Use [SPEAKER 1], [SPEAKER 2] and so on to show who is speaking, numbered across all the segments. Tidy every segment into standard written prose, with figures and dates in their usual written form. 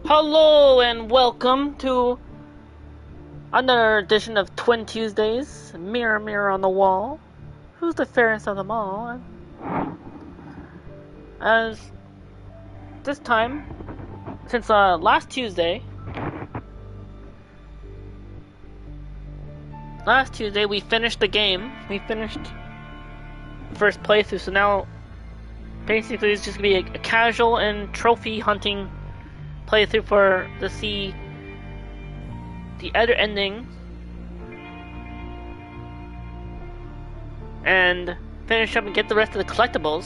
[SPEAKER 1] Hello and welcome to another edition of Twin Tuesdays. Mirror, mirror on the wall. Who's the fairest of them all? As this time, since last Tuesday we finished the game. We finished first playthrough, so now basically it's just gonna be a casual and trophy hunting playthrough to see the other ending and finish up and get the rest of the collectibles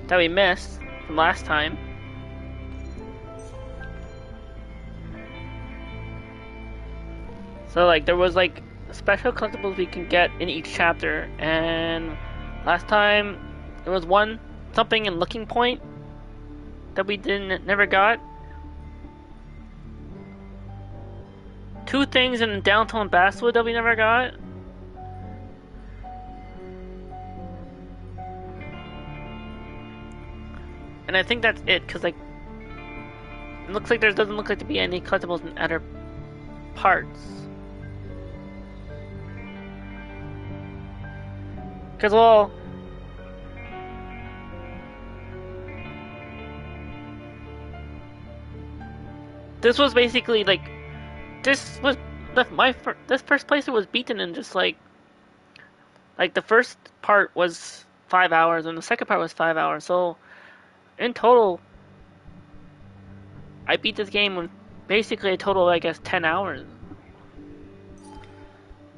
[SPEAKER 1] that we missed from last time. So there was special collectibles we can get in each chapter, and last time there was something in Looking Point that we never got. Two things in Downtown Basswood that we never got. And I think that's it, because it looks like doesn't look like to be any collectibles in other parts. Because, well, this was basically this first playthrough was beaten in just the first part was 5 hours and the second part was 5 hours. So in total, I beat this game in basically a total of, I guess, 10 hours.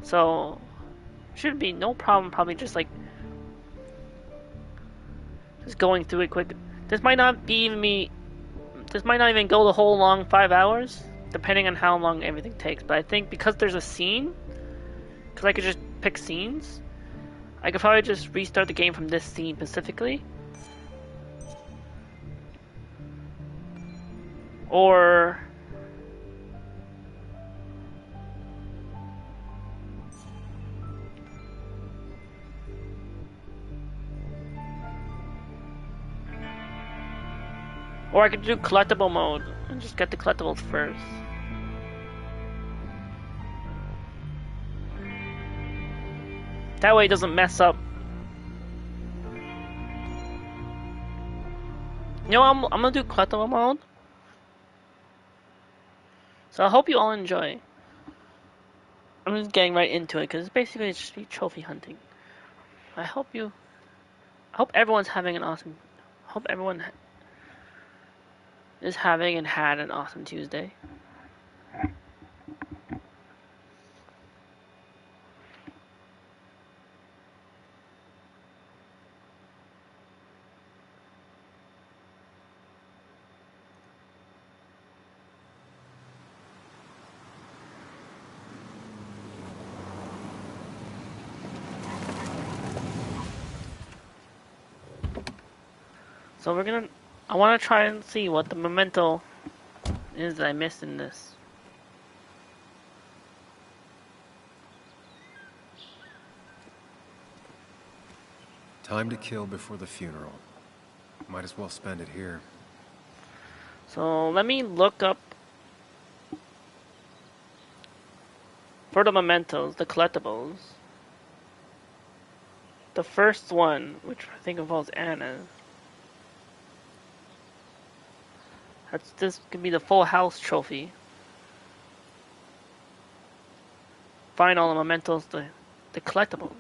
[SPEAKER 1] So should be no problem. Probably just going through it quick. This might not even go the whole long 5 hours, depending on how long everything takes. But I think because there's a scene, because I could just pick scenes, I could probably just restart the game from this scene specifically. Or I could do collectible mode and just get the collectibles first. That way it doesn't mess up. You know, I'm gonna do collectible mode. So I hope you all enjoy. I'm just getting right into it because it's basically just trophy hunting. I hope everyone's having an awesome. Hope everyone is having and had an awesome Tuesday. So I want to try and see what the memento is that I missed in this.
[SPEAKER 2] Time to kill before the funeral. Might as well spend it here.
[SPEAKER 1] So let me look up for the mementos, the collectibles. The first one, which I think involves Anna's. This could be the full house trophy. Find all the mementos, the collectibles.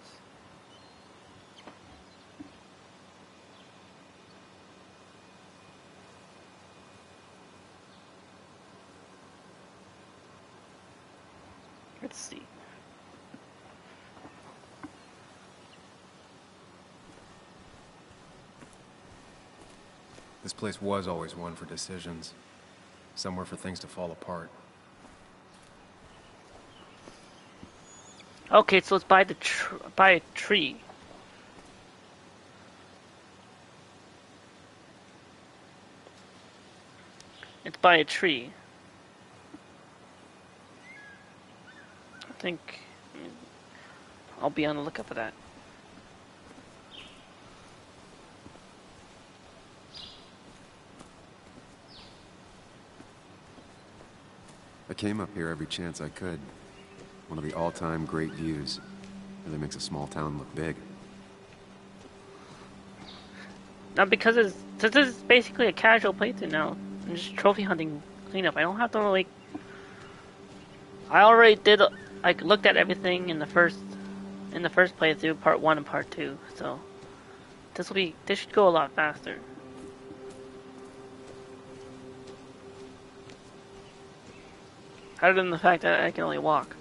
[SPEAKER 1] Let's see.
[SPEAKER 2] This place was always one for decisions. Somewhere for things to fall apart.
[SPEAKER 1] Okay, so it's by a tree. It's by a tree. I think I'll be on the lookout for that.
[SPEAKER 2] came up here every chance I could. One of the all-time great views. Really makes a small town look big.
[SPEAKER 1] Now, because this is basically a casual playthrough now. I'm just trophy hunting cleanup. I don't have to, like... I already did, like, looked at everything in the first playthrough, part 1 and part 2, so... This should go a lot faster. Other than the fact that I can only walk.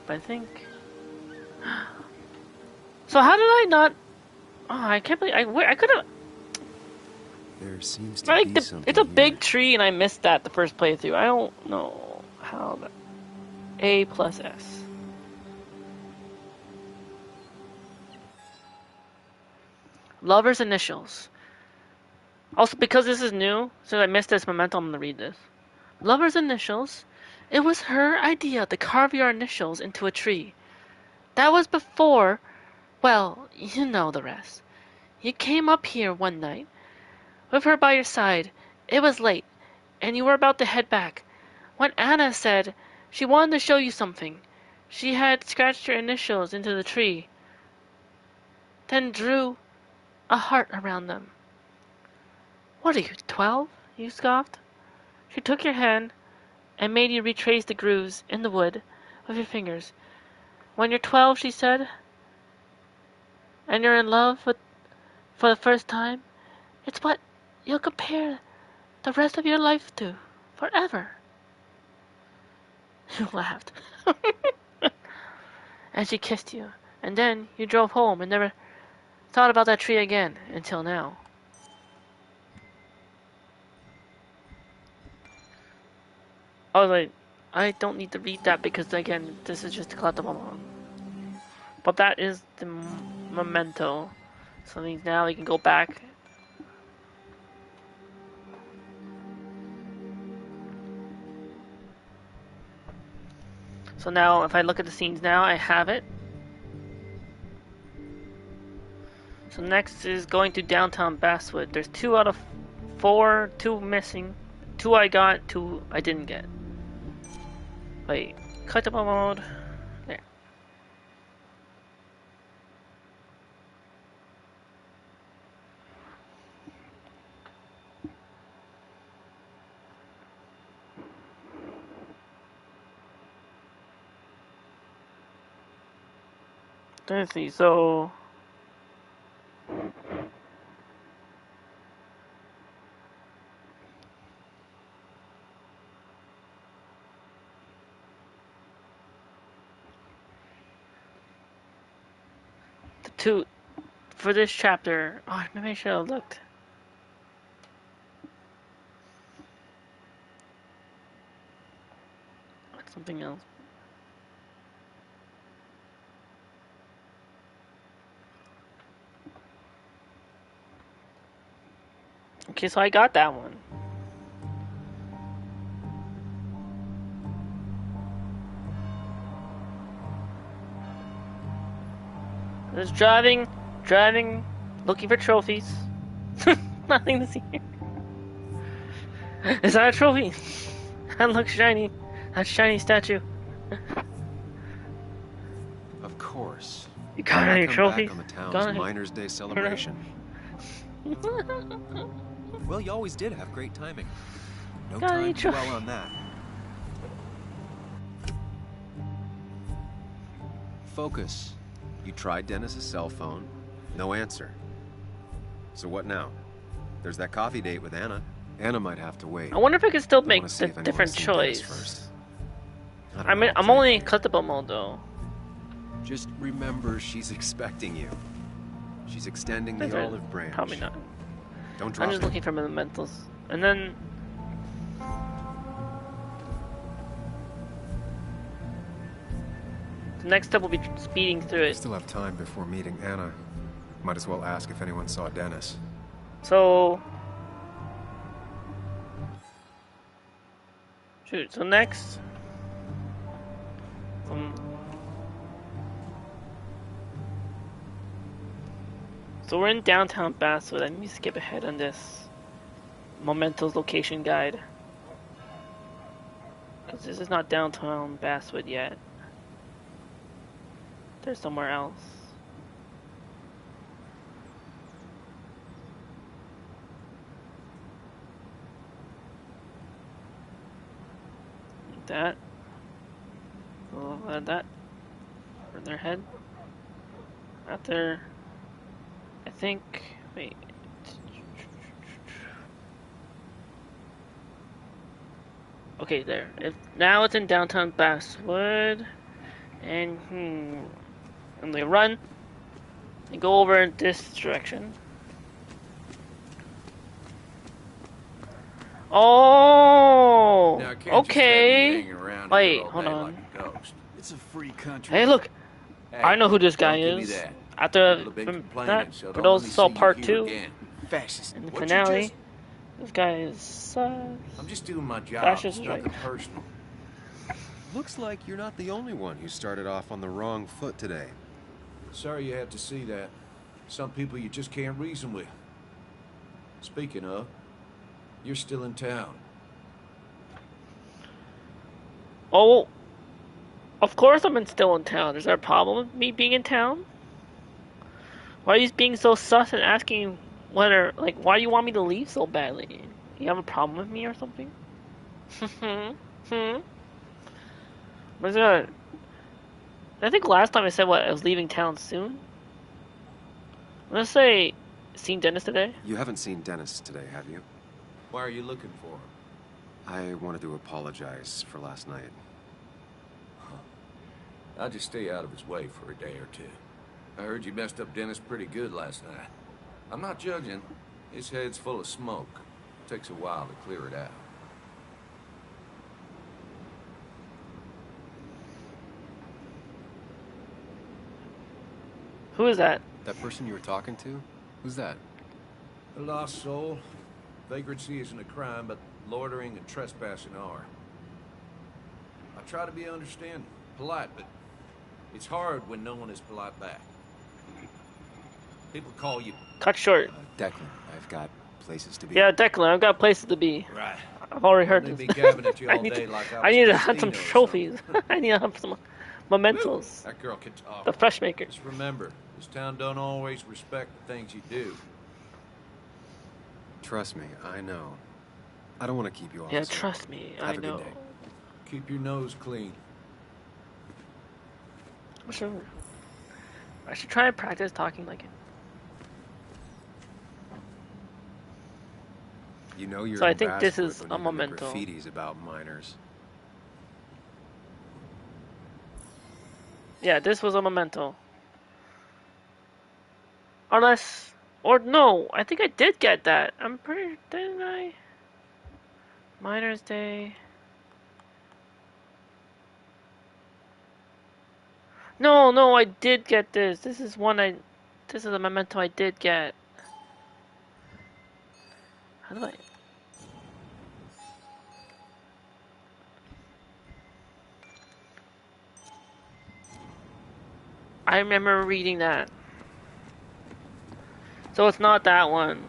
[SPEAKER 1] But I think... So how did I not... Oh, I can't believe... I could have...
[SPEAKER 2] There seems to be something
[SPEAKER 1] It's a
[SPEAKER 2] here.
[SPEAKER 1] big tree and I missed that the first playthrough. I don't know how that... A plus S. Lover's initials. Also, because this is new, since I missed this memento, I'm gonna read this. Lover's initials. It was her idea to carve your initials into a tree. That was before... Well, you know the rest. You came up here one night, with her by your side. It was late, and you were about to head back, when Anna said she wanted to show you something. She had scratched your initials into the tree, then drew a heart around them. What are you, 12? You scoffed. She took your hand and made you retrace the grooves in the wood with your fingers. When you're 12, she said, and you're in love with for the first time, it's what you'll compare the rest of your life to, forever. You laughed. And she kissed you, and then you drove home and never thought about that tree again until now. I was like, I don't need to read that because, again, this is just a collectible. But that is the memento. So now we can go back. So now, if I look at the scenes now, I have it. So next is going to downtown Basswood. There's 2 out of 4, 2 missing. 2 I got, 2 I didn't get. Wait, collectible mode. There. Let's see, so... for this chapter, oh, maybe I should have looked. Something else. Okay, so I got that one. Just driving, looking for trophies. Nothing to see here. Is that a trophy? That looks shiny. That shiny statue.
[SPEAKER 2] Of course.
[SPEAKER 1] You got any trophy?
[SPEAKER 2] On the town's Miners' Day celebration.
[SPEAKER 3] Well, you always did have great timing. No
[SPEAKER 1] Got any
[SPEAKER 3] time to dwell on that.
[SPEAKER 2] Focus. You tried Dennis's cell phone. No answer. So what now? There's that coffee date with Anna. Anna might have to wait.
[SPEAKER 1] I wonder if I could still
[SPEAKER 2] I
[SPEAKER 1] make
[SPEAKER 2] wanna see
[SPEAKER 1] the
[SPEAKER 2] if anyone's
[SPEAKER 1] different
[SPEAKER 2] seen Dennis
[SPEAKER 1] choice.
[SPEAKER 2] first.
[SPEAKER 1] I mean, I'm only in collectible mode though.
[SPEAKER 2] Just remember, she's expecting you. She's extending the olive branch.
[SPEAKER 1] Probably not.
[SPEAKER 2] Don't drop
[SPEAKER 1] I'm just
[SPEAKER 2] it.
[SPEAKER 1] looking for mementos. And then... the next step will be speeding through
[SPEAKER 2] We
[SPEAKER 1] it.
[SPEAKER 2] still have time before meeting Anna. Might as well ask if anyone saw Dennis.
[SPEAKER 1] So... shoot, so next... so we're in downtown Basswood. Let me skip ahead on this Mementos location guide. Because this is not downtown Basswood yet. There's somewhere else. Like that. A little bit of that. For their head. Out there. I think. Wait. Okay, there. Now it's in downtown Basswood. And and they run and go over in this direction. Oh,
[SPEAKER 4] Now, I can't just have you
[SPEAKER 1] okay.
[SPEAKER 4] hanging around
[SPEAKER 1] Wait,
[SPEAKER 4] here all
[SPEAKER 1] hold
[SPEAKER 4] day
[SPEAKER 1] on.
[SPEAKER 4] like a ghost.
[SPEAKER 3] It's a free country.
[SPEAKER 1] Hey, look.
[SPEAKER 4] Hey,
[SPEAKER 1] I know who this guy
[SPEAKER 4] don't give me
[SPEAKER 1] is.
[SPEAKER 4] that.
[SPEAKER 1] After
[SPEAKER 4] People have been
[SPEAKER 1] from
[SPEAKER 4] complaining,
[SPEAKER 1] that,
[SPEAKER 4] so
[SPEAKER 1] for
[SPEAKER 4] don't
[SPEAKER 1] those
[SPEAKER 4] let
[SPEAKER 1] who
[SPEAKER 4] me
[SPEAKER 1] saw
[SPEAKER 4] see you
[SPEAKER 1] part
[SPEAKER 4] here
[SPEAKER 1] 2
[SPEAKER 4] again. Fascist.
[SPEAKER 1] in the
[SPEAKER 4] What you
[SPEAKER 1] finale,
[SPEAKER 4] just-
[SPEAKER 1] this guy is
[SPEAKER 4] I'm just doing my job.
[SPEAKER 1] Fascist
[SPEAKER 4] It's
[SPEAKER 1] right.
[SPEAKER 4] nothing personal.
[SPEAKER 2] Looks like you're not the only one who started off on the wrong foot today.
[SPEAKER 4] Sorry you had to see that. Some people you just can't reason with. Speaking of, you're still in town.
[SPEAKER 1] Oh, of course still in town. Is there a problem with me being in town? Why are you being so sus and asking whether, like, why do you want me to leave so badly? You have a problem with me or something? What's that? I think last time I said what, I was leaving town soon? Let's say, seen Dennis today?
[SPEAKER 2] You haven't seen Dennis today, have you?
[SPEAKER 4] Why are you looking for him?
[SPEAKER 2] I wanted to apologize for last night.
[SPEAKER 4] I'll just stay out of his way for a day or two. I heard you messed up Dennis pretty good last night. I'm not judging. His head's full of smoke. Takes a while to clear it out.
[SPEAKER 1] Who is that?
[SPEAKER 2] That person you were talking to? Who's that?
[SPEAKER 4] A lost soul. Vagrancy isn't a crime, but loitering and trespassing are. I try to be understanding, polite, but it's hard when no one is polite back. People call you...
[SPEAKER 1] Cut short.
[SPEAKER 2] Declan, I've got places to be.
[SPEAKER 1] Yeah, Declan, I've got places to be.
[SPEAKER 4] Right.
[SPEAKER 1] I've already heard
[SPEAKER 4] They'd
[SPEAKER 1] this.
[SPEAKER 4] be gabbing at you
[SPEAKER 1] I
[SPEAKER 4] all
[SPEAKER 1] need
[SPEAKER 4] day
[SPEAKER 1] to,
[SPEAKER 4] like
[SPEAKER 1] I need to
[SPEAKER 4] was
[SPEAKER 1] hunt some
[SPEAKER 4] Christina or
[SPEAKER 1] trophies.
[SPEAKER 4] something.
[SPEAKER 1] I need to hunt some mementos.
[SPEAKER 4] That girl can talk.
[SPEAKER 1] The fresh maker.
[SPEAKER 4] Just remember, this town don't always respect the things you do.
[SPEAKER 2] Trust me, I know. I don't want to keep you off.
[SPEAKER 1] Yeah,
[SPEAKER 2] so
[SPEAKER 1] trust me,
[SPEAKER 2] have
[SPEAKER 1] I
[SPEAKER 2] a good
[SPEAKER 1] know.
[SPEAKER 2] day.
[SPEAKER 4] Keep your nose clean.
[SPEAKER 1] I should try and practice talking like him.
[SPEAKER 2] You know you're
[SPEAKER 1] So I
[SPEAKER 2] in
[SPEAKER 1] think this
[SPEAKER 2] Basswood
[SPEAKER 1] is
[SPEAKER 2] when
[SPEAKER 1] a
[SPEAKER 2] you do the
[SPEAKER 1] memento.
[SPEAKER 2] graffitis about minors.
[SPEAKER 1] Yeah, this was a memento. Unless, or no, I think I did get that. I'm pretty, didn't I? Miners Day. No, I did get this. This is a memento I did get. How do I remember reading that. So it's not that one.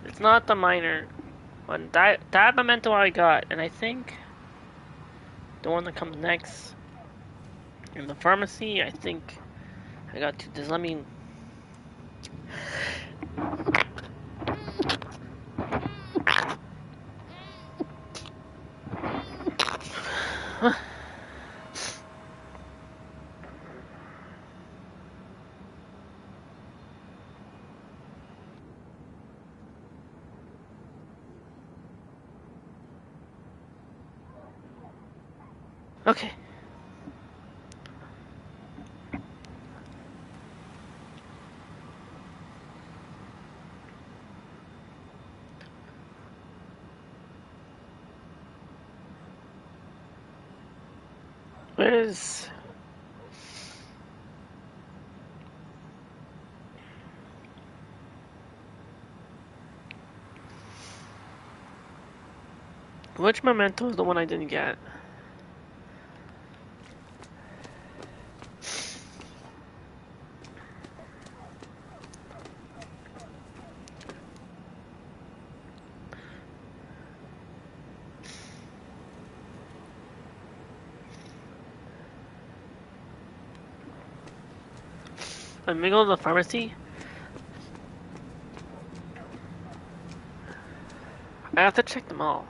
[SPEAKER 1] It's not the minor one. That memento I got, and I think the one that comes next in the pharmacy, I think I got to. Just let me. Okay. Where is... Which memento is the one I didn't get? Let me go to the pharmacy. I have to check them all.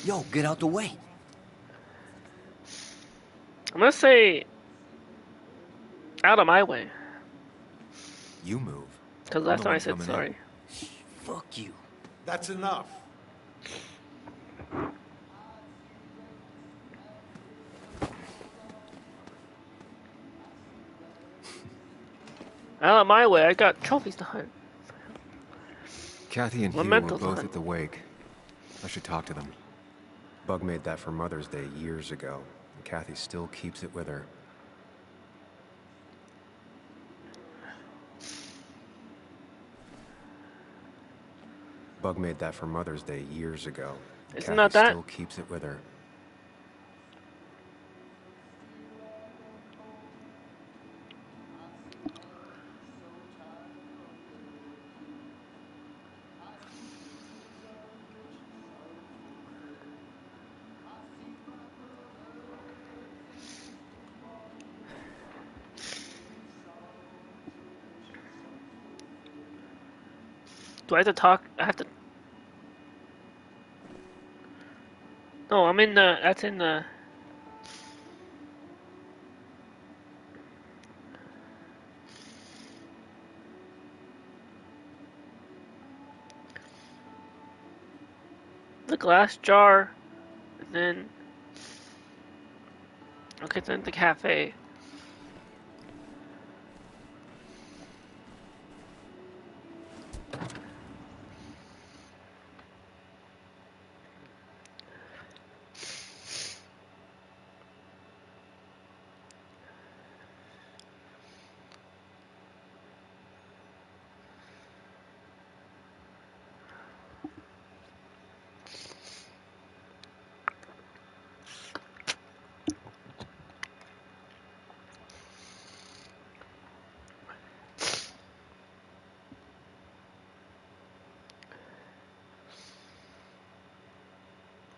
[SPEAKER 5] Yo, get out the way.
[SPEAKER 1] I'm gonna say out of my way,
[SPEAKER 3] You move.
[SPEAKER 1] because
[SPEAKER 3] I'm
[SPEAKER 1] last
[SPEAKER 3] the
[SPEAKER 1] time I
[SPEAKER 3] one
[SPEAKER 1] said
[SPEAKER 3] coming
[SPEAKER 1] sorry.
[SPEAKER 5] Fuck you.
[SPEAKER 4] That's enough.
[SPEAKER 1] Out of my way, I got trophies to hunt.
[SPEAKER 2] Kathy and Hugh were
[SPEAKER 1] Mementos to
[SPEAKER 2] both
[SPEAKER 1] hunt.
[SPEAKER 2] at the wake. I should talk to them. Bug made that for Mother's Day years ago, and Kathy still keeps it with her. Bug made that for Mother's Day years ago. And
[SPEAKER 1] Isn't
[SPEAKER 2] Kathy
[SPEAKER 1] that that?
[SPEAKER 2] still keeps it with her.
[SPEAKER 1] Do I have to talk? I have to. No, I'm in the. That's in the. The glass jar, and then. Okay, then the cafe.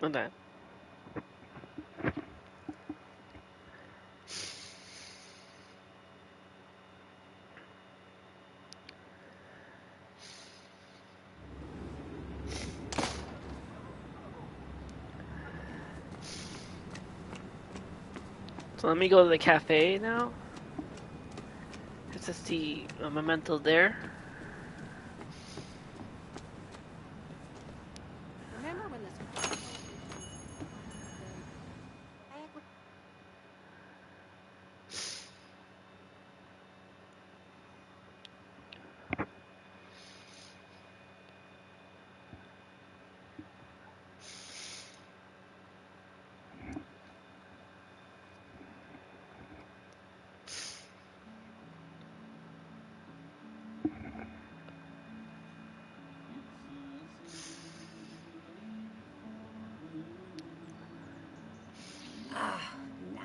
[SPEAKER 1] And that. So let me go to the cafe now. Just to see a memento there.
[SPEAKER 6] Remember when this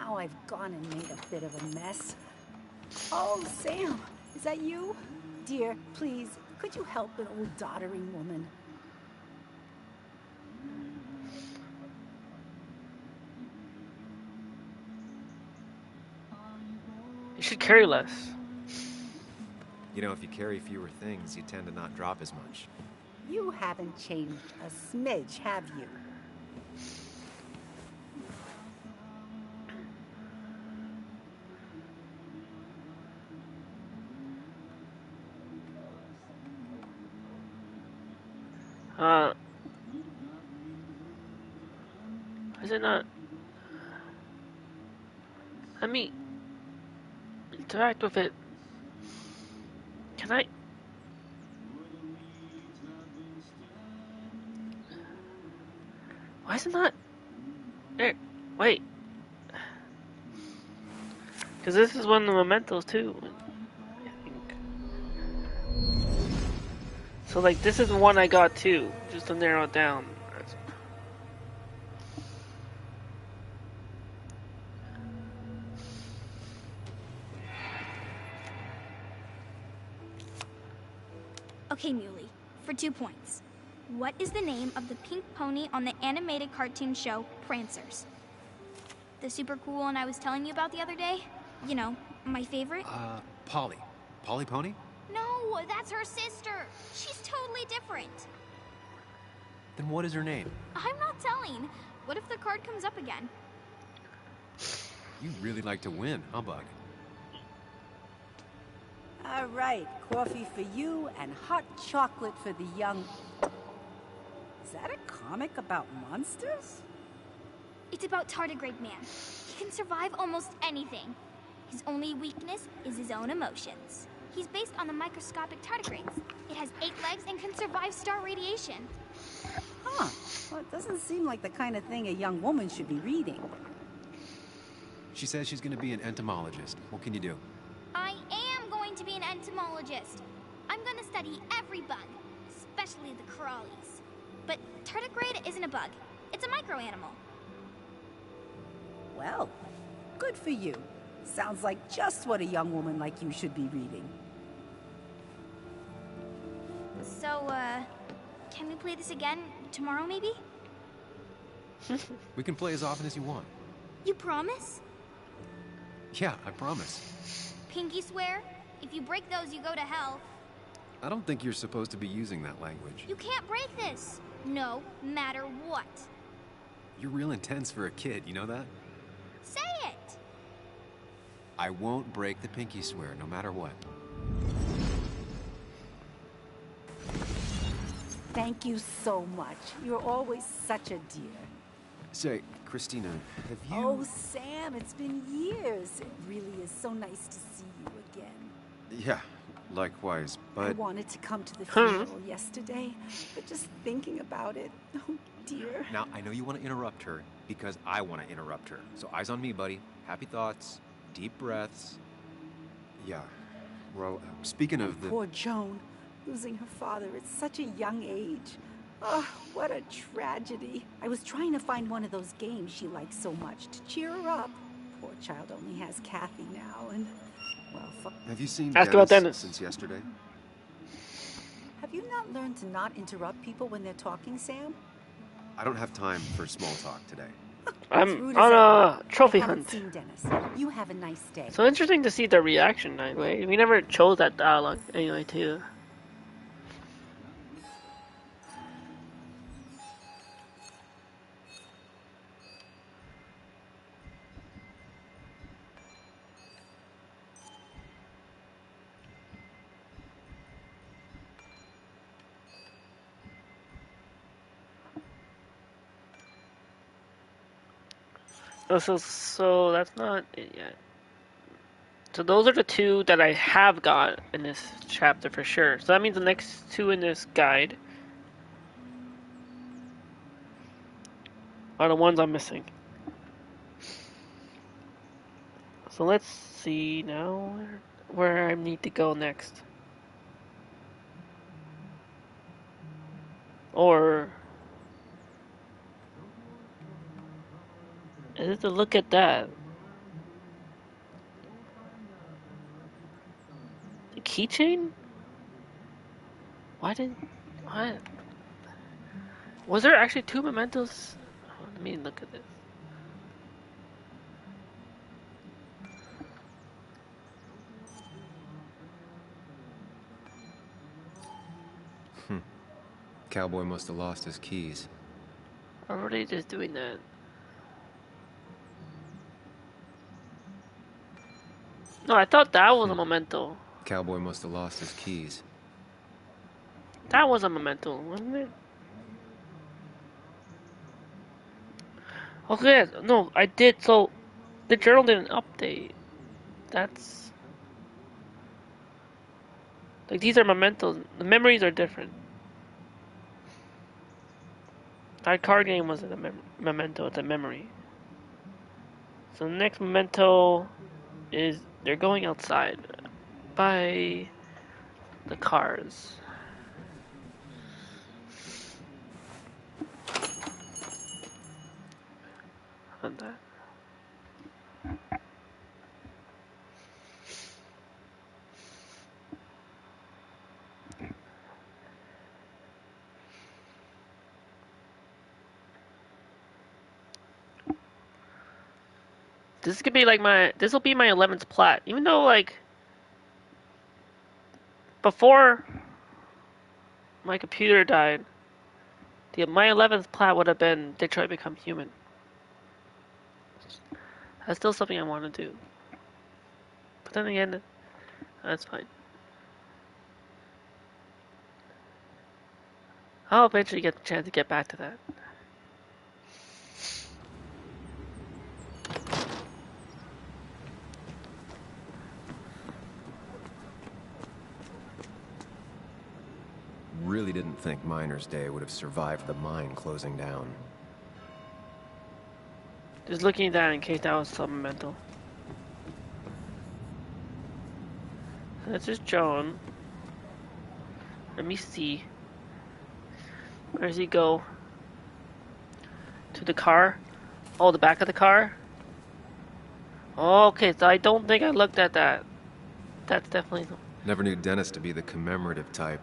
[SPEAKER 6] now I've gone and made a bit of a mess. Oh, Sam, is that you? Dear, please, could you help an old doddering woman?
[SPEAKER 1] You should carry less.
[SPEAKER 3] You know, if you carry fewer things, you tend to not drop as much.
[SPEAKER 6] You haven't changed a smidge, have you?
[SPEAKER 1] Is it not? Let me interact with it. Can I? Why is it not? There. Wait. Because this is one of the mementos too. I think. So like this is one I got too, just to narrow it down.
[SPEAKER 7] Okay, Muley, for 2 points. What is the name of the pink pony on the animated cartoon show Prancers? The super cool one I was telling you about the other day? You know, my favorite?
[SPEAKER 3] Polly. Polly Pony?
[SPEAKER 7] No, that's her sister. She's totally different.
[SPEAKER 3] Then what is her name?
[SPEAKER 7] I'm not telling. What if the card comes up again?
[SPEAKER 3] You really like to win, huh, Bug?
[SPEAKER 6] All right, coffee for you and hot chocolate for the young... Is that a comic about monsters?
[SPEAKER 7] It's about Tardigrade Man. He can survive almost anything. His only weakness is his own emotions. He's based on the microscopic tardigrades. It has 8 legs and can survive star radiation.
[SPEAKER 6] Huh. Well, it doesn't seem like the kind of thing a young woman should be reading.
[SPEAKER 3] She says she's going to be an entomologist. What can you do?
[SPEAKER 7] I am going to be an entomologist. I'm going to study every bug, especially the crawlies. But tardigrade isn't a bug. It's a microanimal.
[SPEAKER 6] Well, good for you. Sounds like just what a young woman like you should be reading.
[SPEAKER 7] So, can we play this again tomorrow, maybe?
[SPEAKER 3] We can play as often as you want.
[SPEAKER 7] You promise?
[SPEAKER 3] Yeah, I promise.
[SPEAKER 7] Pinky swear? If you break those, you go to hell.
[SPEAKER 3] I don't think you're supposed to be using that language.
[SPEAKER 7] You can't break this. No matter what.
[SPEAKER 3] You're real intense for a kid, you know that?
[SPEAKER 7] Say it!
[SPEAKER 3] I won't break the pinky swear, no matter what.
[SPEAKER 6] Thank you so much. You're always such a dear.
[SPEAKER 3] Say, Christina, have you...
[SPEAKER 6] Oh, Sam, it's been years. It really is so nice to see you again.
[SPEAKER 2] Yeah, likewise,
[SPEAKER 6] I
[SPEAKER 2] but...
[SPEAKER 6] wanted to come to the funeral yesterday, but just thinking about it, oh dear.
[SPEAKER 3] Now, I know you want to interrupt her, because I want to interrupt her. So eyes on me, buddy. Happy thoughts, deep breaths.
[SPEAKER 2] Yeah, well, speaking of the...
[SPEAKER 6] Poor Joan, losing her father at such a young age. Oh, what a tragedy. I was trying to find one of those games she likes so much to cheer her up. Poor child only has Kathy now, and, well,
[SPEAKER 2] Have you seen
[SPEAKER 1] Ask about
[SPEAKER 2] Dennis
[SPEAKER 1] Dennis.
[SPEAKER 2] since yesterday?
[SPEAKER 6] Have you not learned to not interrupt people when they're talking, Sam?
[SPEAKER 2] I don't have time for small talk today.
[SPEAKER 1] I'm on a trophy
[SPEAKER 6] I haven't
[SPEAKER 1] hunt.
[SPEAKER 6] seen Dennis. You have a nice day.
[SPEAKER 1] So interesting to see the reaction anyway. We never chose that dialogue anyway too. So that's not it yet. So those are the 2 that I have got in this chapter for sure. So that means the next 2 in this guide are the ones I'm missing. So let's see now where I need to go next. Or is it to look at that? The keychain? Why? Was there actually 2 mementos? Oh, let me look at this.
[SPEAKER 2] Cowboy must have lost his keys.
[SPEAKER 1] Or were they just doing that? No, I thought that was a memento.
[SPEAKER 2] Cowboy must have lost his keys.
[SPEAKER 1] That was a memento, wasn't it? Okay, no, I did. So the journal didn't update. That's like these are mementos. The memories are different. That card game wasn't a memento. It's a memory. So the next memento is they're going outside by the cars. On that. This could be like this will be my 11th plat. Even though like before my computer died, my 11th plat would have been Detroit Become Human. That's still something I want to do. But then again, that's fine. I'll eventually get the chance to get back to that.
[SPEAKER 2] Really didn't think Miner's Day would have survived the mine closing down.
[SPEAKER 1] Just looking at that in case that was something mental. So this is John. Let me see. Where does he go? To the car? Oh, the back of the car? Okay, so I don't think I looked at that. That's definitely...
[SPEAKER 2] Never knew Dennis to be the commemorative type.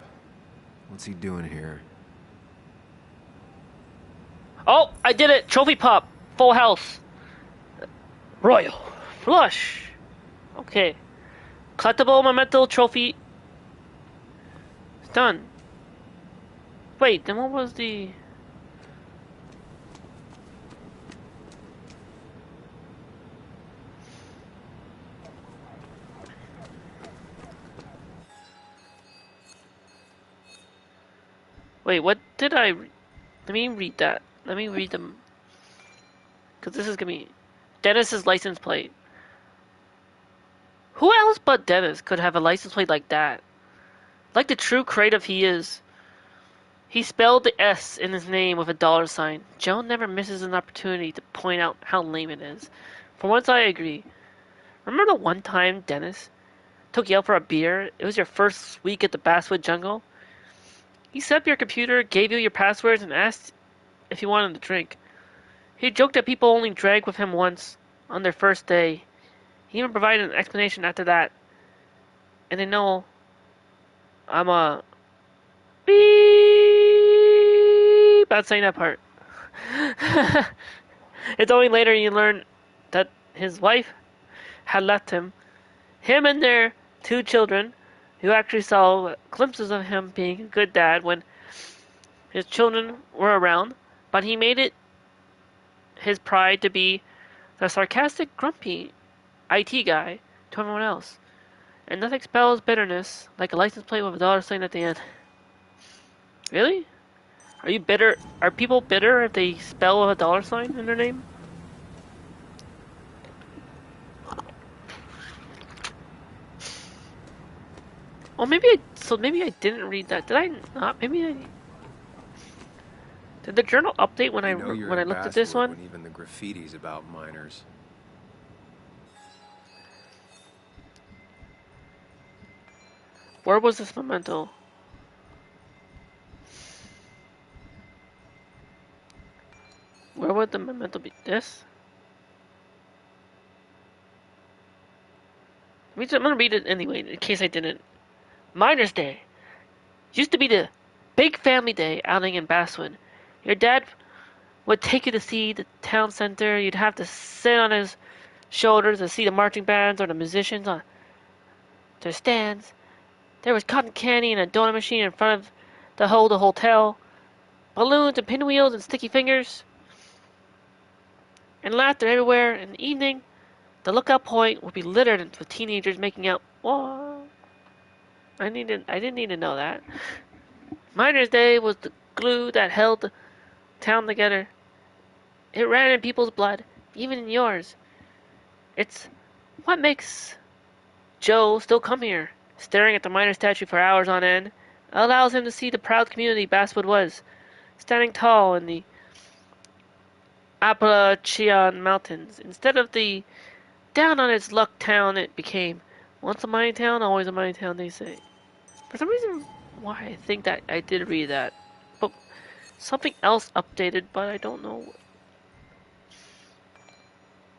[SPEAKER 2] What's he doing here?
[SPEAKER 1] Oh, I did it! Trophy pop! Full house! Royal! Flush! Okay. Collectible memento trophy. It's done. Wait, then what was the... Wait, what did I... Let me read that. Let me read them. Because this is going to be... Dennis's license plate. Who else but Dennis could have a license plate like that? Like the true creative he is. He spelled the S in his name with a dollar sign. Joe never misses an opportunity to point out how lame it is. For once I agree. Remember the one time Dennis took you out for a beer? It was your first week at the Basswood Jungle. He set up your computer, gave you your passwords, and asked if you wanted a drink. He joked that people only drank with him once, on their first day. He even provided an explanation after that. And they know I'm a beep about saying that part. It's only later you learn that his wife had left him. Him and their 2 children, who actually saw glimpses of him being a good dad when his children were around, but he made it his pride to be the sarcastic, grumpy IT guy to everyone else. And nothing spells bitterness like a license plate with a dollar sign at the end. Really? Are you bitter? Are people bitter if they spell with a dollar sign in their name? Oh, maybe I didn't read that. Did I not? Maybe I... Did the journal update when I looked at this one?
[SPEAKER 2] When even the graffiti's about miners.
[SPEAKER 1] Where was this memento? Where would the memento be? This? I'm gonna read it anyway, in case I didn't. Miner's Day. Used to be the big family day outing in Basswood. Your dad would take you to see the town center. You'd have to sit on his shoulders to see the marching bands or the musicians on their stands. There was cotton candy and a donut machine in front of the hotel. Balloons and pinwheels and sticky fingers. And laughter everywhere. In the evening, the lookout point would be littered with teenagers making out. Whoa. I didn't need to know that. Miner's Day was the glue that held the town together. It ran in people's blood, even in yours. It's what makes Joe still come here, staring at the miner statue for hours on end. It allows him to see the proud community Basswood was, standing tall in the Appalachian Mountains, instead of the down on its luck town it became. Once a mining town, always a mining town, they say. For some reason, why I think that I did read that. But something else updated, but I don't know.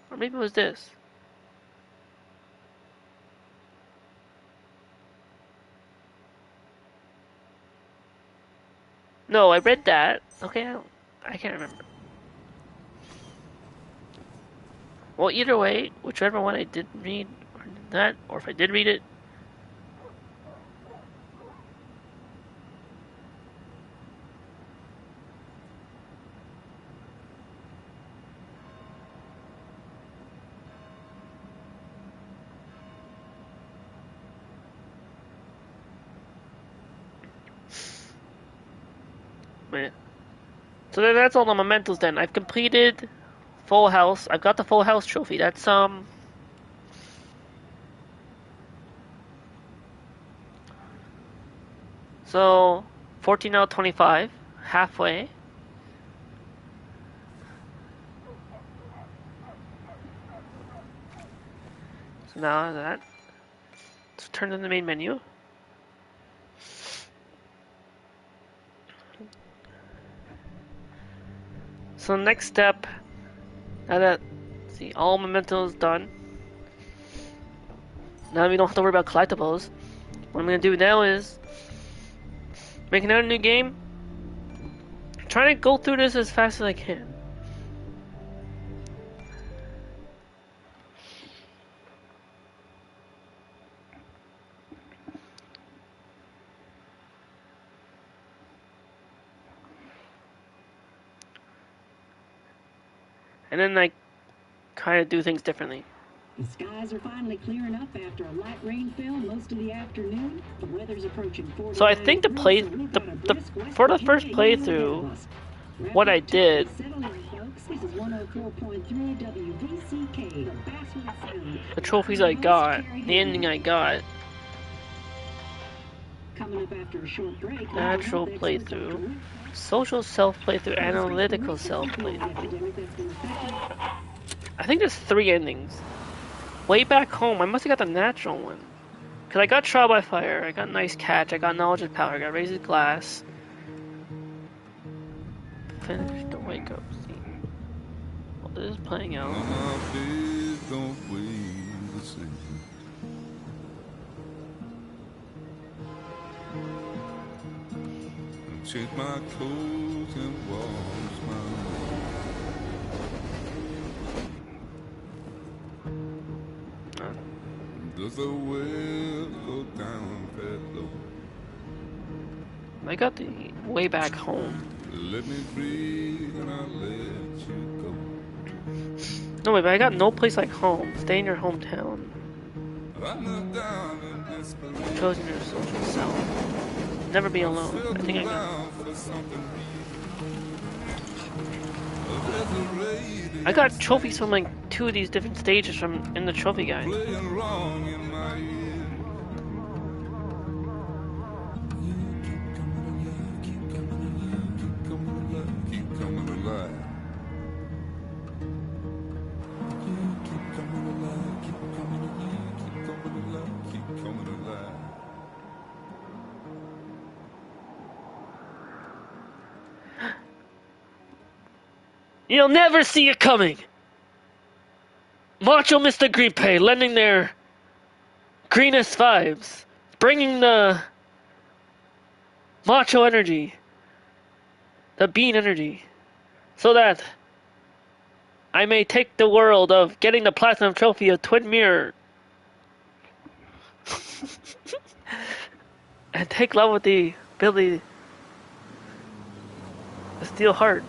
[SPEAKER 1] Or maybe it was this. No, I read that. Okay, I can't remember. Well, either way, whichever one I did read, or that, or if I did read it. Yeah. So then that's all the mementos then. I've completed Full House. I've got the Full House trophy. That's so 14 out of 25, halfway. So now that, let's turn to the main menu. So next step, now that, see, all mementos done. Now we don't have to worry about collectibles. What I'm gonna do now is make another new game. Trying to go through this as fast as I can. And then I kind of do things differently.
[SPEAKER 8] The skies are finally clearing up after a light rainfall most of the afternoon. The weather's approaching 40.
[SPEAKER 1] So I think for the first playthrough, what I did, the trophies I got, the ending I got, natural playthrough, social self playthrough, analytical self playthrough. I think there's 3 endings. Way back home, I must have got the natural one. Because I got Trial by Fire, I got Nice Catch, I got Knowledge of Power, I got Raised Glass. Finish the wake up scene. Well, this is playing out.
[SPEAKER 9] Change my clothes and wash my does the well go down that low?
[SPEAKER 1] I got the way back home.
[SPEAKER 9] Let me breathe and I'll let you go.
[SPEAKER 1] No, wait, but I got No Place Like Home. Stay in your hometown. Choosing your social self. Never be alone. I think I got. I got trophies from like 2 of these different stages from in the trophy guide. You'll never see it coming! Macho Mr. Greenpay lending their greenest vibes, bringing the macho energy, the bean energy, so that I may take the world of getting the platinum trophy of Twin Mirror and take love with the ability to steal heart.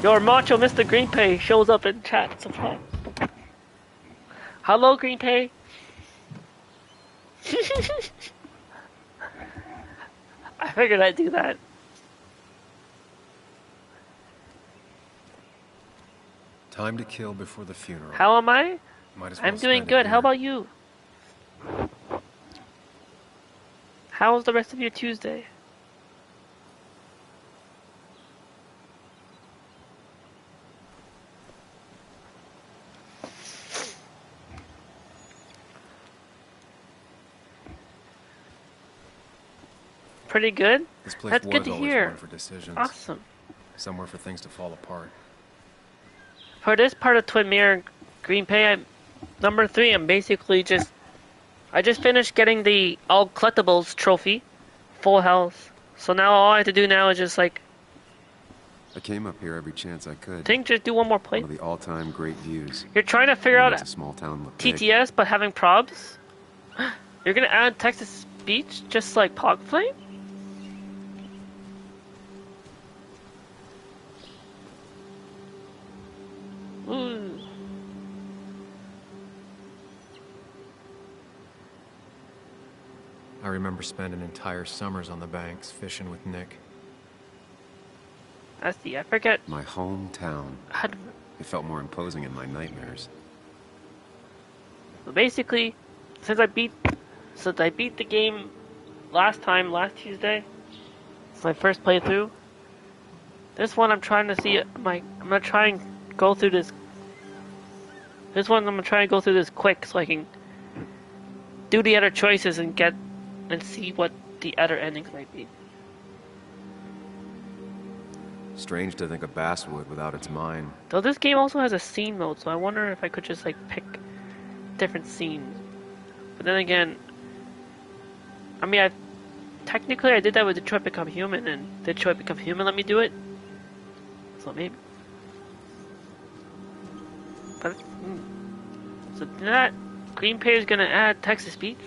[SPEAKER 1] Your macho Mr. Greenpay shows up in chat. Surprise. Hello, Greenpay. I figured I'd do that.
[SPEAKER 2] Time to kill before the funeral.
[SPEAKER 1] How am I?
[SPEAKER 2] Might as well
[SPEAKER 1] I'm doing
[SPEAKER 2] spend it
[SPEAKER 1] good. How
[SPEAKER 2] here.
[SPEAKER 1] about you? How was the rest of your Tuesday? Pretty good?
[SPEAKER 2] This place
[SPEAKER 1] That's
[SPEAKER 2] was
[SPEAKER 1] good to
[SPEAKER 2] always
[SPEAKER 1] hear.
[SPEAKER 2] one for decisions.
[SPEAKER 1] Awesome.
[SPEAKER 2] Somewhere for things to fall apart.
[SPEAKER 1] For this part of Twin Mirror Green Pay, number 3, I just finished getting the all collectibles trophy, full health. So now all I have to do now is just like,
[SPEAKER 2] I came up here every chance I could.
[SPEAKER 1] just do one more
[SPEAKER 2] One
[SPEAKER 1] play.
[SPEAKER 2] of the all-time great views.
[SPEAKER 1] You're trying to figure
[SPEAKER 2] It
[SPEAKER 1] out
[SPEAKER 2] makes a small town look big.
[SPEAKER 1] TTS but having probs? You're gonna add text to speech just like Pogflame? Ooh.
[SPEAKER 3] I remember spending entire summers on the banks fishing with Nick.
[SPEAKER 1] I forget.
[SPEAKER 2] My hometown.
[SPEAKER 1] How to,
[SPEAKER 2] It felt more imposing in my nightmares.
[SPEAKER 1] basically, since I beat the game last Tuesday, it's my first playthrough. This one I'm trying to see. I'm gonna try and go through this. This one I'm gonna try and go through this quick so I can do the other choices and see what the other endings might be.
[SPEAKER 2] Strange to think of Basswood without its mine.
[SPEAKER 1] Though this game also has a scene mode, so I wonder if I could just like pick different scenes. But then again, I mean, I did that with Detroit Become Human, and Detroit Become Human let me do it. So maybe. But so that Green Pay is gonna add text to speech.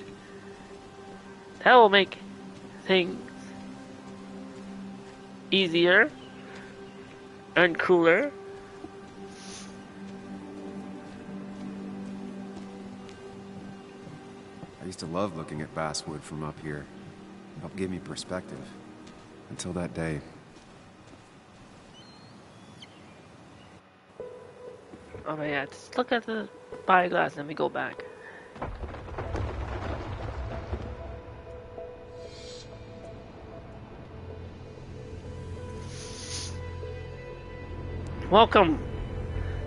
[SPEAKER 1] That will make things easier and cooler.
[SPEAKER 2] I used to love looking at Basswood from up here. It helped give me perspective. Until that day.
[SPEAKER 1] Oh yeah, just look at the spyglass and then we go back. Welcome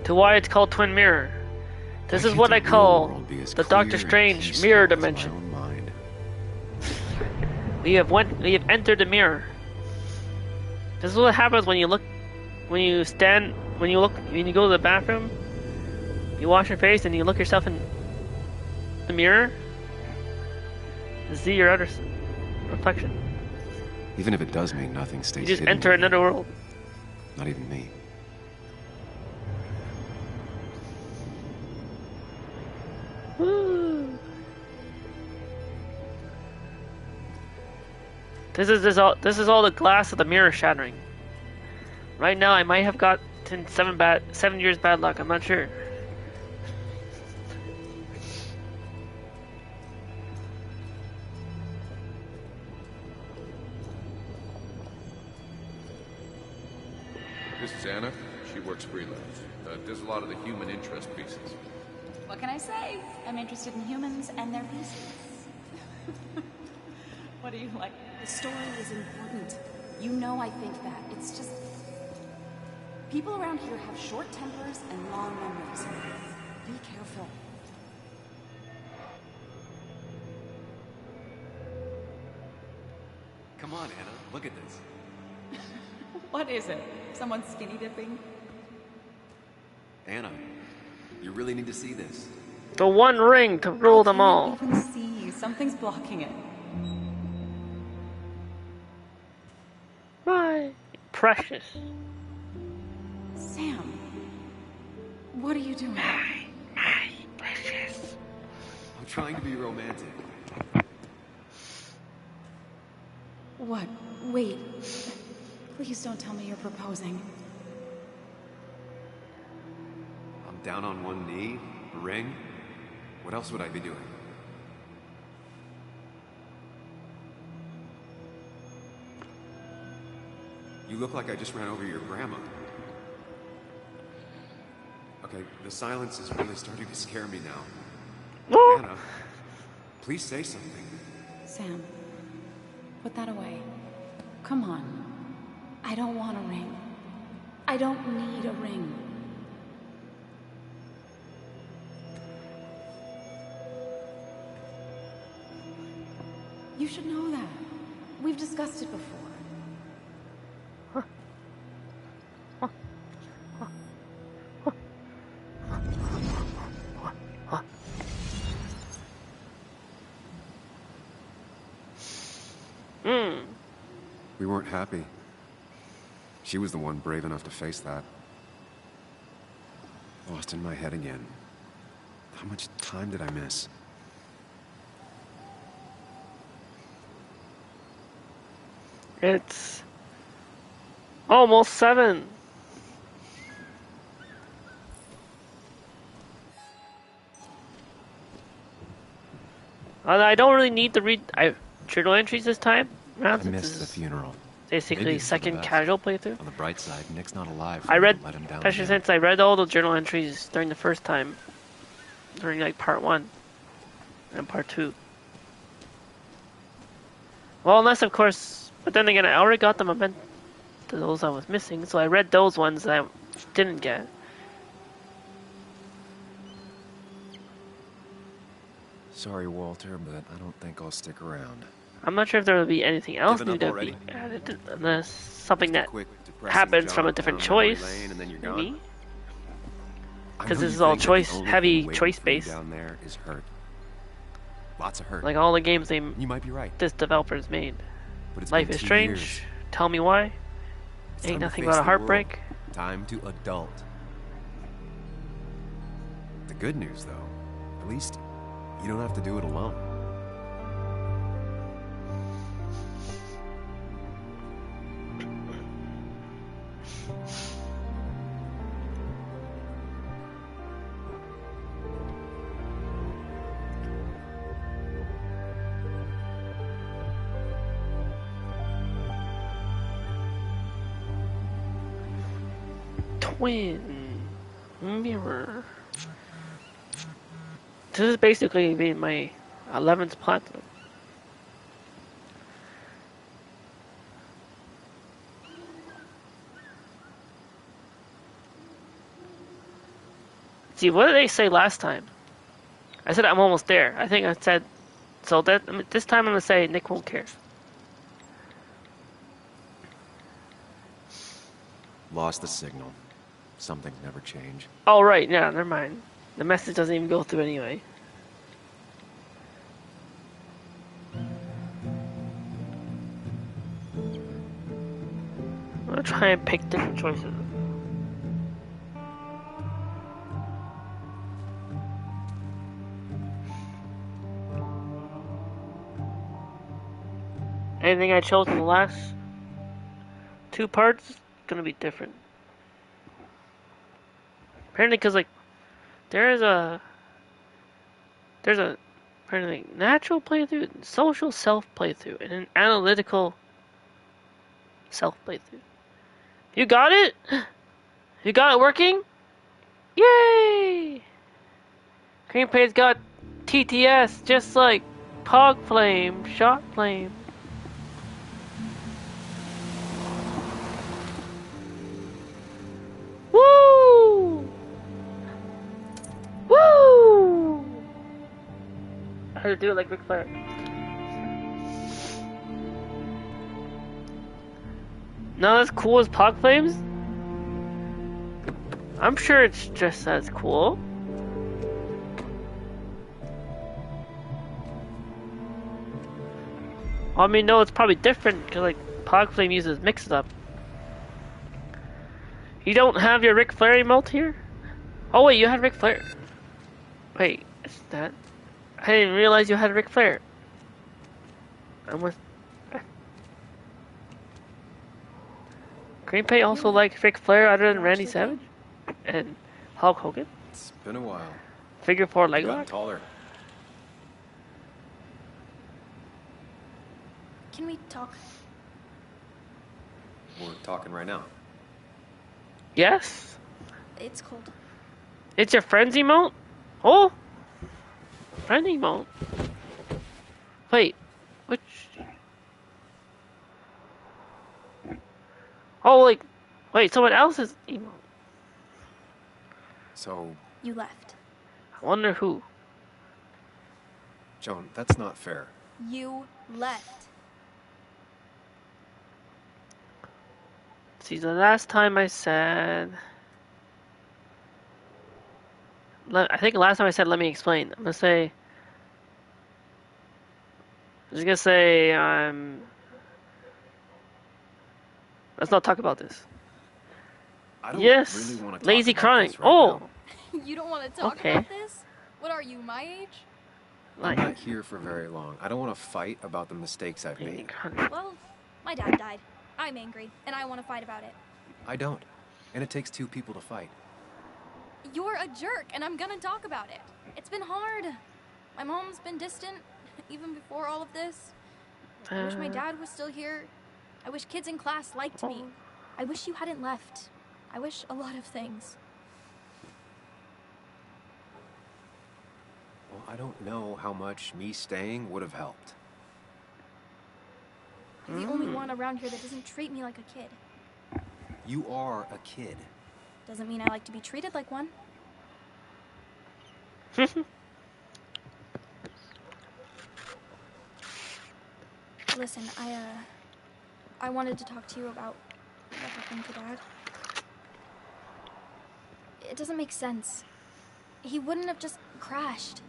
[SPEAKER 1] to why it's called Twin Mirror. This is what I call the Doctor Strange mirror dimension. We have entered the mirror. This is what happens when you go to the bathroom, you wash your face and you look yourself in the mirror to see your other reflection.
[SPEAKER 2] Even if it does mean nothing stays
[SPEAKER 1] You just
[SPEAKER 2] hidden.
[SPEAKER 1] enter another world.
[SPEAKER 2] Not even me.
[SPEAKER 1] Woo. This is all the glass of the mirror shattering. Right now, I might have gotten 7 years bad luck. I'm not sure.
[SPEAKER 4] This is Anna. She works freelance. Does a lot of the human interest pieces.
[SPEAKER 10] What can I say? I'm interested in humans and their pieces. What do you like?
[SPEAKER 8] The story is important.
[SPEAKER 10] You know I think that. It's just... people around here have short tempers and long memories. Be careful.
[SPEAKER 3] Come on, Anna, look at this.
[SPEAKER 10] What is it? Someone skinny dipping?
[SPEAKER 3] Anna, you really need to see this.
[SPEAKER 1] The one ring to rule them all.
[SPEAKER 10] I can't even see. Something's blocking it.
[SPEAKER 1] My precious.
[SPEAKER 10] Sam. What are you doing?
[SPEAKER 1] My precious.
[SPEAKER 3] I'm trying to be romantic.
[SPEAKER 10] What? Wait. Please don't tell me you're proposing.
[SPEAKER 3] I'm down on one knee, a ring. What else would I be doing? You look like I just ran over your grandma.
[SPEAKER 2] Okay, the silence is really starting to scare me now.
[SPEAKER 1] Oh.
[SPEAKER 2] Anna, please say something.
[SPEAKER 10] Sam, put that away. Come on. I don't want a ring. I don't need a ring. You should know that. We've discussed it before.
[SPEAKER 2] We weren't happy. She was the one brave enough to face that. Lost in my head again. How much time did I miss?
[SPEAKER 1] It's almost 7. I don't really need to read journal entries this time.
[SPEAKER 3] I missed the funeral.
[SPEAKER 1] Basically,
[SPEAKER 3] Maybe it's for the
[SPEAKER 1] second
[SPEAKER 3] best.
[SPEAKER 1] casual playthrough.
[SPEAKER 3] On the bright side, Nick's not alive.
[SPEAKER 1] I read,
[SPEAKER 3] Let him down
[SPEAKER 1] especially
[SPEAKER 3] again.
[SPEAKER 1] since I read all the journal entries during the first time, during like part 1 and part 2. Well, unless of course, but then again, I already got the memento, those I was missing, so I read those ones that I didn't get.
[SPEAKER 2] Sorry, Walter, but I don't think I'll stick around.
[SPEAKER 1] I'm not sure if there will be anything else
[SPEAKER 2] Given
[SPEAKER 1] new
[SPEAKER 2] up
[SPEAKER 1] that
[SPEAKER 2] already?
[SPEAKER 1] be added, unless something
[SPEAKER 2] Just a
[SPEAKER 1] that
[SPEAKER 2] quick, depressing
[SPEAKER 1] happens from a
[SPEAKER 2] jaunt
[SPEAKER 1] different
[SPEAKER 2] down memory
[SPEAKER 1] choice,
[SPEAKER 2] lane and then you're
[SPEAKER 1] maybe.
[SPEAKER 2] gone. I
[SPEAKER 1] Because
[SPEAKER 2] know
[SPEAKER 1] this
[SPEAKER 2] you
[SPEAKER 1] is all
[SPEAKER 2] think that the
[SPEAKER 1] choice,
[SPEAKER 2] only
[SPEAKER 1] heavy
[SPEAKER 2] thing waiting
[SPEAKER 1] choice
[SPEAKER 2] for you
[SPEAKER 1] based.
[SPEAKER 2] down there is hurt. Lots of hurt.
[SPEAKER 1] Like all the games
[SPEAKER 2] You might be right,
[SPEAKER 1] this developer's made.
[SPEAKER 2] but it's
[SPEAKER 1] Life
[SPEAKER 2] been
[SPEAKER 1] is
[SPEAKER 2] 2
[SPEAKER 1] Strange.
[SPEAKER 2] years.
[SPEAKER 1] Tell Me Why.
[SPEAKER 2] It's
[SPEAKER 1] Ain't
[SPEAKER 2] time to
[SPEAKER 1] Nothing
[SPEAKER 2] face
[SPEAKER 1] But a
[SPEAKER 2] the
[SPEAKER 1] Heartbreak.
[SPEAKER 2] world. Time to adult. The good news, though, at least you don't have to do it alone.
[SPEAKER 1] Twin mirror. This is basically being my 11th platinum. See, what did they say last time? I said I'm almost there. I think I said so. That this time I'm gonna say Nick won't care.
[SPEAKER 3] Lost the signal. Some things never change.
[SPEAKER 1] Oh right, yeah, never mind. The message doesn't even go through anyway. I'm gonna try and pick different choices. Anything I chose in the last 2 parts is gonna be different. Apparently, because like there's a apparently natural playthrough, social self playthrough, and an analytical self playthrough. You got it? You got it working? Yay! Greenpay's got TTS just like Pog Flame, Shot Flame. Woo! Woo! I had to do it like Ric Flair. Not as cool as Pog Flames? I'm sure it's just as cool. I mean, no, it's probably different because like Pog Flame uses mix it up. You don't have your Ric Flair emote here? Oh wait, you had Ric Flair. Wait, is that? I didn't realize you had Ric Flair. Greenpay also likes Ric Flair other than Randy Savage and Hulk Hogan.
[SPEAKER 2] It's been a while.
[SPEAKER 1] Figure 4 leg
[SPEAKER 2] You've gotten
[SPEAKER 1] lock.
[SPEAKER 2] taller.
[SPEAKER 7] Can we talk?
[SPEAKER 2] We're talking right now.
[SPEAKER 1] Yes.
[SPEAKER 7] It's cold.
[SPEAKER 1] It's your friend's emote? Oh! Friend emote? Wait, which... Oh, like... Wait, someone else's emote.
[SPEAKER 2] So,
[SPEAKER 7] You left.
[SPEAKER 1] I wonder who.
[SPEAKER 2] Joan, that's not fair.
[SPEAKER 7] You left.
[SPEAKER 1] See, the last time I said... I think last time I said, let me explain. I'm just gonna say, let's not talk about this.
[SPEAKER 2] I don't
[SPEAKER 1] Yes,
[SPEAKER 2] really want to
[SPEAKER 1] lazy
[SPEAKER 2] talk about
[SPEAKER 1] crying.
[SPEAKER 2] this right
[SPEAKER 1] Oh,
[SPEAKER 2] now.
[SPEAKER 7] You don't want to talk
[SPEAKER 1] Okay.
[SPEAKER 7] about this? What are you, my age?
[SPEAKER 2] I'm
[SPEAKER 1] like
[SPEAKER 2] not here for very long. I don't want to fight about the mistakes I've
[SPEAKER 1] lazy
[SPEAKER 2] made.
[SPEAKER 1] crying.
[SPEAKER 7] Well, my dad died. I'm angry, and I want to fight about it.
[SPEAKER 2] I don't. And it takes two people to fight.
[SPEAKER 7] You're a jerk, and I'm gonna talk about it. It's been hard. My mom's been distant, even before all of this. I wish my dad was still here. I wish kids in class liked me. I wish you hadn't left. I wish a lot of things.
[SPEAKER 2] Well, I don't know how much me staying would have helped.
[SPEAKER 7] You're the only one around here that doesn't treat me like a kid.
[SPEAKER 2] You are a kid.
[SPEAKER 7] Doesn't mean I like to be treated like one. Listen, I wanted to talk to you about what happened to Dad. It doesn't make sense. He wouldn't have just crashed.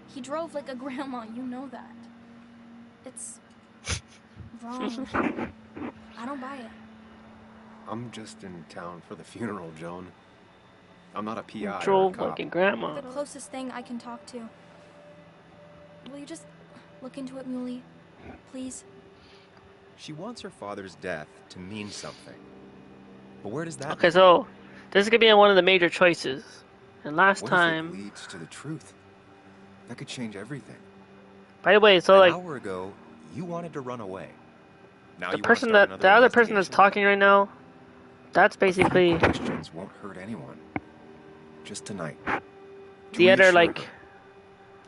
[SPEAKER 7] He drove like a grandma, you know that. It's wrong. I don't buy it.
[SPEAKER 2] I'm just in town for the funeral, Joan. I'm not a PI or a
[SPEAKER 1] Drove
[SPEAKER 2] cop.
[SPEAKER 1] like a grandma.
[SPEAKER 7] The closest thing I can talk to. Will you just look into it, Muley? Please?
[SPEAKER 3] She wants her father's death to mean something. But where does that
[SPEAKER 1] Okay, so this is gonna be one of the major choices. And last
[SPEAKER 2] What
[SPEAKER 1] time,
[SPEAKER 2] if it leads to the truth? That could change everything.
[SPEAKER 1] by the way, so
[SPEAKER 3] An
[SPEAKER 1] like
[SPEAKER 3] hour ago, you wanted to run away. Now
[SPEAKER 1] the
[SPEAKER 3] you
[SPEAKER 1] person
[SPEAKER 3] want to
[SPEAKER 1] that the other person that's talking right now, that's basically
[SPEAKER 2] Questions won't hurt anyone. Just tonight. To
[SPEAKER 1] the other
[SPEAKER 2] reassure
[SPEAKER 1] like
[SPEAKER 2] her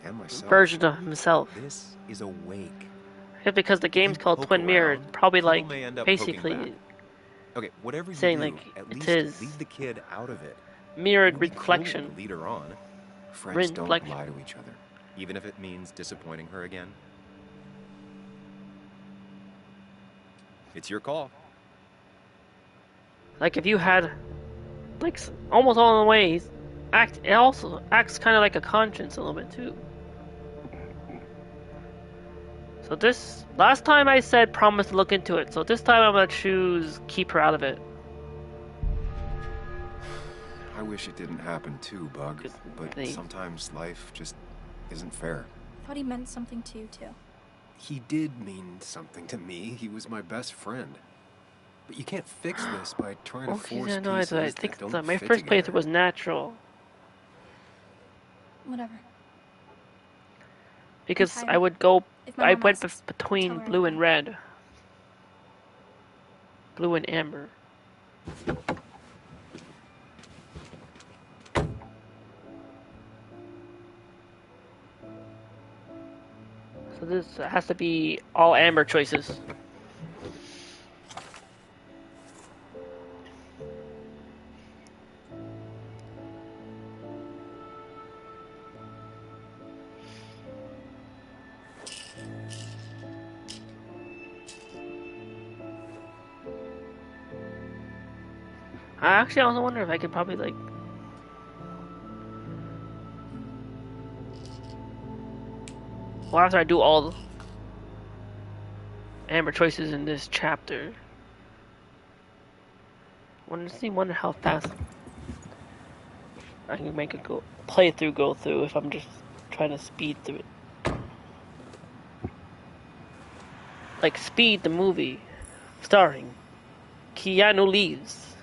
[SPEAKER 2] and myself.
[SPEAKER 1] version of himself.
[SPEAKER 3] This is a wake.
[SPEAKER 1] Yeah, because the game's
[SPEAKER 3] you
[SPEAKER 1] called
[SPEAKER 3] poke
[SPEAKER 1] Twin Mirror,
[SPEAKER 3] around,
[SPEAKER 1] it's probably
[SPEAKER 3] people
[SPEAKER 1] like
[SPEAKER 3] may end up poking
[SPEAKER 1] basically
[SPEAKER 3] back. Okay, whatever you
[SPEAKER 1] saying,
[SPEAKER 3] do,
[SPEAKER 1] like,
[SPEAKER 3] at
[SPEAKER 1] it
[SPEAKER 3] least
[SPEAKER 1] is
[SPEAKER 3] leave the kid out of it.
[SPEAKER 1] mirrored
[SPEAKER 3] It would be cruel
[SPEAKER 1] reflection.
[SPEAKER 3] to lead her on,
[SPEAKER 2] Friends don't
[SPEAKER 1] Reflection.
[SPEAKER 2] lie to each other.
[SPEAKER 3] even if it means disappointing her again. It's your call.
[SPEAKER 1] Like if you had like almost all the ways it also acts kind of like a conscience a little bit too. So this last time I said promise to look into it. So this time I'm gonna choose keep her out of it.
[SPEAKER 2] I wish it didn't happen too, Bug.
[SPEAKER 1] Good
[SPEAKER 2] But
[SPEAKER 1] thing.
[SPEAKER 2] sometimes life just isn't fair.
[SPEAKER 7] Thought he meant something to you, too.
[SPEAKER 2] He did mean something to me. He was my best friend. But you can't fix this by trying to
[SPEAKER 1] Okay,
[SPEAKER 2] force
[SPEAKER 1] yeah, no,
[SPEAKER 2] pieces
[SPEAKER 1] I think
[SPEAKER 2] that don't
[SPEAKER 1] my
[SPEAKER 2] fit
[SPEAKER 1] first
[SPEAKER 2] together.
[SPEAKER 1] playthrough was natural
[SPEAKER 7] Whatever.
[SPEAKER 1] because
[SPEAKER 7] tired.
[SPEAKER 1] I would go.
[SPEAKER 7] If my
[SPEAKER 1] I
[SPEAKER 7] mom
[SPEAKER 1] went
[SPEAKER 7] asks, tell
[SPEAKER 1] between
[SPEAKER 7] her
[SPEAKER 1] blue
[SPEAKER 7] I
[SPEAKER 1] and
[SPEAKER 7] know.
[SPEAKER 1] red, blue and amber. So this has to be all amber choices. I actually also wonder if I could probably like well after I do all the amber choices in this chapter. Wonder how fast I can make it go through if I'm just trying to speed through it. Like Speed the movie, starring Keanu Reeves.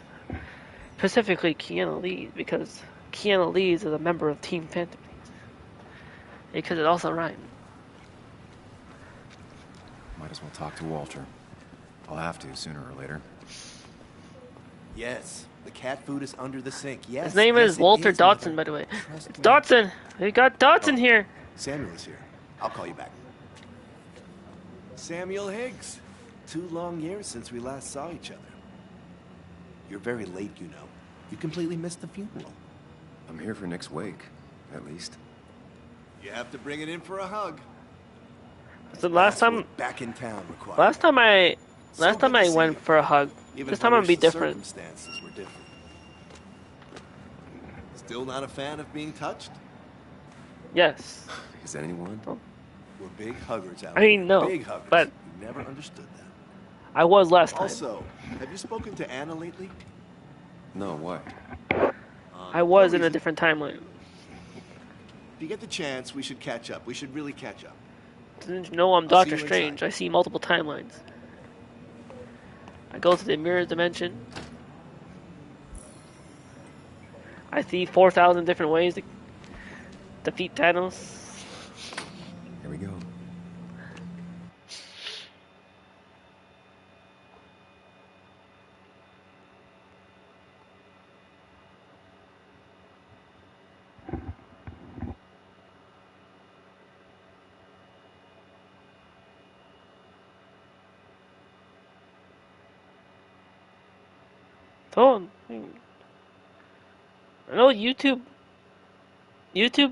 [SPEAKER 1] Specifically Keanu Reeves, because Keanu Reeves is a member of Team Phantom. Because it also rhymes.
[SPEAKER 2] Might as well talk to Walter. I'll have to sooner or later.
[SPEAKER 3] Yes,
[SPEAKER 11] The cat food is under the sink. Yes.
[SPEAKER 1] His name
[SPEAKER 11] yes,
[SPEAKER 1] is
[SPEAKER 11] it
[SPEAKER 1] Walter
[SPEAKER 11] is,
[SPEAKER 1] Dodson,
[SPEAKER 11] Mother.
[SPEAKER 1] by the way.
[SPEAKER 11] Trust
[SPEAKER 1] It's
[SPEAKER 11] me.
[SPEAKER 1] Dodson. We got Dodson
[SPEAKER 11] Oh.
[SPEAKER 1] here.
[SPEAKER 11] Samuel is here. I'll call you back. Samuel Higgs. 2 long years since we last saw each other. You're very late, you know. You completely missed the funeral.
[SPEAKER 2] I'm here for Nick's wake, at least.
[SPEAKER 11] You have to bring it in for a hug.
[SPEAKER 1] So last time,
[SPEAKER 11] back in town required.
[SPEAKER 1] last time I
[SPEAKER 11] good to see
[SPEAKER 1] went
[SPEAKER 11] you.
[SPEAKER 1] for a hug.
[SPEAKER 11] Even
[SPEAKER 1] This
[SPEAKER 11] if I
[SPEAKER 1] time I'm
[SPEAKER 11] wish
[SPEAKER 1] be
[SPEAKER 11] the
[SPEAKER 1] different.
[SPEAKER 11] Circumstances were different. Still not a fan of being touched?
[SPEAKER 1] Yes.
[SPEAKER 2] Is anyone?
[SPEAKER 1] Oh.
[SPEAKER 11] We're big huggers out
[SPEAKER 1] I mean,
[SPEAKER 11] there.
[SPEAKER 1] no,
[SPEAKER 11] Big huggers.
[SPEAKER 1] but
[SPEAKER 11] You never understood that.
[SPEAKER 1] I was last time.
[SPEAKER 11] Also, have you spoken to Anna lately?
[SPEAKER 2] No, what?
[SPEAKER 1] I was
[SPEAKER 11] no
[SPEAKER 1] in a
[SPEAKER 11] reason.
[SPEAKER 1] different timeline.
[SPEAKER 11] If you get the chance, we should catch up. We should really catch up.
[SPEAKER 1] Didn't you know I'm
[SPEAKER 11] I'll see
[SPEAKER 1] Doctor
[SPEAKER 11] you
[SPEAKER 1] Strange?
[SPEAKER 11] inside.
[SPEAKER 1] I see multiple timelines. I go to the mirror dimension. I see 4,000 different ways to defeat Thanos.
[SPEAKER 2] Here we go.
[SPEAKER 1] So, I know YouTube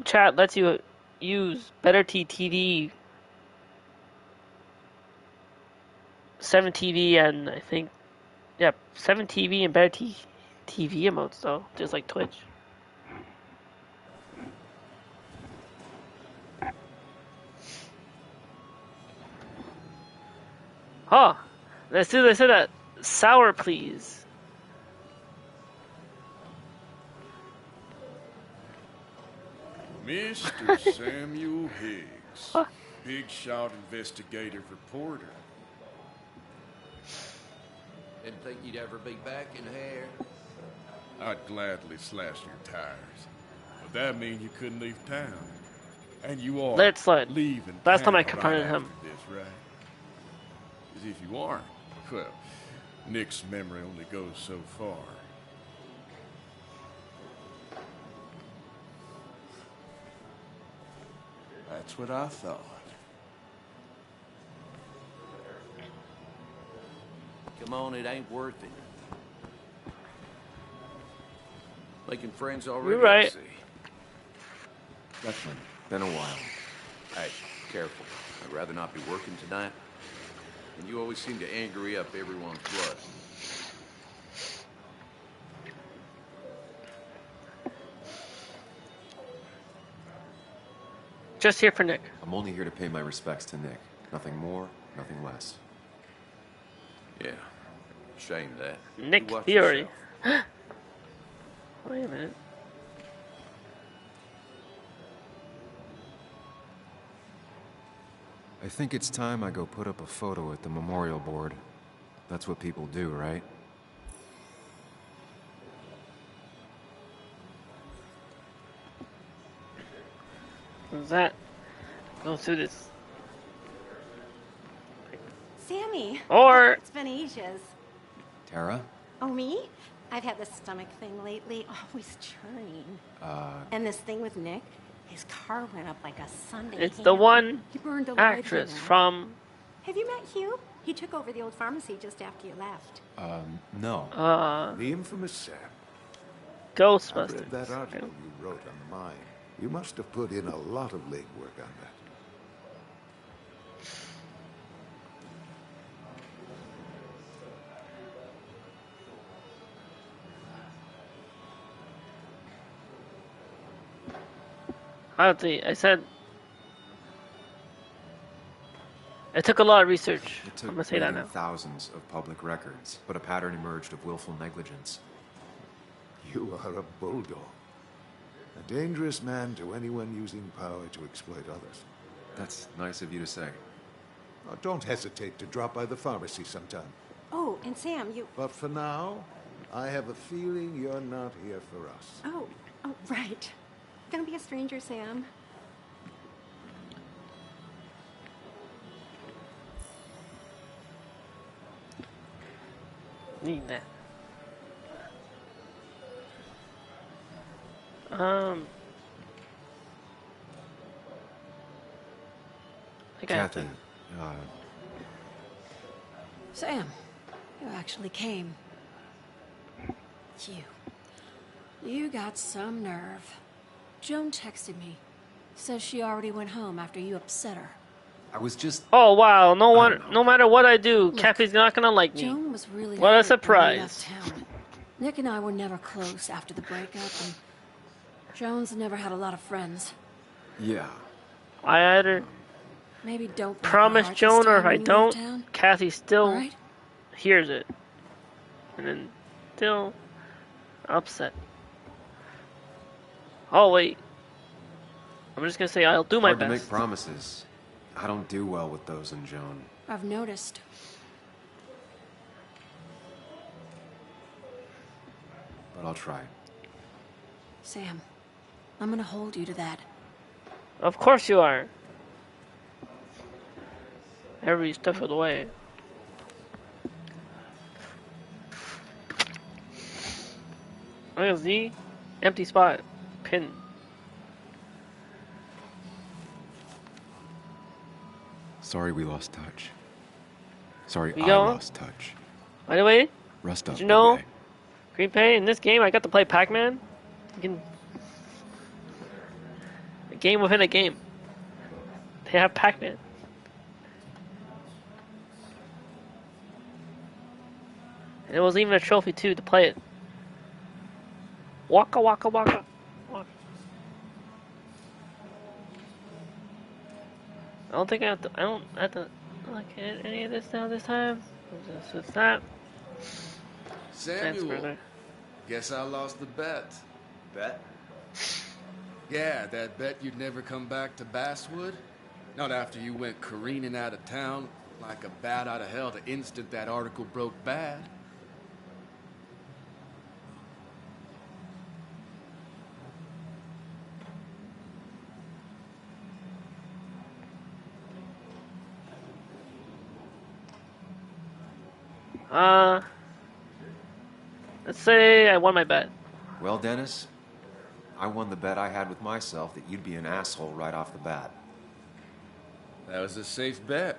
[SPEAKER 1] chat lets you use Better TV, 7 TV, and I think, yeah, 7 TV and Better TV emotes though, just like Twitch. Huh. As soon as I said that, sour please.
[SPEAKER 9] Mr. Samuel Higgs, big shot investigative reporter.
[SPEAKER 4] Didn't think you'd ever be back in here.
[SPEAKER 9] I'd gladly slash your tires, but that means you couldn't leave town. And you are
[SPEAKER 1] Let it slide.
[SPEAKER 9] leaving
[SPEAKER 1] Last time I
[SPEAKER 9] town
[SPEAKER 1] confronted
[SPEAKER 9] right
[SPEAKER 1] him.
[SPEAKER 9] after this, right? Because if you aren't, well, Nick's memory only goes so far. That's what I thought.
[SPEAKER 4] Come on, it ain't worth it. Making friends already,
[SPEAKER 1] You're right.
[SPEAKER 4] I see.
[SPEAKER 2] Definitely. Been a while.
[SPEAKER 4] Hey, careful. I'd rather not be working tonight. And you always seem to angry up everyone's blood.
[SPEAKER 1] Just here for Nick.
[SPEAKER 2] I'm only here to pay my respects to Nick. Nothing more, nothing less.
[SPEAKER 4] Yeah. Shame that.
[SPEAKER 1] Nick
[SPEAKER 4] You watch
[SPEAKER 1] Fury.
[SPEAKER 4] yourself.
[SPEAKER 1] Wait a minute.
[SPEAKER 2] I think it's time I go put up a photo at the memorial board. That's what people do, right?
[SPEAKER 1] What's that? Go through this.
[SPEAKER 12] Sammy.
[SPEAKER 1] Or-
[SPEAKER 12] It's been ages.
[SPEAKER 2] Tara?
[SPEAKER 12] Oh, me? I've had this stomach thing lately, always churning. And this thing with Nick, his car went up like a Sunday.
[SPEAKER 1] It's the
[SPEAKER 12] hammer.
[SPEAKER 1] one
[SPEAKER 12] He burned alive,
[SPEAKER 1] actress
[SPEAKER 12] you know.
[SPEAKER 1] from
[SPEAKER 12] Have you met Hugh? He took over the old pharmacy just after you left.
[SPEAKER 2] No.
[SPEAKER 13] The infamous Sam. I
[SPEAKER 1] Ghostbusters.
[SPEAKER 13] read that article you wrote on mine. You must have put in a lot of legwork on that.
[SPEAKER 1] I don't think I said. It took a lot of research.
[SPEAKER 2] It took
[SPEAKER 1] I'm gonna say that
[SPEAKER 2] reading
[SPEAKER 1] now.
[SPEAKER 2] thousands of public records, but a pattern emerged of willful negligence.
[SPEAKER 13] You are a bulldog. A dangerous man to anyone using power to exploit others.
[SPEAKER 2] That's nice of you to say.
[SPEAKER 13] Now, don't hesitate to drop by the pharmacy sometime.
[SPEAKER 12] Oh, and Sam, you...
[SPEAKER 13] But for now, I have a feeling you're not here for us.
[SPEAKER 12] Oh, right. Don't be a stranger, Sam.
[SPEAKER 1] Need that. I think I have to.
[SPEAKER 2] Kathy,
[SPEAKER 12] Sam, you actually came. You got some nerve. Joan texted me. Says she already went home after you upset her.
[SPEAKER 2] I was just...
[SPEAKER 1] Oh wow! No matter what I do, Kathy's not gonna like me.
[SPEAKER 12] Joan was really
[SPEAKER 1] what a
[SPEAKER 12] hurt when we
[SPEAKER 1] surprise!
[SPEAKER 12] left town. Nick and I were never close after the breakup, and Joan's never had a lot of friends.
[SPEAKER 2] Yeah.
[SPEAKER 1] I either
[SPEAKER 12] maybe don't
[SPEAKER 1] promise Joan, or if I don't, Kathy still hears it, and then still upset. Oh wait, I'm just gonna say I'll do my
[SPEAKER 2] Hard
[SPEAKER 1] best.
[SPEAKER 2] to make promises. I don't do well with those in Joan.
[SPEAKER 12] I've noticed.
[SPEAKER 2] But I'll try.
[SPEAKER 12] Sam, I'm gonna hold you to that.
[SPEAKER 1] Of course you are. Every step of the way. Look at Z. Empty spot. Pin.
[SPEAKER 2] Sorry we lost touch. Sorry
[SPEAKER 1] We
[SPEAKER 2] I
[SPEAKER 1] go?
[SPEAKER 2] lost touch.
[SPEAKER 1] By the way,
[SPEAKER 2] Rest up,
[SPEAKER 1] did you know,
[SPEAKER 2] big guy.
[SPEAKER 1] Green Pay, in this game I got to play Pac-Man? You can... A game within a game. They have Pac-Man. And it was even a trophy too to play it. Waka waka waka. Waka. I don't think I have to. I don't have to look at any of this now this time. It's that.
[SPEAKER 9] Samuel, guess I lost the bet.
[SPEAKER 3] Bet?
[SPEAKER 9] Yeah, that bet you'd never come back to Basswood. Not after you went careening out of town like a bat out of hell the instant that article broke bad.
[SPEAKER 1] Let's say I won my bet.
[SPEAKER 2] Well, Dennis, I won the bet I had with myself that you'd be an asshole right off the bat.
[SPEAKER 9] That was a safe bet.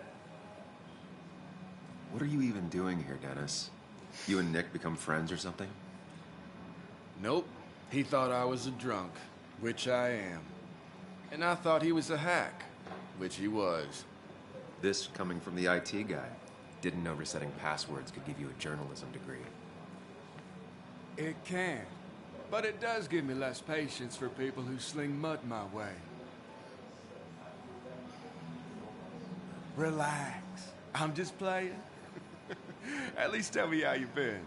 [SPEAKER 2] What are you even doing here, Dennis? You and Nick become friends or something?
[SPEAKER 9] Nope. He thought I was a drunk, which I am. And I thought he was a hack, which he was.
[SPEAKER 2] This coming from the IT guy. Didn't know resetting passwords could give you a journalism degree.
[SPEAKER 9] It can. But it does give me less patience for people who sling mud my way. Relax. I'm just playing. At least tell me how you've been.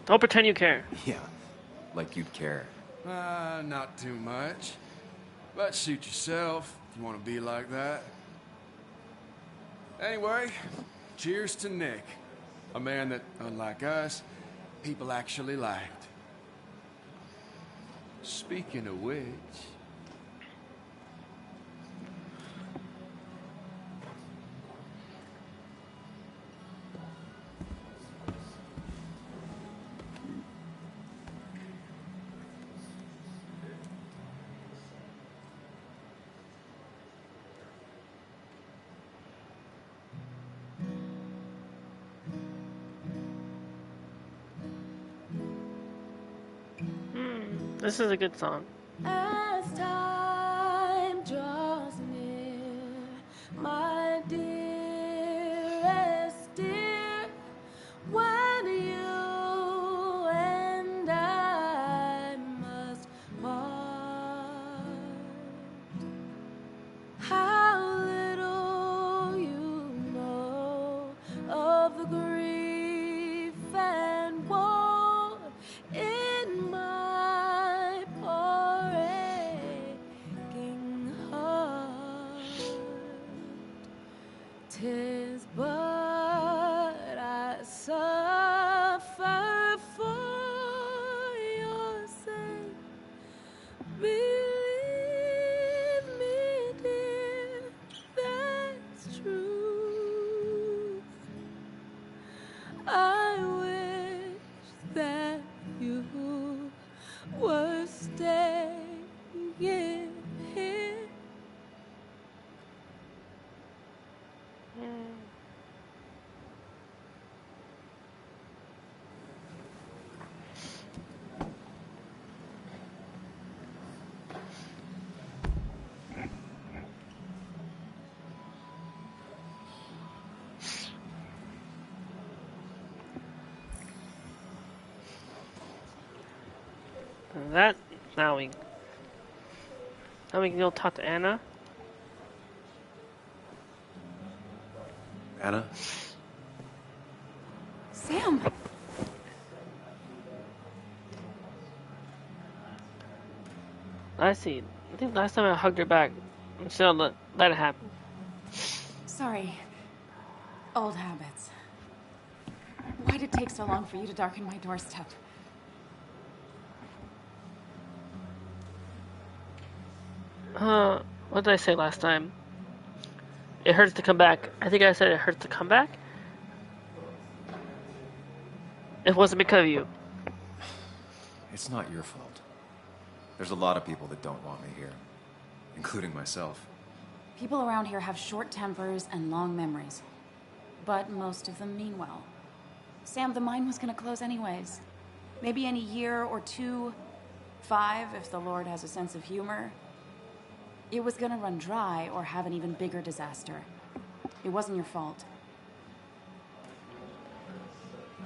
[SPEAKER 1] Don't pretend you care.
[SPEAKER 2] Yeah, like you'd care.
[SPEAKER 9] Not too much. But suit yourself if you want to be like that. Anyway, cheers to Nick. A man that, unlike us, people actually liked. Speaking of which...
[SPEAKER 1] This is a good song.
[SPEAKER 14] As time draws near, my dearest dear, when you and I must part, how little you know kiss, but I suffer for your sake. Believe me, dear, that's true. I wish that you were staying here.
[SPEAKER 1] That now we can go talk to Anna.
[SPEAKER 2] Anna?
[SPEAKER 10] Sam!
[SPEAKER 1] I see. I think last time I hugged her back. So let it happen.
[SPEAKER 10] Sorry. Old habits. Why'd it take so long for you to darken my doorstep?
[SPEAKER 1] What did I say last time? It hurts to come back. I think I said it hurts to come back. It wasn't because of you.
[SPEAKER 3] It's not your fault. There's a lot of people that don't want me here, including myself.
[SPEAKER 10] People around here have short tempers and long memories. But most of them mean well. Sam, the mine was gonna close anyways. Maybe in a year or 2, 5, if the Lord has a sense of humor. It was gonna run dry or have an even bigger disaster. It wasn't your fault.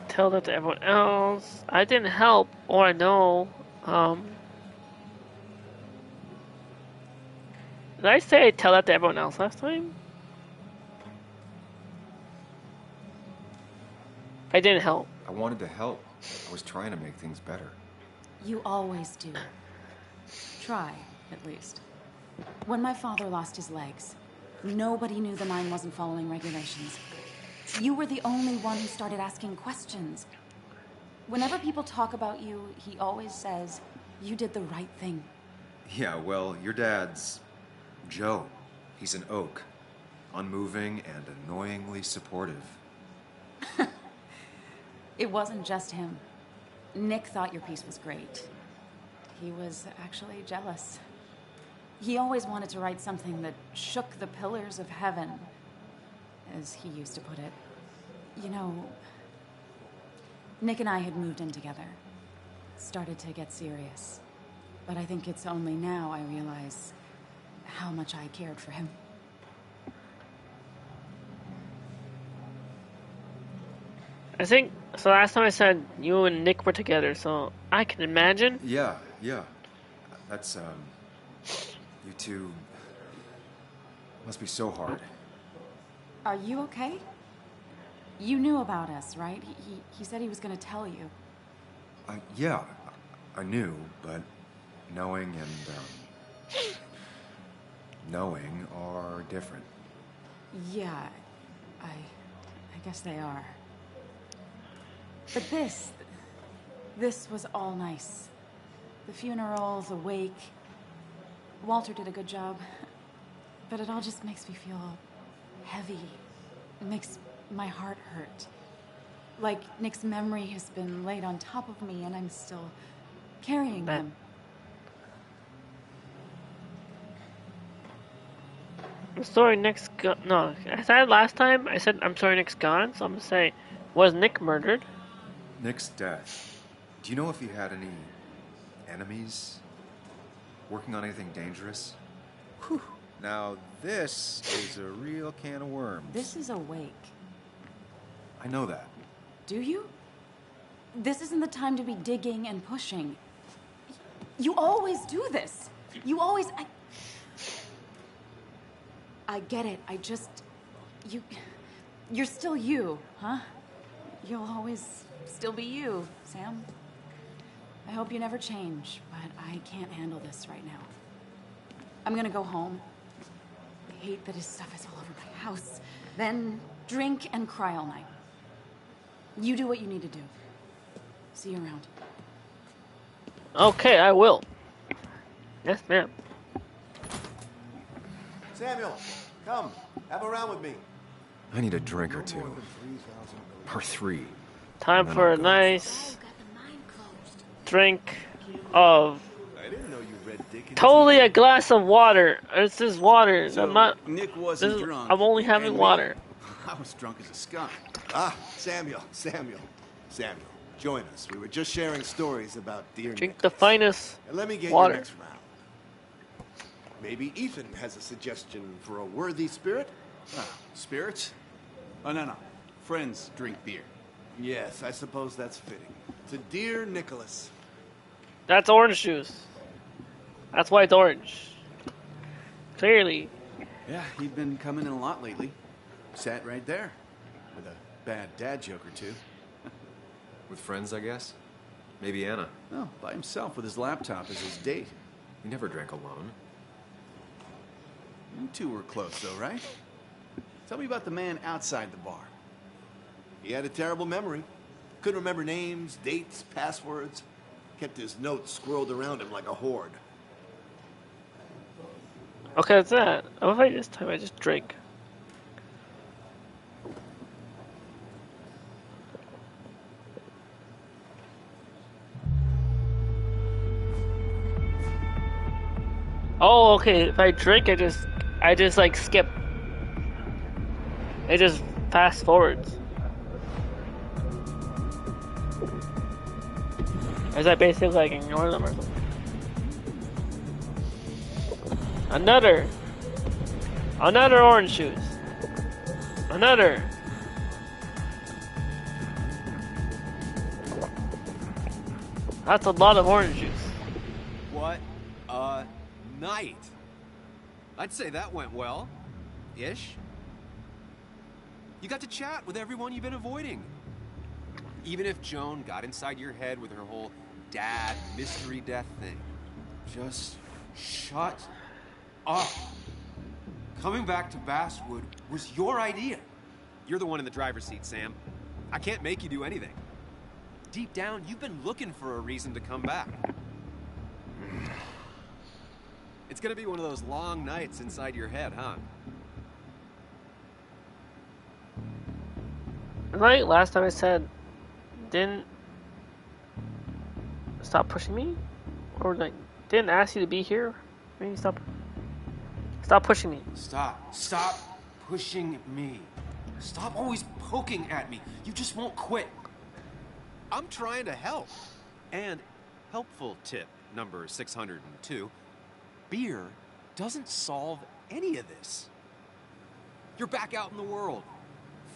[SPEAKER 1] Tell that to everyone else. I didn't help, or I know. Did I say tell that to everyone else last time? I didn't help.
[SPEAKER 3] I wanted to help. I was trying to make things better.
[SPEAKER 10] You always do. Try, at least. When my father lost his legs, nobody knew the mine wasn't following regulations. You were the only one who started asking questions. Whenever people talk about you, he always says, you did the right thing.
[SPEAKER 3] Yeah, well, your dad's Joe. He's an oak. Unmoving and annoyingly supportive.
[SPEAKER 10] It wasn't just him. Nick thought your piece was great. He was actually jealous. He always wanted to write something that shook the pillars of heaven, as he used to put it. You know, Nick and I had moved in together. Started to get serious. But I think it's only now I realize how much I cared for him.
[SPEAKER 1] I think, so last time I said you and Nick were together, so I can imagine.
[SPEAKER 3] Yeah. That's, you two must be so hard.
[SPEAKER 10] Are you okay? You knew about us, right? He said he was going to tell you.
[SPEAKER 3] Yeah, I knew, but knowing and, knowing are different.
[SPEAKER 10] Yeah, I guess they are. But this was all nice. The funeral, the wake. Walter did a good job. But it all just makes me feel heavy. It makes my heart hurt. Like Nick's memory has been laid on top of me and I'm still carrying him.
[SPEAKER 1] I'm sorry Nick's gone. No, I said last time, I said I'm sorry Nick's gone, so I'm gonna say, was Nick murdered?
[SPEAKER 3] Nick's dead. Do you know if he had any enemies? Working on anything dangerous? Whew. Now this is a real can of worms.
[SPEAKER 10] This is a wake.
[SPEAKER 3] I know that.
[SPEAKER 10] Do you? This isn't the time to be digging and pushing. You always do this. You always... I get it. I just... You're still you, huh? You'll always still be you, Sam. I hope you never change, but I can't handle this right now. I'm gonna go home. hate that his stuff is all over my house. Then drink and cry all night. You do what you need to do. See you around.
[SPEAKER 1] Okay, I will. Yes, ma'am.
[SPEAKER 11] Samuel, come. Have a round with me.
[SPEAKER 2] I need a drink or two. Or three.
[SPEAKER 1] Time for a nice drink of totally a glass of water. It's just water.
[SPEAKER 15] So
[SPEAKER 1] I'm not.
[SPEAKER 15] Nick wasn't drunk.
[SPEAKER 1] I'm only having water.
[SPEAKER 15] I was drunk as a skunk.
[SPEAKER 11] Ah, Samuel. Join us. We were just sharing stories about deer.
[SPEAKER 1] Drink the finest
[SPEAKER 11] and let me get
[SPEAKER 1] water.
[SPEAKER 11] your next round. Maybe Ethan has a suggestion for a worthy spirit?
[SPEAKER 15] Spirits? Oh, no. Friends drink beer.
[SPEAKER 11] Yes, I suppose that's fitting. To dear Nicholas.
[SPEAKER 1] That's orange juice. That's why it's orange. Clearly.
[SPEAKER 15] Yeah, he'd been coming in a lot lately. Sat right there. With a bad dad joke or two.
[SPEAKER 2] With friends, I guess? Maybe Anna.
[SPEAKER 15] No, by himself with his laptop as his date.
[SPEAKER 2] He never drank alone.
[SPEAKER 15] You two were close, though, right? Tell me about the man outside the bar.
[SPEAKER 11] He had a terrible memory. Couldn't remember names, dates, passwords. Kept his notes squirreled around him like a hoard.
[SPEAKER 1] Okay, that's that. What if this time I just drink? Oh, okay. If I drink, I just like skip. It just fast forwards. Is that basically like ignore them or something? Another orange juice. Another. That's a lot of orange juice.
[SPEAKER 2] What a night. I'd say that went well. Ish. You got to chat with everyone you've been avoiding. Even if Joan got inside your head with her whole dad mystery death thing. Just shut up. Coming back to Basswood was your idea. You're the one in the driver's seat, Sam. I can't make you do anything. Deep down, you've been looking for a reason to come back. It's gonna be one of those long nights inside your head, huh?
[SPEAKER 1] Right? Last time I said, didn't stop pushing me, or like didn't ask you to be here. Maybe stop pushing me.
[SPEAKER 2] Stop pushing me. Stop always poking at me. You just won't quit. I'm trying to help. And helpful tip number 602. Beer doesn't solve any of this. You're back out in the world,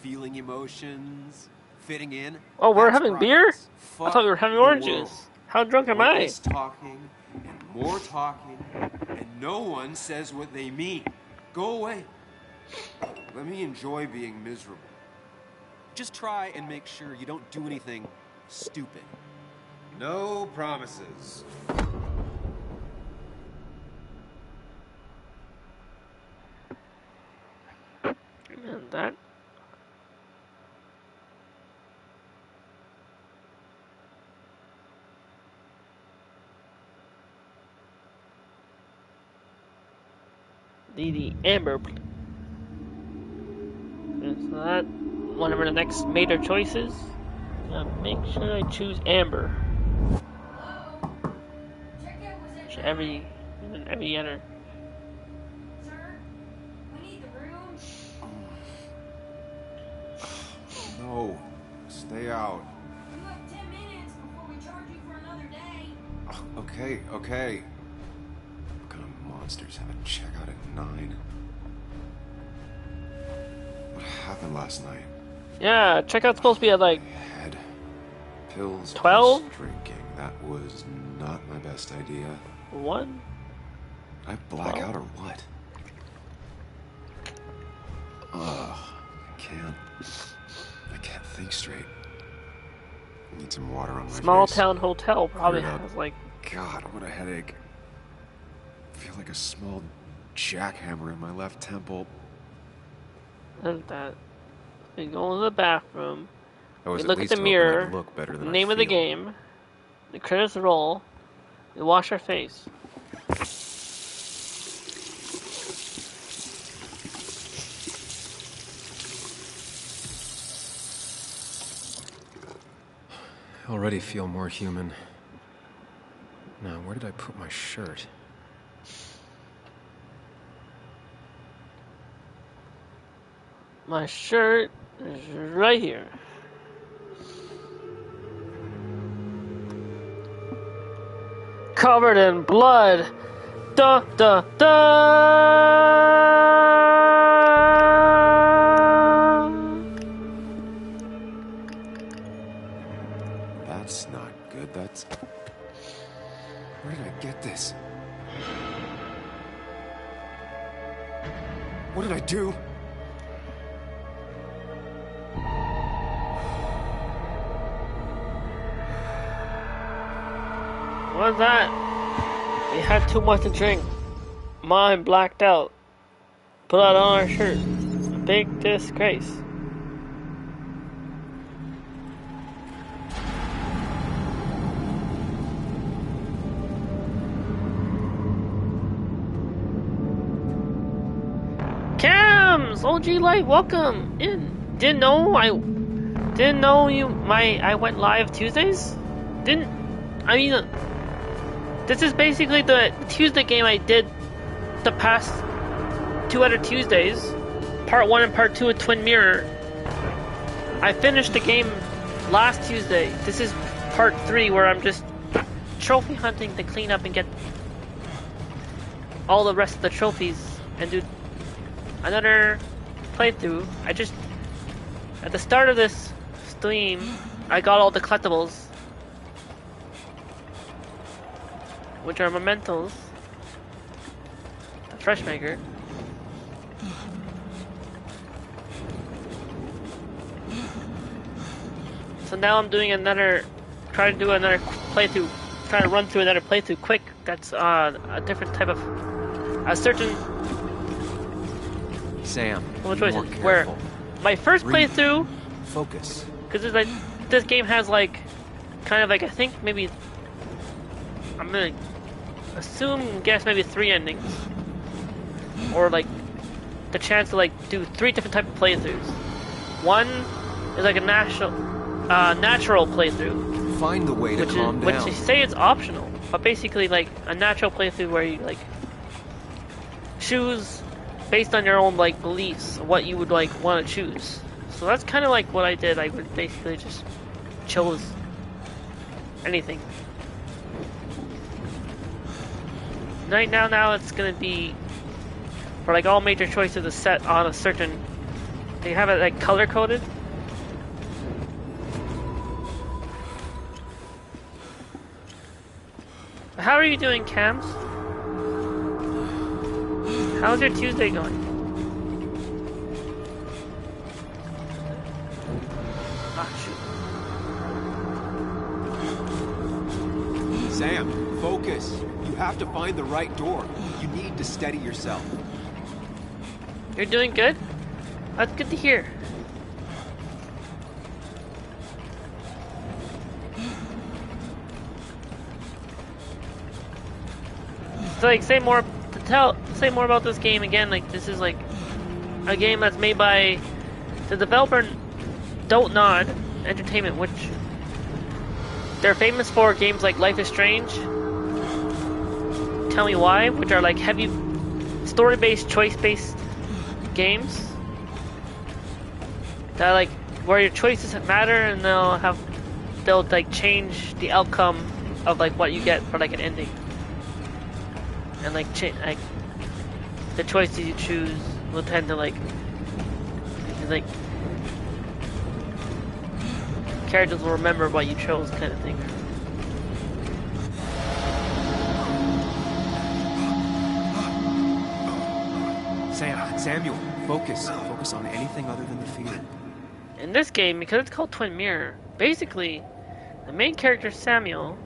[SPEAKER 2] feeling emotions, fitting in.
[SPEAKER 1] Oh, we're
[SPEAKER 2] That's
[SPEAKER 1] having beer?
[SPEAKER 2] Fuck
[SPEAKER 1] I thought we were having
[SPEAKER 2] the
[SPEAKER 1] orange
[SPEAKER 2] world.
[SPEAKER 1] juice. How drunk am I?
[SPEAKER 2] Less talking and more talking, and no one says what they mean. Go away. Let me enjoy being miserable. Just try and make sure you don't do anything stupid. No promises.
[SPEAKER 1] And that. The amber. Is that one of the next major choices? Make sure I choose amber. Every enter.
[SPEAKER 3] No, stay out.
[SPEAKER 12] You have 10 minutes before we charge you for another day.
[SPEAKER 3] Okay. What kind of monsters have a checkout at 9? What happened last night?
[SPEAKER 1] Yeah, checkout's supposed to be at like
[SPEAKER 3] Head. Pills.
[SPEAKER 1] 12?
[SPEAKER 3] plus Drinking. That was not my best idea.
[SPEAKER 1] 1.
[SPEAKER 3] I black out or what? Ugh. I can't think straight. I need some water on my
[SPEAKER 1] Small
[SPEAKER 3] face.
[SPEAKER 1] town hotel probably
[SPEAKER 3] Cleared up.
[SPEAKER 1] has like.
[SPEAKER 3] God, what a headache. I feel like a small jackhammer in my left temple.
[SPEAKER 1] Like that. We go to the bathroom.
[SPEAKER 3] I was
[SPEAKER 1] We
[SPEAKER 3] at
[SPEAKER 1] look at
[SPEAKER 3] least
[SPEAKER 1] the
[SPEAKER 3] hoping
[SPEAKER 1] mirror.
[SPEAKER 3] I'd look better than I
[SPEAKER 1] Name of the
[SPEAKER 3] feel.
[SPEAKER 1] game. The credits roll. We wash our face.
[SPEAKER 2] I already feel more human. Now, where did I put my shirt?
[SPEAKER 1] My shirt is right here. Covered in blood. Da da da.
[SPEAKER 3] That's not good. That's... Where did I get this? What did I do?
[SPEAKER 1] What was that? We had too much to drink. Mine blacked out. Blood on our shirt. A big disgrace. Cams! OG Light, welcome in. Didn't know I went live Tuesdays? This is basically the Tuesday game I did the past 2 other Tuesdays. Part 1 and Part 2 of Twin Mirror. I finished the game last Tuesday. This is Part 3 where I'm just trophy hunting to clean up and get all the rest of the trophies and do another playthrough. At the start of this stream, I got all the collectibles, which are mementos, the fresh maker. So now I'm doing trying to do another playthrough, trying to run through another playthrough quick. That's a different type of, a certain.
[SPEAKER 2] Sam,
[SPEAKER 1] What choices? Where my first playthrough,
[SPEAKER 11] Focus.
[SPEAKER 1] because this game has like, kind of like, I think maybe, I'm gonna guess maybe 3 endings, or like the chance to like do 3 different type of playthroughs. One is like a natural playthrough.
[SPEAKER 2] Find the way to calm down.
[SPEAKER 1] Which they say it's optional, but basically like a natural playthrough where you like choose based on your own like beliefs what you would like want to choose. So that's kind of like what I did. I would basically just chose anything. Right now it's gonna be for like all major choices is set on a certain. They have it like color coded. How are you doing, Cams? How's your Tuesday going? Ah, shoot.
[SPEAKER 2] Sam, focus. You have to find the right door. You need to steady yourself.
[SPEAKER 1] You're doing good? That's good to hear. So like say more about this game again. Like this is like a game that's made by the developer Don't Nod Entertainment, which they're famous for games like Life is Strange, Tell Me Why, which are like heavy story-based, choice-based games that like where your choices matter and they'll like change the outcome of like what you get for like an ending. And like the choices you choose will tend to like characters will remember what you chose, kind of thing.
[SPEAKER 2] Samuel, focus. Focus on anything other than the fear.
[SPEAKER 1] In this game, because it's called Twin Mirror, basically the main character Samuel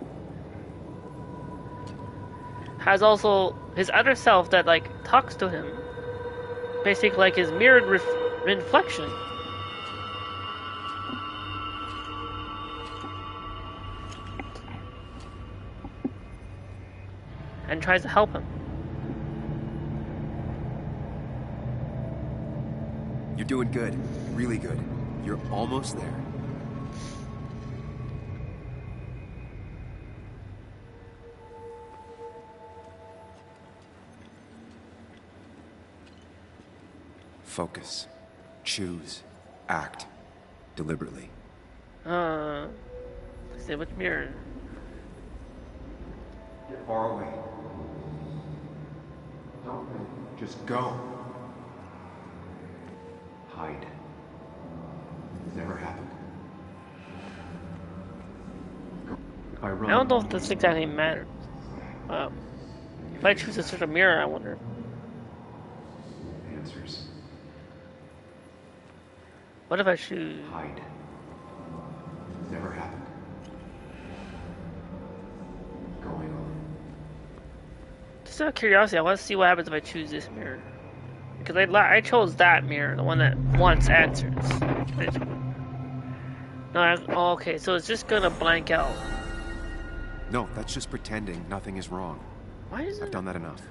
[SPEAKER 1] has also his other self that like talks to him, basically like his mirrored reflection. And tries to help him.
[SPEAKER 2] You're doing good. Really good. You're almost there. Focus. Choose. Act. Deliberately.
[SPEAKER 1] Say which mirror?
[SPEAKER 3] Get far away. Don't think. Just go. Hide. It's never happened. If I run,
[SPEAKER 1] I don't know if this exactly matters. If I choose a certain mirror, I wonder.
[SPEAKER 3] Answers.
[SPEAKER 1] What if I choose?
[SPEAKER 3] Hide. It's never happened. Going on.
[SPEAKER 1] Just out of curiosity, I want to see what happens if I choose this mirror. Because I chose that mirror, the one that wants answers. No, oh, okay, so it's just gonna blank out.
[SPEAKER 2] No, that's just pretending nothing is wrong.
[SPEAKER 1] Why is
[SPEAKER 2] I've done that enough.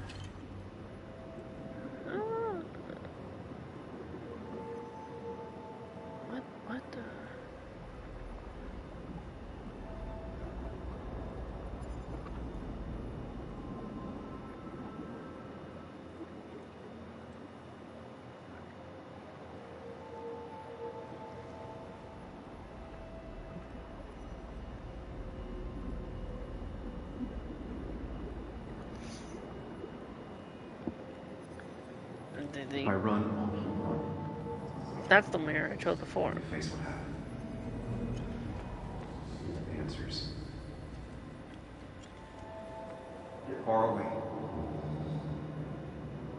[SPEAKER 1] What the?
[SPEAKER 3] If I run, I'll keep running.
[SPEAKER 1] That's the mirror I chose before.
[SPEAKER 3] Face what happened. Answers. Get far away.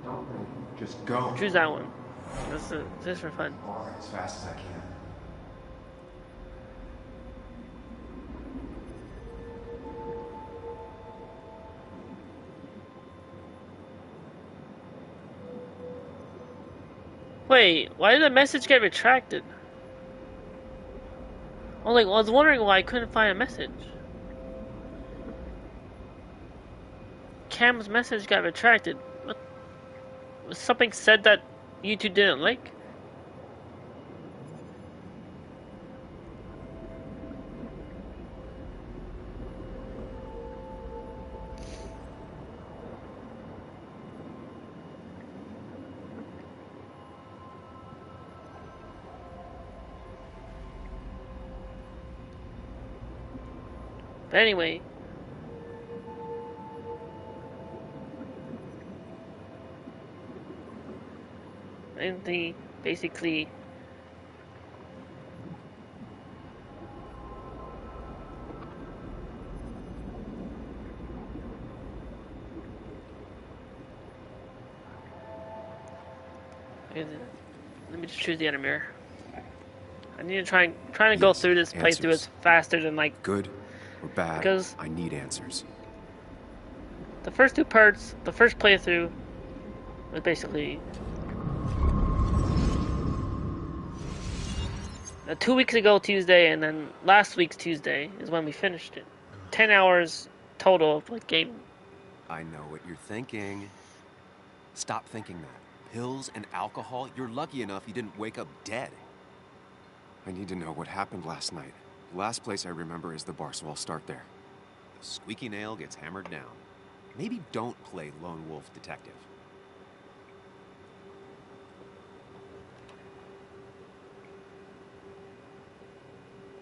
[SPEAKER 3] Don't think. Just go.
[SPEAKER 1] Choose that one. This is for fun.
[SPEAKER 3] Far as fast as I can.
[SPEAKER 1] Wait, why did the message get retracted? I was wondering why I couldn't find a message. Cam's message got retracted. What? Was something said that YouTube didn't like? But anyway, and the basically let me just choose the other mirror. I need to trying to go through this playthrough as faster than like
[SPEAKER 2] good or bad,
[SPEAKER 1] because
[SPEAKER 2] I need answers.
[SPEAKER 1] The first two parts, the first playthrough was basically 2 weeks ago Tuesday, and then last week's Tuesday is when we finished it. 10 hours total of like game.
[SPEAKER 2] I know what you're thinking. Stop thinking that. Pills and alcohol, you're lucky enough you didn't wake up dead. I need to know what happened last night. The last place I remember is the bar, so I'll start there. The squeaky nail gets hammered down. Maybe don't play lone wolf detective.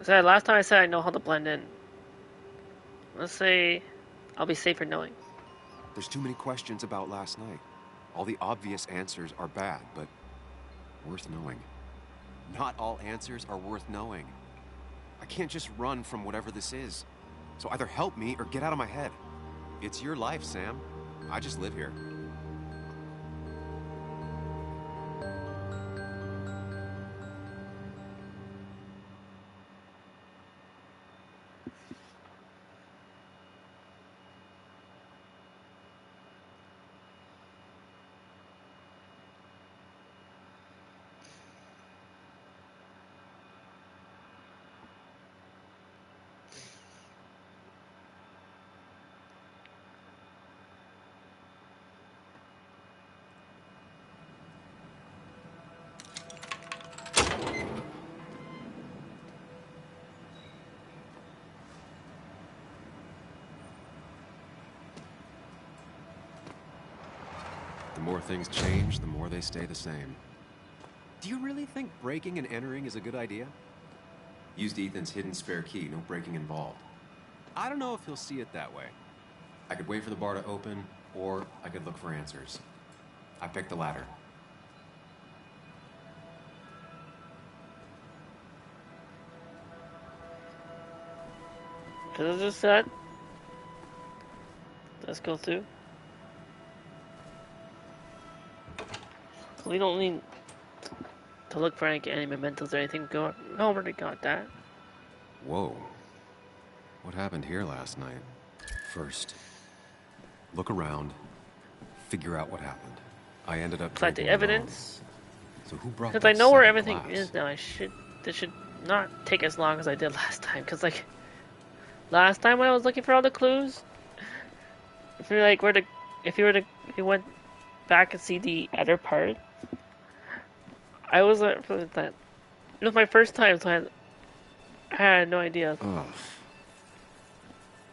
[SPEAKER 1] So last time I said I know how to blend in. Let's say I'll be safer knowing.
[SPEAKER 2] There's too many questions about last night. All the obvious answers are bad, but worth knowing. Not all answers are worth knowing. I can't just run from whatever this is. So either help me or get out of my head. It's your life, Sam. I just live here. more things change, the more they stay the same. Do you really think breaking and entering is a good idea?
[SPEAKER 3] Used Ethan's hidden spare key, no breaking involved.
[SPEAKER 2] I don't know if he'll see it that way.
[SPEAKER 3] I could wait for the bar to open, or I could look for answers. I picked the latter.
[SPEAKER 1] Cause it's set. Let's go through. We don't need to look for any mementos or anything. Go. I already got that.
[SPEAKER 2] Whoa. What happened here last night? First, look around, figure out what happened. I ended up
[SPEAKER 1] Collect the
[SPEAKER 2] drinking alone.
[SPEAKER 1] evidence.
[SPEAKER 2] So who brought
[SPEAKER 1] Because
[SPEAKER 2] that
[SPEAKER 1] I know where
[SPEAKER 2] second
[SPEAKER 1] everything
[SPEAKER 2] glass?
[SPEAKER 1] is now. This should not take as long as I did last time. Because like last time when I was looking for all the clues, if you went back and see the other part, I was that it was my first time, so I had no idea.
[SPEAKER 2] Ugh.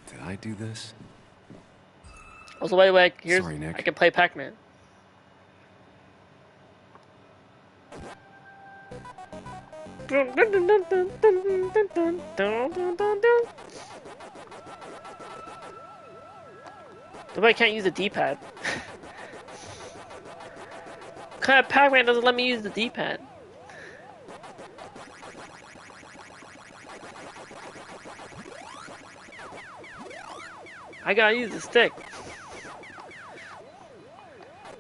[SPEAKER 2] Did I do this?
[SPEAKER 1] Also, by the way,
[SPEAKER 2] Sorry, Nick.
[SPEAKER 1] I can play Pac-Man. Nobody can't use the D-pad. Pac-Man doesn't let me use the D-pad. I gotta use the stick.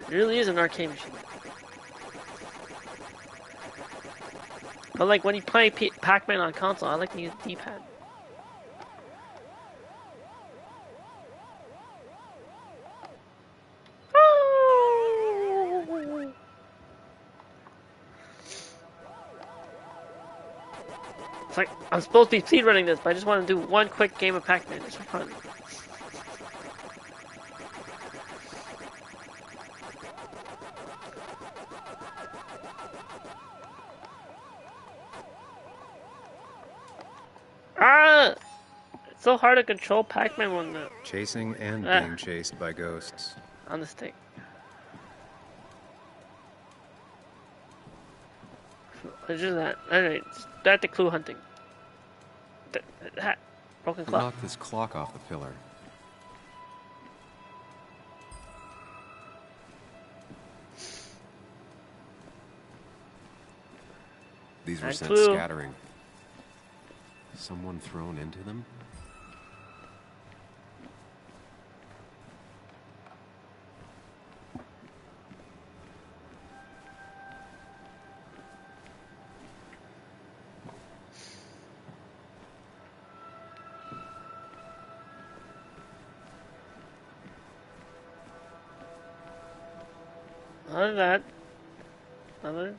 [SPEAKER 1] It really is an arcade machine. But like when you play Pac-Man on console, I like to use the D-pad. It's like I'm supposed to be speedrunning this, but I just want to do one quick game of Pac-Man just for fun. Ah! It's so hard to control Pac-Man when the
[SPEAKER 3] Chasing and being chased by ghosts.
[SPEAKER 1] on the stick. It's just that. Alright, back to clue hunting. Broken
[SPEAKER 2] Who
[SPEAKER 1] clock.
[SPEAKER 2] knocked this clock off the pillar? These were
[SPEAKER 1] And
[SPEAKER 2] sent
[SPEAKER 1] clue.
[SPEAKER 2] scattering. Someone thrown into them?
[SPEAKER 1] Other than that, other.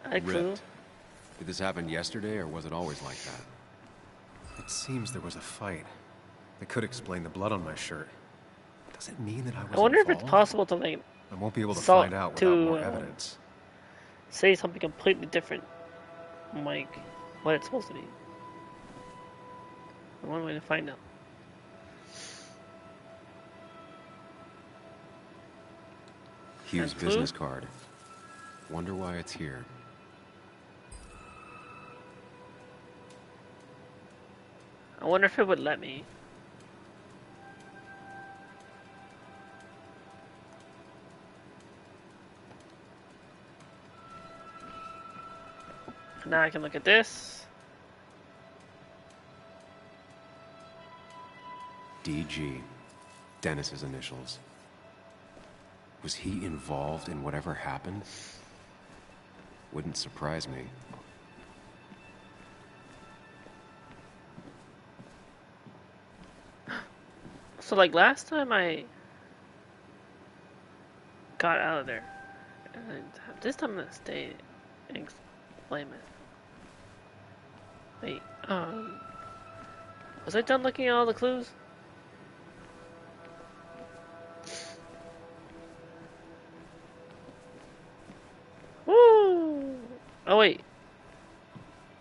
[SPEAKER 1] I clue.
[SPEAKER 2] Ripped. Did this happen yesterday, or was it always like that?
[SPEAKER 3] It seems there was a fight. That could explain the blood on my shirt. Does it mean that I was
[SPEAKER 1] I wonder if it's
[SPEAKER 3] involved?
[SPEAKER 1] possible to like.
[SPEAKER 3] I won't be able to
[SPEAKER 1] salt
[SPEAKER 3] find out without
[SPEAKER 1] to,
[SPEAKER 3] more evidence.
[SPEAKER 1] Say something completely different, from, like what it's supposed to be. One way to find out.
[SPEAKER 2] Hugh's
[SPEAKER 1] And clue?
[SPEAKER 2] business card. Wonder why it's here.
[SPEAKER 1] I wonder if it would let me. Now I can look at this.
[SPEAKER 2] DG. Dennis's initials. Was he involved in whatever happened? Wouldn't surprise me.
[SPEAKER 1] So like last time I got out of there, and this time I'm gonna stay and explain it. Wait, was I done looking at all the clues? Oh wait.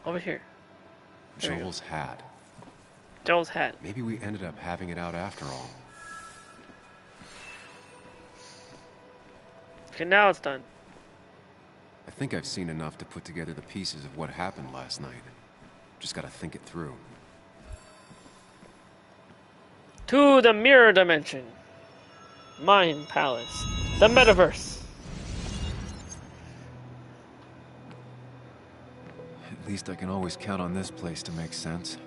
[SPEAKER 1] Over here. There we go.
[SPEAKER 2] Joel's hat.
[SPEAKER 1] Joel's hat.
[SPEAKER 2] Maybe we ended up having it out after all.
[SPEAKER 1] Okay, now it's done.
[SPEAKER 2] I think I've seen enough to put together the pieces of what happened last night. Just gotta think it through.
[SPEAKER 1] To the mirror dimension. Mind Palace. The metaverse.
[SPEAKER 2] At least I can always count on this place to make sense.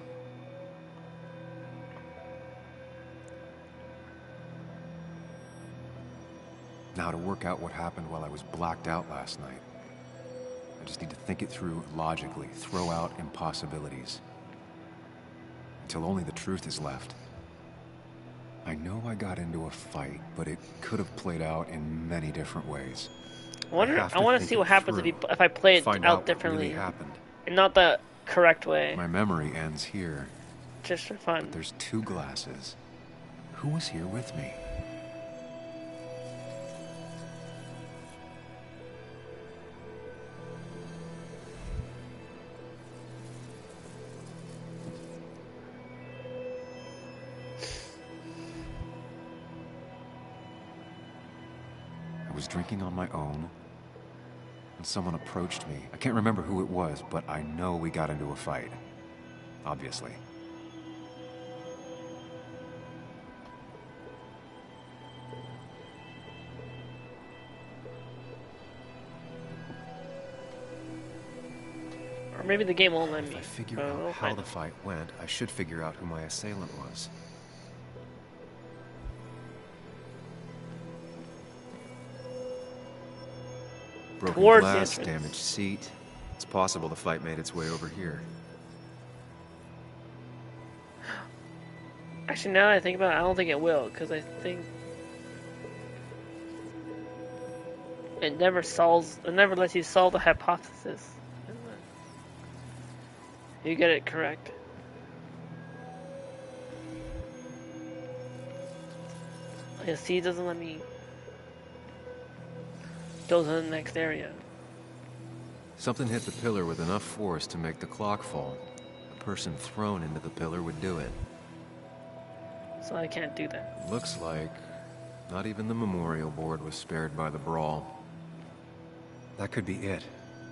[SPEAKER 2] Now to work out what happened while I was blacked out last night. I just need to think it through logically, throw out impossibilities. Until only the truth is left. I know I got into a fight, but it could have played out in many different ways.
[SPEAKER 1] I want to see what happens if I play it out differently.
[SPEAKER 2] Really happened.
[SPEAKER 1] And not the correct way.
[SPEAKER 2] My memory ends here.
[SPEAKER 1] Just for fun.
[SPEAKER 2] But there's two glasses. Who was here with me? I was drinking on my own, and someone approached me. I can't remember who it was, but I know we got into a fight. Obviously.
[SPEAKER 1] Or maybe the game won't let me.
[SPEAKER 2] If I figure out how the fight went, I should figure out who my assailant was. Broken glass, damaged seat. It's possible the fight made its way over here.
[SPEAKER 1] Actually, now that I think about it, I don't think it will, because I think it never lets you solve the hypothesis. You get it correct. Yeah, C doesn't let me go to the next area.
[SPEAKER 2] Something hit the pillar with enough force to make the clock fall. A person thrown into the pillar would do it.
[SPEAKER 1] So I can't do that.
[SPEAKER 2] Looks like not even the memorial board was spared by the brawl. That could be it,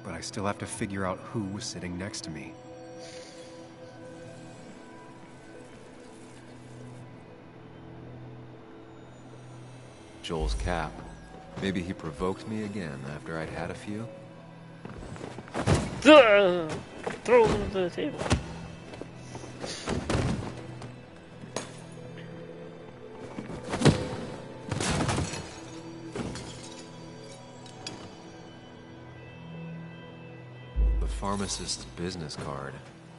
[SPEAKER 2] but I still have to figure out who was sitting next to me. Joel's cap. Maybe he provoked me again after I'd had a few.
[SPEAKER 1] Throw them to the table.
[SPEAKER 2] The pharmacist's business card.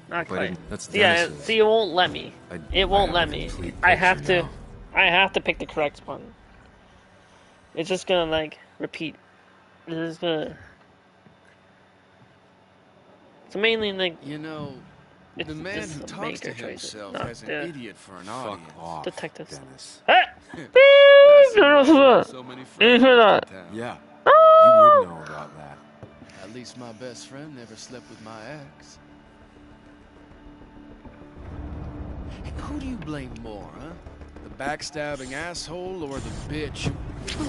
[SPEAKER 1] Not quite.
[SPEAKER 2] That's
[SPEAKER 1] yeah,
[SPEAKER 2] Dennis's.
[SPEAKER 1] see, it won't let me. It won't let me. I have to pick the correct one. It's just gonna like repeat. It's just gonna. So mainly like.
[SPEAKER 9] You know, the man who talks to himself as an idiot for an audience.
[SPEAKER 2] Fuck off,
[SPEAKER 1] Detectives.
[SPEAKER 2] Dennis.
[SPEAKER 9] So many friends in town.
[SPEAKER 2] Yeah, you would know about that.
[SPEAKER 9] At least my best friend never slept with my ex. And who do you blame more, huh? The backstabbing asshole or the bitch who...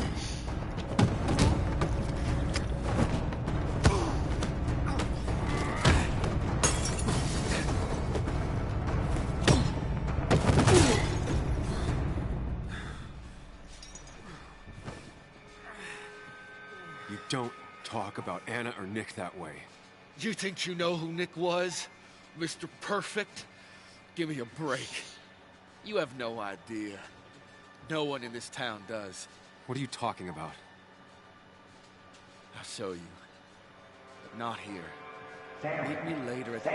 [SPEAKER 2] You don't talk about Anna or Nick that way.
[SPEAKER 9] You think you know who Nick was? Mr. Perfect? Give me a break. You have no idea. No one in this town does.
[SPEAKER 2] What are you talking about?
[SPEAKER 9] I'll show you. But not here. Meet me later at the...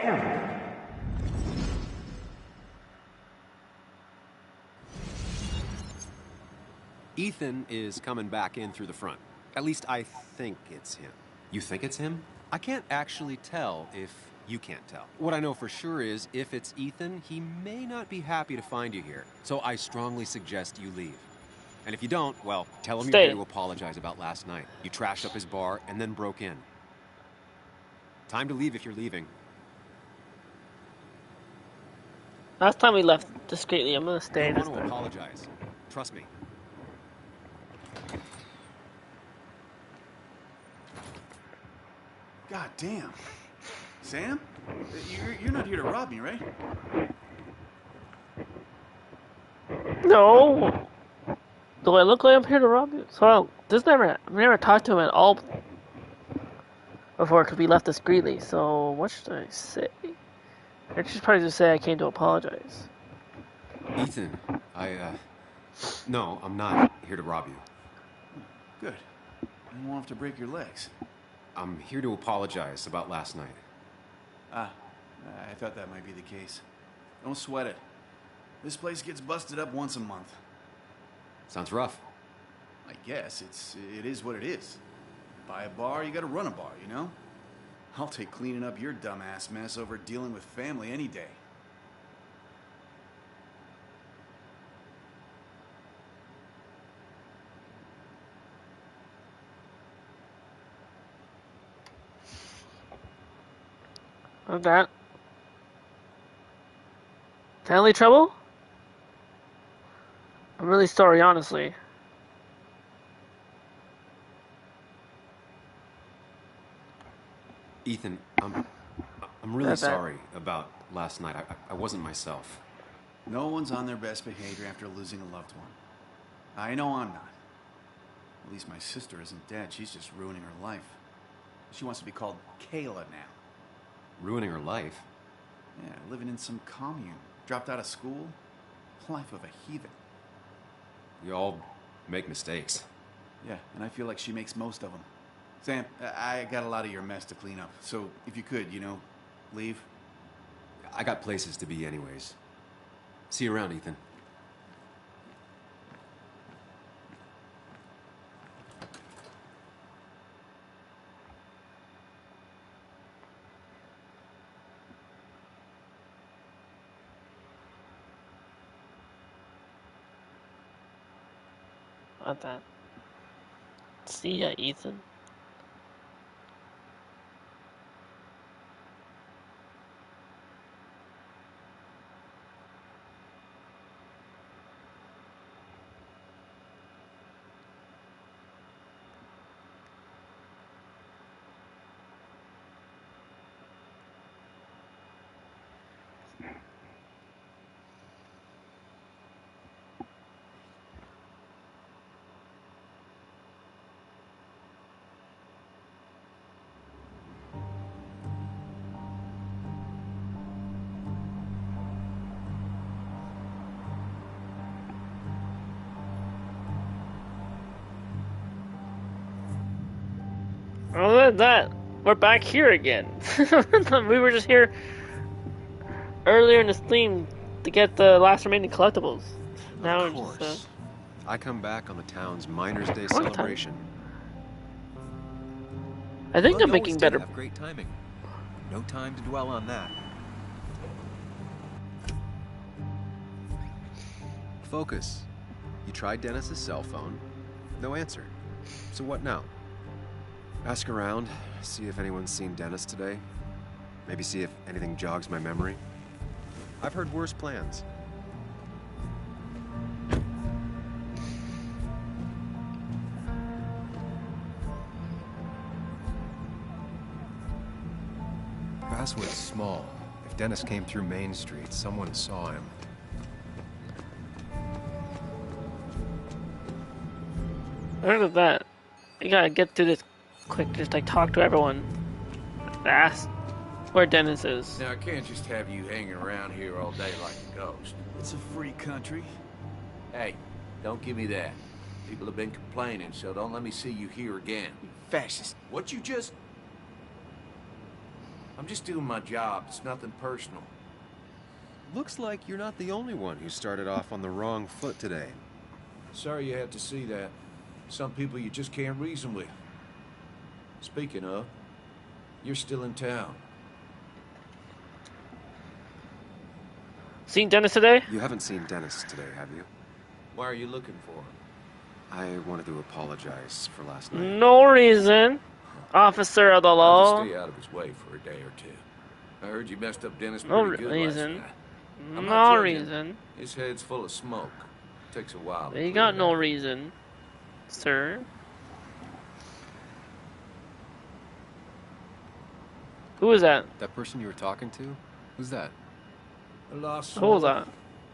[SPEAKER 2] Ethan is coming back in through the front. At least I think it's him. You think it's him? I can't actually tell if you can't tell. What I know for sure is if it's Ethan, he may not be happy to find you here. So I strongly suggest you leave. And if you don't, well, tell him you're here to apologize about last night. You trashed up his bar and then broke in. Time to leave if you're leaving.
[SPEAKER 1] Last time we left discreetly. I'm gonna stay
[SPEAKER 2] I
[SPEAKER 1] this
[SPEAKER 2] want to
[SPEAKER 1] time.
[SPEAKER 2] apologize. Trust me.
[SPEAKER 15] God damn. Sam? You're not here to rob me, right?
[SPEAKER 1] No. Do I look like I'm here to rob you? So I've never talked to him at all before because we left discreetly. So what should I say? I should probably just say I came to apologize.
[SPEAKER 2] Ethan, no, I'm not here to rob you.
[SPEAKER 15] Good. You won't have to break your legs.
[SPEAKER 2] I'm here to apologize about last night.
[SPEAKER 15] Ah, I thought that might be the case. Don't sweat it. This place gets busted up once a month.
[SPEAKER 2] Sounds rough.
[SPEAKER 15] I guess it is what it is. Buy a bar, you gotta run a bar, you know? I'll take cleaning up your dumbass mess over dealing with family any day.
[SPEAKER 1] How's that? Family trouble? I'm really sorry, honestly.
[SPEAKER 2] Ethan, I'm really sorry about last night. I wasn't myself.
[SPEAKER 15] No one's on their best behavior after losing a loved one. I know I'm not. At least my sister isn't dead. She's just ruining her life. She wants to be called Kayla now.
[SPEAKER 2] Ruining her life?
[SPEAKER 15] Yeah, living in some commune. Dropped out of school. Life of a heathen.
[SPEAKER 2] We all make mistakes.
[SPEAKER 15] Yeah, and I feel like she makes most of them. Sam, I got a lot of your mess to clean up. So if you could, leave.
[SPEAKER 2] I got places to be anyways. See you around, Ethan.
[SPEAKER 1] About that. See ya, Ethan. Other than that, we're back here again. We were just here earlier in the stream to get the last remaining collectibles. Now
[SPEAKER 2] of course. I come back on the town's Miners' Day celebration.
[SPEAKER 1] I think I'm making better.
[SPEAKER 3] Have great timing. No time to dwell on that. Focus. You tried Dennis's cell phone. No answer. So what now? Ask around, see if anyone's seen Dennis today. Maybe see if anything jogs my memory. I've heard worse plans. Basswood's small. If Dennis came through Main Street, someone saw him.
[SPEAKER 1] I heard of that. You gotta get through this quick, just like talk to everyone. Ask where Dennis is.
[SPEAKER 4] Now, I can't just have you hanging around here all day like a ghost.
[SPEAKER 15] It's a free country.
[SPEAKER 4] Hey, don't give me that. People have been complaining, so don't let me see you here again.
[SPEAKER 15] You fascist.
[SPEAKER 4] What you just... I'm just doing my job. It's nothing personal.
[SPEAKER 3] Looks like you're not the only one who started off on the wrong foot today.
[SPEAKER 4] Sorry you had to see that. Some people you just can't reason with. Speaking of, you're still in town.
[SPEAKER 1] Seen Dennis today?
[SPEAKER 3] You haven't seen Dennis today, have you?
[SPEAKER 4] Why are you looking for him?
[SPEAKER 3] I wanted to apologize for last night.
[SPEAKER 1] No reason. Officer of the
[SPEAKER 4] I'll
[SPEAKER 1] law.
[SPEAKER 4] just stay out of his way for a day or two. I heard you messed up Dennis
[SPEAKER 1] No
[SPEAKER 4] pretty good
[SPEAKER 1] reason.
[SPEAKER 4] last night. I'm
[SPEAKER 1] No
[SPEAKER 4] not judging.
[SPEAKER 1] reason.
[SPEAKER 4] His head's full of smoke. Takes a while. to
[SPEAKER 1] You
[SPEAKER 4] clear
[SPEAKER 1] got
[SPEAKER 4] it
[SPEAKER 1] no
[SPEAKER 4] out.
[SPEAKER 1] reason, sir. Who is that?
[SPEAKER 2] That person you were talking to? Who's that?
[SPEAKER 4] A lost
[SPEAKER 1] Who
[SPEAKER 4] soul.
[SPEAKER 1] was that?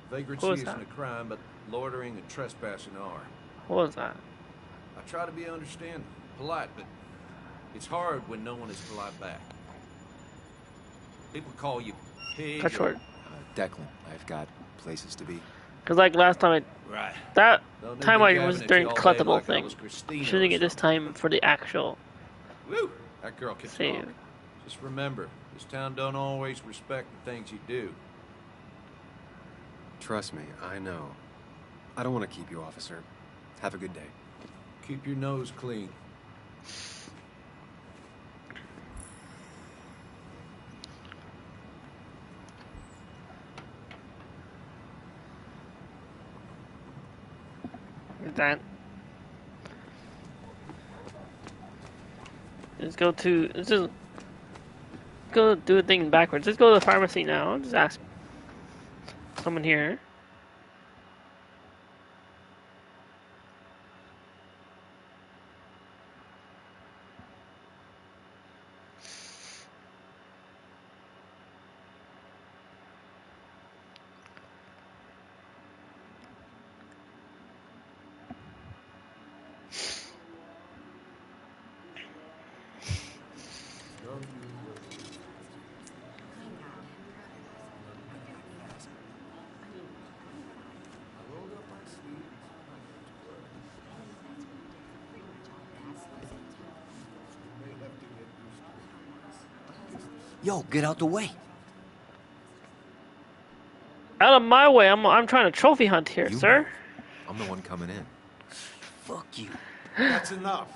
[SPEAKER 4] Vagrancy
[SPEAKER 1] Who is
[SPEAKER 4] isn't
[SPEAKER 1] that?
[SPEAKER 4] a crime, but loitering and trespassing are.
[SPEAKER 1] Who was that?
[SPEAKER 4] I try to be understanding, polite, but it's hard when no one is polite back. People call you pig.
[SPEAKER 1] Cut short.
[SPEAKER 3] Declan, I've got places to be.
[SPEAKER 1] Cause like last time,
[SPEAKER 4] Right.
[SPEAKER 1] that
[SPEAKER 4] Don't need
[SPEAKER 1] time
[SPEAKER 4] me
[SPEAKER 1] I
[SPEAKER 4] gabbing
[SPEAKER 1] was
[SPEAKER 4] at
[SPEAKER 1] during
[SPEAKER 4] you
[SPEAKER 1] the
[SPEAKER 4] all day
[SPEAKER 1] collectible
[SPEAKER 4] like I
[SPEAKER 1] thing.
[SPEAKER 4] was Christina
[SPEAKER 1] Shooting
[SPEAKER 4] or
[SPEAKER 1] it this time for the actual.
[SPEAKER 4] Woo! That girl can
[SPEAKER 1] Save.
[SPEAKER 4] talk. Just remember, this town don't always respect the things you do.
[SPEAKER 2] Trust me, I know. I don't want to keep you, officer. Have a good day.
[SPEAKER 4] Keep your nose clean.
[SPEAKER 1] That. Let's go to. Let's just go do a thing backwards. Let's go to the pharmacy now. Just ask someone here.
[SPEAKER 5] Yo, get out the way.
[SPEAKER 1] Out of my way! I'm trying to trophy hunt here,
[SPEAKER 3] You
[SPEAKER 1] sir.
[SPEAKER 3] move. I'm the one coming in.
[SPEAKER 5] Fuck you.
[SPEAKER 13] That's enough.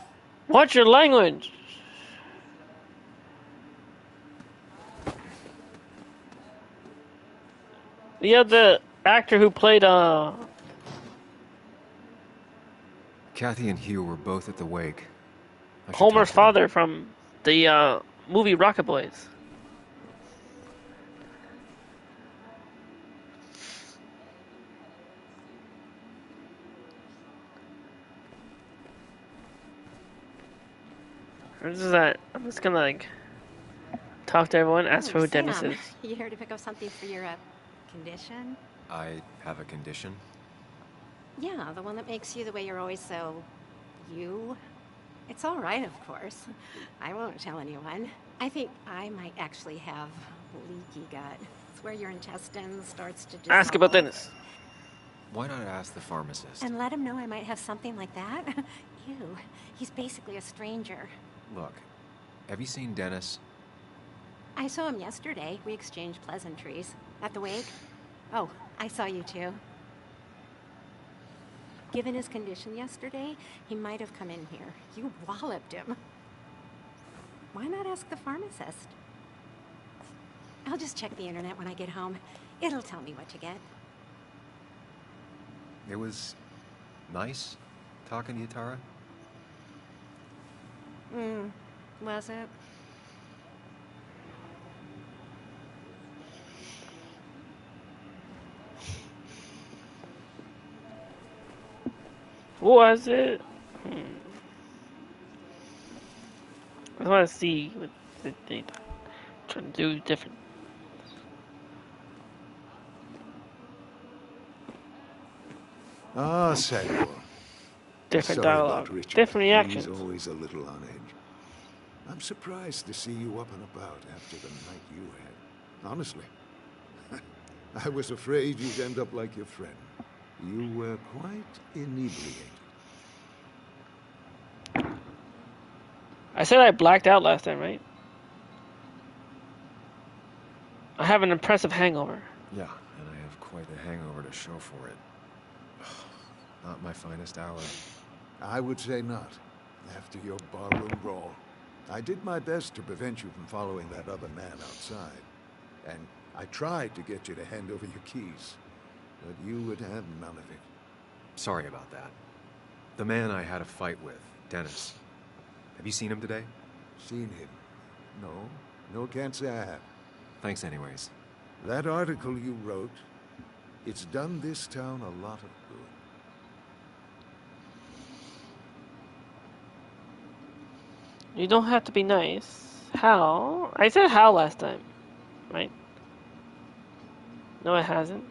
[SPEAKER 1] Watch your language. Yeah, the actor who played
[SPEAKER 3] Kathy and Hugh were both at the wake. I should
[SPEAKER 1] Homer's
[SPEAKER 3] talk to them.
[SPEAKER 1] father from the movie Rocket Boys. I'm just gonna like talk to everyone, ask for who
[SPEAKER 12] Sam,
[SPEAKER 1] Dennis is.
[SPEAKER 12] you here to pick up something for your condition?
[SPEAKER 3] I have a condition.
[SPEAKER 12] Yeah, the one that makes you the way you're always so you. It's all right, of course. I won't tell anyone. I think I might actually have leaky gut. It's where your intestine starts to dissolve.
[SPEAKER 1] Ask about Dennis.
[SPEAKER 3] Why not ask the pharmacist?
[SPEAKER 12] And let him know I might have something like that. Ew, he's basically a stranger.
[SPEAKER 3] Look, have you seen Dennis?
[SPEAKER 12] I saw him yesterday. We exchanged pleasantries. At the wake? Oh, I saw you too. Given his condition yesterday, he might have come in here. You walloped him. Why not ask the pharmacist? I'll just check the internet when I get home. It'll tell me what to get.
[SPEAKER 3] It was nice talking to you, Tara.
[SPEAKER 12] Was it?
[SPEAKER 1] Was it? I want to see what they trying to do different.
[SPEAKER 13] Ah, Samuel.
[SPEAKER 1] Different
[SPEAKER 13] Sorry
[SPEAKER 1] dialogue,
[SPEAKER 13] about Richard.
[SPEAKER 1] different reactions.
[SPEAKER 13] He's always a little on edge. I'm surprised to see you up and about after the night you had. Honestly. I was afraid you'd end up like your friend. You were quite inebriated.
[SPEAKER 1] I said I blacked out last time, right? I have an impressive hangover.
[SPEAKER 3] Yeah, and I have quite the hangover to show for it. Not my finest hour.
[SPEAKER 13] I would say not. After your barroom brawl. I did my best to prevent you from following that other man outside. And I tried to get you to hand over your keys. But you would have none of it.
[SPEAKER 3] Sorry about that. The man I had a fight with, Dennis. Have you seen him today?
[SPEAKER 13] Seen him? No. No, can't say I have.
[SPEAKER 3] Thanks anyways.
[SPEAKER 13] That article you wrote, it's done this town a lot of good.
[SPEAKER 1] You don't have to be nice. How? I said how last time, right? No, it hasn't.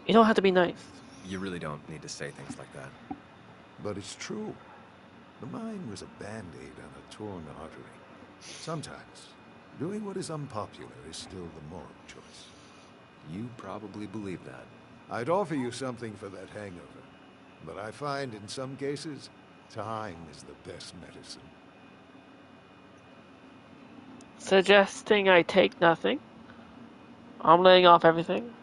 [SPEAKER 1] You don't have to be nice.
[SPEAKER 3] You really don't need to say things like that.
[SPEAKER 13] But it's true. The mine was a band-aid on a torn artery. Sometimes, doing what is unpopular is still the moral choice.
[SPEAKER 3] You probably believe that.
[SPEAKER 13] I'd offer you something for that hangover, but I find in some cases, time is the best medicine.
[SPEAKER 1] Suggesting I take nothing. I'm laying off everything.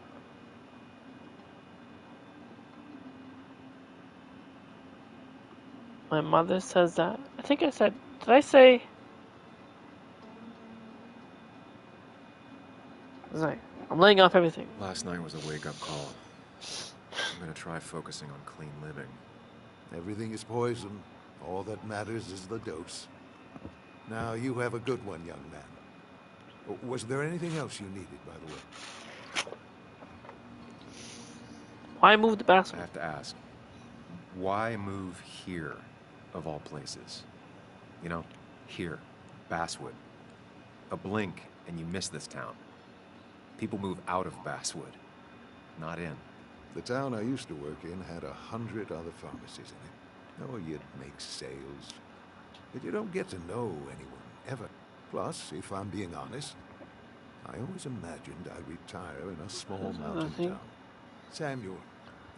[SPEAKER 1] My mother says that. I think I said, did I say? I'm laying off everything.
[SPEAKER 3] Last night was a wake-up call. I'm gonna try focusing on clean living.
[SPEAKER 13] Everything is poison. All that matters is the dose. Now, you have a good one, young man. Was there anything else you needed, by the way?
[SPEAKER 1] Why move the basket?
[SPEAKER 3] I have to ask. Why move here, of all places? You know, here, Basswood. A blink and you miss this town. People move out of Basswood, not in.
[SPEAKER 13] The town I used to work in had 100 other pharmacies in it. Oh, you'd make sales. But you don't get to know anyone, ever. Plus, if I'm being honest, I always imagined I'd retire in a small mountain town. Samuel,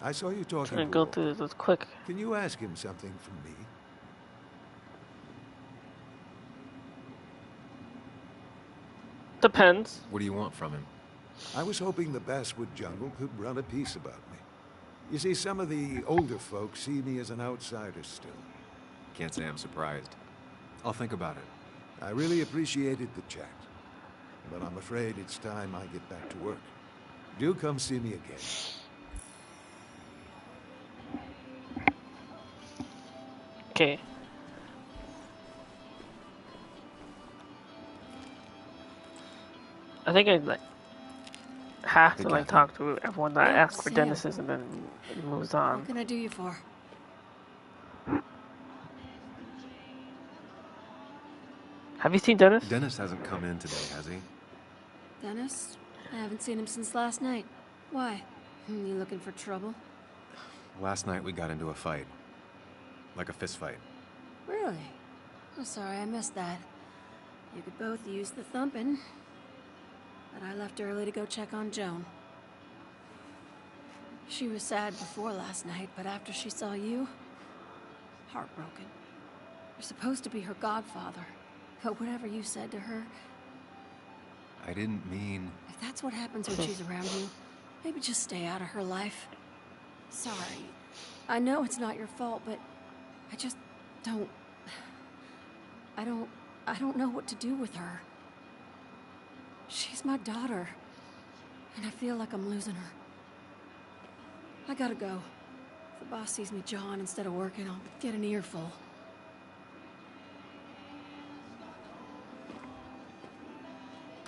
[SPEAKER 13] I saw you talking to
[SPEAKER 1] I'm gonna go through this quick.
[SPEAKER 13] Can you ask him something from me?
[SPEAKER 1] Depends.
[SPEAKER 3] What do you want from him?
[SPEAKER 13] I was hoping the Basswood jungle could run a piece about me. You see, some of the older folks see me as an outsider still.
[SPEAKER 3] Can't say I'm surprised. I'll think about it.
[SPEAKER 13] I really appreciated the chat, but I'm afraid it's time I get back to work. Do come see me again.
[SPEAKER 1] Okay. I think I have to talk to everyone that asks for Dennis's and then it moves on.
[SPEAKER 16] What can I do you for?
[SPEAKER 1] Have you seen Dennis?
[SPEAKER 3] Dennis hasn't come in today, has he?
[SPEAKER 16] Dennis? I haven't seen him since last night. Why? You looking for trouble?
[SPEAKER 3] Last night we got into a fight. Like a fist fight.
[SPEAKER 16] Really? I'm sorry I missed that. You could both use the thumping. But I left early to go check on Joan. She was sad before last night, but after she saw you, heartbroken. You're supposed to be her godfather, but whatever you said to her...
[SPEAKER 3] I didn't mean...
[SPEAKER 16] If that's what happens when she's around you, maybe just stay out of her life. Sorry. I know it's not your fault, but I just don't... I don't know what to do with her. She's my daughter, and I feel like I'm losing her. I gotta go. If the boss sees me jawing instead of working, I'll get an earful.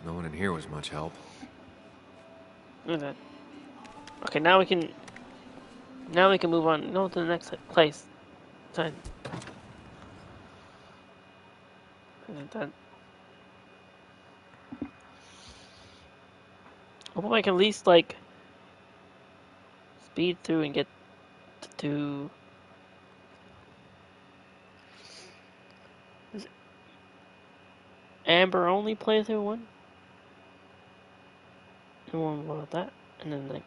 [SPEAKER 3] No one in here was much help.
[SPEAKER 1] Okay. Okay, now we can move on. No, to the next place. Done. Done. I hope I can at least speed through and get to is Amber only playthrough one? And one about that, and then that.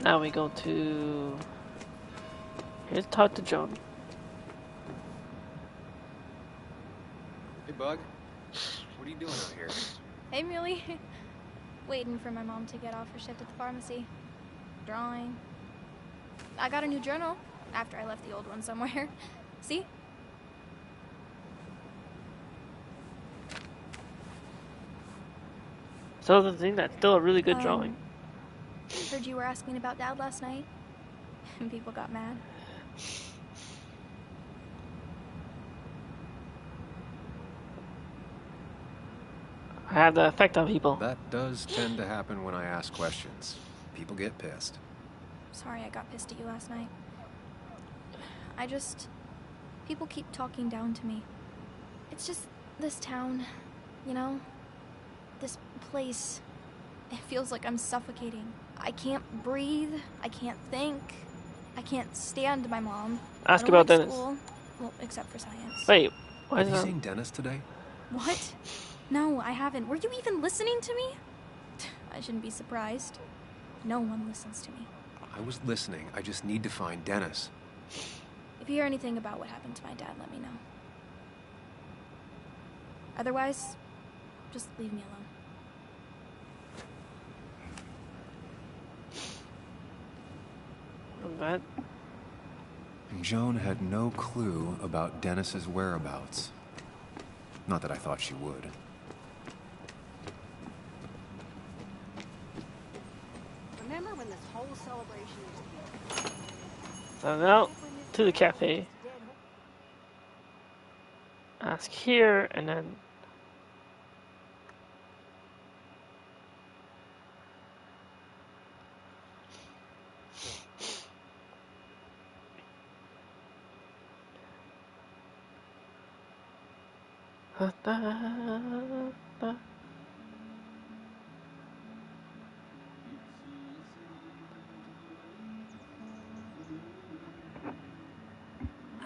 [SPEAKER 1] Now we go to. Here's talk to Joan.
[SPEAKER 15] Hey, Bug.
[SPEAKER 2] What are you doing out here?
[SPEAKER 7] Hey, Muley. Waiting for my mom to get off her shift at the pharmacy. Drawing. I got a new journal after I left the old one somewhere. See?
[SPEAKER 1] So the thing, that's still a really good drawing.
[SPEAKER 7] Heard you were asking about Dad last night, and people got mad.
[SPEAKER 1] I have the effect on people.
[SPEAKER 2] That does tend to happen when I ask questions. People get pissed.
[SPEAKER 7] Sorry I got pissed at you last night. People keep talking down to me. It's just this town, you know? This place. It feels like I'm suffocating. I can't breathe. I can't think. I can't stand my mom.
[SPEAKER 1] Ask
[SPEAKER 7] I don't
[SPEAKER 1] about
[SPEAKER 7] like
[SPEAKER 1] Dennis.
[SPEAKER 7] school. Well, except for science.
[SPEAKER 1] Wait, why
[SPEAKER 2] Have
[SPEAKER 1] is
[SPEAKER 2] you
[SPEAKER 1] that?
[SPEAKER 2] seen Dennis today?
[SPEAKER 7] What? No, I haven't. Were you even listening to me? I shouldn't be surprised. No one listens to me.
[SPEAKER 2] I was listening. I just need to find Dennis.
[SPEAKER 7] If you hear anything about what happened to my dad, let me know. Otherwise, just leave me alone.
[SPEAKER 1] That?
[SPEAKER 2] Joan had no clue about Dennis's whereabouts. Not that I thought she would.
[SPEAKER 12] Remember when this whole celebration was
[SPEAKER 1] So now to the cafe. Ask here and then.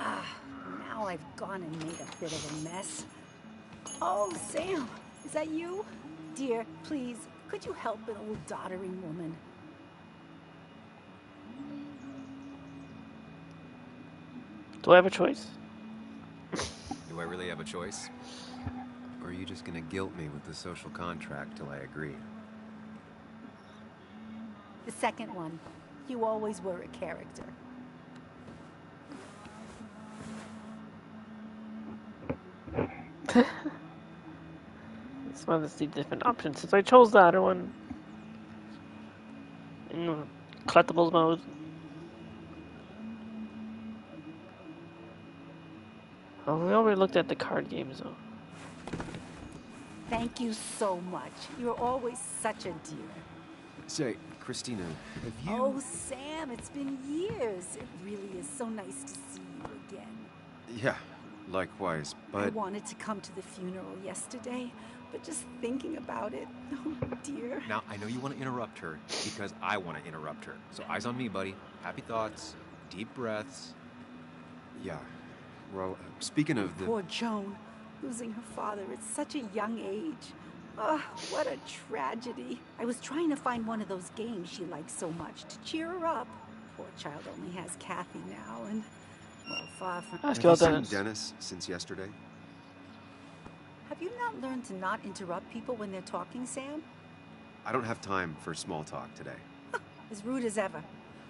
[SPEAKER 6] Now I've gone and made a bit of a mess. Oh, Sam, is that you? Dear, please, could you help an old doddering woman?
[SPEAKER 1] Do I have a choice?
[SPEAKER 2] Do I really have a choice? Or are you just gonna guilt me with the social contract till I agree?
[SPEAKER 6] The second one. You always were a character.
[SPEAKER 1] That's why there's the different options. Since I chose the other one in collectibles mode. Oh, we already looked at the card games though.
[SPEAKER 6] Thank you so much. You're always such a dear.
[SPEAKER 2] Say, Christina, have you...
[SPEAKER 6] Oh, Sam, it's been years. It really is so nice to see you again.
[SPEAKER 2] Yeah, likewise, but...
[SPEAKER 6] I wanted to come to the funeral yesterday, but just thinking about it, oh dear.
[SPEAKER 2] Now, I know you want to interrupt her, because I want to interrupt her. So eyes on me, buddy. Happy thoughts, deep breaths. Yeah, well, speaking of the...
[SPEAKER 6] Poor Joan, losing her father at such a young age. Oh, what a tragedy. I was trying to find one of those games she likes so much to cheer her up. Poor child only has Kathy now, and, well, far from...
[SPEAKER 1] Ask
[SPEAKER 2] Have
[SPEAKER 1] about
[SPEAKER 2] you seen
[SPEAKER 1] Dennis.
[SPEAKER 2] Dennis since yesterday?
[SPEAKER 6] Have you not learned to not interrupt people when they're talking, Sam?
[SPEAKER 2] I don't have time for small talk today.
[SPEAKER 6] As rude as ever.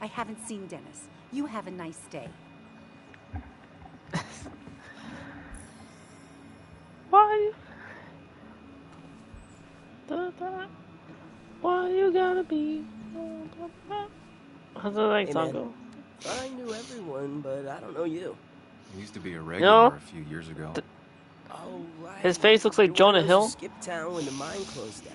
[SPEAKER 6] I haven't seen Dennis. You have a nice day.
[SPEAKER 1] Why? Why you gotta be? How's the next
[SPEAKER 17] Hey,
[SPEAKER 1] song
[SPEAKER 17] man.
[SPEAKER 1] go?
[SPEAKER 17] I knew everyone, but I don't know you.
[SPEAKER 2] He used to be a
[SPEAKER 1] You
[SPEAKER 2] regular
[SPEAKER 1] know,
[SPEAKER 2] a few years ago.
[SPEAKER 17] Oh, right.
[SPEAKER 1] his face looks like
[SPEAKER 17] You're one
[SPEAKER 1] Jonah
[SPEAKER 17] of those
[SPEAKER 1] Hill.
[SPEAKER 17] who skipped town when the mine closed down.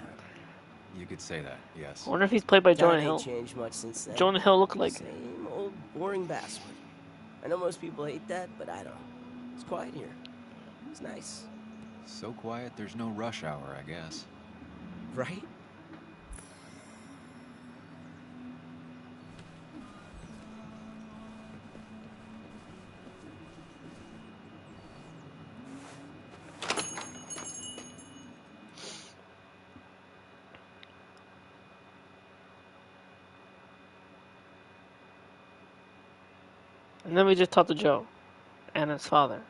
[SPEAKER 2] You could say that, yes.
[SPEAKER 1] I wonder if he's played by
[SPEAKER 17] Town
[SPEAKER 1] Jonah
[SPEAKER 17] ain't
[SPEAKER 1] Hill.
[SPEAKER 17] changed much since then.
[SPEAKER 1] Jonah Hill looked like.
[SPEAKER 17] Same old boring Basswood. I know most people hate that, but I don't. It's quiet here. It's nice.
[SPEAKER 2] So quiet, there's no rush hour, I guess.
[SPEAKER 17] Right?
[SPEAKER 1] And then we just talked to Joe and his father.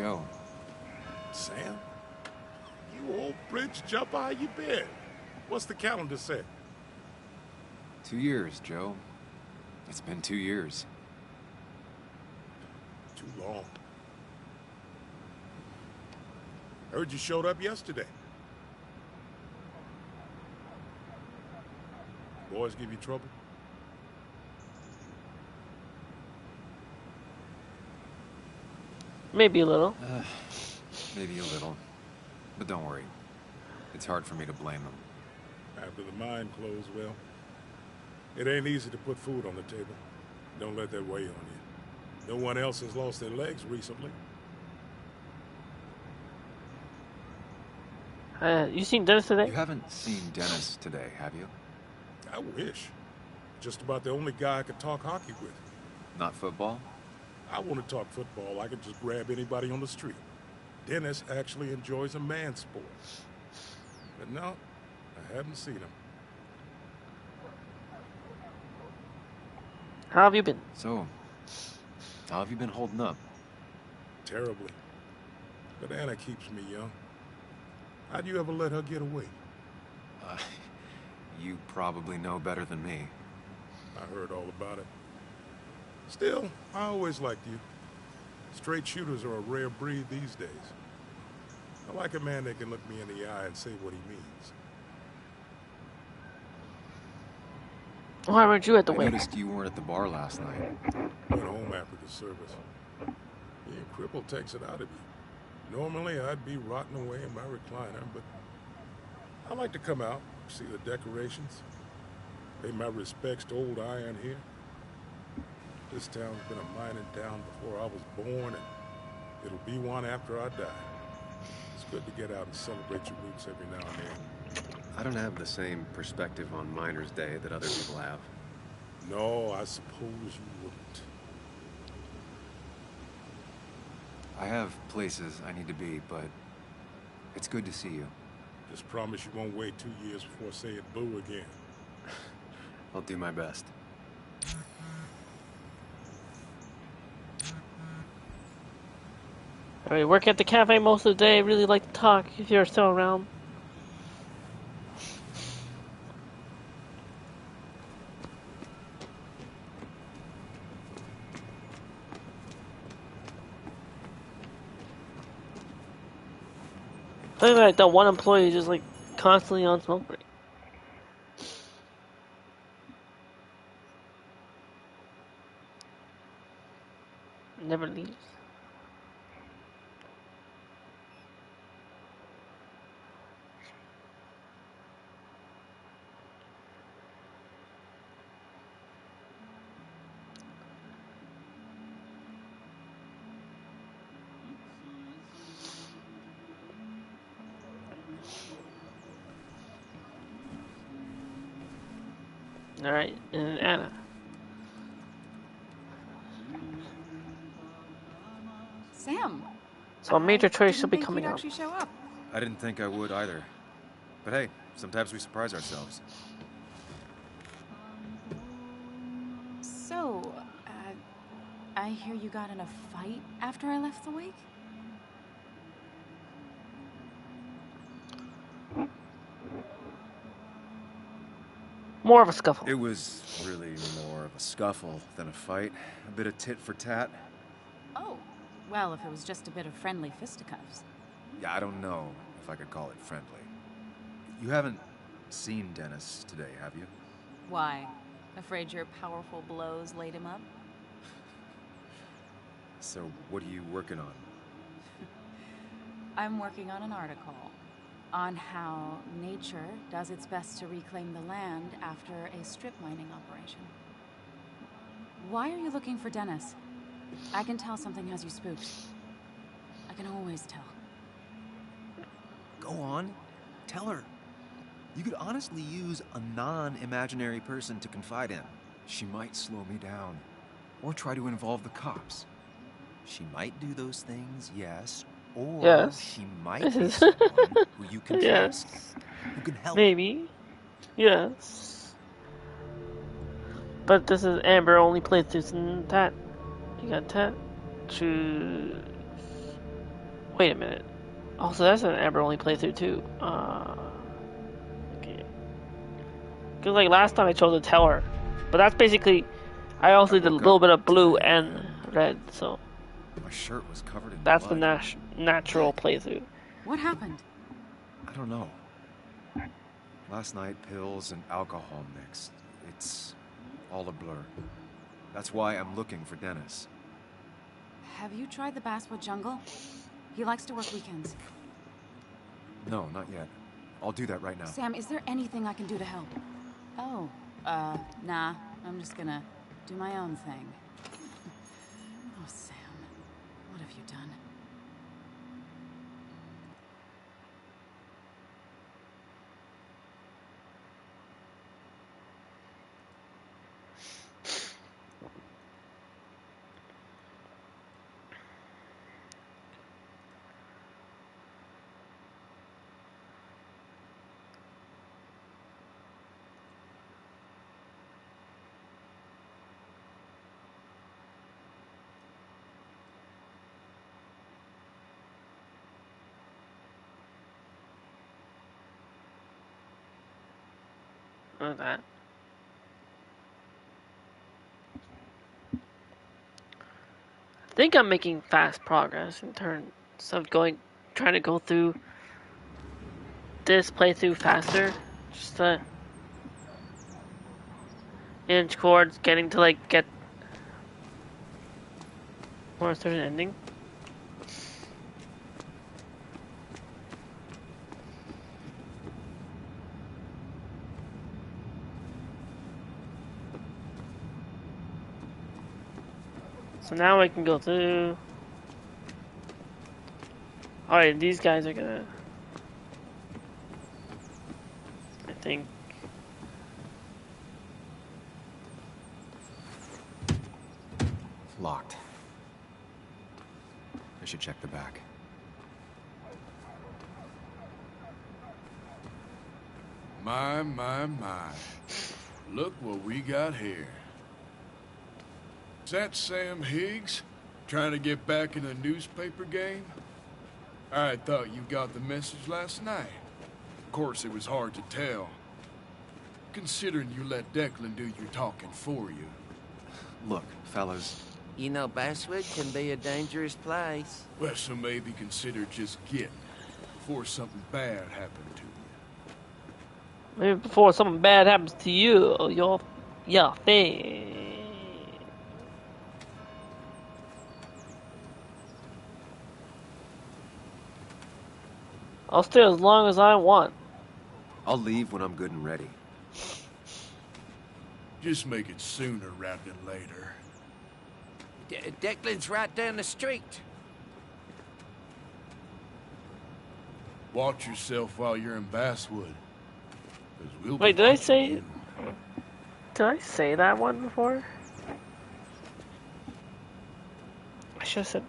[SPEAKER 3] Joe.
[SPEAKER 18] Sam? You old bridge jumper, how you been? What's the calendar say?
[SPEAKER 3] 2 years, Joe. It's been 2 years.
[SPEAKER 18] Too long. Heard you showed up yesterday. Boys give you trouble?
[SPEAKER 1] Maybe a little.
[SPEAKER 3] Maybe a little. But don't worry. It's hard for me to blame them.
[SPEAKER 18] After the mine closed, well, it ain't easy to put food on the table. Don't let that weigh on you. No one else has lost their legs recently.
[SPEAKER 1] You seen Dennis today?
[SPEAKER 3] You haven't seen Dennis today, have you?
[SPEAKER 18] I wish. Just about the only guy I could talk hockey with.
[SPEAKER 3] Not football?
[SPEAKER 18] I want to talk football. I could just grab anybody on the street. Dennis actually enjoys a man sport. But no, I haven't seen him.
[SPEAKER 1] How have you been?
[SPEAKER 3] So, how have you been holding up?
[SPEAKER 18] Terribly. But Anna keeps me young. How'd you ever let her get away?
[SPEAKER 3] You probably know better than me.
[SPEAKER 18] I heard all about it. Still, I always liked you. Straight shooters are a rare breed these days. I like a man that can look me in the eye and say what he means.
[SPEAKER 1] Why weren't you at the
[SPEAKER 3] I
[SPEAKER 1] wake?
[SPEAKER 3] noticed you weren't at the bar last night.
[SPEAKER 18] Went home after the service. Being crippled takes it out of you. Normally, I'd be rotting away in my recliner, but I like to come out, see the decorations, pay my respects to old iron here. This town's been a mining town before I was born, and it'll be one after I die. It's good to get out and celebrate your roots every now and then.
[SPEAKER 3] I don't have the same perspective on Miners' Day that other people have.
[SPEAKER 18] No, I suppose you wouldn't.
[SPEAKER 3] I have places I need to be, but it's good to see you.
[SPEAKER 18] Just promise you won't wait 2 years before saying boo again.
[SPEAKER 3] I'll do my best.
[SPEAKER 1] I work at the cafe most of the day. Really like to talk if you're still around. I think like that one employee is just like constantly on smoke break. Never leaves. Alright, and Anna.
[SPEAKER 10] Sam.
[SPEAKER 1] So a major trade should be
[SPEAKER 10] Think
[SPEAKER 1] coming
[SPEAKER 10] you'd
[SPEAKER 1] up.
[SPEAKER 10] actually show up.
[SPEAKER 3] I didn't think I would either. But hey, sometimes we surprise ourselves.
[SPEAKER 10] So, I hear you got in a fight after I left the wake?
[SPEAKER 1] More of a scuffle.
[SPEAKER 3] It was really more of a scuffle than a fight. A bit of tit for tat.
[SPEAKER 10] Oh, well, if it was just a bit of friendly fisticuffs.
[SPEAKER 3] Yeah, I don't know if I could call it friendly. You haven't seen Dennis today, have you?
[SPEAKER 10] Why? Afraid your powerful blows laid him up?
[SPEAKER 3] So, what are you working on?
[SPEAKER 10] I'm working on an article on how nature does its best to reclaim the land after a strip mining operation. Why are you looking for Dennis? I can tell something has you spooked. I can always tell.
[SPEAKER 3] Go on. Tell her. You could honestly use a non-imaginary person to confide in. She might slow me down. Or try to involve the cops. She might do those things, yes. Or
[SPEAKER 1] Yes.
[SPEAKER 3] she might be someone who you can
[SPEAKER 1] Yes.
[SPEAKER 3] trust. Who can help.
[SPEAKER 1] Maybe. Yes. But this is Amber only plays this and that. You got that. Choose. Wait a minute. Also, that's an Amber-only playthrough too. Okay. Because like last time I chose a tower, but that's basically. I also did a little bit of blue and red, so.
[SPEAKER 3] My shirt was covered in
[SPEAKER 1] That's the
[SPEAKER 3] blood.
[SPEAKER 1] natural playthrough.
[SPEAKER 10] What happened?
[SPEAKER 3] I don't know. Last night, pills and alcohol mixed. It's all a blur. That's why I'm looking for Dennis.
[SPEAKER 10] Have you tried the Basswood Jungle? He likes to work weekends.
[SPEAKER 3] No, not yet. I'll do that right now.
[SPEAKER 10] Sam, is there anything I can do to help? Oh, nah. I'm just gonna do my own thing. Oh, Sam. What have you done?
[SPEAKER 1] What was that? I think I'm making fast progress in terms of trying to go through this playthrough faster. Just to inch towards getting to like get more a certain ending. So now I can go through. Alright, these guys are gonna. I think.
[SPEAKER 3] Locked. I should check the back.
[SPEAKER 9] My. Look what we got here. Is that Sam Higgs? Trying to get back in a newspaper game? I thought you got the message last night. Of course, it was hard to tell. Considering you let Declan do your talking for you.
[SPEAKER 3] Look, fellas.
[SPEAKER 17] You know, Basswood can be a dangerous place.
[SPEAKER 9] Well, so maybe consider just getting before something bad happened to you.
[SPEAKER 1] Maybe before something bad happens to you, your thing. I'll stay as long as I want.
[SPEAKER 3] I'll leave when I'm good and ready.
[SPEAKER 9] Just make it sooner rather than later.
[SPEAKER 17] Declan's right down the street.
[SPEAKER 9] Watch yourself while you're in Basswood. 'Cause we'll
[SPEAKER 1] Wait,
[SPEAKER 9] be
[SPEAKER 1] did I
[SPEAKER 9] watching
[SPEAKER 1] say?
[SPEAKER 9] you.
[SPEAKER 1] Did I say that one before? I should have said.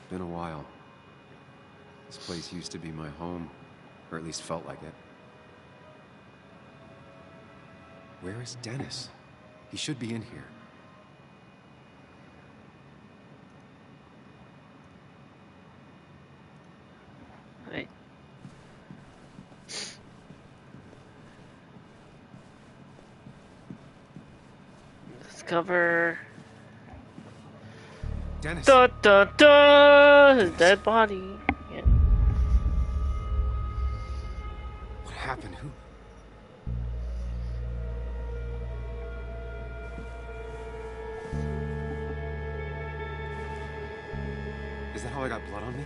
[SPEAKER 3] Been a while. This place used to be my home, or at least felt like it. Where is Dennis? He should be in here.
[SPEAKER 1] Hey. discover.
[SPEAKER 3] Dennis.
[SPEAKER 1] Da da da! His dead body. Yeah.
[SPEAKER 3] What happened? Who? Is that how I got blood on me?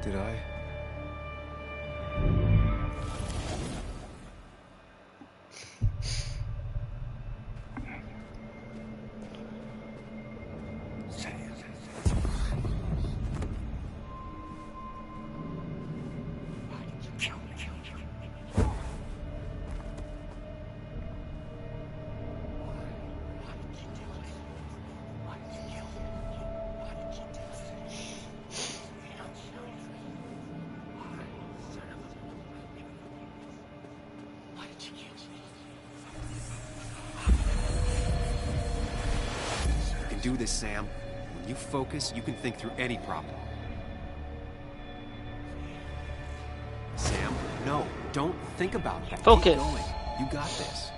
[SPEAKER 3] Did I? Do this, Sam. When you focus, you can think through any problem. Sam, no, don't think about that.
[SPEAKER 1] Focus.
[SPEAKER 3] Keep going. You got this.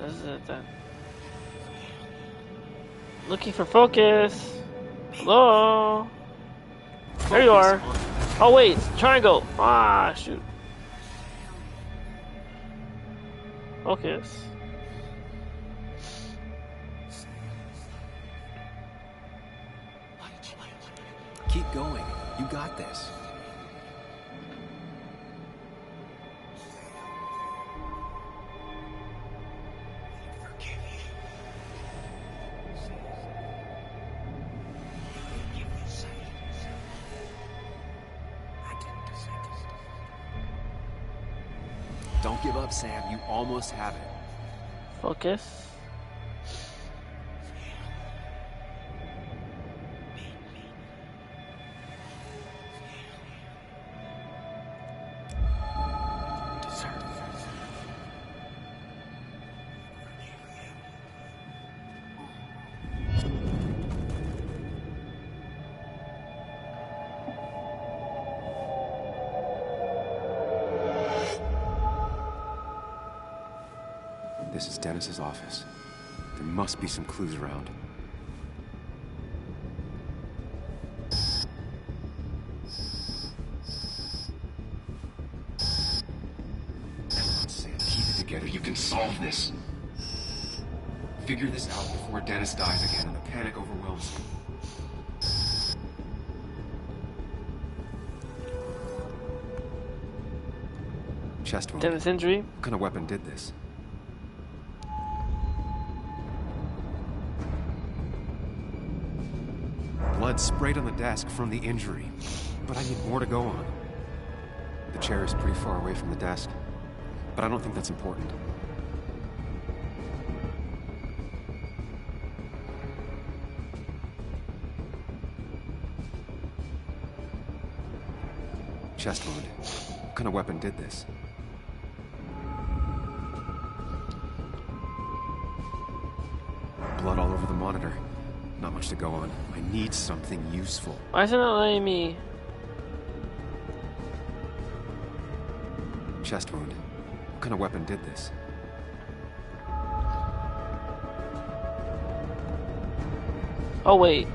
[SPEAKER 1] This is it then. Looking for focus. Hello. There you are. Oh wait, triangle. Ah, shoot. Focus.
[SPEAKER 3] Keep going. You got this. Don't give up, Sam. You almost have it.
[SPEAKER 1] Focus.
[SPEAKER 3] This is Dennis's office. There must be some clues around. Sam, keep it together. You can solve this. Figure this out before Dennis dies again and the panic overwhelms you. Chest wound.
[SPEAKER 1] Dennis injury.
[SPEAKER 3] What kind of weapon did this? Blood sprayed on the desk from the injury, but I need more to go on. The chair is pretty far away from the desk, but I don't think that's important. Chest wound. What kind of weapon did this? Blood all over the monitor. Not much to go on. I need something useful.
[SPEAKER 1] Why is it not letting me?
[SPEAKER 3] Chest wound. What kind of weapon did this?
[SPEAKER 1] Oh wait.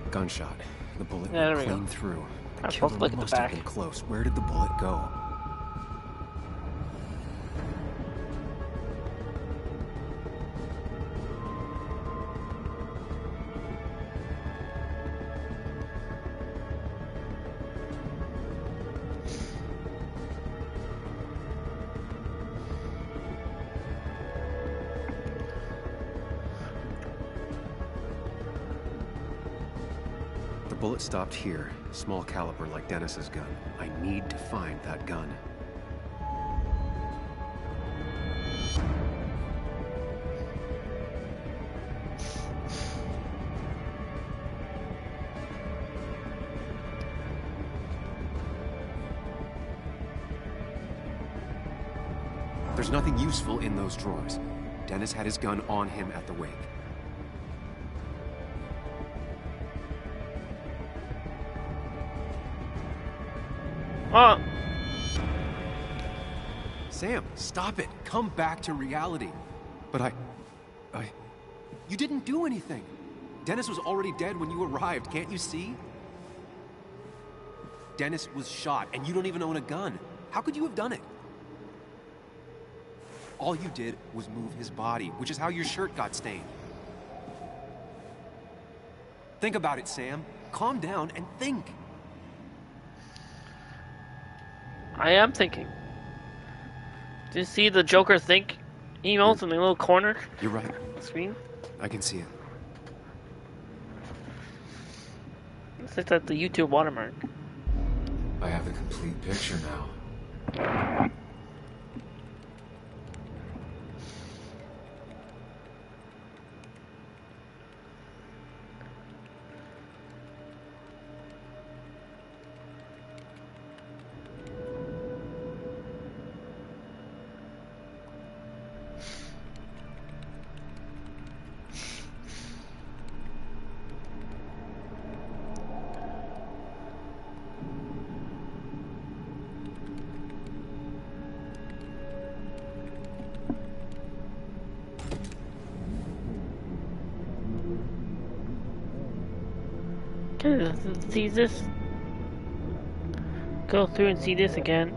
[SPEAKER 3] Gunshot. The bullet
[SPEAKER 1] Yeah, there
[SPEAKER 3] went
[SPEAKER 1] we
[SPEAKER 3] clean
[SPEAKER 1] go.
[SPEAKER 3] through. The
[SPEAKER 1] I'm
[SPEAKER 3] killer
[SPEAKER 1] supposed to look at the
[SPEAKER 3] must have
[SPEAKER 1] back.
[SPEAKER 3] been close. Where did the bullet go? The bullet stopped here. Small caliber like Dennis's gun. I need to find that gun. There's nothing useful in those drawers. Dennis had his gun on him at the wake.
[SPEAKER 1] Oh.
[SPEAKER 2] Sam, stop it. Come back to reality. But you didn't do anything. Dennis was already dead when you arrived, can't you see? Dennis was shot, and you don't even own a gun. How could you have done it? All you did was move his body, which is how your shirt got stained. Think about it, Sam. Calm down and think.
[SPEAKER 1] I am thinking. Do you see the Joker think emails in the little corner?
[SPEAKER 2] You're right.
[SPEAKER 1] On the screen?
[SPEAKER 2] I can see it.
[SPEAKER 1] It's like that the YouTube watermark.
[SPEAKER 2] I have the complete picture now.
[SPEAKER 1] Okay, let's see this. Go through and see this again.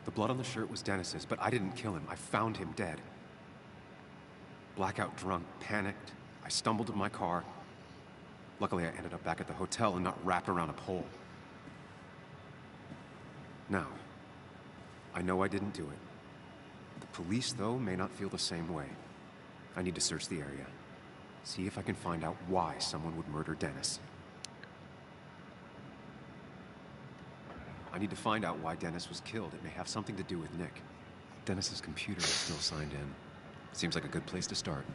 [SPEAKER 2] The blood on the shirt was Dennis's, but I didn't kill him. I found him dead. Blackout drunk, panicked. I stumbled to my car. Luckily, I ended up back at the hotel and not wrapped around a pole. Now, I know I didn't do it. The police, though, may not feel the same way. I need to search the area. See if I can find out why someone would murder Dennis. I need to find out why Dennis was killed. It may have something to do with Nick. Dennis's computer is still signed in. Seems like a good place to start.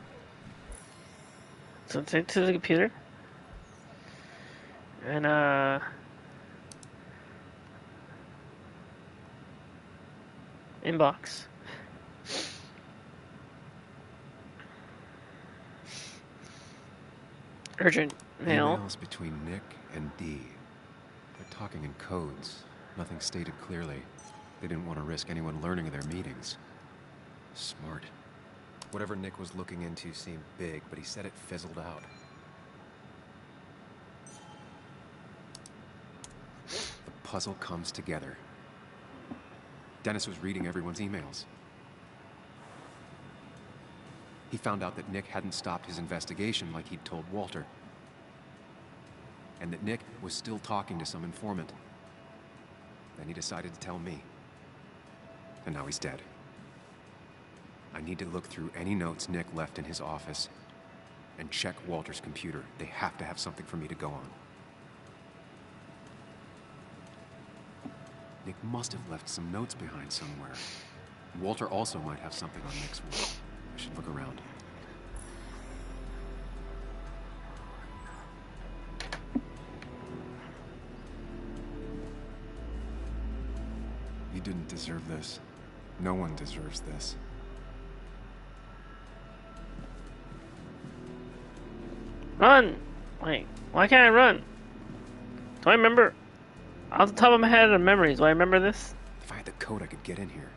[SPEAKER 1] So take to the computer. And inbox. Urgent mail.
[SPEAKER 2] Emails between Nick and Dee. They're talking in codes. Nothing stated clearly. They didn't want to risk anyone learning of their meetings. Smart. Whatever Nick was looking into seemed big, but he said it fizzled out. The puzzle comes together. Dennis was reading everyone's emails. He found out that Nick hadn't stopped his investigation like he'd told Walter. And that Nick was still talking to some informant. Then he decided to tell me. And now he's dead. I need to look through any notes Nick left in his office and check Walter's computer. They have to have something for me to go on. Nick must have left some notes behind somewhere. Walter also might have something on Nick's work. I should look around. You didn't deserve this. No one deserves this.
[SPEAKER 1] Run! Wait, why can't I run? Do I remember? Off the top of my head of memories, do I remember this?
[SPEAKER 2] If I had the code, I could get in here.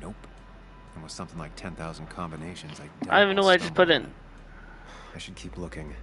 [SPEAKER 2] Nope. And with something like 10,000 combinations.
[SPEAKER 1] I don't even know what I just put in.
[SPEAKER 2] I should keep looking.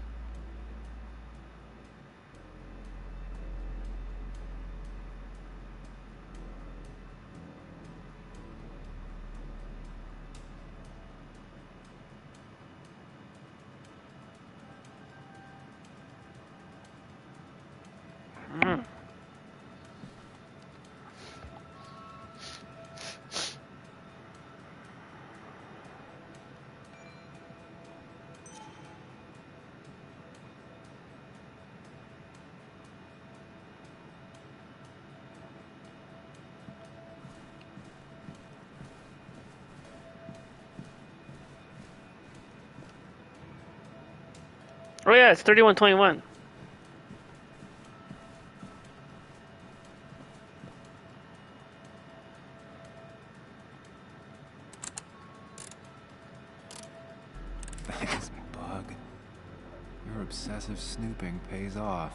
[SPEAKER 1] Oh yeah, it's 3121.
[SPEAKER 2] Thanks, Bug. Your obsessive snooping pays off.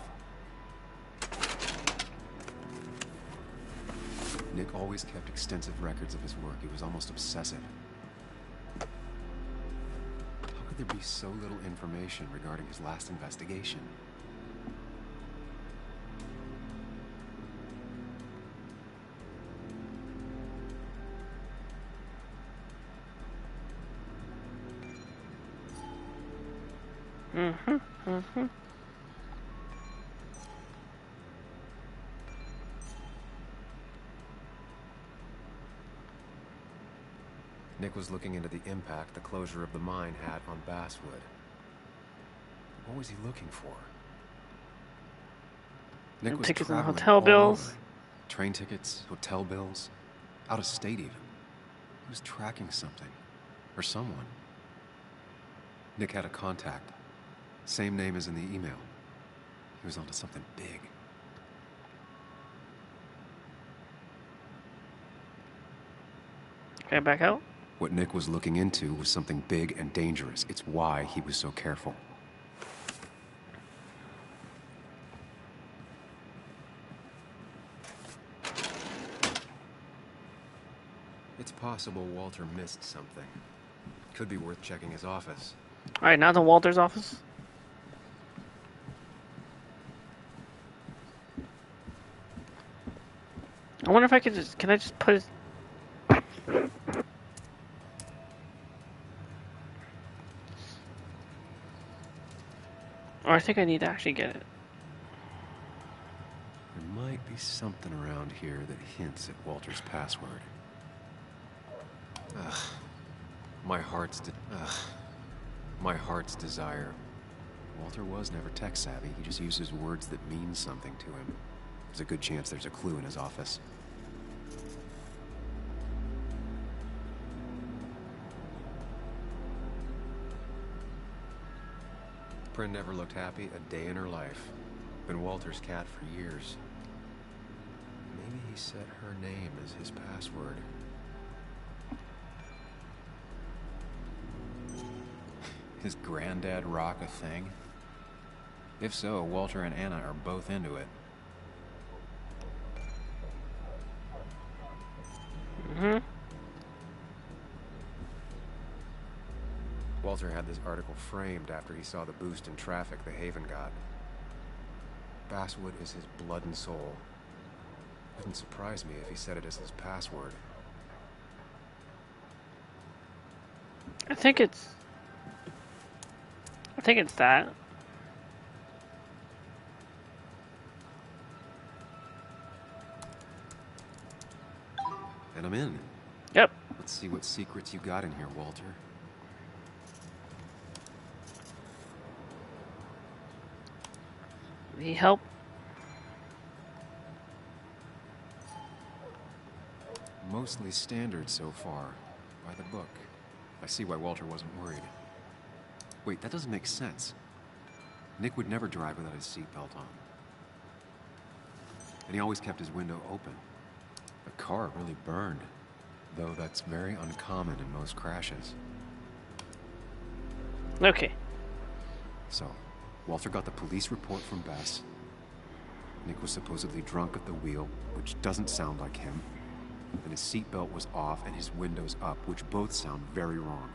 [SPEAKER 2] Nick always kept extensive records of his work. He was almost obsessive. How could there be so little information regarding his last investigation? Nick was looking into the impact the closure of the mine had on Basswood. What was he looking for? Nick was
[SPEAKER 1] tickets and
[SPEAKER 2] traveling
[SPEAKER 1] hotel
[SPEAKER 2] all
[SPEAKER 1] bills.
[SPEAKER 2] over. Train tickets, hotel bills, out of state even. He was tracking something, or someone. Nick had a contact. Same name as in the email. He was onto something big.
[SPEAKER 1] Can I back out?
[SPEAKER 2] What Nick was looking into was something big and dangerous. It's why he was so careful. It's possible Walter missed something. Could be worth checking his office.
[SPEAKER 1] Alright, now to Walter's office. I wonder if I could just... Can I just put his... Or I think I need to actually get it.
[SPEAKER 2] There might be something around here that hints at Walter's password. Ugh. My heart's desire. Walter was never tech-savvy. He just uses words that mean something to him. There's a good chance there's a clue in his office. Prin never looked happy a day in her life. Been Walter's cat for years. Maybe he set her name as his password. His granddad rock a thing? If so, Walter and Anna are both into it. Walter had this article framed after he saw the boost in traffic the Haven got. Basswood is his blood and soul. Wouldn't surprise me if he said it as his password.
[SPEAKER 1] I think it's that.
[SPEAKER 2] And I'm in.
[SPEAKER 1] Yep.
[SPEAKER 2] Let's see what secrets you got in here, Walter.
[SPEAKER 1] Need help?
[SPEAKER 2] Mostly standard so far. By the book. I see why Walter wasn't worried. Wait, that doesn't make sense. Nick would never drive without his seatbelt on. And he always kept his window open. The car really burned. Though that's very uncommon in most crashes.
[SPEAKER 1] Okay.
[SPEAKER 2] So, Walter got the police report from Bess. Nick was supposedly drunk at the wheel, which doesn't sound like him. and his seatbelt was off and his windows up, which both sound very wrong.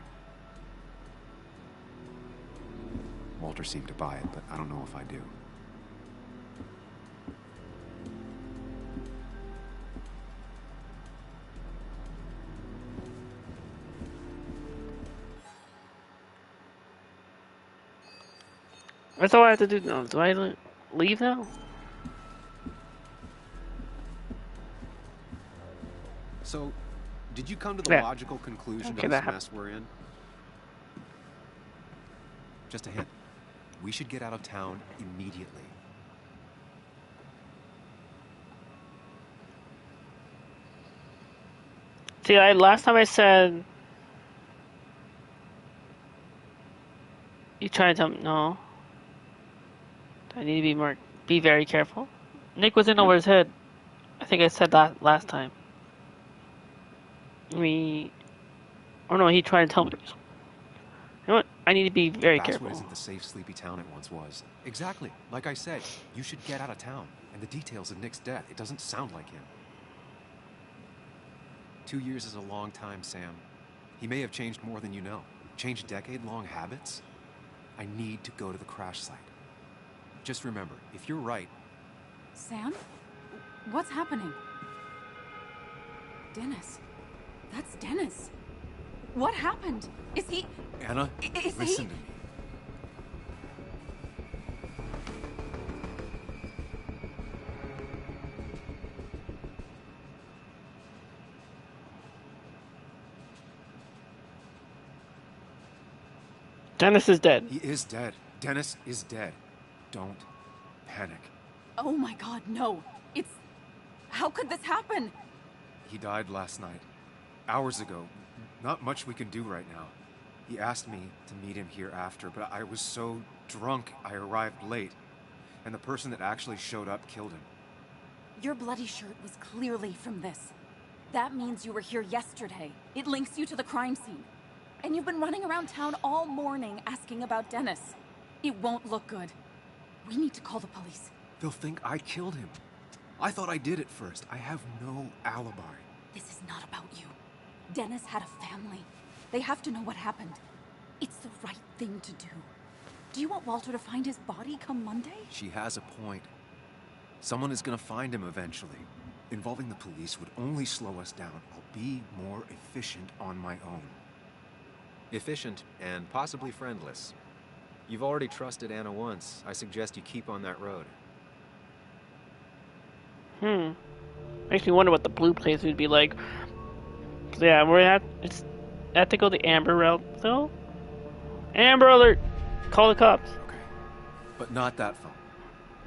[SPEAKER 2] Walter seemed to buy it, but I don't know if I do.
[SPEAKER 1] That's all I have to do now. Do I leave now?
[SPEAKER 2] So, did you come to the logical conclusion
[SPEAKER 1] Okay,
[SPEAKER 2] of
[SPEAKER 1] that
[SPEAKER 2] this mess we're in? Just a hint. We should get out of town immediately.
[SPEAKER 1] See, last time I said... You trying to tell me... No. I need to be very careful. Nick was in over his head. I think I said that last time. Oh no, he tried to tell me. You know what? I need to be very careful.
[SPEAKER 2] Basswood isn't the safe, sleepy town it once was. Exactly. Like I said, you should get out of town. And the details of Nick's death, it doesn't sound like him. 2 years is a long time, Sam. He may have changed more than you know. Changed decade-long habits. I need to go to the crash site. Just remember, if you're right...
[SPEAKER 10] Sam? What's happening? Dennis. That's Dennis. What happened? Is he...
[SPEAKER 2] Anna, listen to me.
[SPEAKER 1] Dennis is dead.
[SPEAKER 2] He is dead. Dennis is dead. Don't panic.
[SPEAKER 10] Oh my God, no. It's... How could this happen?
[SPEAKER 2] He died last night. Hours ago. Not much we can do right now. He asked me to meet him here after, but I was so drunk I arrived late. And the person that actually showed up killed him.
[SPEAKER 10] Your bloody shirt was clearly from this. That means you were here yesterday. It links you to the crime scene. And you've been running around town all morning asking about Dennis. It won't look good. We need to call the police.
[SPEAKER 2] They'll think I killed him. I thought I did at first. I have no alibi.
[SPEAKER 10] This is not about you. Dennis had a family. They have to know what happened. It's the right thing to do. Do you want Walter to find his body come Monday?
[SPEAKER 2] She has a point. Someone is gonna find him eventually. Involving the police would only slow us down. I'll be more efficient on my own.
[SPEAKER 19] Efficient and possibly friendless. You've already trusted Anna once. I suggest you keep on that road.
[SPEAKER 1] Makes me wonder what the blue place would be like. So yeah, I have to go the Amber route though. Amber alert! Call the cops.
[SPEAKER 2] Okay. But not that phone.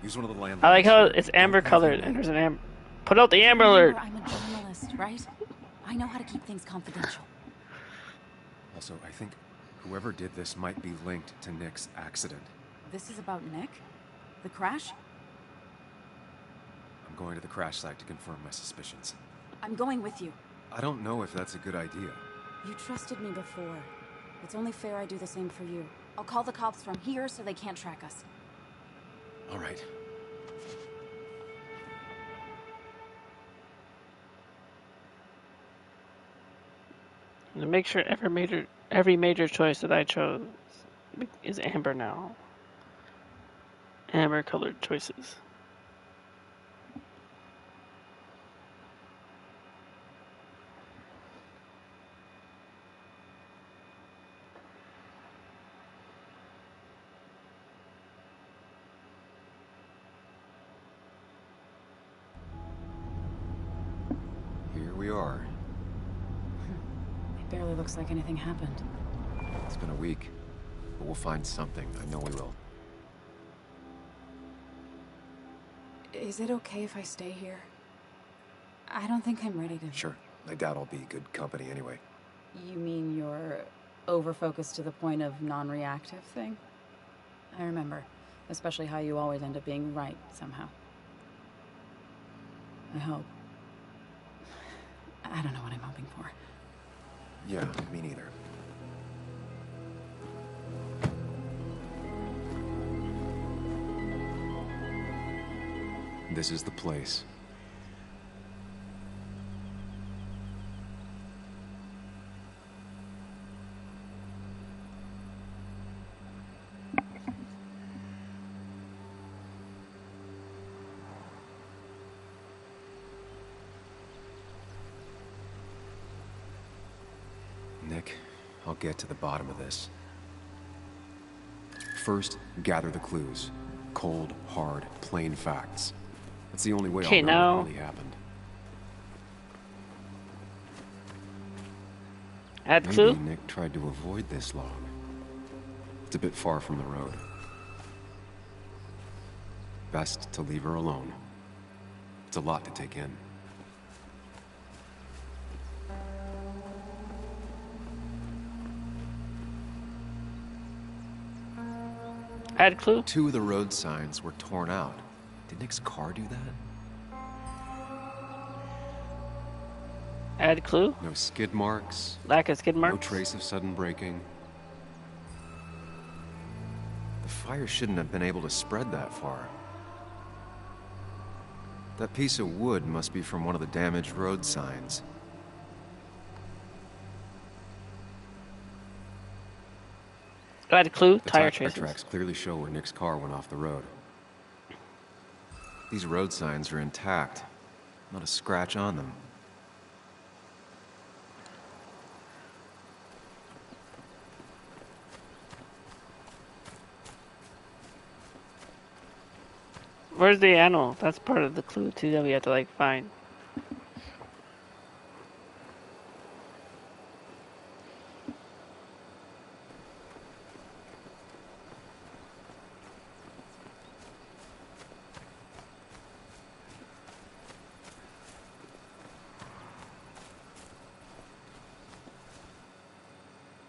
[SPEAKER 2] Use one of the landlines.
[SPEAKER 1] I like how it's amber colored and there's an amber. Put out the Amber alert!
[SPEAKER 10] I'm a journalist, right? I know how to keep things confidential.
[SPEAKER 2] Also, I think whoever did this might be linked to Nick's accident.
[SPEAKER 10] This is about Nick? The crash?
[SPEAKER 2] I'm going to the crash site to confirm my suspicions.
[SPEAKER 10] I'm going with you.
[SPEAKER 2] I don't know if that's a good idea.
[SPEAKER 10] You trusted me before. It's only fair I do the same for you. I'll call the cops from here so they can't track us.
[SPEAKER 2] All right.
[SPEAKER 1] To make sure every major choice that I chose is amber now. Amber colored choices.
[SPEAKER 2] Here we are.
[SPEAKER 10] It barely looks like anything happened.
[SPEAKER 2] It's been a week, but we'll find something. I know we will.
[SPEAKER 10] Is it okay if I stay here? I don't think I'm ready to...
[SPEAKER 2] Sure. I doubt I'll be good company anyway.
[SPEAKER 10] You mean you're over-focused to the point of non-reactive thing? I remember. Especially how you always end up being right, somehow. I hope. I don't know what I'm hoping for.
[SPEAKER 2] Yeah, me neither. This is the place.
[SPEAKER 3] I'll get to the bottom of this. First, gather the clues. Cold, hard, plain facts. That's the only way
[SPEAKER 1] Okay,
[SPEAKER 3] I'll know
[SPEAKER 1] now-
[SPEAKER 3] what really happened.
[SPEAKER 1] Add
[SPEAKER 3] Maybe
[SPEAKER 1] clue?
[SPEAKER 3] Nick tried to avoid this log. It's a bit far from the road. Best to leave her alone. It's a lot to take in.
[SPEAKER 1] Add clue?
[SPEAKER 3] 2 of the road signs were torn out. Did Nick's car do that?
[SPEAKER 1] Add clue?
[SPEAKER 3] No skid marks.
[SPEAKER 1] Lack of skid marks?
[SPEAKER 3] No trace of sudden braking. The fire shouldn't have been able to spread that far. That piece of wood must be from one of the damaged road signs.
[SPEAKER 1] Add clue?
[SPEAKER 3] The
[SPEAKER 1] Tire
[SPEAKER 3] tire
[SPEAKER 1] traces.
[SPEAKER 3] tracks clearly show where Nick's car went off the road. These road signs are intact. Not a scratch on them.
[SPEAKER 1] Where's the animal? That's part of the clue too that we have to like find.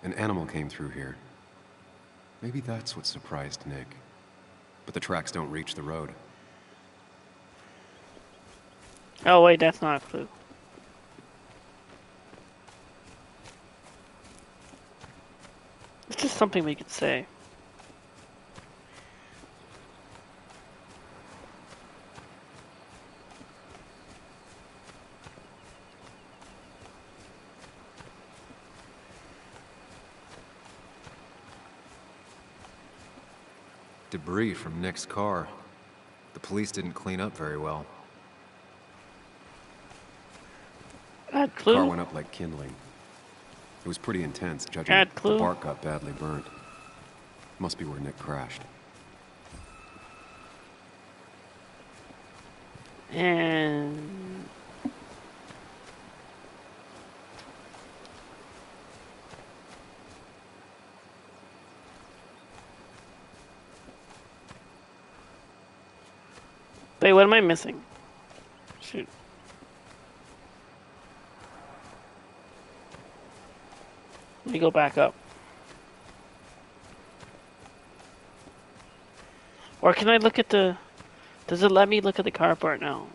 [SPEAKER 3] An animal came through here. Maybe that's what surprised Nick. But the tracks don't reach the road.
[SPEAKER 1] Oh wait, that's not a clue. It's just something we could say.
[SPEAKER 3] Debris from Nick's car. The police didn't clean up very well.
[SPEAKER 1] Add
[SPEAKER 3] The
[SPEAKER 1] clue?
[SPEAKER 3] car went up like kindling. It was pretty intense, judging
[SPEAKER 1] Add
[SPEAKER 3] that
[SPEAKER 1] clue?
[SPEAKER 3] the bark got badly burnt. Must be where Nick crashed.
[SPEAKER 1] And wait, what am I missing? Shoot. Let me go back up. Or can I look at the... Does it let me look at the car part now?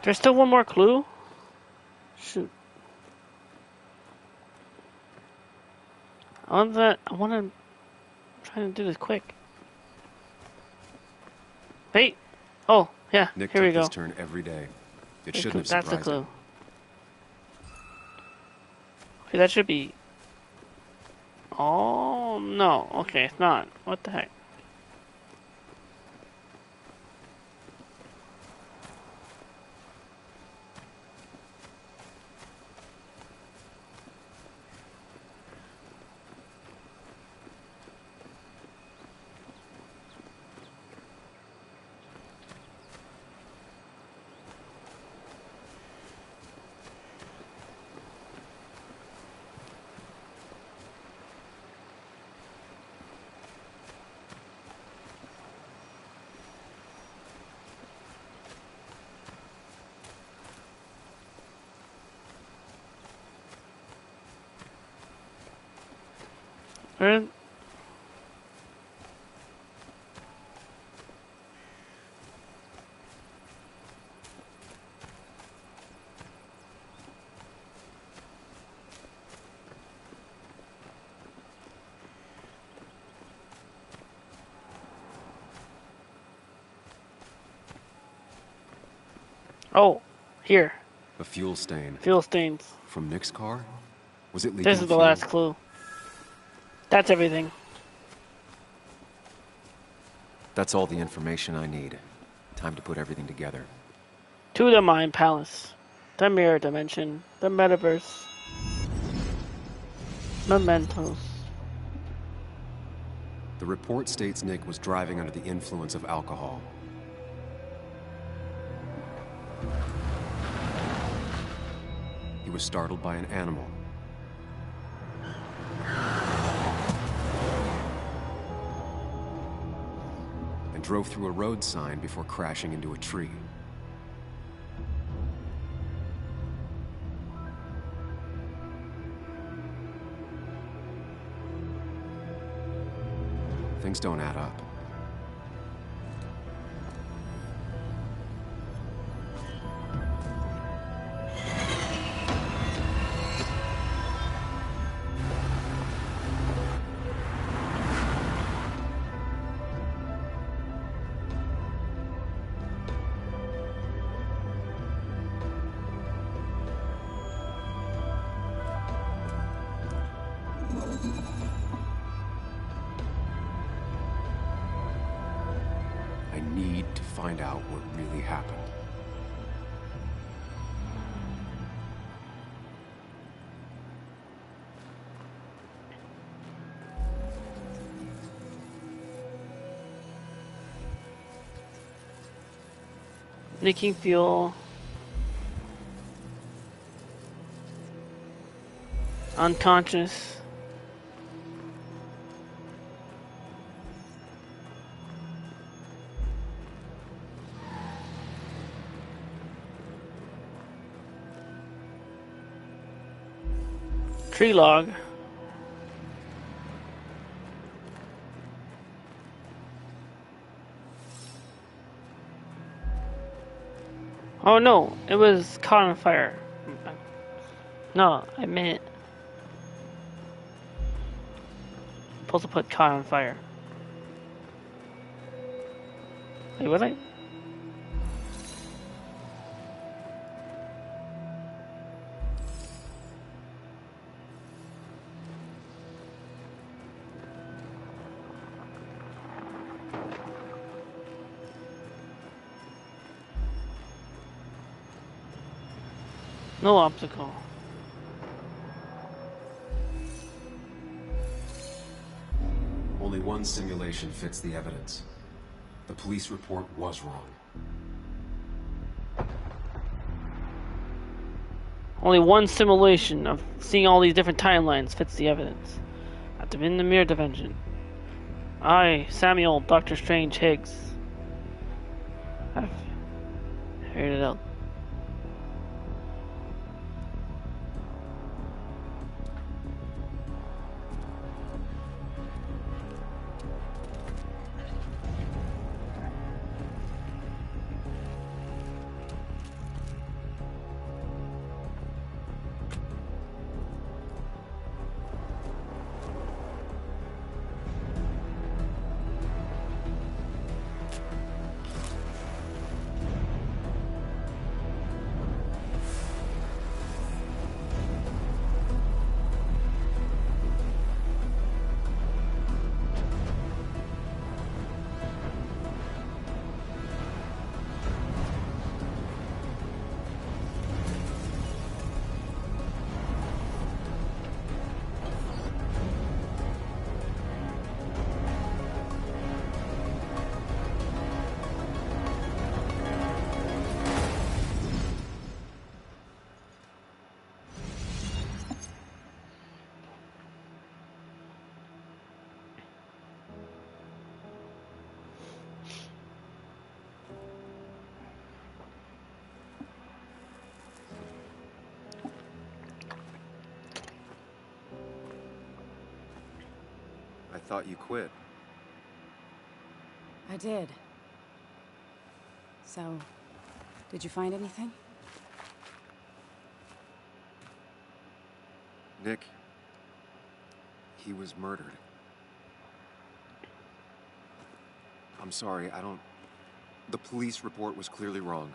[SPEAKER 1] There's still one more clue? Shoot. I want to try to do this quick. Wait. Oh, yeah.
[SPEAKER 3] Nick
[SPEAKER 1] Here we
[SPEAKER 3] took
[SPEAKER 1] go.
[SPEAKER 3] this turn every day. It
[SPEAKER 1] That's
[SPEAKER 3] shouldn't have
[SPEAKER 1] That's the
[SPEAKER 3] surprised
[SPEAKER 1] clue.
[SPEAKER 3] him.
[SPEAKER 1] Okay, that should be... Oh, no. Okay, it's not. What the heck? Alright. Oh, here.
[SPEAKER 2] A fuel stain.
[SPEAKER 1] Fuel stains.
[SPEAKER 2] From Nick's car? Was it leaking
[SPEAKER 1] This is the
[SPEAKER 2] fuel?
[SPEAKER 1] last clue. That's everything.
[SPEAKER 2] That's all the information I need. Time to put everything together.
[SPEAKER 1] To the Mind Palace. The Mirror Dimension. The Metaverse. Mementos.
[SPEAKER 2] The report states Nick was driving under the influence of alcohol. He was startled by an animal. And drove through a road sign before crashing into a tree. Things don't add up. I need to find out what really happened.
[SPEAKER 1] Leaking fuel. Unconscious. Tree log. Oh no, it was caught on fire. No, I meant supposed to put caught on fire. Wait, was I? No obstacle.
[SPEAKER 2] Only one simulation fits the evidence. The police report was wrong.
[SPEAKER 1] Only one simulation of seeing all these different timelines fits the evidence. After in the Mirror Dimension. I, Samuel, Dr. Strange Higgs. I've heard it out.
[SPEAKER 3] thought you quit.
[SPEAKER 10] I did. So, did you find anything?
[SPEAKER 3] Nick, he was murdered. I'm sorry, I don't... The police report was clearly wrong.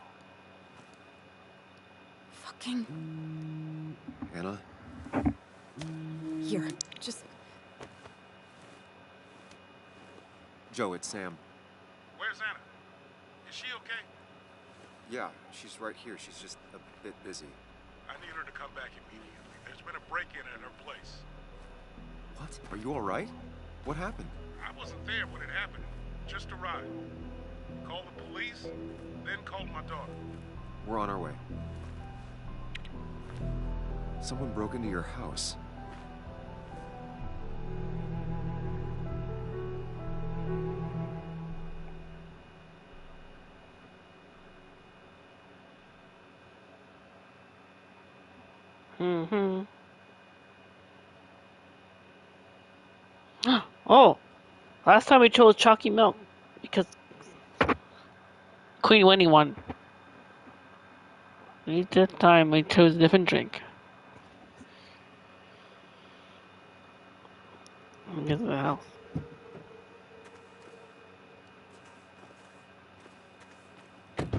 [SPEAKER 10] Fucking...
[SPEAKER 3] Anna?
[SPEAKER 10] Here, just...
[SPEAKER 3] Joe, it's Sam.
[SPEAKER 18] Where's Anna? Is she okay?
[SPEAKER 3] Yeah, she's right here. She's just a bit busy.
[SPEAKER 18] I need her to come back immediately. There's been a break-in at her place.
[SPEAKER 3] What? Are you all right? What happened?
[SPEAKER 18] I wasn't there when it happened. Just arrived. Call the police, then call my daughter.
[SPEAKER 3] We're on our way. Someone broke into your house.
[SPEAKER 1] Mm-hmm. Oh, last time we chose chalky milk because Queen Winnie won. This time we chose a different drink. Let me get to the house.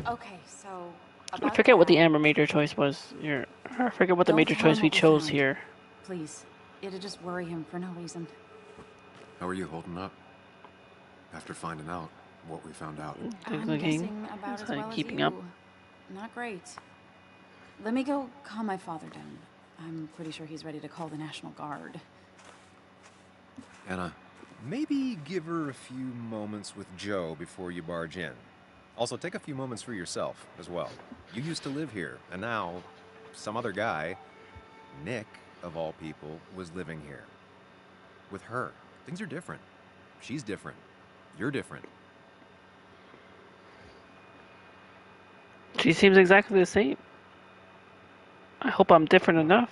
[SPEAKER 10] Okay, so...
[SPEAKER 1] I forget what the Amber major choice was. Here, I forget what the major choice we chose here.
[SPEAKER 10] Please. It'd just worry him for no reason.
[SPEAKER 3] How are you holding up? After finding out what we found out.
[SPEAKER 10] I'm guessing about as well
[SPEAKER 1] keeping
[SPEAKER 10] as
[SPEAKER 1] up.
[SPEAKER 10] you. Not great. Let me go calm my father down. I'm pretty sure he's ready to call the National Guard.
[SPEAKER 3] Anna, maybe give her a few moments with Joe before you barge in. Also, take a few moments for yourself as well. You used to live here, and now some other guy, Nick, of all people, was living here. With her. Things are different. She's different. You're different.
[SPEAKER 1] She seems exactly the same. I hope I'm different enough.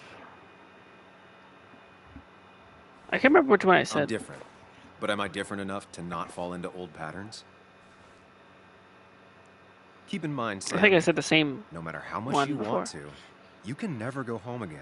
[SPEAKER 1] I can't remember which one I said.
[SPEAKER 3] I'm different. But am I different enough to not fall into old patterns? Keep in mind, Sam,
[SPEAKER 1] I think I said the same.
[SPEAKER 3] No matter how much
[SPEAKER 1] one
[SPEAKER 3] you
[SPEAKER 1] before.
[SPEAKER 3] want to, you can never go home again.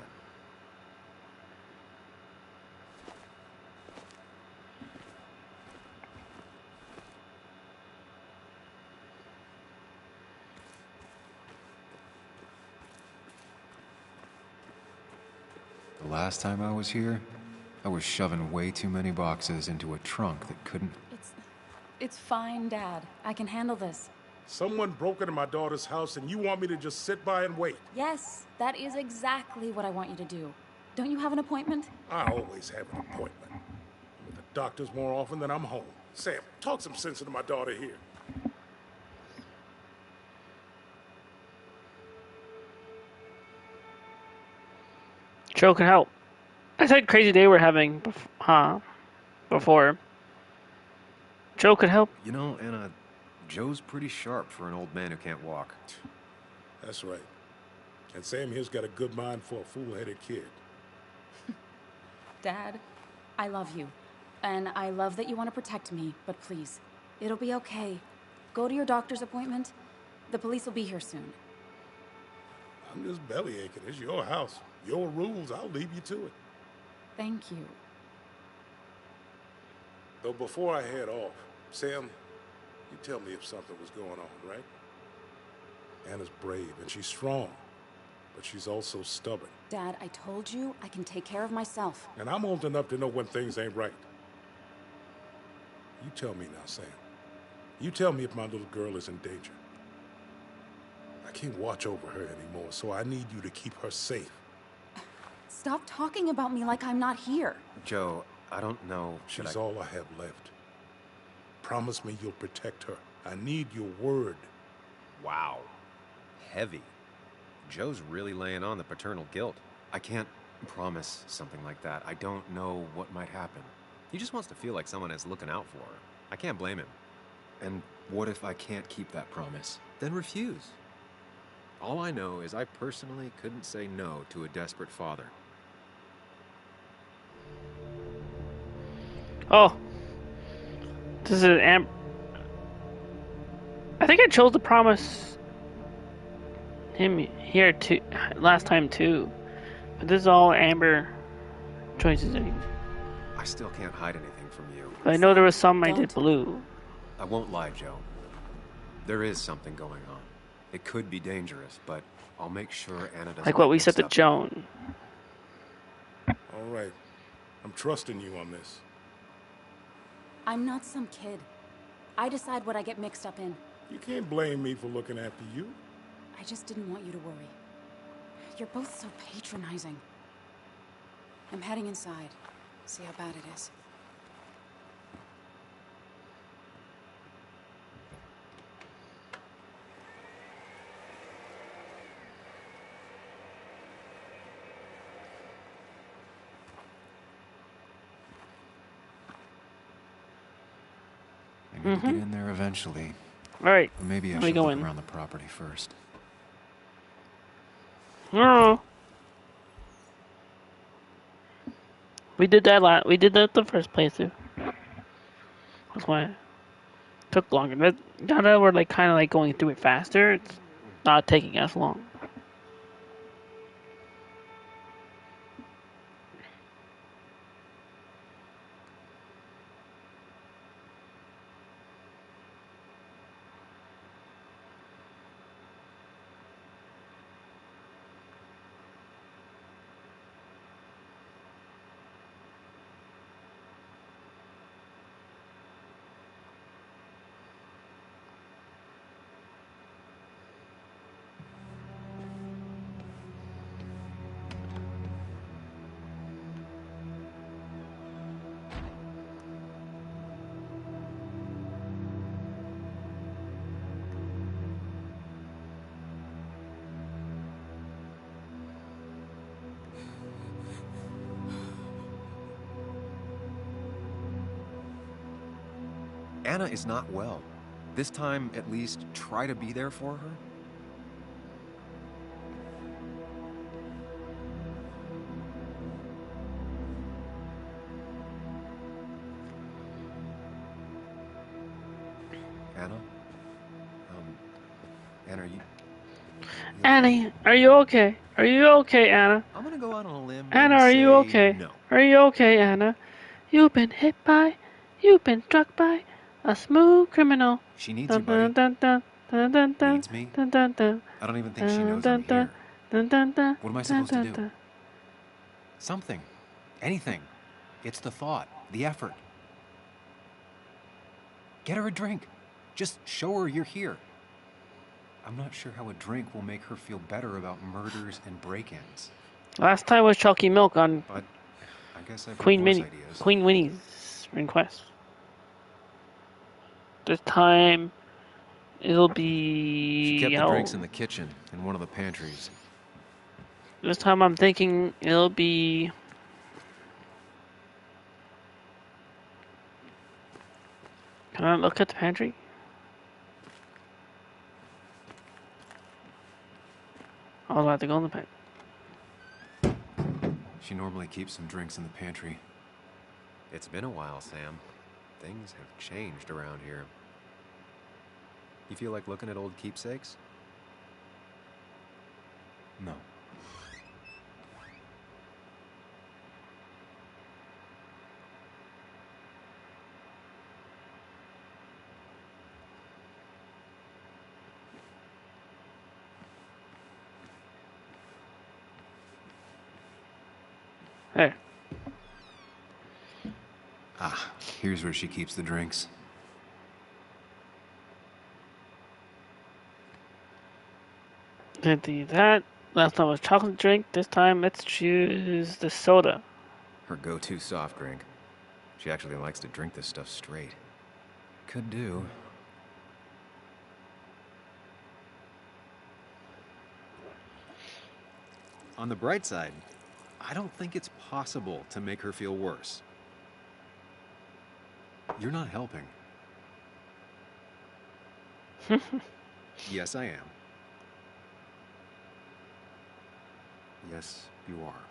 [SPEAKER 3] The last time I was here, I was shoving way too many boxes into a trunk that couldn't...
[SPEAKER 10] It's fine, Dad. I can handle this.
[SPEAKER 18] Someone broke into my daughter's house and you want me to just sit by and wait?
[SPEAKER 10] Yes, that is exactly what I want you to do. Don't you have an appointment?
[SPEAKER 18] I always have an appointment. I'm with the doctors more often than I'm home. Sam, talk some sense into my daughter here.
[SPEAKER 1] Joe can help. I said crazy day we're having, before. Joe could help.
[SPEAKER 3] You know, Anna, Joe's pretty sharp for an old man who can't walk.
[SPEAKER 18] That's right. And Sam here's got a good mind for a fool-headed kid.
[SPEAKER 10] Dad, I love you. And I love that you want to protect me, but please, it'll be okay. Go to your doctor's appointment. The police will be here soon.
[SPEAKER 18] I'm just bellyaching. It's your house. Your rules. I'll leave you to it.
[SPEAKER 10] Thank you.
[SPEAKER 18] Though before I head off, Sam, you tell me if something was going on, right? Anna's brave and she's strong, but she's also stubborn.
[SPEAKER 10] Dad, I told you I can take care of myself.
[SPEAKER 18] And I'm old enough to know when things ain't right. You tell me now, Sam. You tell me if my little girl is in danger. I can't watch over her anymore, so I need you to keep her safe.
[SPEAKER 10] Stop talking about me like I'm not here.
[SPEAKER 3] Joe, I don't know.
[SPEAKER 18] She's all I have left. Promise me you'll protect her. I need your word.
[SPEAKER 3] Wow. Heavy. Joe's really laying on the paternal guilt. I can't promise something like that. I don't know what might happen. He just wants to feel like someone is looking out for her. I can't blame him. And what if I can't keep that promise? Then refuse. All I know is I personally couldn't say no to a desperate father.
[SPEAKER 1] Oh, This is an I think I chose to promise him here too last time too. But this is all Amber choices.
[SPEAKER 19] I still can't hide anything from you.
[SPEAKER 1] I know there was some I did blue.
[SPEAKER 19] I won't lie, Joe. There is something going on. It could be dangerous, but I'll make sure Anna doesn't.
[SPEAKER 1] Like what
[SPEAKER 19] get
[SPEAKER 1] we said to
[SPEAKER 19] mixed up.
[SPEAKER 1] Joan.
[SPEAKER 18] All right. I'm trusting you on this.
[SPEAKER 10] I'm not some kid. I decide what I get mixed up in.
[SPEAKER 18] You can't blame me for looking after you.
[SPEAKER 10] I just didn't want you to worry. You're both so patronizing. I'm heading inside. See how bad it is.
[SPEAKER 19] I need to get in there eventually.
[SPEAKER 1] All right.
[SPEAKER 19] Or maybe I
[SPEAKER 1] Let me
[SPEAKER 19] should
[SPEAKER 1] go
[SPEAKER 19] look
[SPEAKER 1] in.
[SPEAKER 19] around the property first.
[SPEAKER 1] No. We did that we did that the first playthrough. That's why it took longer. Now that we're like kind of like going through it faster, it's not taking as long.
[SPEAKER 19] Anna is not well. This time, at least, try to be there for her. Anna? Anna, are you...
[SPEAKER 1] Annie, are you okay? Are you okay, Anna?
[SPEAKER 19] I'm gonna go out on a limb
[SPEAKER 1] Anna,
[SPEAKER 19] and
[SPEAKER 1] are you
[SPEAKER 19] say
[SPEAKER 1] okay?
[SPEAKER 19] no.
[SPEAKER 1] Are you okay, Anna? You've been struck by a smooth criminal.
[SPEAKER 19] She needs you, buddy. Needs me?
[SPEAKER 1] Dun, dun, dun,
[SPEAKER 19] I don't even think she knows
[SPEAKER 1] dun,
[SPEAKER 19] I'm
[SPEAKER 1] dun,
[SPEAKER 19] here.
[SPEAKER 1] dun, dun, dun,
[SPEAKER 19] What am I
[SPEAKER 1] dun,
[SPEAKER 19] supposed to
[SPEAKER 1] dun,
[SPEAKER 19] do?
[SPEAKER 1] dun.
[SPEAKER 19] Something. Anything. It's the thought. The effort. Get her a drink. Just show her you're here. I'm not sure how a drink will make her feel better about murders and break-ins.
[SPEAKER 1] Last time was chalky milk on
[SPEAKER 19] But I guess I've
[SPEAKER 1] Queen
[SPEAKER 19] worse
[SPEAKER 1] Minnie,
[SPEAKER 19] ideas.
[SPEAKER 1] Queen Winnie's request. This time, it'll be.
[SPEAKER 19] She kept the drinks in the kitchen, in one of the pantries.
[SPEAKER 1] This time I'm thinking it'll be. Can I look at the pantry? I'll have to go in the pantry.
[SPEAKER 19] She normally keeps some drinks in the pantry. It's been a while, Sam. Things have changed around here. You feel like looking at old keepsakes? No.
[SPEAKER 1] Hey.
[SPEAKER 19] Ah, here's where she keeps the drinks.
[SPEAKER 1] Did that. Last time was chocolate drink. This time let's choose the soda.
[SPEAKER 19] Her go-to soft drink. She actually likes to drink this stuff straight. Could do. On the bright side, I don't think it's possible to make her feel worse. You're not helping. Yes, I am. Yes, you are.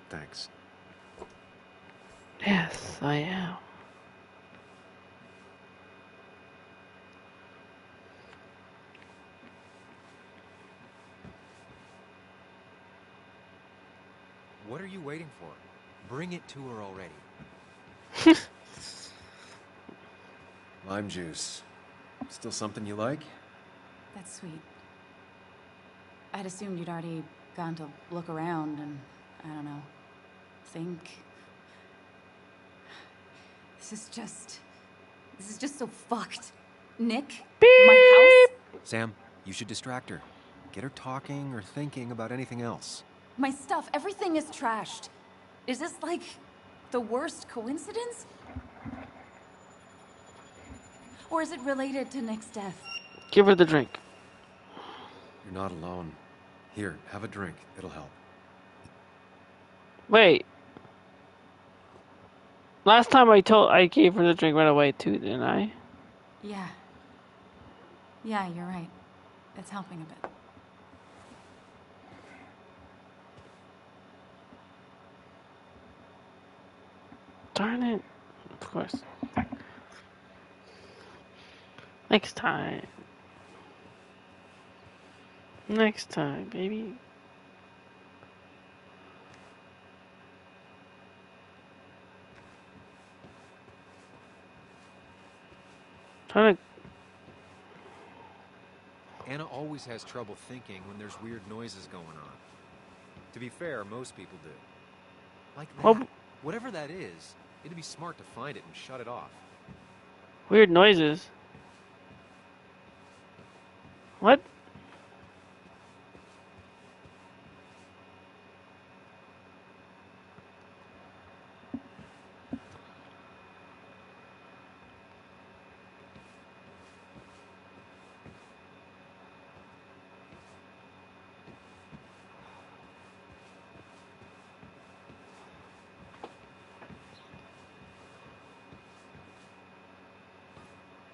[SPEAKER 19] Thanks.
[SPEAKER 1] Yes, I am.
[SPEAKER 19] What are you waiting for? Bring it to her already.
[SPEAKER 3] Lime juice. Still something you like?
[SPEAKER 10] That's sweet. I'd assumed you'd already gone to look around and, I don't know, think. This is just so fucked. Nick? My house?
[SPEAKER 19] Sam, you should distract her. Get her talking or thinking about anything else.
[SPEAKER 10] My stuff, everything is trashed. Is this like the worst coincidence? Or is it related to Nick's death?
[SPEAKER 1] Give her the drink.
[SPEAKER 3] You're not alone. Here, have a drink. It'll help.
[SPEAKER 1] Wait. Last time I gave her the drink right away too, didn't I?
[SPEAKER 10] Yeah. Yeah, you're right. It's helping a bit.
[SPEAKER 1] Darn it. Of course. Next time. Next time, baby. Trying to...
[SPEAKER 19] Anna always has trouble thinking when there's weird noises going on. To be fair, most people do. Like that.
[SPEAKER 1] Well,
[SPEAKER 19] whatever that is, it'd be smart to find it and shut it off.
[SPEAKER 1] weird noises. What?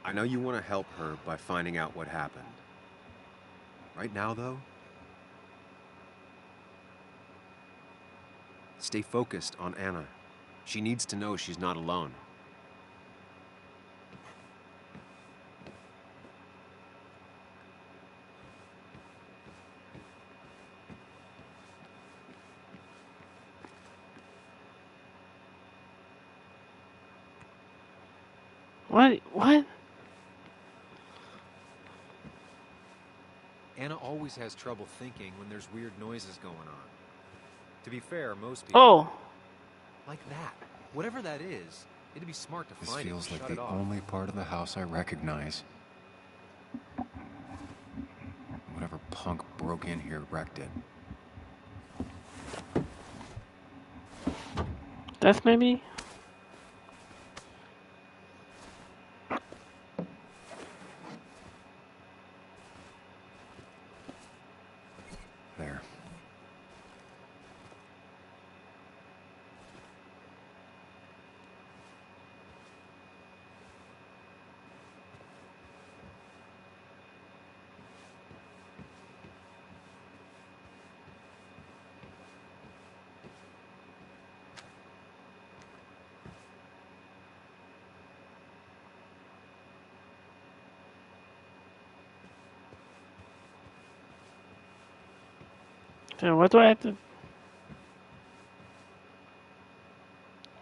[SPEAKER 3] I know you want to help her by finding out what happened. Right now, though, stay focused on Anna. She needs to know she's not alone.
[SPEAKER 1] What?
[SPEAKER 19] Anna always has trouble thinking when there's weird noises going on. To be fair, most people...
[SPEAKER 1] Oh.
[SPEAKER 19] Like that. Whatever that is, it'd be smart to
[SPEAKER 3] This
[SPEAKER 19] find it
[SPEAKER 3] feels
[SPEAKER 19] and
[SPEAKER 3] like
[SPEAKER 19] shut
[SPEAKER 3] the
[SPEAKER 19] it off.
[SPEAKER 3] only part of the house I recognize. Whatever punk broke in here wrecked it.
[SPEAKER 1] Death, maybe?
[SPEAKER 3] There.
[SPEAKER 1] So what do I have to...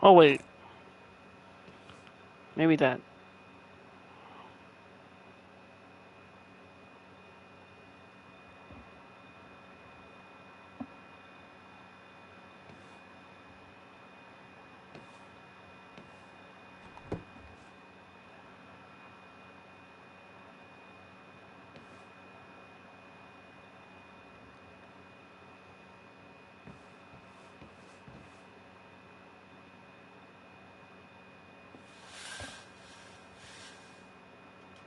[SPEAKER 1] Oh, wait. Maybe that.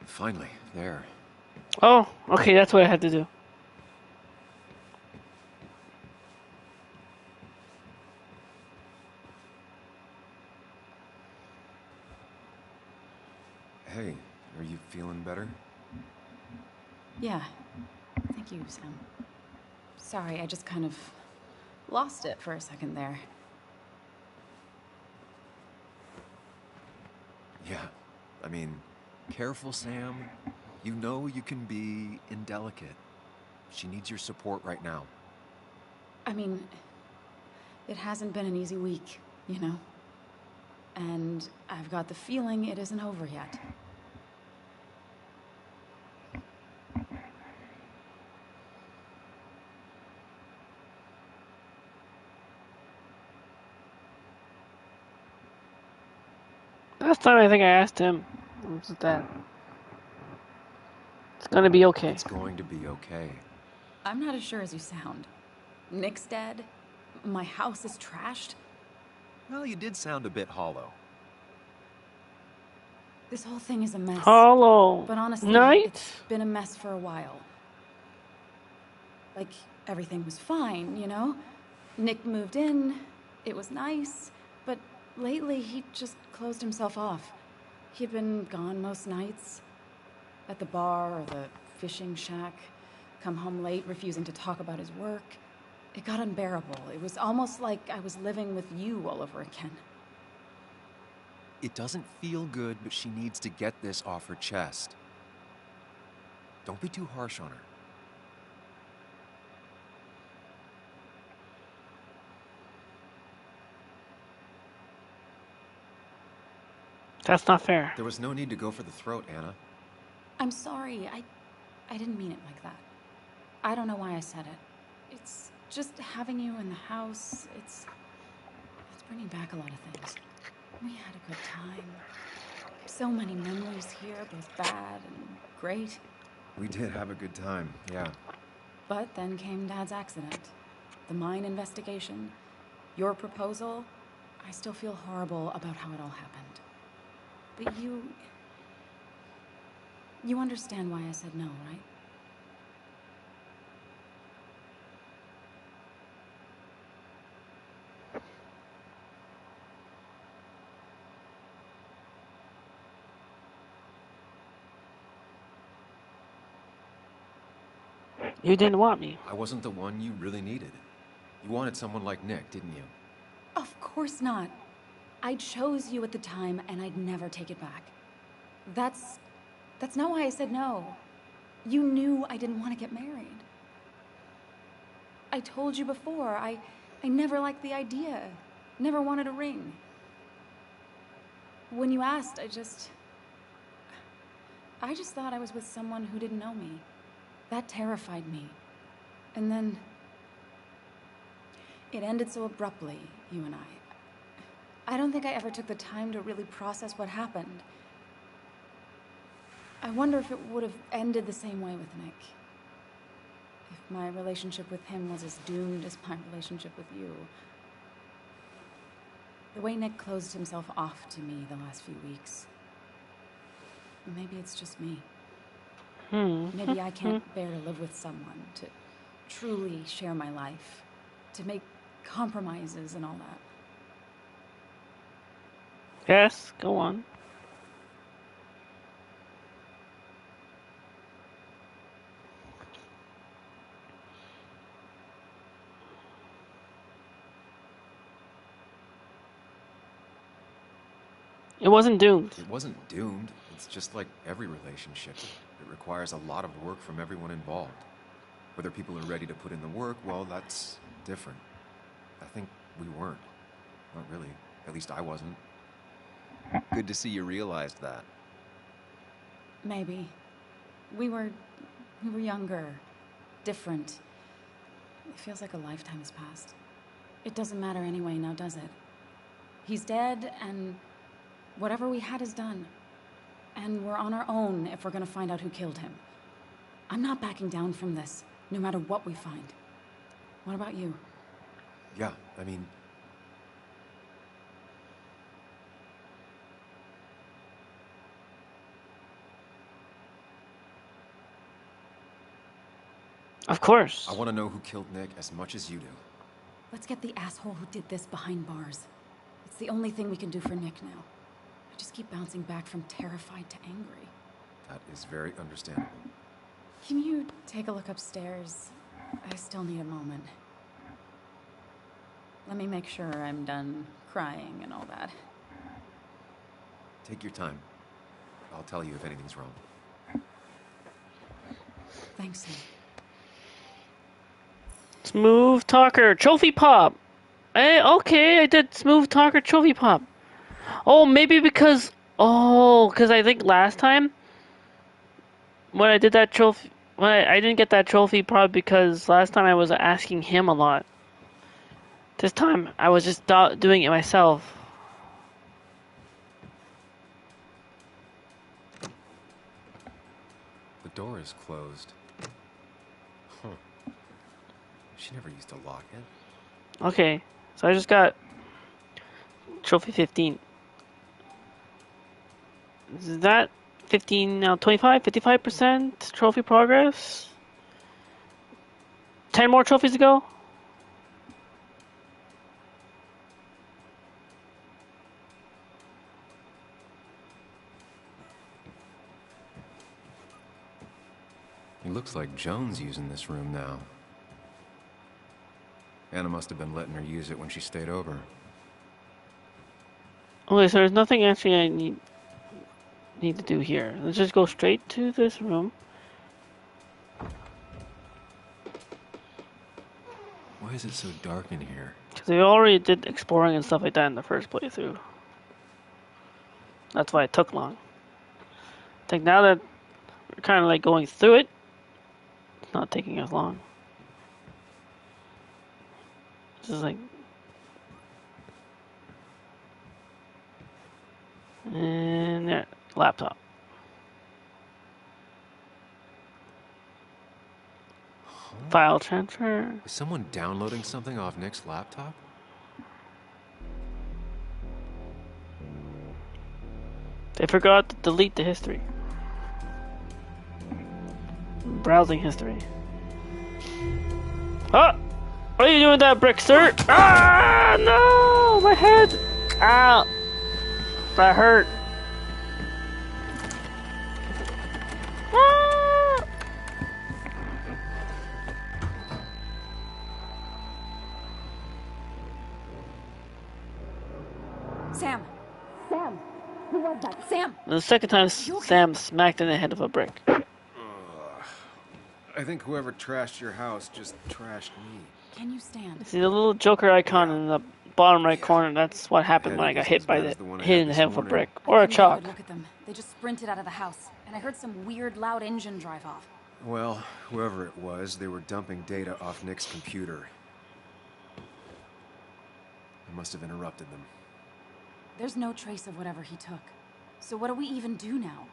[SPEAKER 3] Finally, there.
[SPEAKER 1] Oh, okay, that's what I had to do.
[SPEAKER 3] Hey, are you feeling better?
[SPEAKER 10] Yeah. Thank you, Sam. Sorry, I just kind of lost it for a second there.
[SPEAKER 3] Yeah. I mean, careful, Sam. You know you can be indelicate. She needs your support right now.
[SPEAKER 10] I mean, it hasn't been an easy week, you know? And I've got the feeling it isn't over yet.
[SPEAKER 1] Last time I think I asked him, was that it's gonna be okay.
[SPEAKER 19] It's going to be okay.
[SPEAKER 10] I'm not as sure as you sound. Nick's dead. My house is trashed.
[SPEAKER 19] Well, you did sound a bit hollow.
[SPEAKER 10] This whole thing is a mess.
[SPEAKER 1] Hollow
[SPEAKER 10] But honestly,
[SPEAKER 1] Knight?
[SPEAKER 10] it's been a mess for a while. Like, everything was fine, you know? Nick moved in, it was nice, but lately he just closed himself off. He'd been gone most nights. At the bar or the fishing shack. Come home late, refusing to talk about his work. It got unbearable. It was almost like I was living with you all over again.
[SPEAKER 19] It doesn't feel good, but she needs to get this off her chest. Don't be too harsh on her.
[SPEAKER 1] That's not fair.
[SPEAKER 19] There was no need to go for the throat, Anna.
[SPEAKER 10] I'm sorry. I didn't mean it like that. I don't know why I said it. It's just having you in the house. It's bringing back a lot of things. We had a good time. So many memories here, both bad and great.
[SPEAKER 19] We did have a good time, yeah.
[SPEAKER 10] But then came Dad's accident. The mine investigation. Your proposal. I still feel horrible about how it all happened. But you understand why I said no, right?
[SPEAKER 1] You didn't want me.
[SPEAKER 19] I wasn't the one you really needed. You wanted someone like Nick, didn't you?
[SPEAKER 10] Of course not. I chose you at the time, and I'd never take it back. That's not why I said no. You knew I didn't want to get married. I told you before, I never liked the idea. Never wanted a ring. When you asked, I just thought I was with someone who didn't know me. That terrified me. And then it ended so abruptly, you and I. I don't think I ever took the time to really process what happened. I wonder if it would have ended the same way with Nick. If my relationship with him was as doomed as my relationship with you. The way Nick closed himself off to me the last few weeks. Maybe it's just me. Maybe I can't bear to live with someone, to truly share my life, to make compromises and all that.
[SPEAKER 1] Yes, go on. It wasn't doomed.
[SPEAKER 19] It wasn't doomed. It's just like every relationship. It requires a lot of work from everyone involved. Whether people are ready to put in the work, well, that's different. I think we weren't. Not really. At least I wasn't. Good to see you realized that.
[SPEAKER 10] Maybe. We were younger, different. It feels like a lifetime has passed. It doesn't matter anyway now, does it? He's dead, and whatever we had is done. And we're on our own if we're gonna find out who killed him. I'm not backing down from this, no matter what we find. What about you?
[SPEAKER 19] Yeah, I mean...
[SPEAKER 1] Of course.
[SPEAKER 19] I want to know who killed Nick as much as you do.
[SPEAKER 10] Let's get the asshole who did this behind bars. It's the only thing we can do for Nick now. I just keep bouncing back from terrified to angry.
[SPEAKER 19] That is very understandable.
[SPEAKER 10] Can you take a look upstairs? I still need a moment. Let me make sure I'm done crying and all that.
[SPEAKER 19] Take your time. I'll tell you if anything's wrong.
[SPEAKER 10] Thanks, Nick.
[SPEAKER 1] Smooth talker, trophy pop. Okay, I did smooth talker trophy pop. Oh, maybe because I think last time when I did that trophy, when I didn't get that trophy probably because last time I was asking him a lot. This time I was just doing it myself.
[SPEAKER 19] The door is closed. Huh. She never used to lock it.
[SPEAKER 1] Okay, so I just got trophy 15. Is that 15 now? 25, 55% trophy progress. 10 more trophies to go.
[SPEAKER 19] It looks like Joan's using this room now. Anna must have been letting her use it when she stayed over.
[SPEAKER 1] Okay, so there's nothing actually I need to do here. Let's just go straight to this room.
[SPEAKER 19] Why is it so dark in here?
[SPEAKER 1] Because we already did exploring and stuff like that in the first playthrough. That's why it took long. I think now that we're kind of like going through it, it's not taking as long. This is like... And there, laptop. File transfer.
[SPEAKER 19] Is someone downloading something off Nick's laptop?
[SPEAKER 1] They forgot to delete the history. Browsing history. Ah! What are you doing with that brick, sir? Ah! No! My head! Ow! That hurt. Ah!
[SPEAKER 10] Sam! Sam! Who was that? Sam!
[SPEAKER 1] The second time Sam smacked in the head of a brick.
[SPEAKER 3] I think whoever trashed your house just trashed me.
[SPEAKER 10] Can you stand?
[SPEAKER 1] See the little Joker icon in the bottom right corner? That's what happened when I got hit by hit in the head with a brick or a chalk.
[SPEAKER 10] Look at them. They just sprinted out of the house, and I heard some weird, loud engine drive off.
[SPEAKER 3] Well, whoever it was, they were dumping data off Nick's computer. I must have interrupted them.
[SPEAKER 10] There's no trace of whatever he took. So what do we even do now?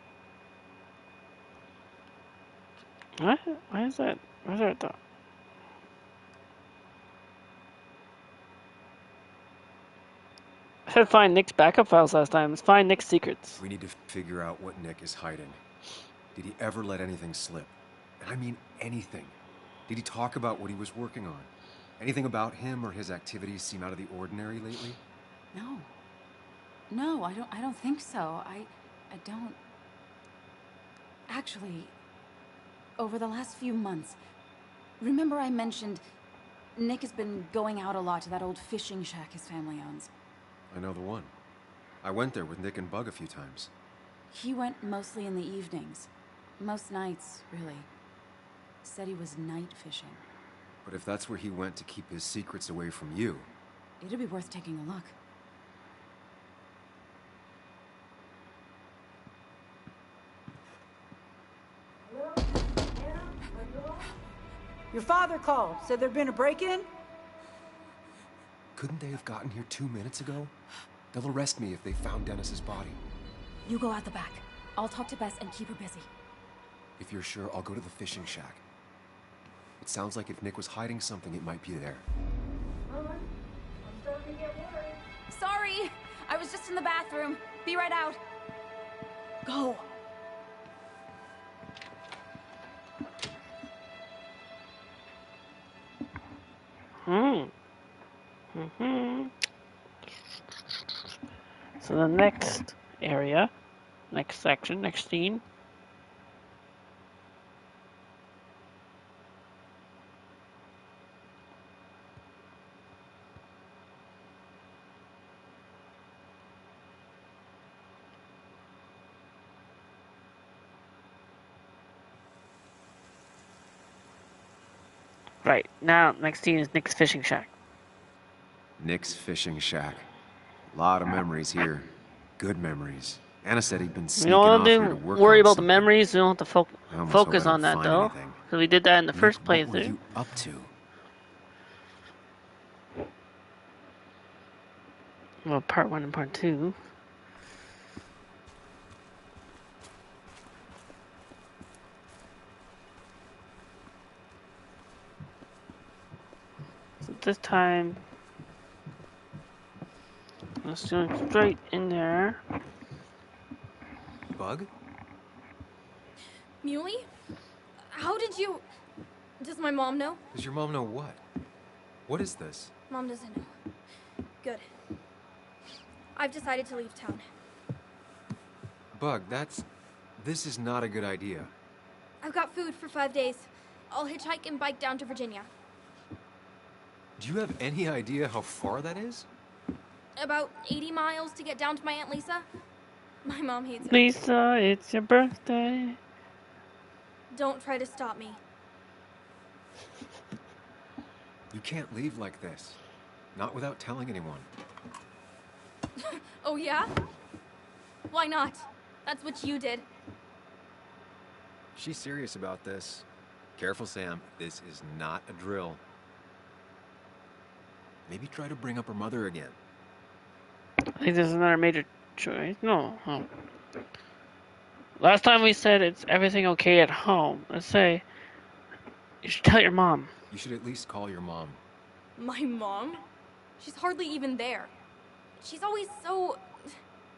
[SPEAKER 1] What? Why is that? Where's that though? I said find Nick's backup files last time. Let's find Nick's secrets.
[SPEAKER 3] We need to figure out what Nick is hiding. Did he ever let anything slip? And I mean anything. Did he talk about what he was working on? Anything about him or his activities seem out of the ordinary lately?
[SPEAKER 10] No. No, I don't think so. I don't... Actually, over the last few months, remember I mentioned Nick has been going out a lot to that old fishing shack his family owns.
[SPEAKER 3] I know the one. I went there with Nick and Bug a few times.
[SPEAKER 10] He went mostly in the evenings. Most nights, really. Said he was night fishing.
[SPEAKER 3] But if that's where he went to keep his secrets away from you...
[SPEAKER 10] It'd be worth taking a look.
[SPEAKER 6] Your father called. Said there'd been a break-in?
[SPEAKER 3] Couldn't they have gotten here 2 minutes ago? They'll arrest me if they found Dennis's body.
[SPEAKER 10] You go out the back. I'll talk to Bess and keep her busy.
[SPEAKER 3] If you're sure, I'll go to the fishing shack. It sounds like if Nick was hiding something, it might be there.
[SPEAKER 10] Sorry! I was just in the bathroom. Be right out. Go.
[SPEAKER 1] So the next area, next section, next scene. Right, now next scene is Nick's fishing shack.
[SPEAKER 19] Nick's fishing shack. Lot of memories here. Good memories. Anna said he'd been
[SPEAKER 1] We
[SPEAKER 19] sneaking
[SPEAKER 1] don't
[SPEAKER 19] off
[SPEAKER 1] have
[SPEAKER 19] here to
[SPEAKER 1] to
[SPEAKER 19] work
[SPEAKER 1] worry
[SPEAKER 19] on
[SPEAKER 1] about the
[SPEAKER 19] something.
[SPEAKER 1] memories. We don't have to
[SPEAKER 19] I almost
[SPEAKER 1] focus
[SPEAKER 19] hope I
[SPEAKER 1] on
[SPEAKER 19] don't
[SPEAKER 1] that,
[SPEAKER 19] find
[SPEAKER 1] though.
[SPEAKER 19] anything.
[SPEAKER 1] Because we did that in the
[SPEAKER 19] Nick,
[SPEAKER 1] first
[SPEAKER 19] what were
[SPEAKER 1] playthrough.
[SPEAKER 19] you up to?
[SPEAKER 1] Well, part 1 and part 2. So this time, let's go straight in there.
[SPEAKER 19] Bug?
[SPEAKER 16] Muley? How did you... Does my mom know?
[SPEAKER 19] Does your mom know what? What is this?
[SPEAKER 16] Mom doesn't know. Good. I've decided to leave town.
[SPEAKER 19] Bug, this is not a good idea.
[SPEAKER 16] I've got food for 5 days. I'll hitchhike and bike down to Virginia.
[SPEAKER 19] Do you have any idea how far that is?
[SPEAKER 16] About 80 miles to get down to my Aunt Lisa. My mom hates her.
[SPEAKER 1] Lisa, it's your birthday.
[SPEAKER 16] Don't try to stop me.
[SPEAKER 19] You can't leave like this. Not without telling anyone.
[SPEAKER 16] Oh, yeah? Why not? That's what you did.
[SPEAKER 19] She's serious about this. Careful, Sam. This is not a drill. Maybe try to bring up her mother again.
[SPEAKER 1] I think this is another major choice. No. Oh. Last time we said it's everything okay at home. Let's say you should tell your mom.
[SPEAKER 19] You should at least call your mom.
[SPEAKER 16] My mom? She's hardly even there. She's always so...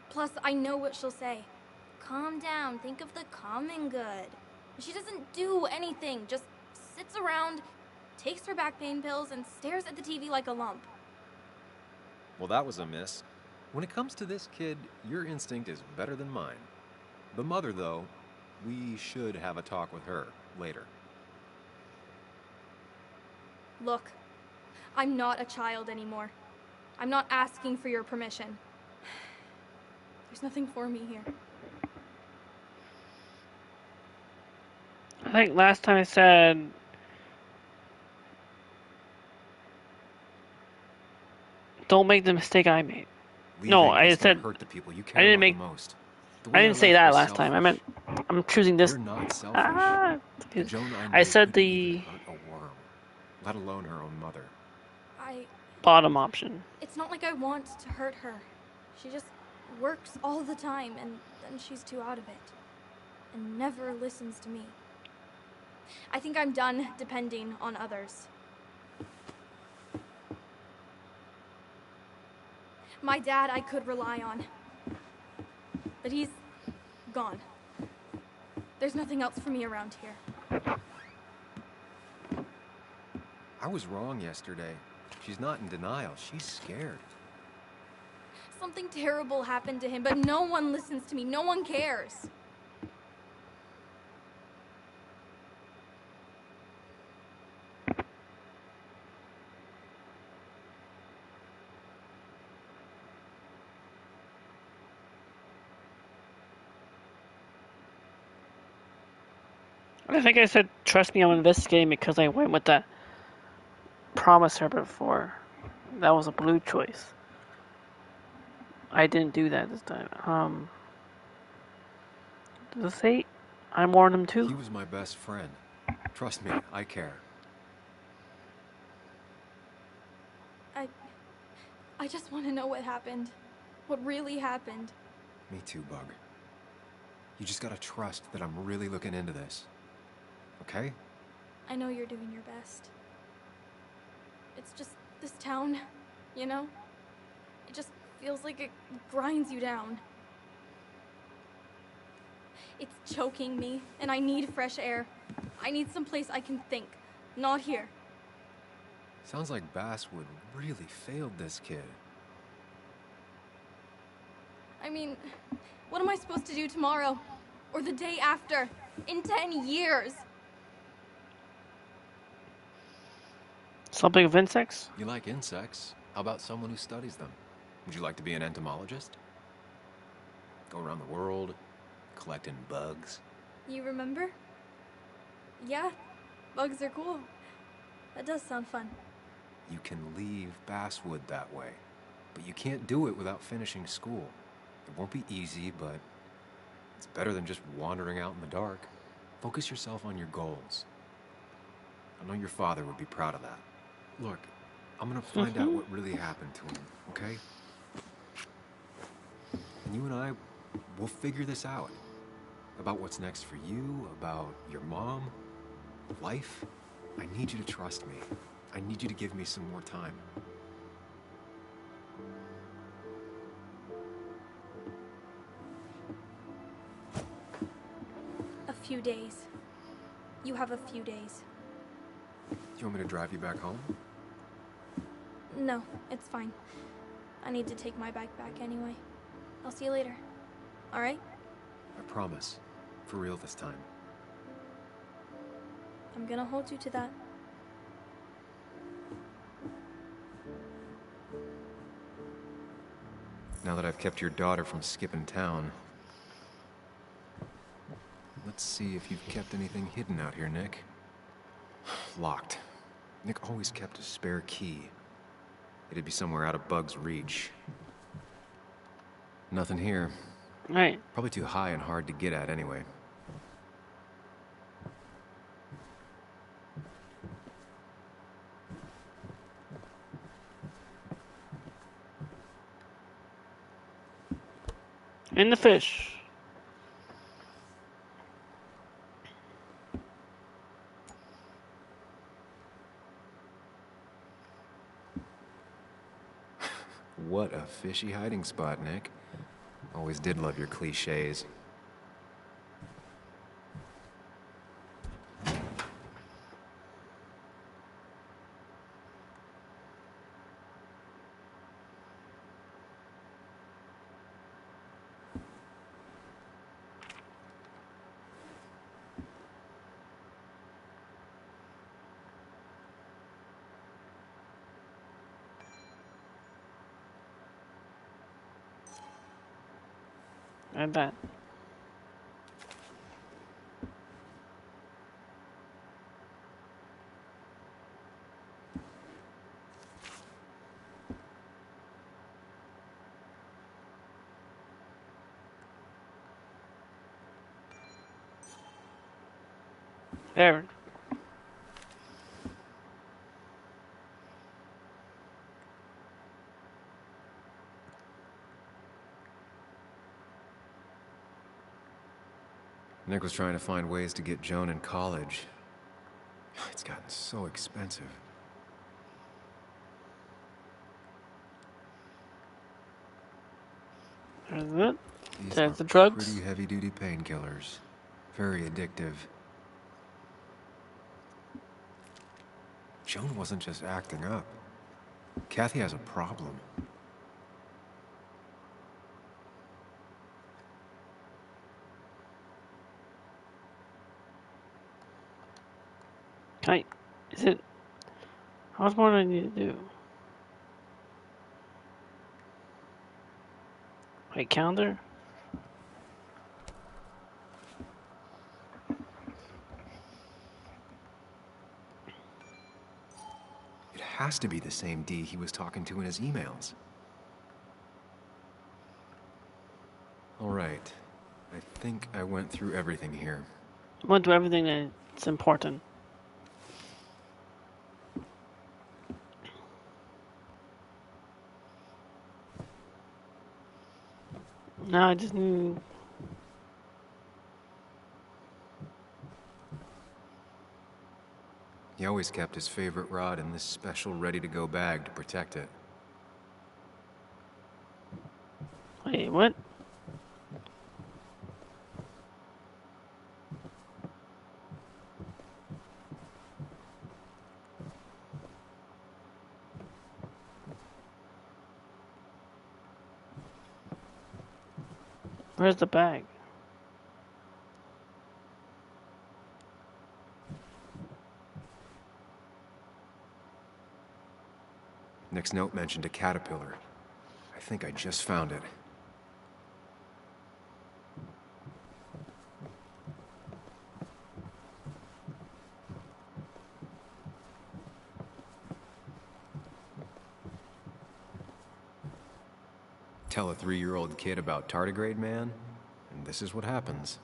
[SPEAKER 16] Plus, I know what she'll say. Calm down. Think of the common good. She doesn't do anything. Just sits around, takes her back pain pills, and stares at the TV like a lump.
[SPEAKER 19] Well, that was a miss. When it comes to this kid, your instinct is better than mine. The mother, though, we should have a talk with her later.
[SPEAKER 16] Look, I'm not a child anymore. I'm not asking for your permission. There's nothing for me here.
[SPEAKER 1] I think last time I said don't make the mistake I made. No,
[SPEAKER 19] Leaving
[SPEAKER 1] I
[SPEAKER 19] is gonna
[SPEAKER 1] said
[SPEAKER 19] hurt the people you care
[SPEAKER 1] I didn't
[SPEAKER 19] about
[SPEAKER 1] make.
[SPEAKER 19] the most. The
[SPEAKER 1] I
[SPEAKER 19] way
[SPEAKER 1] didn't
[SPEAKER 19] our
[SPEAKER 1] say
[SPEAKER 19] life
[SPEAKER 1] that
[SPEAKER 19] was
[SPEAKER 1] last time. I meant I'm choosing this.
[SPEAKER 19] You're not selfish.
[SPEAKER 1] Ah,
[SPEAKER 19] The Joan I
[SPEAKER 1] I
[SPEAKER 19] know
[SPEAKER 1] said
[SPEAKER 19] couldn't
[SPEAKER 1] the
[SPEAKER 19] even hurt a worm, let alone her own mother.
[SPEAKER 1] bottom option.
[SPEAKER 16] It's not like I want to hurt her. She just works all the time, and then she's too out of it. And never listens to me. I think I'm done depending on others. My dad I could rely on. But he's gone. There's nothing else for me around here.
[SPEAKER 19] I was wrong yesterday. She's not in denial. She's scared.
[SPEAKER 16] Something terrible happened to him, but no one listens to me. No one cares.
[SPEAKER 1] I think I said trust me, I'm investigating because I went with that promise her before. That was a blue choice. I didn't do that this time. Does it say I warned him too?
[SPEAKER 19] He was my best friend. Trust me, I care.
[SPEAKER 16] I just want to know what happened. What really happened.
[SPEAKER 19] Me too, Bug. You just gotta trust that I'm really looking into this. Okay?
[SPEAKER 16] I know you're doing your best. It's just this town, you know? It just feels like it grinds you down. It's choking me, and I need fresh air. I need someplace I can think, not here.
[SPEAKER 19] Sounds like Basswood really failed this kid.
[SPEAKER 16] I mean, what am I supposed to do tomorrow? Or the day after? In 10 years?
[SPEAKER 1] Something of insects?
[SPEAKER 19] You like insects? How about someone who studies them? Would you like to be an entomologist? Go around the world, collecting bugs?
[SPEAKER 16] You remember? Yeah, bugs are cool. That does sound fun.
[SPEAKER 19] you can leave Basswood that way. But you can't do it without finishing school. It won't be easy, but it's better than just wandering out in the dark. Focus yourself on your goals. I know your father would be proud of that. Look, I'm gonna find out what really happened to him, okay? And you and I, we'll figure this out. About what's next for you, about your mom, life. I need you to trust me. I need you to give me some more time.
[SPEAKER 7] A few days. You have a few days.
[SPEAKER 19] You want me to drive you back home?
[SPEAKER 7] No, it's fine. I need to take my bike back anyway. I'll see you later. All right?
[SPEAKER 19] I promise. For real this time.
[SPEAKER 7] I'm gonna hold you to that.
[SPEAKER 19] Now that I've kept your daughter from skipping town, let's see if you've kept anything hidden out here, Nick. Locked. Nick always kept a spare key. It'd be somewhere out of Bug's reach. Nothing here.
[SPEAKER 1] Right.
[SPEAKER 19] Probably too high and hard to get at anyway.
[SPEAKER 1] In the fish.
[SPEAKER 19] What a fishy hiding spot, Nick. Always did love your cliches.
[SPEAKER 1] I bet. There.
[SPEAKER 19] Nick was trying to find ways to get Joan in college. It's gotten so expensive.
[SPEAKER 1] There's it.
[SPEAKER 19] These
[SPEAKER 1] There's
[SPEAKER 19] are
[SPEAKER 1] the drugs.
[SPEAKER 19] pretty heavy-duty painkillers. Very addictive. Joan wasn't just acting up. Kathy has a problem.
[SPEAKER 1] Is it? How much more do I need to do? Wait, calendar?
[SPEAKER 19] It has to be the same D he was talking to in his emails. All right. I think I went through everything here.
[SPEAKER 1] Went through everything that's important. Now I just need...
[SPEAKER 19] He always kept his favorite rod in this special ready-to-go bag to protect it.
[SPEAKER 1] Wait, what? Where's the bag?
[SPEAKER 19] Nick's note mentioned a caterpillar. I think I just found it. Tell a 3-year-old kid about tardigrade man, and this is what happens.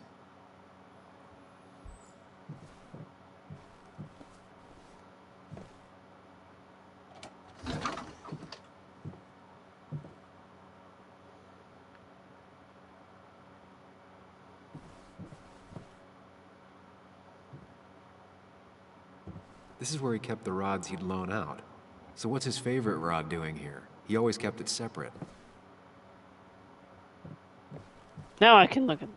[SPEAKER 19] This is where he kept the rods he'd loan out. So what's his favorite rod doing here? He always kept it separate.
[SPEAKER 1] Now I can look at.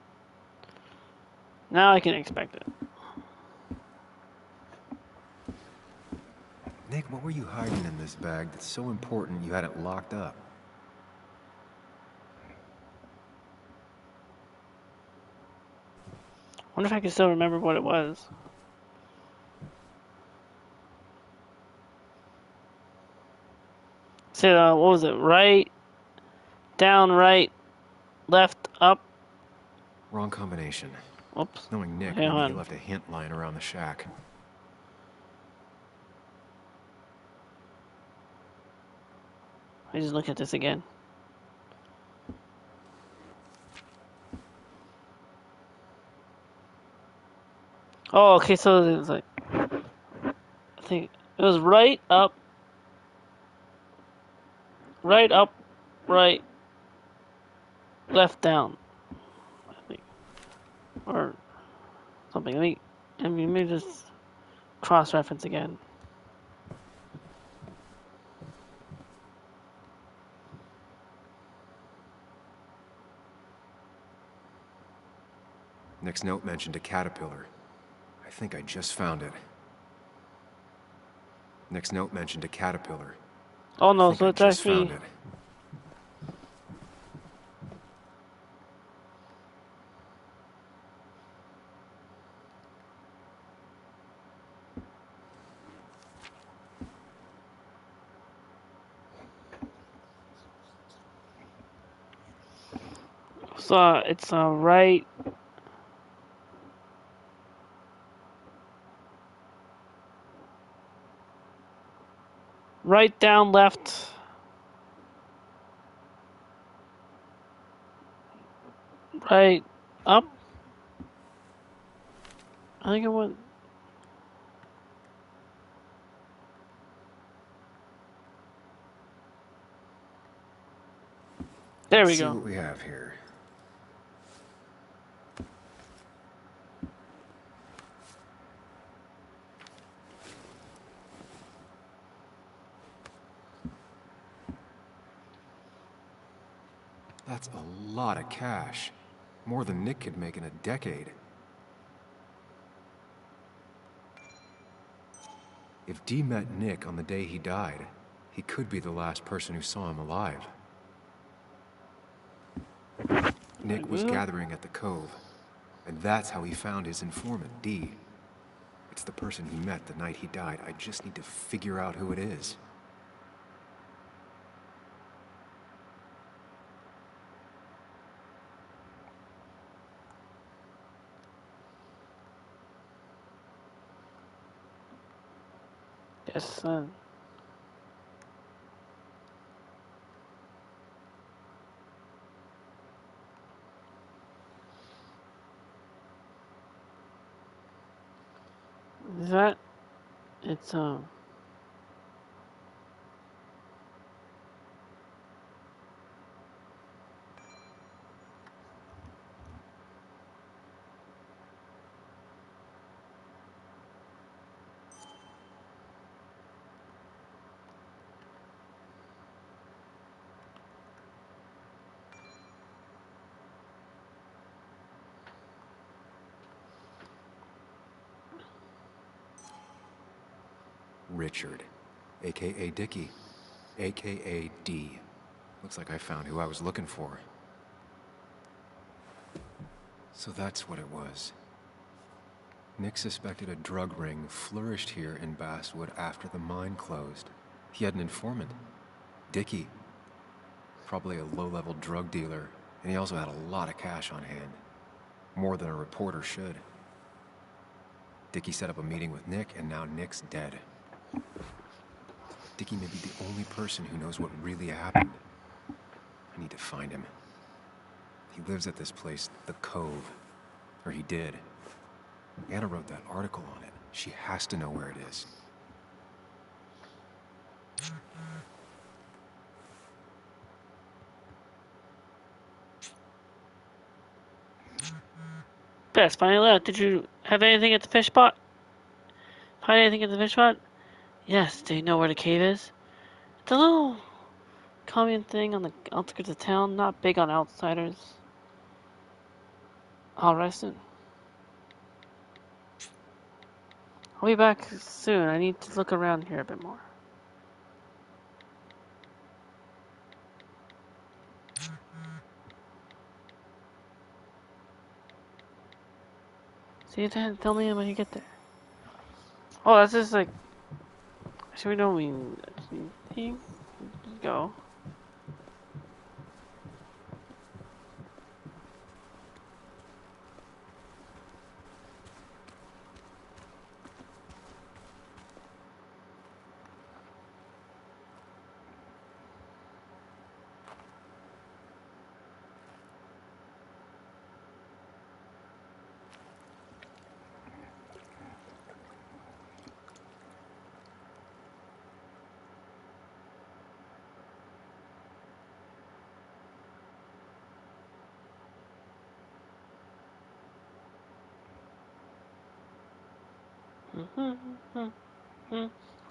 [SPEAKER 1] Now I can expect it.
[SPEAKER 19] Nick, what were you hiding in this bag that's so important you had it locked up?
[SPEAKER 1] Wonder if I can still remember what it was. Said, what was it? Right, down, right, left, up.
[SPEAKER 19] Wrong combination.
[SPEAKER 1] Oops.
[SPEAKER 19] Knowing Nick,
[SPEAKER 1] Hang
[SPEAKER 19] maybe
[SPEAKER 1] on.
[SPEAKER 19] he left a hint lying around the shack.
[SPEAKER 1] I just look at this again. Oh, okay, so it was like, I think it was right, up, right, left, down. I think. Or something. Let me just cross-reference again.
[SPEAKER 19] Nick's note mentioned a caterpillar. I think I just found it. Nick's note mentioned a caterpillar.
[SPEAKER 1] Oh no,
[SPEAKER 19] I think
[SPEAKER 1] so
[SPEAKER 19] I
[SPEAKER 1] it's
[SPEAKER 19] just
[SPEAKER 1] actually...
[SPEAKER 19] found it.
[SPEAKER 1] So it's right. Right, down, left. Right, up. I think it went. There we
[SPEAKER 19] Let's see
[SPEAKER 1] go.
[SPEAKER 19] what we have here. That's a lot of cash. More than Nick could make in a decade. If Dee met Nick on the day he died, he could be the last person who saw him alive. Nick was gathering at the cove, and that's how he found his informant, Dee. It's the person he met the night he died. I just need to figure out who it is.
[SPEAKER 1] Yes, son. Is that? It's
[SPEAKER 19] Richard, a.k.a. Dickie, a.k.a. D. Looks like I found who I was looking for. So that's what it was. Nick suspected a drug ring flourished here in Basswood after the mine closed. He had an informant, Dickie. Probably a low-level drug dealer, and he also had a lot of cash on hand. More than a reporter should. Dickie set up a meeting with Nick, and now Nick's dead. Dickie may be the only person who knows what really happened. I need to find him. He lives at this place, the Cove. Or he did. Anna wrote that article on it. She has to know where it is.
[SPEAKER 1] Best, finally left. Did you have anything at the fish spot? Find anything at the fish spot? Yes, do you know where the cave is? It's a little commune thing on the outskirts of town, not big on outsiders. I'll rest it. I'll be back soon. I need to look around here a bit more. See you then. Tell me when you get there. Oh, that's just like. Should we know we go?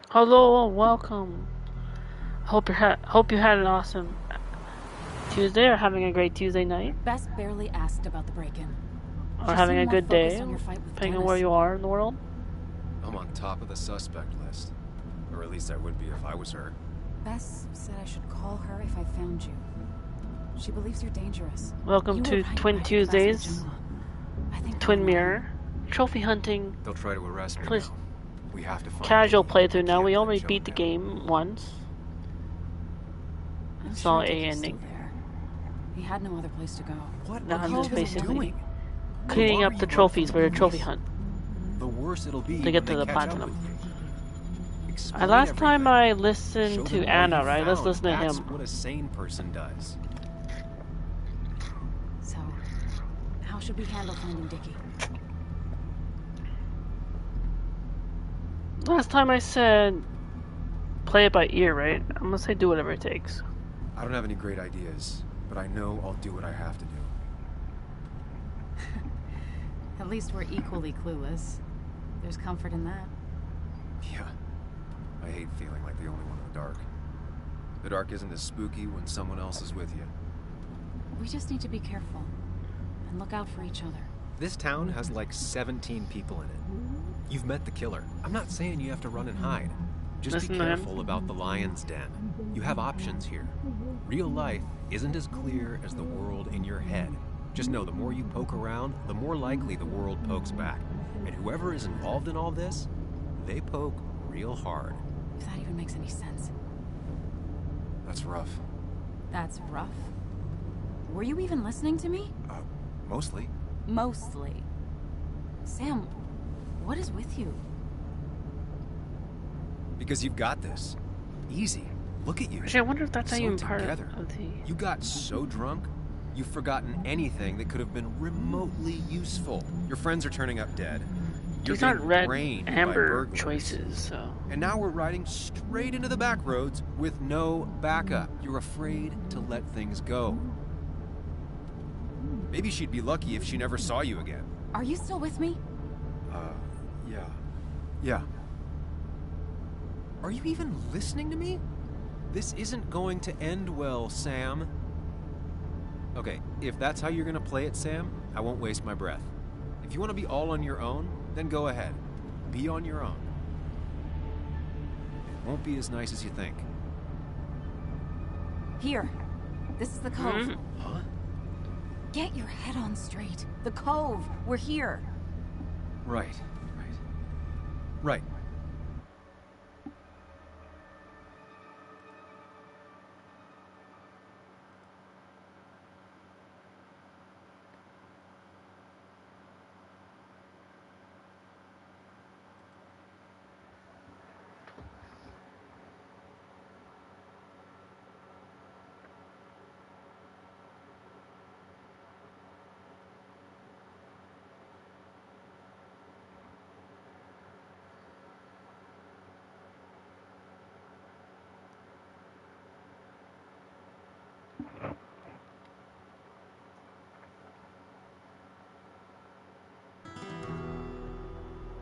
[SPEAKER 1] Hello, welcome. Hope you had an awesome Tuesday or having a great Tuesday night.
[SPEAKER 10] Bess barely asked about the break-in.
[SPEAKER 1] Or having a good day, depending on where you are in the world.
[SPEAKER 19] I'm on top of the suspect list. Or at least I would be if I was her.
[SPEAKER 10] Bess said I should call her if I found you. She believes you're dangerous.
[SPEAKER 1] Welcome to Twin Tuesdays. Twin Mirror. Trophy hunting.
[SPEAKER 19] They'll try to arrest me now. We have to find
[SPEAKER 1] casual playthrough now. We already beat the game once. It's all A ending.
[SPEAKER 10] He had no other place to go.
[SPEAKER 1] Now I'm just basically cleaning up the trophies for the trophy hunt.
[SPEAKER 19] The worse it'll be
[SPEAKER 1] to get to the platinum. Last time I listened to Anna, right? Let's listen to him.
[SPEAKER 19] That's what a sane person does.
[SPEAKER 10] So, how should we handle finding Dickie?
[SPEAKER 1] Last time I said play it by ear, right? I'm gonna say do whatever it takes.
[SPEAKER 19] I don't have any great ideas, but I know I'll do what I have to do.
[SPEAKER 10] At least we're equally clueless. There's comfort in that.
[SPEAKER 19] Yeah. I hate feeling like the only one in the dark. The dark isn't as spooky when someone else is with you.
[SPEAKER 10] We just need to be careful and look out for each other.
[SPEAKER 19] This town has like 17 people in it. You've met the killer. I'm not saying you have to run and hide. Just be careful about the lion's den. You have options here. Real life isn't as clear as the world in your head. Just know the more you poke around, the more likely the world pokes back. And whoever is involved in all this, they poke real hard.
[SPEAKER 10] If that even makes any sense.
[SPEAKER 19] That's rough.
[SPEAKER 10] That's rough? Were you even listening to me?
[SPEAKER 19] Mostly.
[SPEAKER 10] Mostly. Sam, what is with you?
[SPEAKER 19] Because you've got this. Easy. Look at you.
[SPEAKER 1] Actually, I wonder if that's
[SPEAKER 19] so
[SPEAKER 1] even part
[SPEAKER 19] together.
[SPEAKER 1] of the...
[SPEAKER 19] You got so drunk, you've forgotten anything that could have been remotely useful. Your friends are turning up dead.
[SPEAKER 1] These aren't red amber choices, so...
[SPEAKER 19] And now we're riding straight into the back roads with no backup. You're afraid to let things go. Maybe she'd be lucky if she never saw you again.
[SPEAKER 10] Are you still with me?
[SPEAKER 19] Yeah. Yeah. Are you even listening to me? This isn't going to end well, Sam. Okay, if that's how you're gonna play it, Sam, I won't waste my breath. If you want to be all on your own, then go ahead. Be on your own. It won't be as nice as you think.
[SPEAKER 10] Here. This is the cove.
[SPEAKER 19] Huh?
[SPEAKER 10] Get your head on straight. The cove. We're here.
[SPEAKER 19] Right. Right.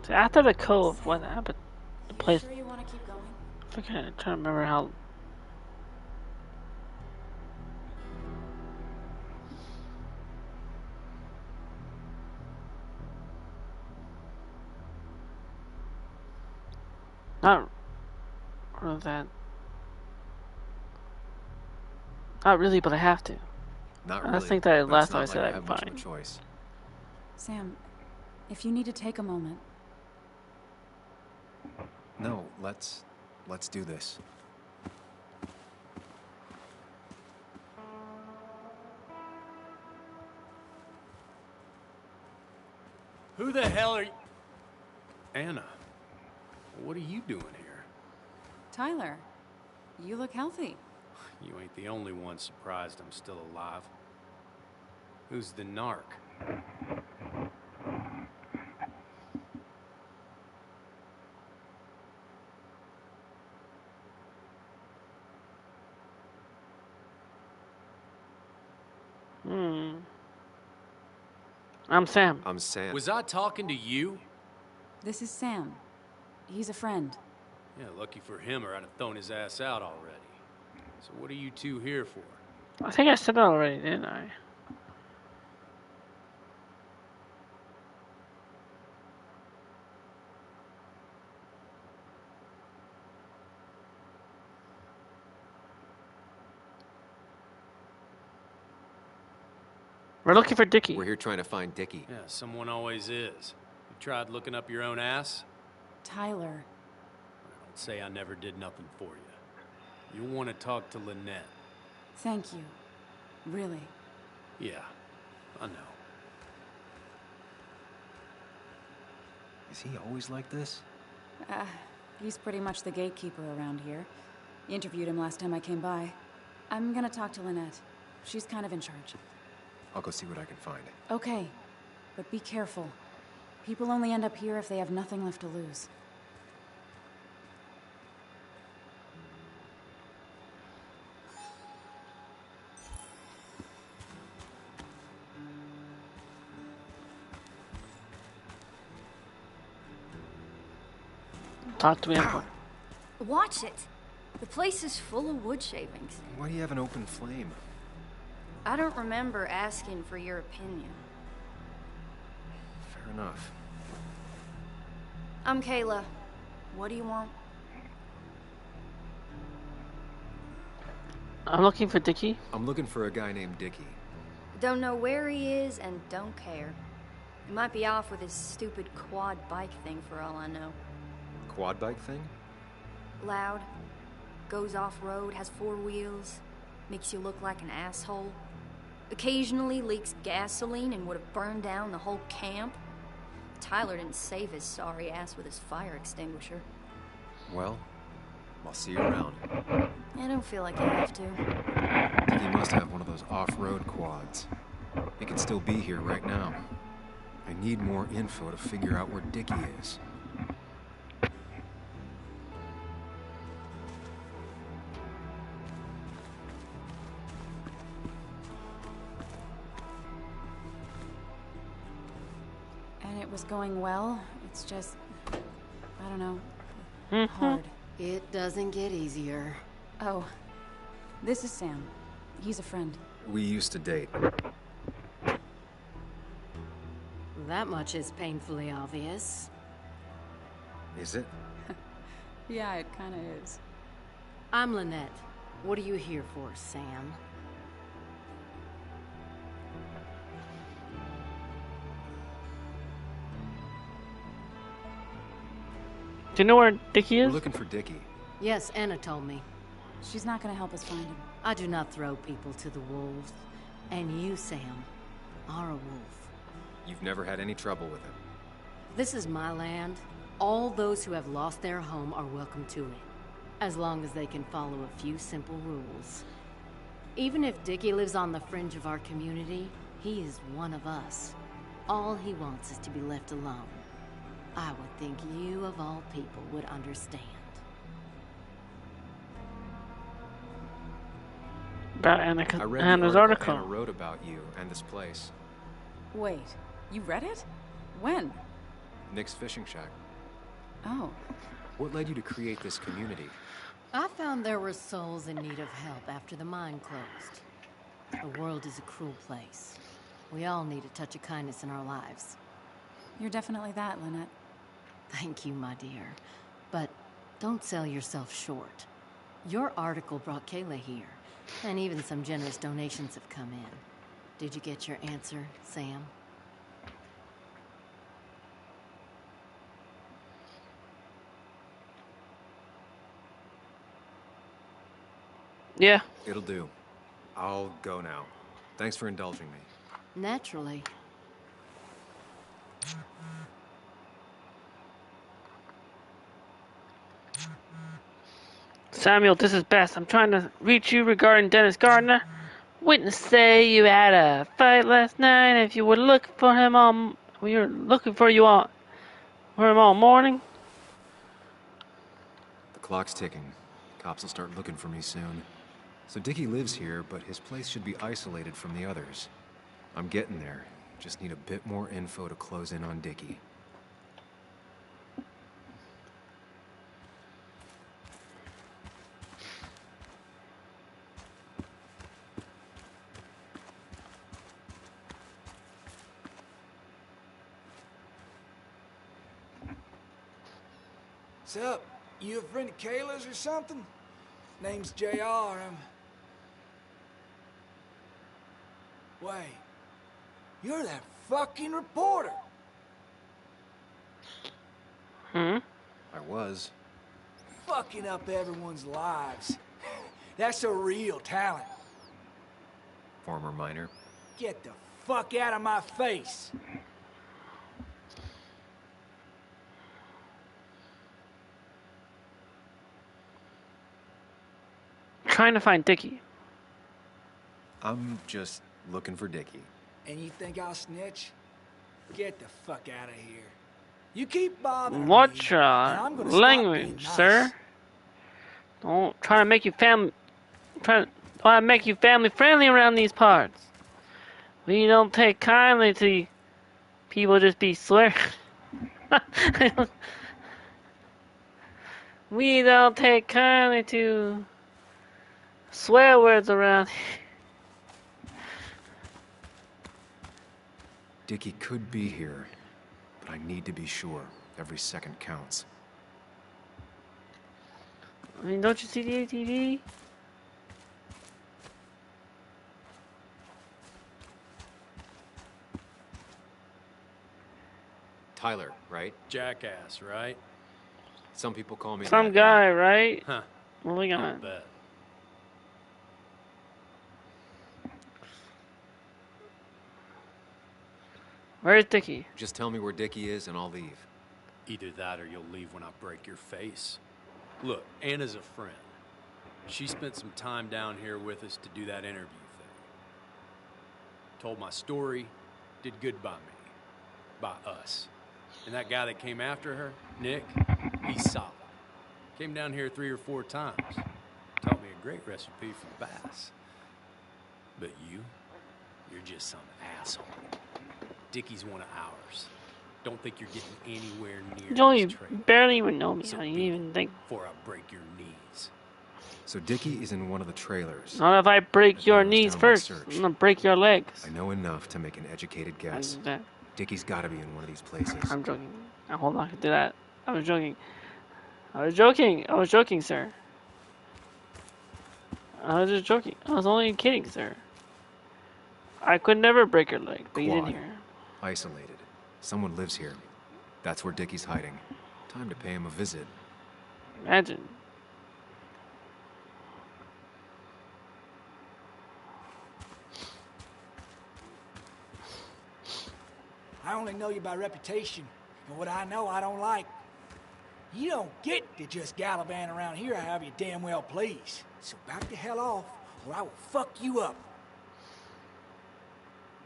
[SPEAKER 1] So after the cove, what happened? The place.
[SPEAKER 10] Sure you want to keep going?
[SPEAKER 1] I think I'm trying to remember how. Not. What was that? Not really, but I have to.
[SPEAKER 19] Not
[SPEAKER 1] I
[SPEAKER 19] really.
[SPEAKER 1] think that
[SPEAKER 19] but
[SPEAKER 1] last
[SPEAKER 19] it's
[SPEAKER 1] time I
[SPEAKER 19] not
[SPEAKER 1] said
[SPEAKER 19] like
[SPEAKER 1] I
[SPEAKER 19] have
[SPEAKER 1] could
[SPEAKER 19] much of a
[SPEAKER 1] find.
[SPEAKER 19] choice.
[SPEAKER 10] Sam, if you need to take a moment.
[SPEAKER 19] No, let's do this.
[SPEAKER 20] Who the hell are you? Anna, what are you doing here?
[SPEAKER 10] Tyler, you look healthy.
[SPEAKER 20] You ain't the only one surprised I'm still alive. Who's the narc?
[SPEAKER 1] I'm Sam.
[SPEAKER 19] I'm Sam.
[SPEAKER 20] Was I talking to you?
[SPEAKER 10] This is Sam. He's a friend.
[SPEAKER 20] Yeah, lucky for him, or I'd have thrown his ass out already. So what are you two here for?
[SPEAKER 1] I think I said that already, didn't I? We're looking for Dickie.
[SPEAKER 19] We're here trying to find Dickie.
[SPEAKER 20] Yeah, someone always is. You tried looking up your own ass?
[SPEAKER 10] Tyler.
[SPEAKER 20] Don't say I never did nothing for you. You want to talk to Lynette.
[SPEAKER 10] Thank you. Really.
[SPEAKER 20] Yeah, I know.
[SPEAKER 19] Is he always like this?
[SPEAKER 10] He's pretty much the gatekeeper around here. Interviewed him last time I came by. I'm gonna talk to Lynette. She's kind of in charge.
[SPEAKER 19] I'll go see what I can find.
[SPEAKER 10] Okay, but be careful. People only end up here if they have nothing left to lose.
[SPEAKER 1] Talk to me.
[SPEAKER 16] Watch it. The place is full of wood shavings.
[SPEAKER 19] Why do you have an open flame?
[SPEAKER 16] I don't remember asking for your opinion.
[SPEAKER 19] Fair enough.
[SPEAKER 16] I'm Kayla. What do you want?
[SPEAKER 1] I'm looking for Dickie.
[SPEAKER 19] I'm looking for a guy named Dickie.
[SPEAKER 16] Don't know where he is and don't care. He might be off with his stupid quad bike thing for all I know.
[SPEAKER 19] Quad bike thing?
[SPEAKER 16] Loud, goes off-road, has 4 wheels, makes you look like an asshole. Occasionally leaks gasoline and would have burned down the whole camp. Tyler didn't save his sorry ass with his fire extinguisher.
[SPEAKER 19] Well, I'll see you around.
[SPEAKER 16] I don't feel like you have to.
[SPEAKER 19] Dickie must have one of those off-road quads. He could still be here right now. I need more info to figure out where Dickie is.
[SPEAKER 10] And it was going well. It's just, I don't know, hard.
[SPEAKER 12] It doesn't get easier.
[SPEAKER 10] Oh, this is Sam. He's a friend.
[SPEAKER 19] We used to date.
[SPEAKER 12] That much is painfully obvious.
[SPEAKER 19] Is it?
[SPEAKER 10] Yeah, it kind of is.
[SPEAKER 12] I'm Lynette. What are you here for, Sam?
[SPEAKER 1] Do you know where Dickie is?
[SPEAKER 19] We're looking for Dickie.
[SPEAKER 12] Yes, Anna told me.
[SPEAKER 10] She's not going to help us find him.
[SPEAKER 12] I do not throw people to the wolves. And you, Sam, are a wolf.
[SPEAKER 19] You've never had any trouble with him.
[SPEAKER 12] This is my land. All those who have lost their home are welcome to it, as long as they can follow a few simple rules. Even if Dickie lives on the fringe of our community, he is one of us. All he wants is to be left alone. I would think you, of all people, would understand.
[SPEAKER 1] About
[SPEAKER 19] I read
[SPEAKER 1] Anna's
[SPEAKER 19] the
[SPEAKER 1] article.
[SPEAKER 19] Anna wrote about you and this place.
[SPEAKER 10] Wait, you read it? When?
[SPEAKER 19] Nick's fishing shack.
[SPEAKER 10] Oh.
[SPEAKER 19] What led you to create this community?
[SPEAKER 21] I found there were souls in need of help after the mine closed. The world is a cruel place. We all need a touch of kindness in our lives.
[SPEAKER 10] You're definitely that, Lynette.
[SPEAKER 21] Thank you, my dear. But don't sell yourself short. Your article brought Kayla here, and even some generous donations have come in. Did you get your answer, Sam?
[SPEAKER 1] Yeah.
[SPEAKER 19] It'll do. I'll go now. Thanks for indulging me.
[SPEAKER 21] Naturally.
[SPEAKER 1] Samuel, this is Bess. I'm trying to reach you regarding Dennis Gardner. Witness say you had a fight last night. If you were looking for him all morning.
[SPEAKER 19] The clock's ticking. Cops will start looking for me soon. So Dickie lives here, but his place should be isolated from the others. I'm getting there. Just need a bit more info to close in on Dickie.
[SPEAKER 22] What's up? You a friend of Kayla's or something? Name's JR. Wait. You're that fucking reporter.
[SPEAKER 1] Hmm?
[SPEAKER 19] I was.
[SPEAKER 22] Fucking up everyone's lives. That's a real talent.
[SPEAKER 19] Former miner.
[SPEAKER 22] Get the fuck out of my face.
[SPEAKER 1] Trying to find Dickie.
[SPEAKER 19] I'm just looking for Dickie.
[SPEAKER 22] And you think I'll snitch? Get the fuck out of here. You keep bothering me,
[SPEAKER 1] Watch
[SPEAKER 22] and I'm gonna stop being
[SPEAKER 1] language,
[SPEAKER 22] nice.
[SPEAKER 1] sir. Don't try to make you family friendly around these parts. We don't take kindly to people just be swearing. We don't take kindly to swear words around.
[SPEAKER 19] Dickie could be here, but I need to be sure. Every second counts.
[SPEAKER 1] I mean, don't you see the ATV?
[SPEAKER 19] Tyler, right?
[SPEAKER 20] Jackass, right?
[SPEAKER 19] Some people call me
[SPEAKER 1] Some
[SPEAKER 19] that.
[SPEAKER 1] guy, right?
[SPEAKER 20] Huh.
[SPEAKER 1] Moving
[SPEAKER 20] I'll
[SPEAKER 1] on.
[SPEAKER 20] bet.
[SPEAKER 1] Where's Dickie?
[SPEAKER 19] Just tell me where Dickie is and I'll leave.
[SPEAKER 20] Either that or you'll leave when I break your face. Look, Anna's a friend. She spent some time down here with us to do that interview thing. Told my story, did good by me. By us. And that guy that came after her, Nick, he's solid. Came down here 3 or 4 times. Taught me a great recipe for bass. But you're just some asshole. Dickie's one of ours. Don't think you're getting anywhere near
[SPEAKER 1] You
[SPEAKER 20] this trade.
[SPEAKER 1] barely even know me.
[SPEAKER 20] So
[SPEAKER 1] I didn't even think.
[SPEAKER 20] Before I break your knees.
[SPEAKER 19] So Dickie is in one of the trailers.
[SPEAKER 1] Not if I break your
[SPEAKER 19] narrows
[SPEAKER 1] knees
[SPEAKER 19] down my
[SPEAKER 1] first.
[SPEAKER 19] search.
[SPEAKER 1] I'm gonna break your legs.
[SPEAKER 19] I know enough to make an educated guess. Dickie's gotta be in one of these places.
[SPEAKER 1] I'm joking. Now, hold on, I can do that. I was joking. I was joking. I was joking, sir. I was just joking. I was only kidding, sir. I could never break your leg, but he's in
[SPEAKER 19] Quad.
[SPEAKER 1] here.
[SPEAKER 19] Isolated. Someone lives here. That's where Dickie's hiding. Time to pay him a visit.
[SPEAKER 1] Imagine.
[SPEAKER 22] I only know you by reputation, and what I know I don't like. You don't get to just gallivant around here however you damn well please. So back the hell off, or I will fuck you up.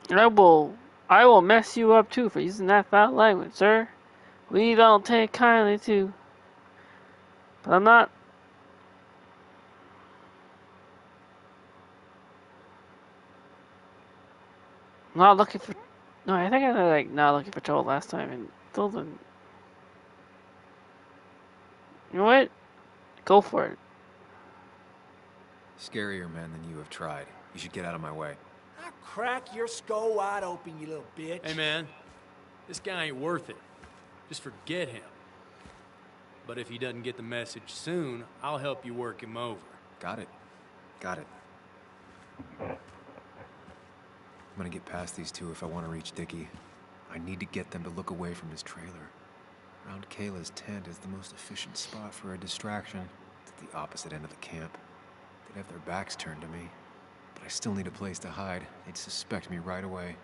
[SPEAKER 1] I will mess you up too for using that foul language, sir. We don't take kindly to. But I'm not. Not looking for. No, I think I was like not looking for trouble last time and still didn't You know what? Go for it.
[SPEAKER 19] Scarier men than you have tried. You should get out of my way.
[SPEAKER 22] I'll crack your skull wide open, you little bitch.
[SPEAKER 20] Hey, man. This guy ain't worth it. Just forget him. But if he doesn't get the message soon, I'll help you work him over.
[SPEAKER 19] Got it. Got it. I'm gonna get past these two if I want to reach Dickie. I need to get them to look away from his trailer. Around Kayla's tent is the most efficient spot for a distraction. It's at the opposite end of the camp. They'd have their backs turned to me. But I still need a place to hide. They'd suspect me right away.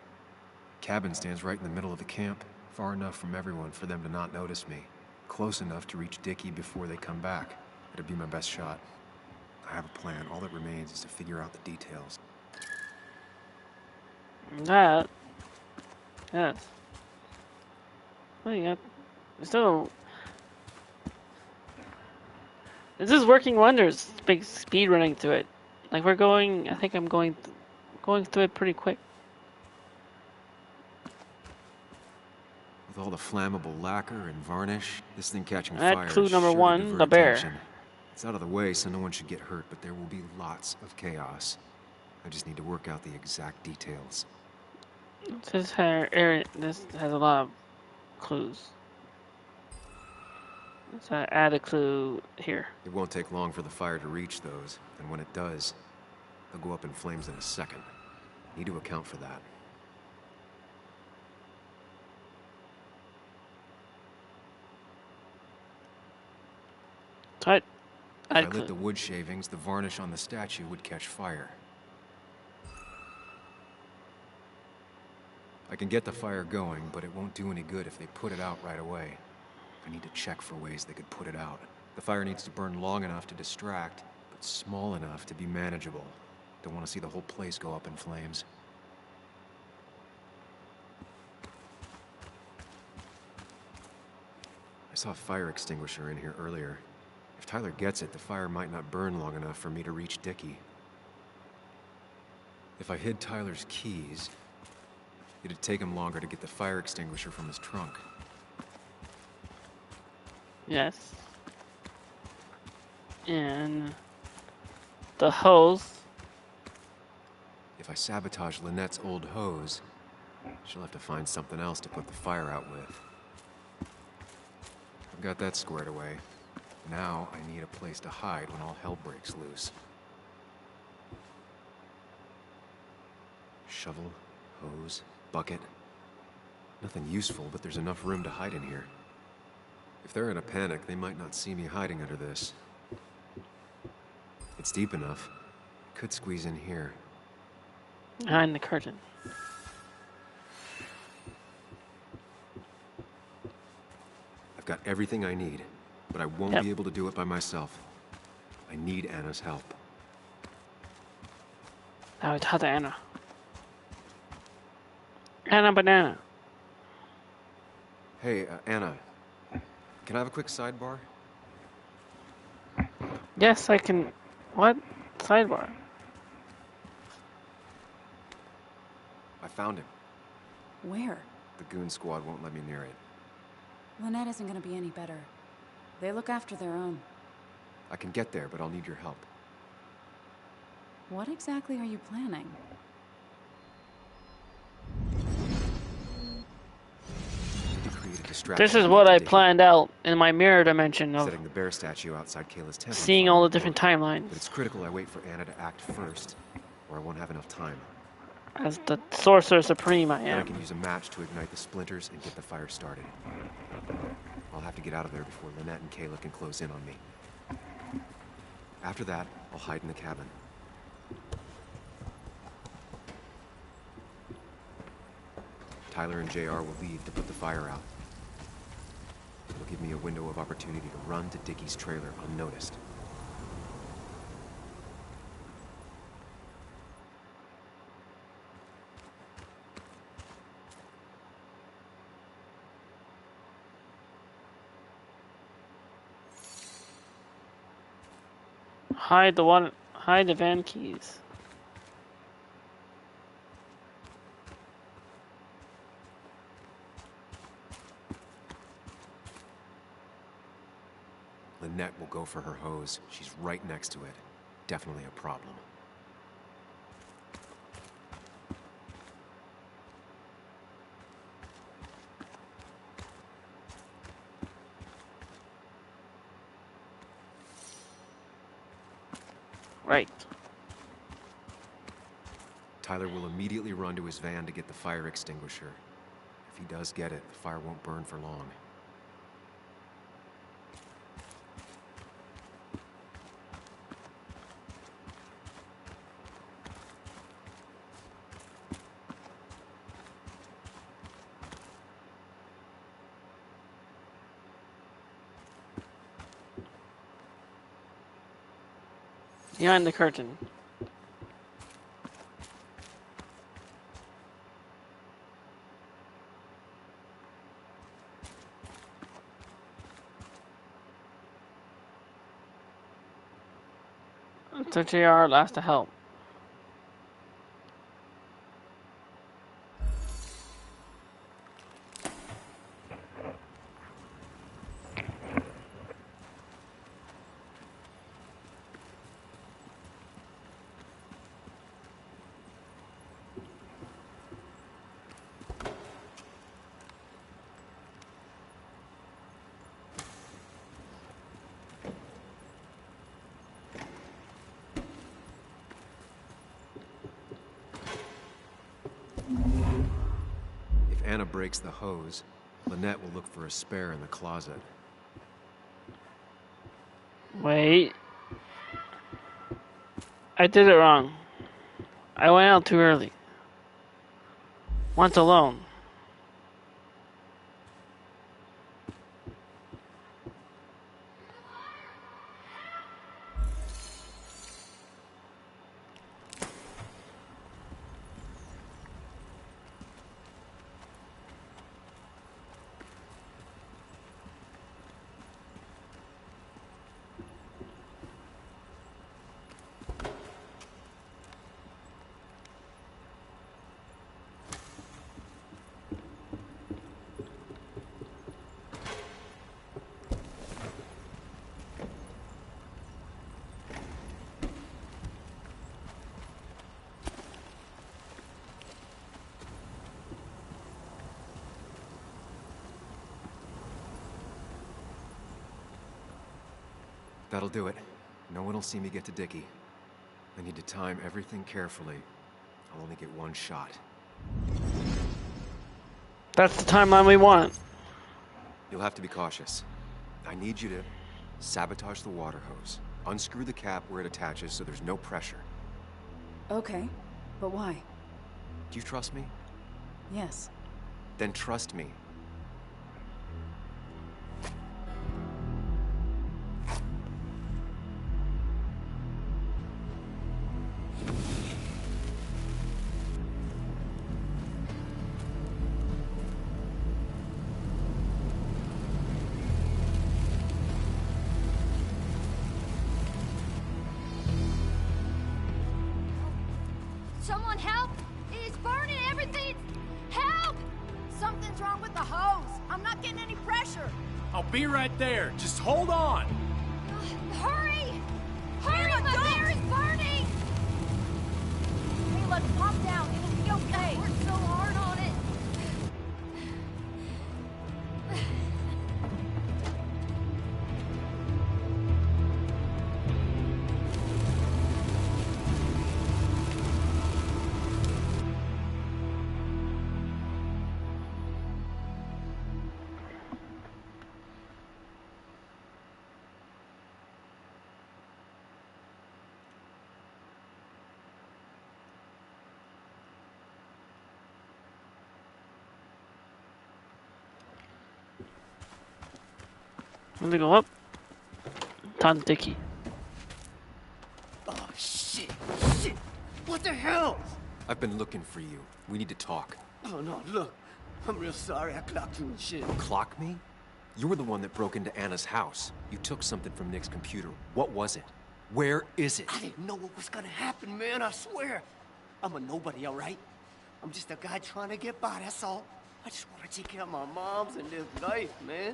[SPEAKER 19] Cabin stands right in the middle of the camp, far enough from everyone for them to not notice me. Close enough to reach Dickie before they come back. It'd be my best shot. I have a plan. All that remains is to figure out the details.
[SPEAKER 1] That. Yes. Oh, yeah. Still. This is working wonders. Big speed running through it. Like we're going. I think I'm going through it pretty quick.
[SPEAKER 19] With all the flammable lacquer and varnish, this thing catching
[SPEAKER 1] Add
[SPEAKER 19] fire
[SPEAKER 1] clue
[SPEAKER 19] is
[SPEAKER 1] number
[SPEAKER 19] sure to
[SPEAKER 1] 1,
[SPEAKER 19] divert
[SPEAKER 1] the bear.
[SPEAKER 19] attention. It's out of the way, so no one should get hurt, but there will be lots of chaos. I just need to work out the exact details.
[SPEAKER 1] This has a lot of clues. Let's add a clue here.
[SPEAKER 19] It won't take long for the fire to reach those, and when it does, they'll go up in flames in a second. Need to account for that.
[SPEAKER 1] Right.
[SPEAKER 19] If I lit the wood shavings, the varnish on the statue would catch fire. I can get the fire going, but it won't do any good if they put it out right away. I need to check for ways they could put it out. The fire needs to burn long enough to distract, but small enough to be manageable. Don't want to see the whole place go up in flames. I saw a fire extinguisher in here earlier. If Tyler gets it, the fire might not burn long enough for me to reach Dickie. If I hid Tyler's keys, it'd take him longer to get the fire extinguisher from his trunk.
[SPEAKER 1] Yes. And the hose.
[SPEAKER 19] If I sabotage Lynette's old hose, she'll have to find something else to put the fire out with. I've got that squared away. Now I need a place to hide when all hell breaks loose. Shovel, hose, bucket. Nothing useful, but there's enough room to hide in here. If they're in a panic, they might not see me hiding under this. It's deep enough. Could squeeze in here.
[SPEAKER 1] Behind the curtain.
[SPEAKER 19] I've got everything I need, but I won't be able to do it by myself. I need Anna's help.
[SPEAKER 1] Now it's how to Anna. Anna Banana.
[SPEAKER 19] Hey, Anna. Can I have a quick sidebar?
[SPEAKER 1] Yes, I can. What? Sidebar.
[SPEAKER 19] I found him.
[SPEAKER 10] Where?
[SPEAKER 19] The goon squad won't let me near it.
[SPEAKER 10] Lynette isn't going to be any better. They look after their own.
[SPEAKER 19] I can get there, but I'll need your help.
[SPEAKER 10] What exactly are you planning?
[SPEAKER 1] This is what I planned out in my mirror dimension of
[SPEAKER 19] setting the bear statue outside Kayla's tent.
[SPEAKER 1] Seeing all the different timelines.
[SPEAKER 19] But it's critical I wait for Anna to act first, or I won't have enough time.
[SPEAKER 1] As the Sorcerer Supreme I
[SPEAKER 19] Then I
[SPEAKER 1] am.
[SPEAKER 19] can use a match to ignite the splinters and get the fire started. I'll have to get out of there before Lynette and Kayla can close in on me. After that, I'll hide in the cabin. Tyler and JR will leave to put the fire out. It'll give me a window of opportunity to run to Dickie's trailer unnoticed.
[SPEAKER 1] Hide the van keys.
[SPEAKER 19] Lynette will go for her hose. She's right next to it. Definitely a problem.
[SPEAKER 1] Right.
[SPEAKER 19] Tyler will immediately run to his van to get the fire extinguisher. If he does get it, the fire won't burn for long.
[SPEAKER 1] Behind the curtain. So JR last to help.
[SPEAKER 19] If Anna breaks the hose, Lynette will look for a spare in the closet.
[SPEAKER 1] Wait. I did it wrong. I went out too early. Once alone.
[SPEAKER 19] That'll do it. No one will see me get to Dickie. I need to time everything carefully. I'll only get one shot.
[SPEAKER 1] That's the timeline we want.
[SPEAKER 19] You'll have to be cautious. I need you to sabotage the water hose. Unscrew the cap where it attaches so there's no pressure.
[SPEAKER 10] Okay, but why?
[SPEAKER 19] Do you trust me?
[SPEAKER 10] Yes.
[SPEAKER 19] Then trust me.
[SPEAKER 8] Someone help! It's burning everything! Help! Something's wrong with the hose. I'm not getting any pressure.
[SPEAKER 20] I'll be right there. Just hold on.
[SPEAKER 8] Hurry! Hurry! My bear is burning! Hey, look, calm down. It'll be okay. I worked so hard on it.
[SPEAKER 1] I'm gonna go up. Tom Dickie.
[SPEAKER 5] Oh, shit. Shit. What the hell?
[SPEAKER 19] I've been looking for you. We need to talk.
[SPEAKER 5] Oh, no, look. I'm real sorry I clocked you and shit.
[SPEAKER 19] Clock me? You were the one that broke into Anna's house. You took something from Nick's computer. What was it? Where is it?
[SPEAKER 5] I didn't know what was gonna happen, man, I swear. I'm a nobody, all right? I'm just a guy trying to get by, that's all. I just want to take care of my moms and live life, man.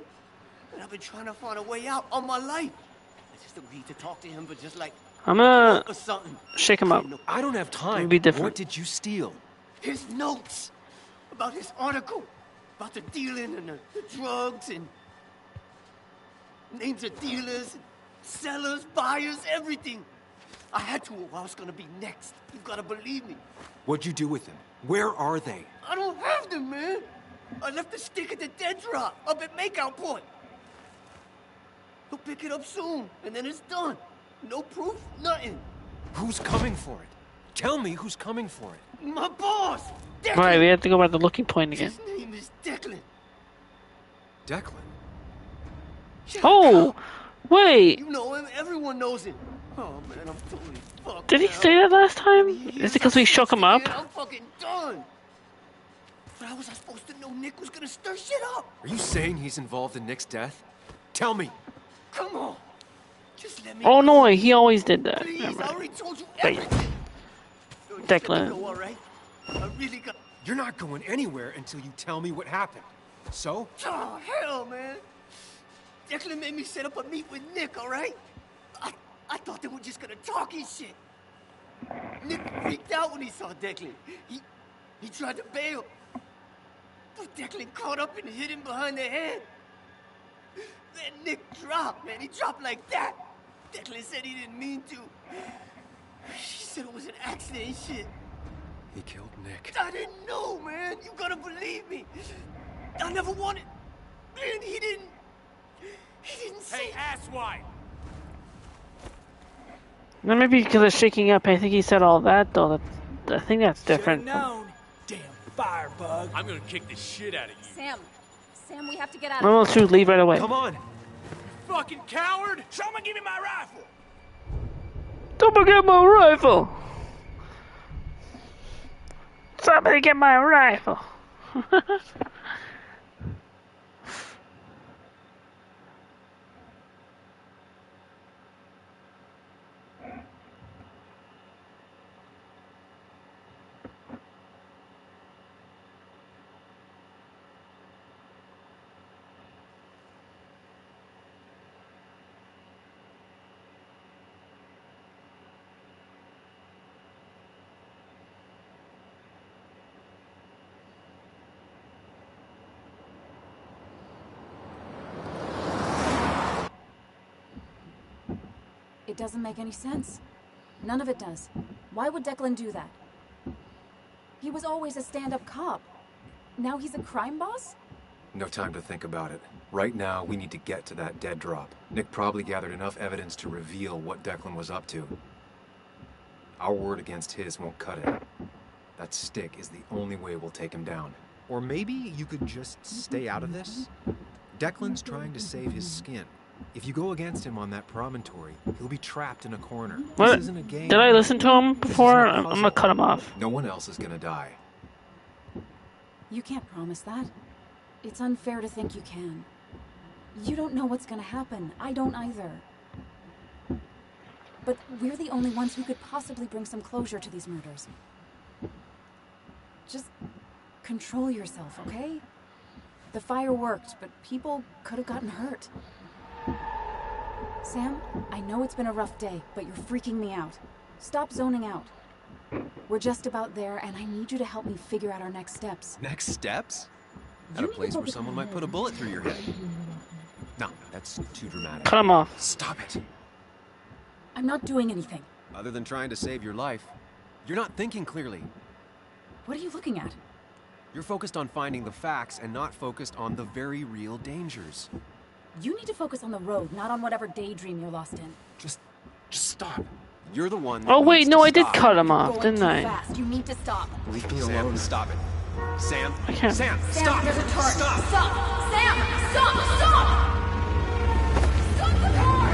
[SPEAKER 5] And I've been trying to find a way out all my life. I just agreed to talk to him for just like
[SPEAKER 1] I'm gonna
[SPEAKER 5] or something.
[SPEAKER 1] shake him up.
[SPEAKER 2] I don't have time.
[SPEAKER 1] Be different.
[SPEAKER 2] What did you steal?
[SPEAKER 5] His notes about his article, about the dealing and the drugs and names of dealers, sellers, buyers, everything. I had to, or I was gonna be next. You gotta believe me.
[SPEAKER 2] What'd you do with them? Where are they?
[SPEAKER 5] I don't have them, man. I left the stick at the dead drop up at Makeout Point. He'll pick it up soon, and then it's done. No proof, nothing.
[SPEAKER 2] Who's coming for it? Tell me who's coming for it.
[SPEAKER 5] My boss, Declan.
[SPEAKER 1] Alright, we have to go by the looking point again.
[SPEAKER 5] His name is Declan.
[SPEAKER 2] Declan?
[SPEAKER 1] Oh! Wait!
[SPEAKER 5] You know him, everyone knows him. Oh man, I'm totally fucked.
[SPEAKER 1] Did he
[SPEAKER 5] now.
[SPEAKER 1] say that last time? Is it because we shook him up?
[SPEAKER 5] I'm fucking done. But how was I supposed to know Nick was gonna stir shit up?
[SPEAKER 2] Are you saying he's involved in Nick's death? Tell me.
[SPEAKER 5] Come on. Just let me
[SPEAKER 1] Oh no, he always did that.
[SPEAKER 5] Please,
[SPEAKER 1] Never
[SPEAKER 5] I
[SPEAKER 1] mind.
[SPEAKER 5] already told you
[SPEAKER 1] Wait.
[SPEAKER 5] everything.
[SPEAKER 1] Declan.
[SPEAKER 5] Go, all right? I really got...
[SPEAKER 2] You're not going anywhere until you tell me what happened. So?
[SPEAKER 5] Oh, hell, man. Declan made me set up a meet with Nick, all right? I thought they were just gonna talk his shit. Nick freaked out when he saw Declan. He tried to bail. But Declan caught up and hit him behind the head. Then Nick dropped, man. He dropped like that. Declan said he didn't mean to. She said it was an accident and shit.
[SPEAKER 2] He killed Nick.
[SPEAKER 5] I didn't know, man. You gotta believe me. I never wanted... Man, he didn't say...
[SPEAKER 11] Hey, asswipe!
[SPEAKER 1] No, maybe because of shaking up, I think he said all that, though. I think that's different.
[SPEAKER 22] Known. Damn firebug.
[SPEAKER 11] I'm gonna kick the shit out of you.
[SPEAKER 8] Sam, we have to get out
[SPEAKER 1] I'm
[SPEAKER 8] of
[SPEAKER 1] going to leave right away.
[SPEAKER 2] Come on.
[SPEAKER 11] Fucking coward! Someone give me my rifle!
[SPEAKER 1] Somebody get my rifle! Somebody get my rifle!
[SPEAKER 14] It doesn't make any sense. None of it does. Why would Declan do that? He was always a stand-up cop. Now he's a crime boss?
[SPEAKER 19] No time to think about it. Right now, we need to get to that dead drop. Nick probably gathered enough evidence to reveal what Declan was up to. Our word against his won't cut it. That stick is the only way we'll take him down.
[SPEAKER 3] Or maybe you could just stay out of this? Declan's trying to save his skin.
[SPEAKER 19] If you go against him on that promontory, he'll be trapped in a corner.
[SPEAKER 1] What?
[SPEAKER 19] This isn't a game.
[SPEAKER 1] Did I listen to him before? I'm gonna cut him off.
[SPEAKER 19] No one else is gonna die.
[SPEAKER 14] You can't promise that. It's unfair to think you can. You don't know what's gonna happen. I don't either. But we're the only ones who could possibly bring some closure to these murders. Just control yourself, okay? The fire worked, but people could have gotten hurt. Sam, I know it's been a rough day, but you're freaking me out. Stop zoning out. We're just about there, and I need you to help me figure out our next steps.
[SPEAKER 19] Next steps? At a place where someone might put a bullet through your head. No, that's too dramatic.
[SPEAKER 1] Cut him off.
[SPEAKER 19] Stop it.
[SPEAKER 14] I'm not doing anything.
[SPEAKER 19] Other than trying to save your life, you're not thinking clearly.
[SPEAKER 14] What are you looking at?
[SPEAKER 19] You're focused on finding the facts and not focused on the very real dangers.
[SPEAKER 14] You need to focus on the road, not on whatever daydream you're lost in.
[SPEAKER 19] Just stop. You're the one.
[SPEAKER 1] Oh wait, no, I did
[SPEAKER 19] stop.
[SPEAKER 1] cut him off,
[SPEAKER 14] Going
[SPEAKER 1] didn't
[SPEAKER 14] too
[SPEAKER 1] I?
[SPEAKER 14] fast. You need to stop.
[SPEAKER 19] Leave me alone. Stop it. Sam.
[SPEAKER 1] I can't.
[SPEAKER 19] Sam,
[SPEAKER 14] Sam,
[SPEAKER 19] stop.
[SPEAKER 14] there's a turret.
[SPEAKER 19] Stop.
[SPEAKER 14] Stop. Sam, stop. Stop. Stop the car.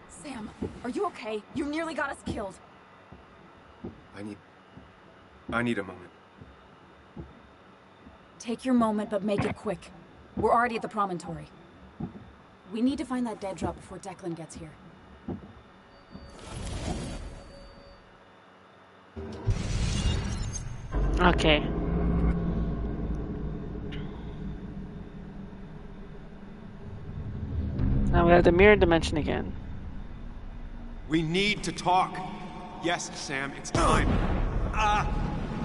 [SPEAKER 14] Sam, are you okay? You nearly got us killed.
[SPEAKER 19] I need a moment.
[SPEAKER 14] Take your moment, but make it quick. We're already at the promontory. We need to find that dead drop before Declan gets here.
[SPEAKER 1] Okay. Now we have the mirror dimension again.
[SPEAKER 2] We need to talk. Yes, Sam, it's time.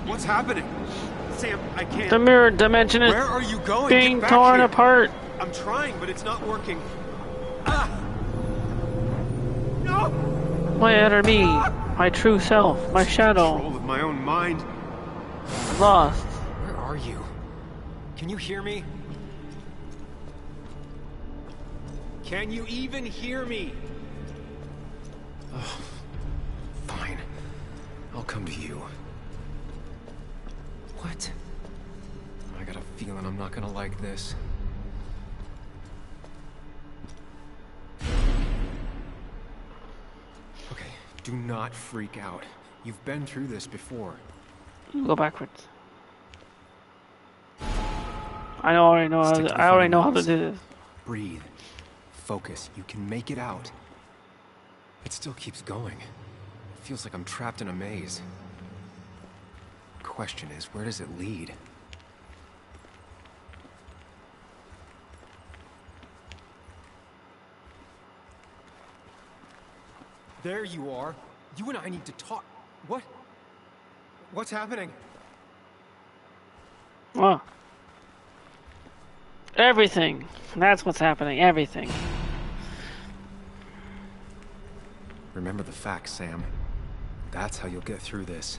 [SPEAKER 2] What's happening? Sam, I can't.
[SPEAKER 1] The mirror dimension is
[SPEAKER 2] Where are you going?
[SPEAKER 1] being
[SPEAKER 2] Get back
[SPEAKER 1] torn
[SPEAKER 2] here.
[SPEAKER 1] apart.
[SPEAKER 2] I'm trying, but it's not working. No!
[SPEAKER 1] My other me, my true self, my shadow.
[SPEAKER 2] Control of my own mind.
[SPEAKER 1] Lost.
[SPEAKER 19] Where are you? Can you hear me?
[SPEAKER 2] Can you even hear me?
[SPEAKER 19] Oh, fine. I'll come to you. What? I got a feeling I'm not gonna like this. Okay, do not freak out. You've been through this before.
[SPEAKER 1] Go backwards. I already know how to do this.
[SPEAKER 19] Breathe. Focus. You can make it out. It still keeps going. It feels like I'm trapped in a maze. Question is, where does it lead? There you are. You and I need to talk. What? What's happening?
[SPEAKER 1] Oh. Everything. That's what's happening. Everything.
[SPEAKER 19] Remember the facts, Sam. That's how you'll get through this.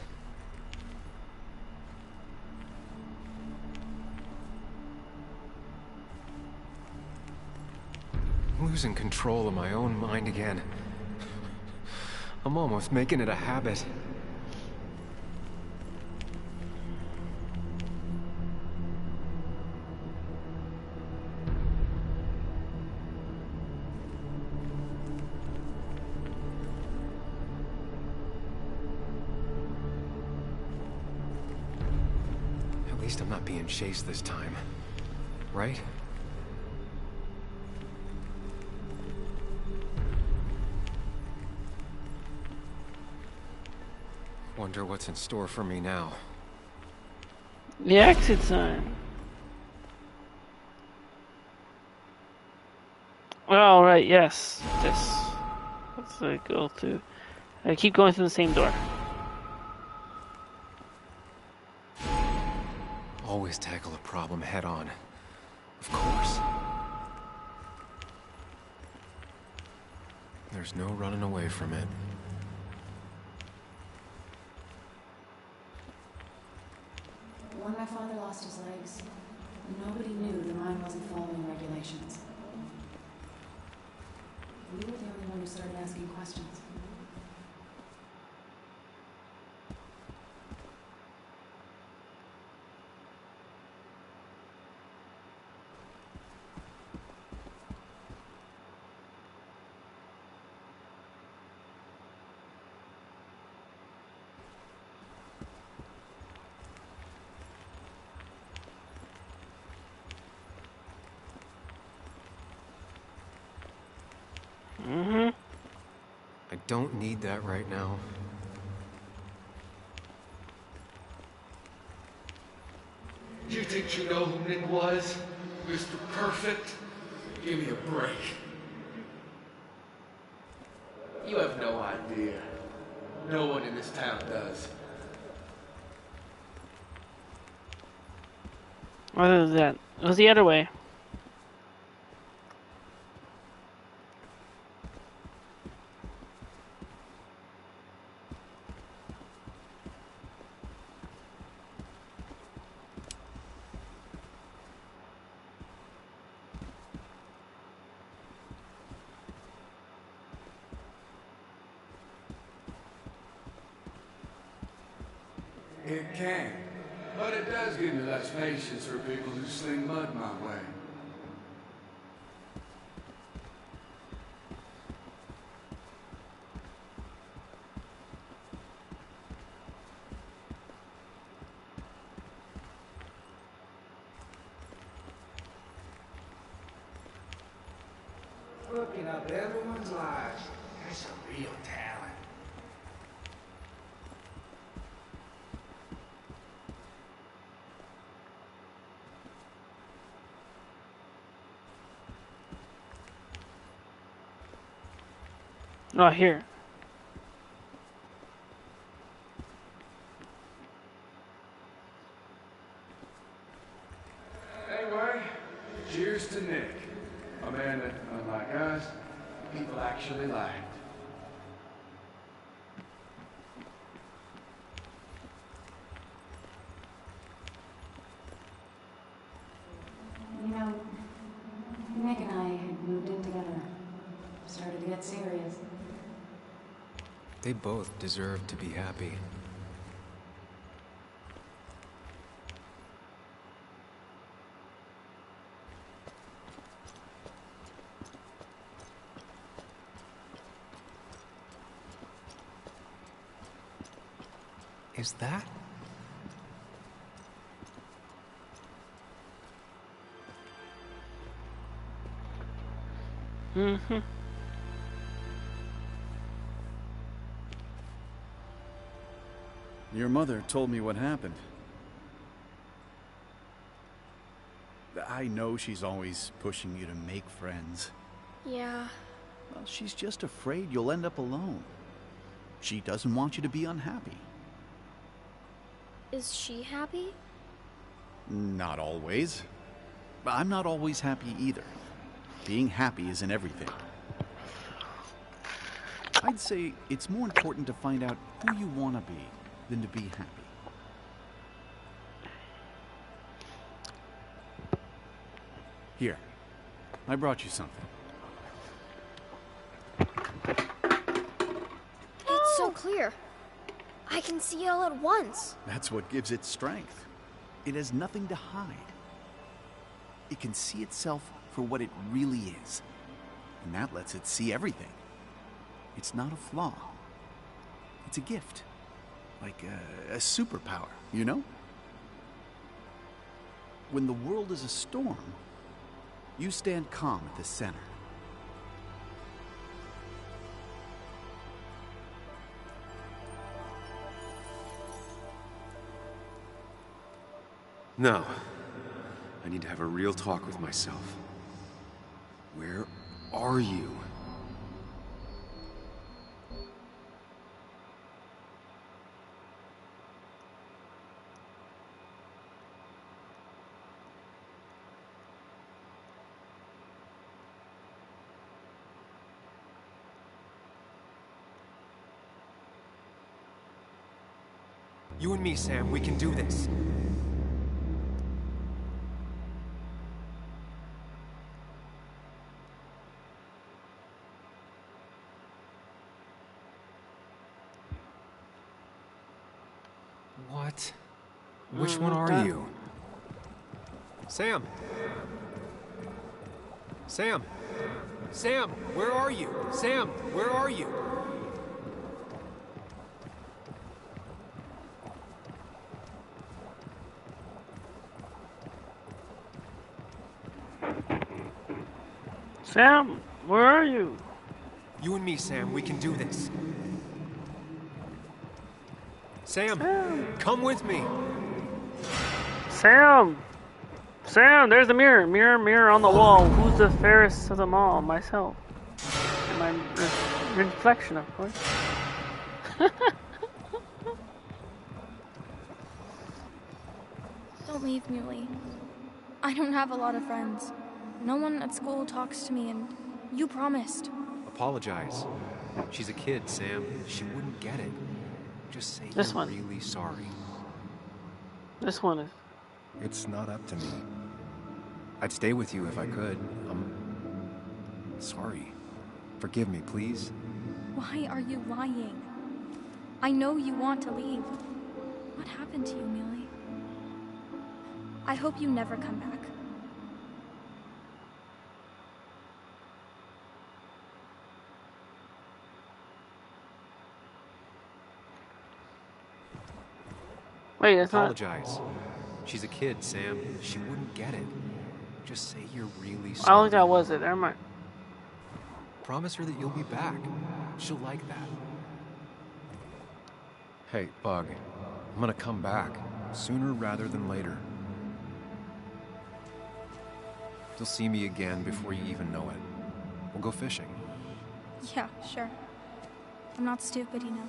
[SPEAKER 19] Losing control of my own mind again. I'm almost making it a habit. At least I'm not being chased this time, right? Wonder what's in store for me now.
[SPEAKER 1] The exit sign. Oh, right, yes. This. Let's go through. I keep going through the same door.
[SPEAKER 19] Always tackle a problem head on. Of course. There's no running away from it.
[SPEAKER 14] When my father lost his legs, nobody knew the mine wasn't following regulations. We were the only one who started asking questions.
[SPEAKER 19] I don't need that right now.
[SPEAKER 9] You think you know who Nick was? Mr. Perfect? Give me a break. You have no idea. No one in this town does.
[SPEAKER 1] Other than that, it was the other way.
[SPEAKER 9] It can. But it does give me less patience for people who sling mud my way. Looking up everyone's lives. That's a real talent.
[SPEAKER 1] Not here.
[SPEAKER 9] Anyway, cheers to Nick. A man that, unlike us, people actually liked.
[SPEAKER 10] You know, Nick and I had moved in together. Started to get serious.
[SPEAKER 19] They both deserve to be happy. Is that?
[SPEAKER 1] Mm-hmm.
[SPEAKER 15] Your mother told me what happened. I know she's always pushing you to make friends.
[SPEAKER 8] Yeah.
[SPEAKER 15] Well, she's just afraid you'll end up alone. She doesn't want you to be unhappy.
[SPEAKER 8] Is she happy?
[SPEAKER 15] Not always. I'm not always happy either. Being happy isn't everything. I'd say it's more important to find out who you want to be than to be happy. Here, I brought you something.
[SPEAKER 8] It's so clear. I can see it all at once.
[SPEAKER 15] That's what gives it strength. It has nothing to hide. It can see itself for what it really is. And that lets it see everything. It's not a flaw. It's a gift. Like a superpower, you know? When the world is a storm, you stand calm at the center.
[SPEAKER 19] No. I need to have a real talk with myself. Where are you?
[SPEAKER 2] You and me, Sam, we can do this.
[SPEAKER 19] What? Which one are you?
[SPEAKER 2] Sam! Sam! Sam, where are you? Sam, where are you?
[SPEAKER 1] Sam, where are you?
[SPEAKER 2] You and me, Sam, we can do this. Sam, come with me.
[SPEAKER 1] Sam! Sam, there's the mirror. Mirror, mirror on the wall. Who's the fairest of them all? Myself. And my reflection, of course.
[SPEAKER 7] Don't leave, Muley. I don't have a lot of friends. No one at school talks to me, and you promised.
[SPEAKER 19] Apologize. She's a kid, Sam. She wouldn't get it. Just say
[SPEAKER 1] This
[SPEAKER 19] you're
[SPEAKER 1] one.
[SPEAKER 19] really sorry.
[SPEAKER 1] This one is.
[SPEAKER 3] It's not up to me.
[SPEAKER 19] I'd stay with you if I could. I'm sorry. Forgive me, please.
[SPEAKER 7] Why are you lying? I know you want to leave. What happened to you, Muley? I hope you never come back.
[SPEAKER 1] Wait, that's not.
[SPEAKER 19] Apologize. She's a kid, Sam. She wouldn't get it. Just say you're really
[SPEAKER 1] I
[SPEAKER 19] sorry.
[SPEAKER 1] don't think that was it. Never mind.
[SPEAKER 19] Promise her that you'll be back. She'll like that. Hey, Bug. I'm gonna come back. Sooner rather than later. You'll see me again before you even know it. We'll go fishing.
[SPEAKER 7] Yeah, sure. I'm not stupid, you know.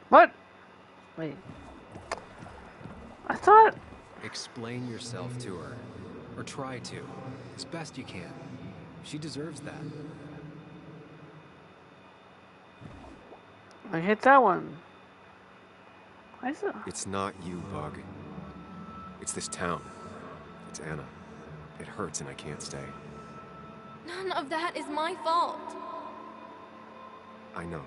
[SPEAKER 1] What? Wait. I thought...
[SPEAKER 19] Explain yourself to her. Or try to. As best you can. She deserves that.
[SPEAKER 1] I hit that one. I saw.
[SPEAKER 19] It's not you, Bug. It's this town. It's Anna. It hurts and I can't stay.
[SPEAKER 16] None of that is my fault.
[SPEAKER 19] I know.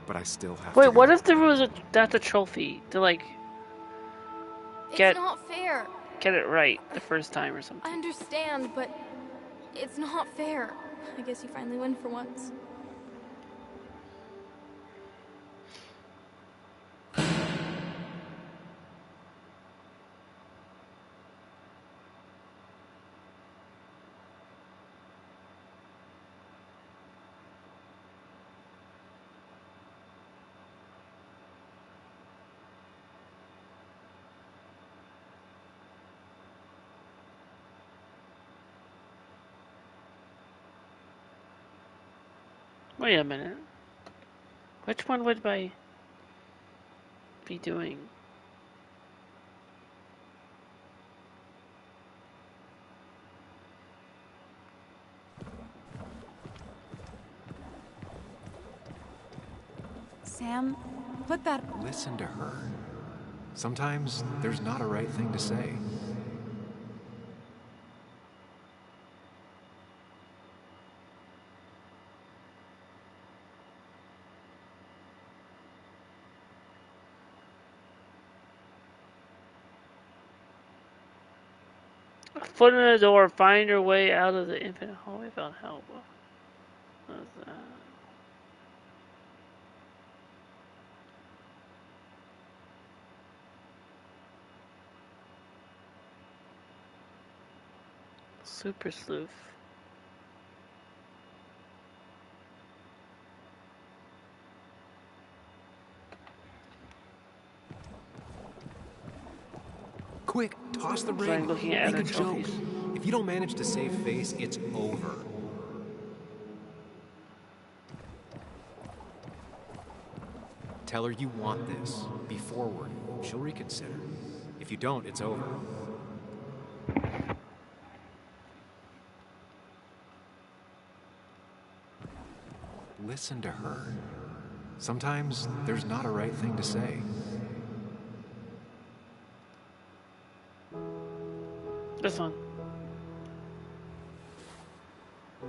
[SPEAKER 19] But I still have
[SPEAKER 1] Wait,
[SPEAKER 19] to
[SPEAKER 1] what
[SPEAKER 19] go.
[SPEAKER 1] if there was that's a trophy to like get
[SPEAKER 16] It's not fair.
[SPEAKER 1] get it right the first time or something?
[SPEAKER 16] I understand, but it's not fair. I guess you finally win for once.
[SPEAKER 1] Wait a minute. Which one would I be doing?
[SPEAKER 14] Sam, put that...
[SPEAKER 19] Listen to her. Sometimes there's not a right thing to say.
[SPEAKER 1] A foot in the door, find your way out of the infinite hallway without help. What was that? Super sleuth.
[SPEAKER 19] Quick, toss the
[SPEAKER 1] I'm
[SPEAKER 19] ring.
[SPEAKER 1] looking at
[SPEAKER 19] Make
[SPEAKER 1] other
[SPEAKER 19] a joke.
[SPEAKER 1] trophies.
[SPEAKER 19] If you don't manage to save face, it's over. Tell her you want this. Be forward. She'll reconsider. If you don't, it's over. Listen to her. Sometimes there's not a right thing to say.
[SPEAKER 1] This one.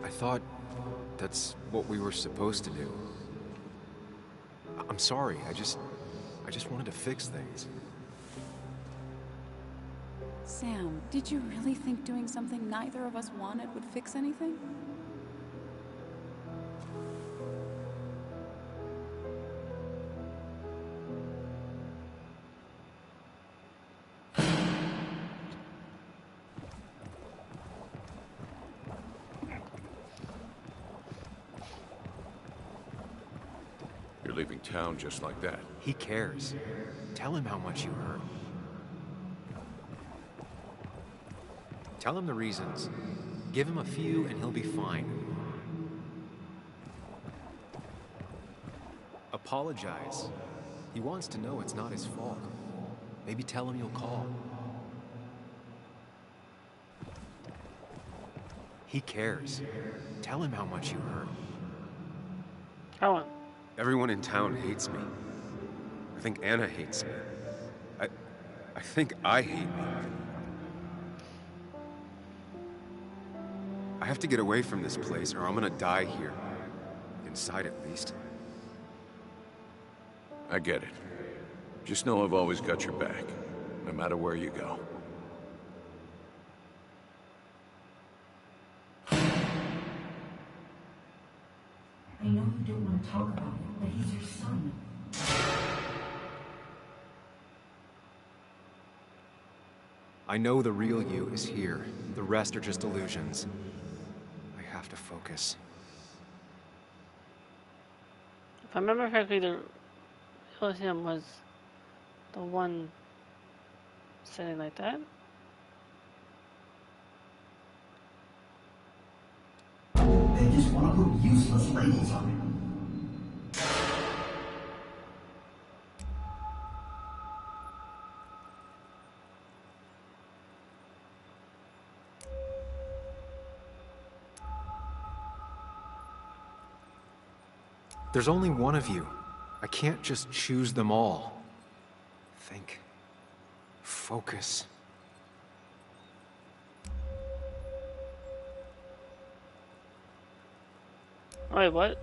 [SPEAKER 19] I thought that's what we were supposed to do. I'm sorry. I just wanted to fix things.
[SPEAKER 14] Sam, did you really think doing something neither of us wanted would fix anything?
[SPEAKER 18] You're leaving town just like that.
[SPEAKER 19] He cares. Tell him how much you hurt. Tell him the reasons. Give him a few and he'll be fine. Apologize. He wants to know it's not his fault. Maybe tell him you'll call. He cares. Tell him how much you hurt.
[SPEAKER 1] How?
[SPEAKER 3] Everyone in town hates me. I think Anna hates me. I think I hate me. I have to get away from this place or I'm gonna die here. Inside at least.
[SPEAKER 18] I get it. Just know I've always got your back, no matter where you go.
[SPEAKER 4] I know you don't want to talk about it, but he's your son.
[SPEAKER 19] I know the real you is here. The rest are just illusions. I have to focus.
[SPEAKER 1] If I remember correctly, the real him was the one sitting like that.
[SPEAKER 13] just want to put useless labels on it.
[SPEAKER 19] There's only one of you. I can't just choose them all. Think. Focus.
[SPEAKER 1] Wait, what?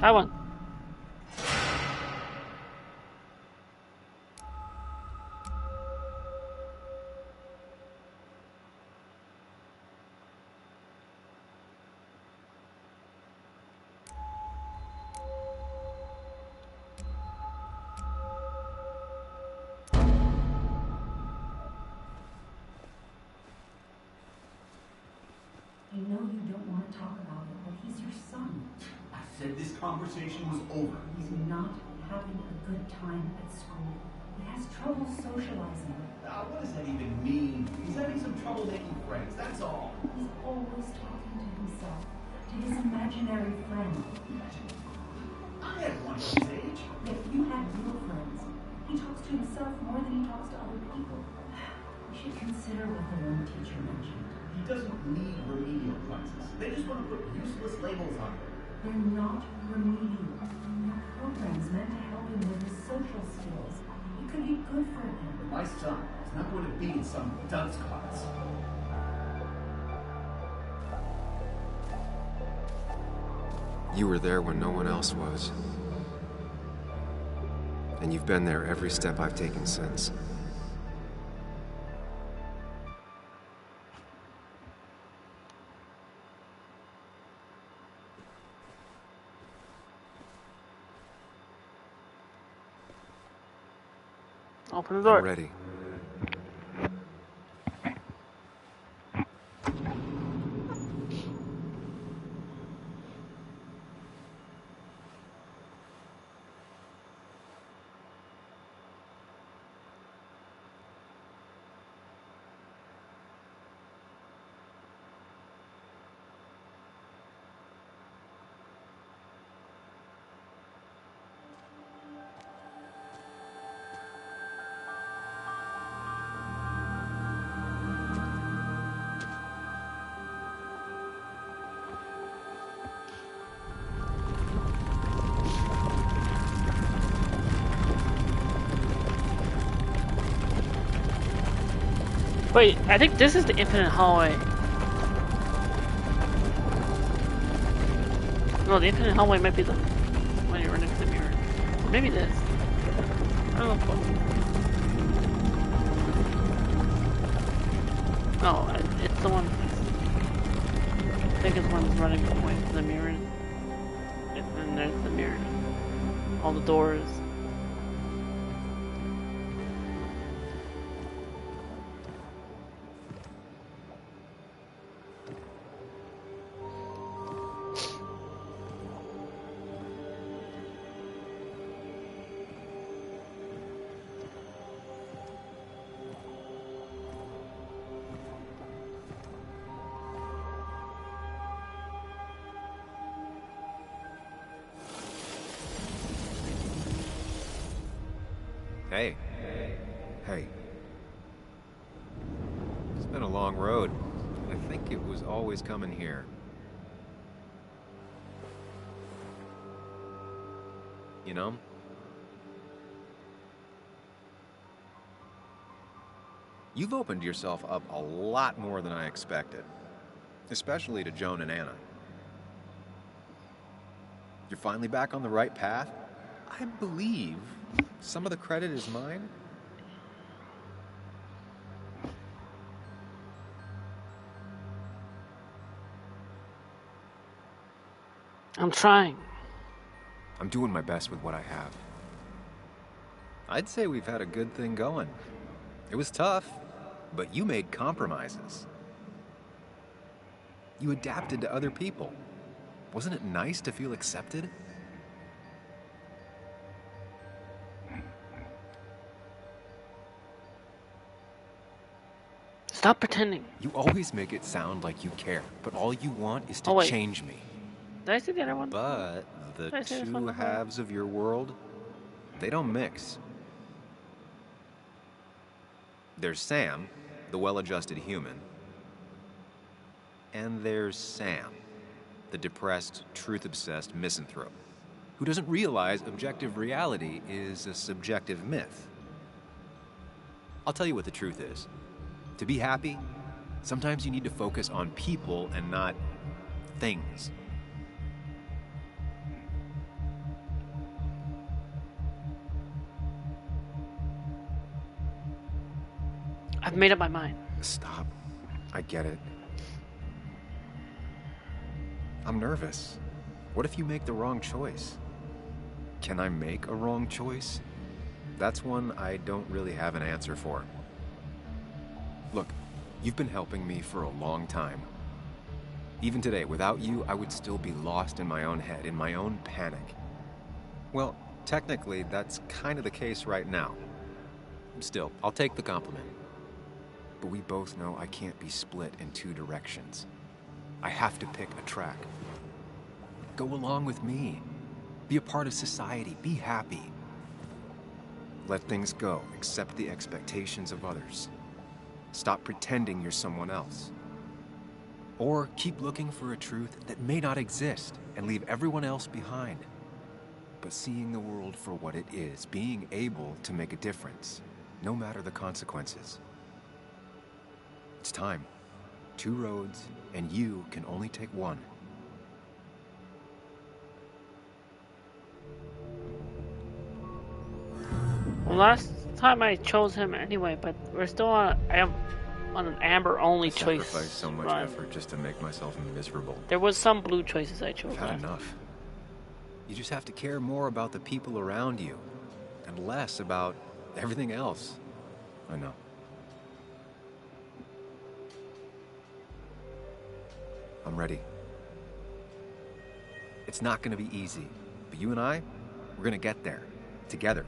[SPEAKER 1] I won.
[SPEAKER 4] I know you don't want to talk about it, but he's your son.
[SPEAKER 13] I said this conversation was over.
[SPEAKER 4] He's not having a good time at school. He has trouble socializing.
[SPEAKER 13] What does that even mean? He's having some trouble making friends, that's all.
[SPEAKER 4] He's always talking to himself, to his imaginary friend.
[SPEAKER 13] I had one at his age.
[SPEAKER 4] If you had real friends, he talks to himself more than he talks to other people. You should consider what the one teacher mentioned.
[SPEAKER 13] He doesn't need remedial classes. They just want to put useless labels on him.
[SPEAKER 4] They're not remedial. They're programs meant to help him with his social skills. It could be good for him.
[SPEAKER 13] But my son is not going to be in some dunce class.
[SPEAKER 19] You were there when no one else was. And you've been there every step I've taken since.
[SPEAKER 1] Open the door.
[SPEAKER 19] I'm ready.
[SPEAKER 1] Wait, I think this is the infinite hallway. No, the infinite hallway might be the when you're next to the mirror. Or maybe this. I don't know. No, it's the one. I think it's one that's running away from the mirrors. And then there's the mirror. All the doors.
[SPEAKER 19] Hey. Hey. It's been a long road. I think it was always coming here. You know? You've opened yourself up a lot more than I expected. Especially to Joan and Anna. You're finally back on the right path? I believe some of the credit is mine.
[SPEAKER 1] I'm trying.
[SPEAKER 19] I'm doing my best with what I have. I'd say we've had a good thing going. It was tough, but you made compromises. You adapted to other people. Wasn't it nice to feel accepted?
[SPEAKER 1] Stop pretending.
[SPEAKER 19] You always make it sound like you care, but all you want is to
[SPEAKER 1] Oh, wait.
[SPEAKER 19] change me.
[SPEAKER 1] Did I say the other one?
[SPEAKER 19] But the
[SPEAKER 1] Did I say this one
[SPEAKER 19] two
[SPEAKER 1] before?
[SPEAKER 19] halves of your world, they don't mix. There's Sam, the well-adjusted human, and there's Sam, the depressed, truth-obsessed misanthrope, who doesn't realize objective reality is a subjective myth. I'll tell you what the truth is. To be happy, sometimes you need to focus on people and not things.
[SPEAKER 1] I've made up my mind.
[SPEAKER 19] Stop. I get it. I'm nervous. What if you make the wrong choice? Can I make a wrong choice? That's one I don't really have an answer for. Look, you've been helping me for a long time. Even today, without you, I would still be lost in my own head, in my own panic. Well, technically, that's kind of the case right now. Still, I'll take the compliment. But we both know I can't be split in two directions. I have to pick a track. Go along with me. Be a part of society. Be happy. Let things go. Accept the expectations of others. Stop pretending you're someone else. Or keep looking for a truth that may not exist and leave everyone else behind. But seeing the world for what it is, being able to make a difference, no matter the consequences. It's time. 2 roads, and you can only take one.
[SPEAKER 1] Well, last time I chose him anyway, but we're still on an amber only choice.
[SPEAKER 19] Sacrificed so much effort just to make myself miserable.
[SPEAKER 1] There was some blue choices I chose.
[SPEAKER 19] I've had enough. You just have to care more about the people around you, and less about everything else. I know. I'm ready. It's not gonna be easy, but you and I, we're gonna get there, together.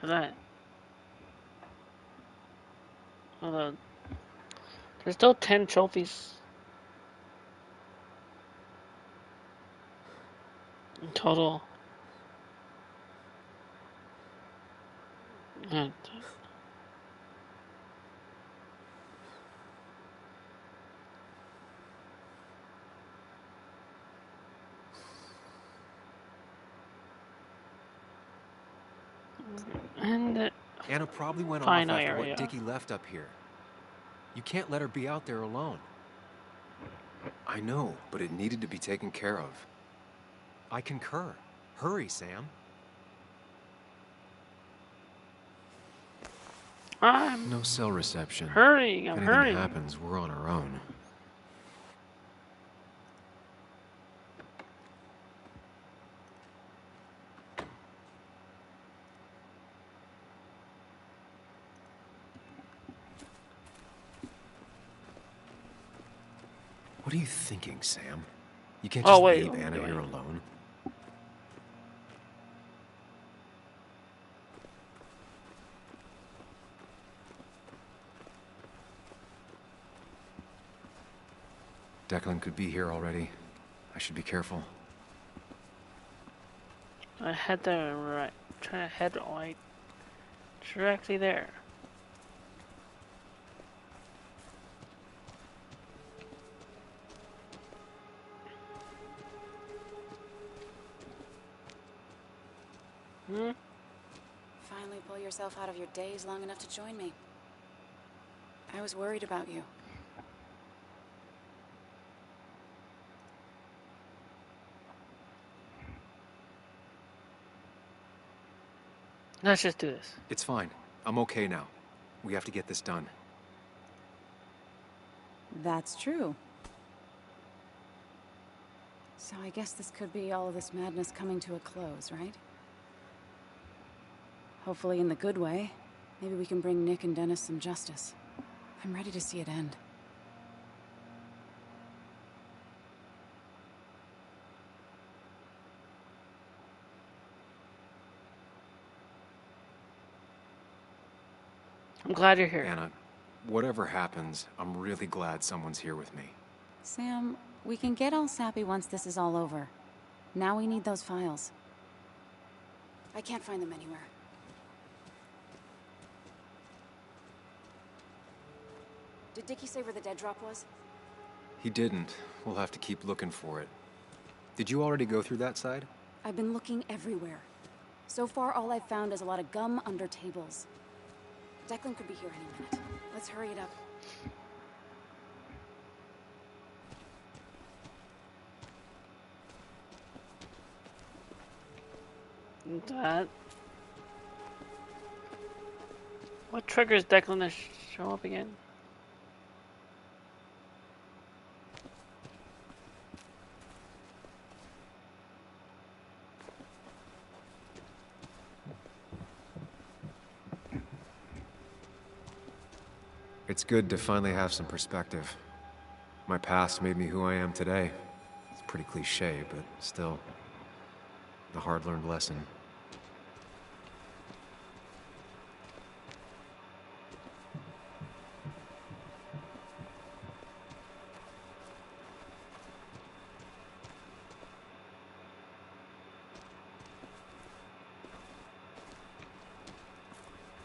[SPEAKER 1] That. Hold on. There's still 10 trophies in total. And
[SPEAKER 19] Anna probably went off
[SPEAKER 1] final
[SPEAKER 19] after
[SPEAKER 1] area.
[SPEAKER 19] what Dickie left up here. You can't let her be out there alone. I know, but it needed to be taken care of. I concur. Hurry, Sam. No cell reception.
[SPEAKER 1] Hurrying, I'm
[SPEAKER 19] if
[SPEAKER 1] hurrying.
[SPEAKER 19] anything happens, we're on our own. What are you thinking, Sam? You can't just leave Anna here alone. Declan could be here already. I should be careful.
[SPEAKER 1] I head there right. Try to head right directly there.
[SPEAKER 14] Finally pull yourself out of your daze long enough to join me. I was worried about you.
[SPEAKER 1] Let's just do this.
[SPEAKER 19] It's fine. I'm okay now. We have to get this done.
[SPEAKER 14] That's true. So I guess this could be all of this madness coming to a close, right? Hopefully in the good way. Maybe we can bring Nick and Dennis some justice. I'm ready to see it end.
[SPEAKER 1] I'm glad you're here.
[SPEAKER 19] Anna, whatever happens, I'm really glad someone's here with me.
[SPEAKER 14] Sam, we can get all sappy once this is all over. Now we need those files. I can't find them anywhere. Did Dickie say where the dead drop was?
[SPEAKER 19] He didn't. We'll have to keep looking for it. Did you already go through that side?
[SPEAKER 14] I've been looking everywhere. So far, all I've found is a lot of gum under tables. Declan could be here any minute. Let's hurry it up.
[SPEAKER 1] That. What triggers Declan to show up again?
[SPEAKER 19] It's good to finally have some perspective. My past made me who I am today. It's pretty cliche, but still, a hard-learned lesson.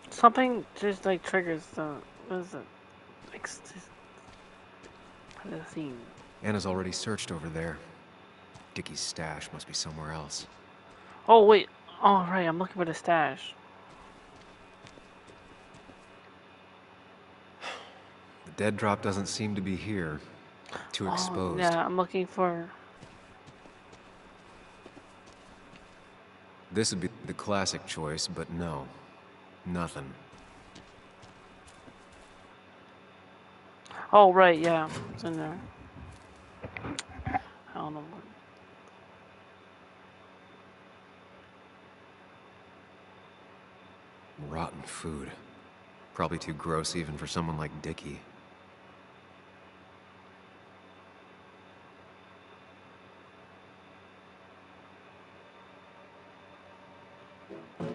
[SPEAKER 1] Something just like triggers the. What is it? What is the scene?
[SPEAKER 19] Anna's already searched over there. Dickie's stash must be somewhere else.
[SPEAKER 1] Oh wait. Oh right, I'm looking for the stash.
[SPEAKER 19] The dead drop doesn't seem to be here. Too exposed.
[SPEAKER 1] Yeah, I'm looking for.
[SPEAKER 19] This would be the classic choice, but no. Nothing.
[SPEAKER 1] Oh right, yeah, it's in there. I don't know.
[SPEAKER 19] Rotten food. Probably too gross even for someone like Dickie.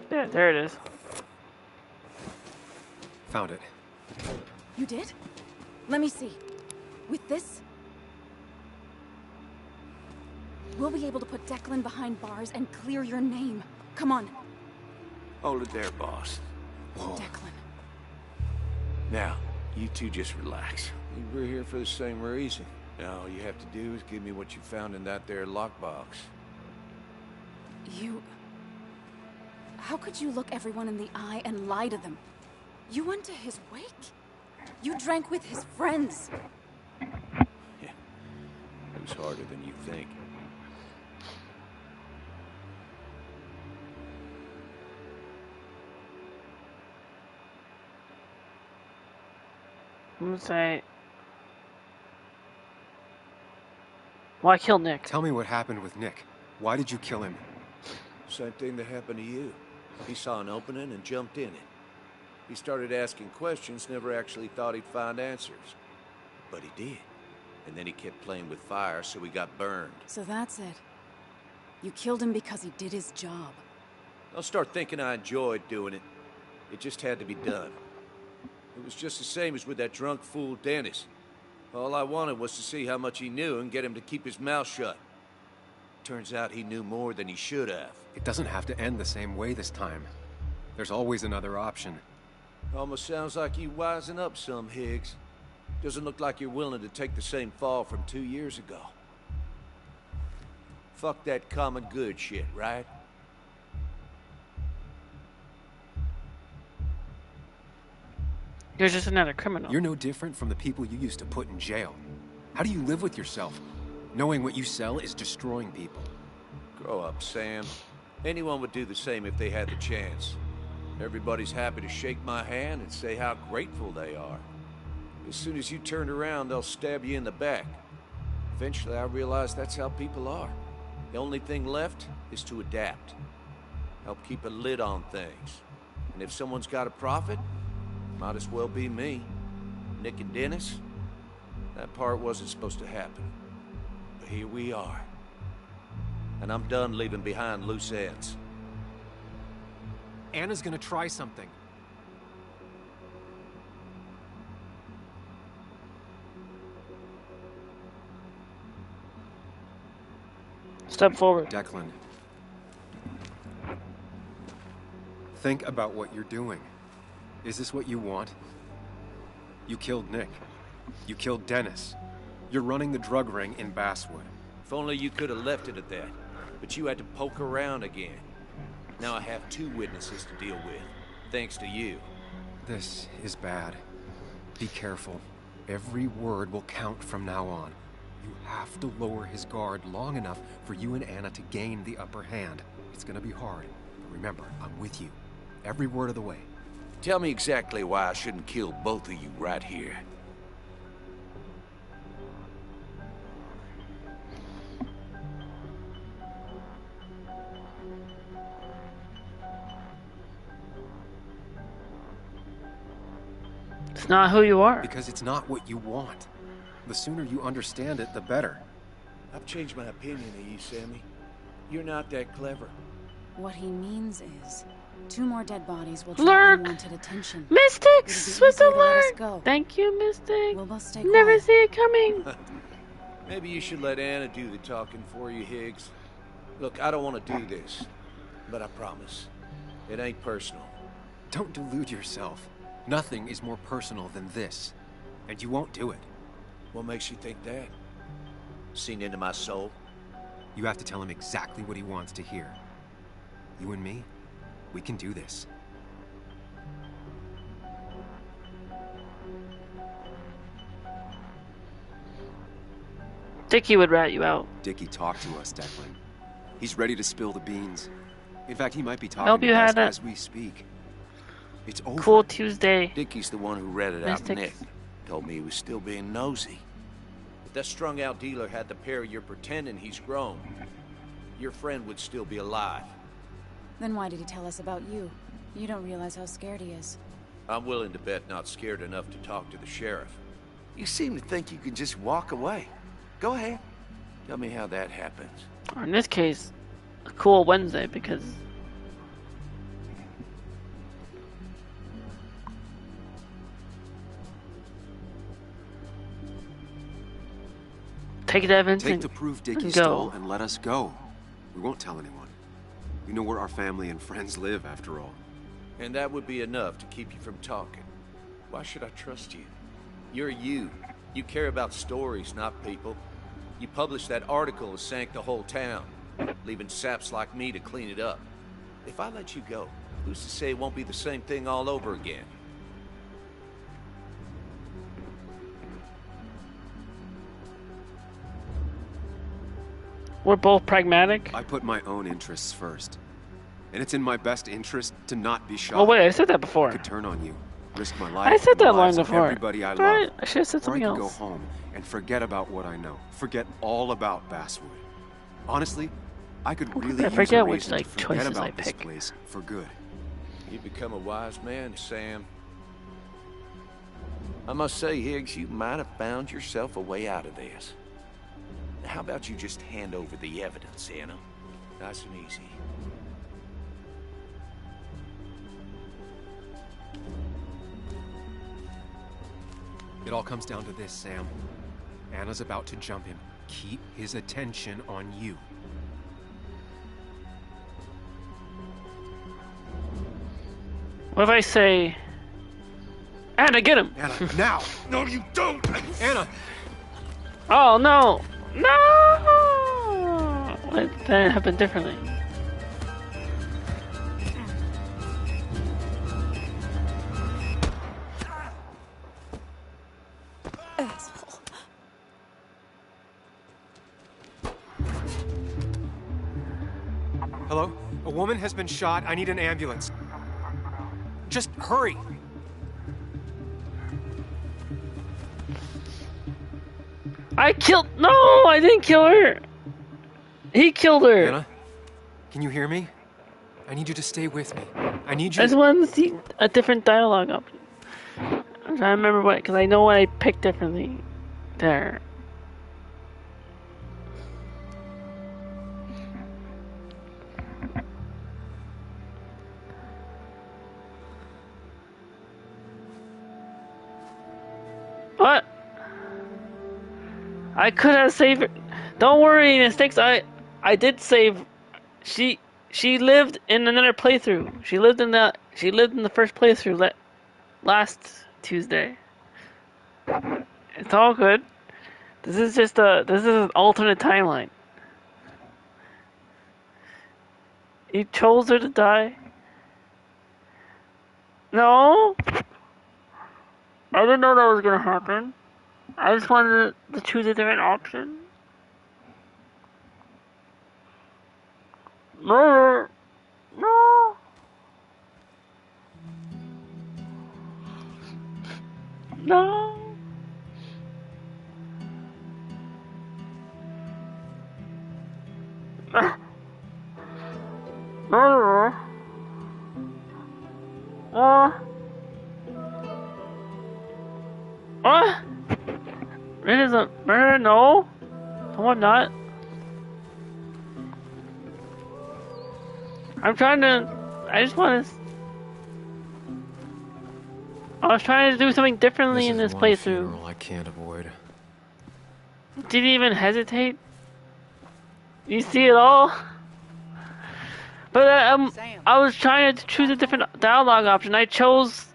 [SPEAKER 1] There it is.
[SPEAKER 19] Found it.
[SPEAKER 14] You did? Let me see. With this, we'll be able to put Declan behind bars and clear your name. Come on.
[SPEAKER 11] Hold it there, boss.
[SPEAKER 14] Whoa. Declan.
[SPEAKER 11] Now, you two just relax. We're here for the same reason. Now, all you have to do is give me what you found in that there lockbox.
[SPEAKER 14] You... How could you look everyone in the eye and lie to them? You went to his wake? You drank with his friends.
[SPEAKER 11] Yeah. It was harder than you think.
[SPEAKER 1] I'm gonna say. Why kill Nick?
[SPEAKER 19] Tell me what happened with Nick. Why did you kill him?
[SPEAKER 11] Same thing that happened to you. He saw an opening and jumped in it. He started asking questions, never actually thought he'd find answers. But he did. And then he kept playing with fire, so he got burned.
[SPEAKER 14] So that's it. You killed him because he did his job.
[SPEAKER 11] Don't start thinking I enjoyed doing it. It just had to be done. It was just the same as with that drunk fool Dennis. All I wanted was to see how much he knew and get him to keep his mouth shut. Turns out he knew more than he should have.
[SPEAKER 19] It doesn't have to end the same way this time. There's always another option.
[SPEAKER 11] Almost sounds like you wising up some, Higgs. Doesn't look like you're willing to take the same fall from 2 years ago. Fuck that common good shit, right?
[SPEAKER 1] You're just another criminal.
[SPEAKER 19] You're no different from the people you used to put in jail. How do you live with yourself, knowing what you sell is destroying people?
[SPEAKER 11] Grow up, Sam. Anyone would do the same if they had the chance. Everybody's happy to shake my hand and say how grateful they are. As soon as you turn around, they'll stab you in the back. Eventually, I realized that's how people are. The only thing left is to adapt. Help keep a lid on things. And if someone's got a profit, might as well be me. Nick and Dennis, that part wasn't supposed to happen. But here we are. And I'm done leaving behind loose ends.
[SPEAKER 6] Anna's gonna try something.
[SPEAKER 1] Step forward.
[SPEAKER 19] Declan. Think about what you're doing. Is this what you want? You killed Nick. You killed Dennis. You're running the drug ring in Basswood.
[SPEAKER 11] If only you could have left it at that. But you had to poke around again. Now I have 2 witnesses to deal with, thanks to you.
[SPEAKER 19] This is bad. Be careful. Every word will count from now on. You have to lower his guard long enough for you and Anna to gain the upper hand. It's gonna be hard, but remember, I'm with you. Every word of the way.
[SPEAKER 11] Tell me exactly why I shouldn't kill both of you right here.
[SPEAKER 1] It's not who you are.
[SPEAKER 19] Because it's not what you want. The sooner you understand it, the better.
[SPEAKER 11] I've changed my opinion of you, Sammy. You're not that clever.
[SPEAKER 14] What he means is, 2 more dead bodies will draw
[SPEAKER 1] Lurk!
[SPEAKER 14] unwanted attention.
[SPEAKER 1] Mystics with the
[SPEAKER 14] easier to let us
[SPEAKER 1] lurk.
[SPEAKER 14] go.
[SPEAKER 1] Thank you, Mystic.
[SPEAKER 14] We'll both stay
[SPEAKER 1] Never
[SPEAKER 14] quiet.
[SPEAKER 1] see it coming.
[SPEAKER 11] Maybe you should let Anna do the talking for you, Higgs. Look, I don't want to do this, but I promise, it ain't personal.
[SPEAKER 19] Don't delude yourself. Nothing is more personal than this. And you won't do it.
[SPEAKER 11] What makes you think that? Seen into my soul?
[SPEAKER 19] You have to tell him exactly what he wants to hear. You and me, we can do this.
[SPEAKER 1] Dickie would rat you out.
[SPEAKER 19] Dickie talked to us, Declan. He's ready to spill the beans. In fact, he might be
[SPEAKER 1] Hope
[SPEAKER 19] talking
[SPEAKER 1] you
[SPEAKER 19] to us
[SPEAKER 1] had a
[SPEAKER 19] as we speak. It's over.
[SPEAKER 1] cool Tuesday.
[SPEAKER 11] Dickie's the one who ratted out
[SPEAKER 1] Mystic.
[SPEAKER 11] Nick. Told me he was still being nosy. If that strung-out dealer had the pair you're pretending he's grown, your friend would still be alive.
[SPEAKER 14] Then why did he tell us about you? You don't realize how scared he is.
[SPEAKER 11] I'm willing to bet not scared enough to talk to the sheriff.
[SPEAKER 17] You seem to think you can just walk away. Go ahead. Tell me how that happens.
[SPEAKER 1] Or in this case, a cool Wednesday because take the evidence
[SPEAKER 19] Take
[SPEAKER 1] and
[SPEAKER 19] the proof Dickie
[SPEAKER 1] go.
[SPEAKER 19] stole and let us go. We won't tell anyone. We know where our family and friends live, after all.
[SPEAKER 11] And that would be enough to keep you from talking. Why should I trust you? You're you. You care about stories, not people. You published that article that sank the whole town, leaving saps like me to clean it up. If I let you go, who's to say it won't be the same thing all over again?
[SPEAKER 1] We're both pragmatic.
[SPEAKER 19] I put my own interests first. And it's in my best interest to not be shot.
[SPEAKER 1] Oh wait, I said that before.
[SPEAKER 19] I could turn on you, risk my life.
[SPEAKER 1] I said
[SPEAKER 19] and the
[SPEAKER 1] that line
[SPEAKER 19] lives of
[SPEAKER 1] before.
[SPEAKER 19] Everybody I
[SPEAKER 1] Right,
[SPEAKER 19] love.
[SPEAKER 1] I should have said something
[SPEAKER 19] or I could
[SPEAKER 1] else.
[SPEAKER 19] go home and forget about what I know. Forget all about Basswood. Honestly, I could really
[SPEAKER 1] I
[SPEAKER 19] use
[SPEAKER 1] forget
[SPEAKER 19] a
[SPEAKER 1] which,
[SPEAKER 19] reason
[SPEAKER 1] like,
[SPEAKER 19] to forget
[SPEAKER 1] choices
[SPEAKER 19] about
[SPEAKER 1] I
[SPEAKER 19] this
[SPEAKER 1] pick.
[SPEAKER 19] place for good.
[SPEAKER 11] You've become a wise man, Sam. I must say, Higgs, you might have found yourself a way out of this. How about you just hand over the evidence, Anna? Nice and easy.
[SPEAKER 19] It all comes down to this, Sam. Anna's about to jump him. Keep his attention on you.
[SPEAKER 1] What if I say, Anna, get him?
[SPEAKER 19] Anna, now! No, you don't! Anna!
[SPEAKER 1] Oh no! No! Let that happen differently.
[SPEAKER 14] Asshole.
[SPEAKER 19] Hello? A woman has been shot. I need an ambulance.
[SPEAKER 2] Just hurry.
[SPEAKER 1] No, I didn't kill her. He killed her.
[SPEAKER 19] Anna, can you hear me? I need you to stay with me. I need you.
[SPEAKER 1] I just wanted to see a different dialogue option. I'm trying to remember what, because I know what I picked differently there. What? I could have saved her. Don't worry, mistakes. I did save. She lived in another playthrough. She lived in the first playthrough last Tuesday. It's all good. This is an alternate timeline. You chose her to die. No, I didn't know that was gonna happen. I just wanted to choose a different option. No, no. No. No. What? It isn't murder, no. No, I'm not. I'm trying to. I just want to. I was trying to do something differently in this playthrough.
[SPEAKER 19] I can't avoid.
[SPEAKER 1] Didn't even hesitate. You see it all. But I was trying to choose a different dialogue option. I chose.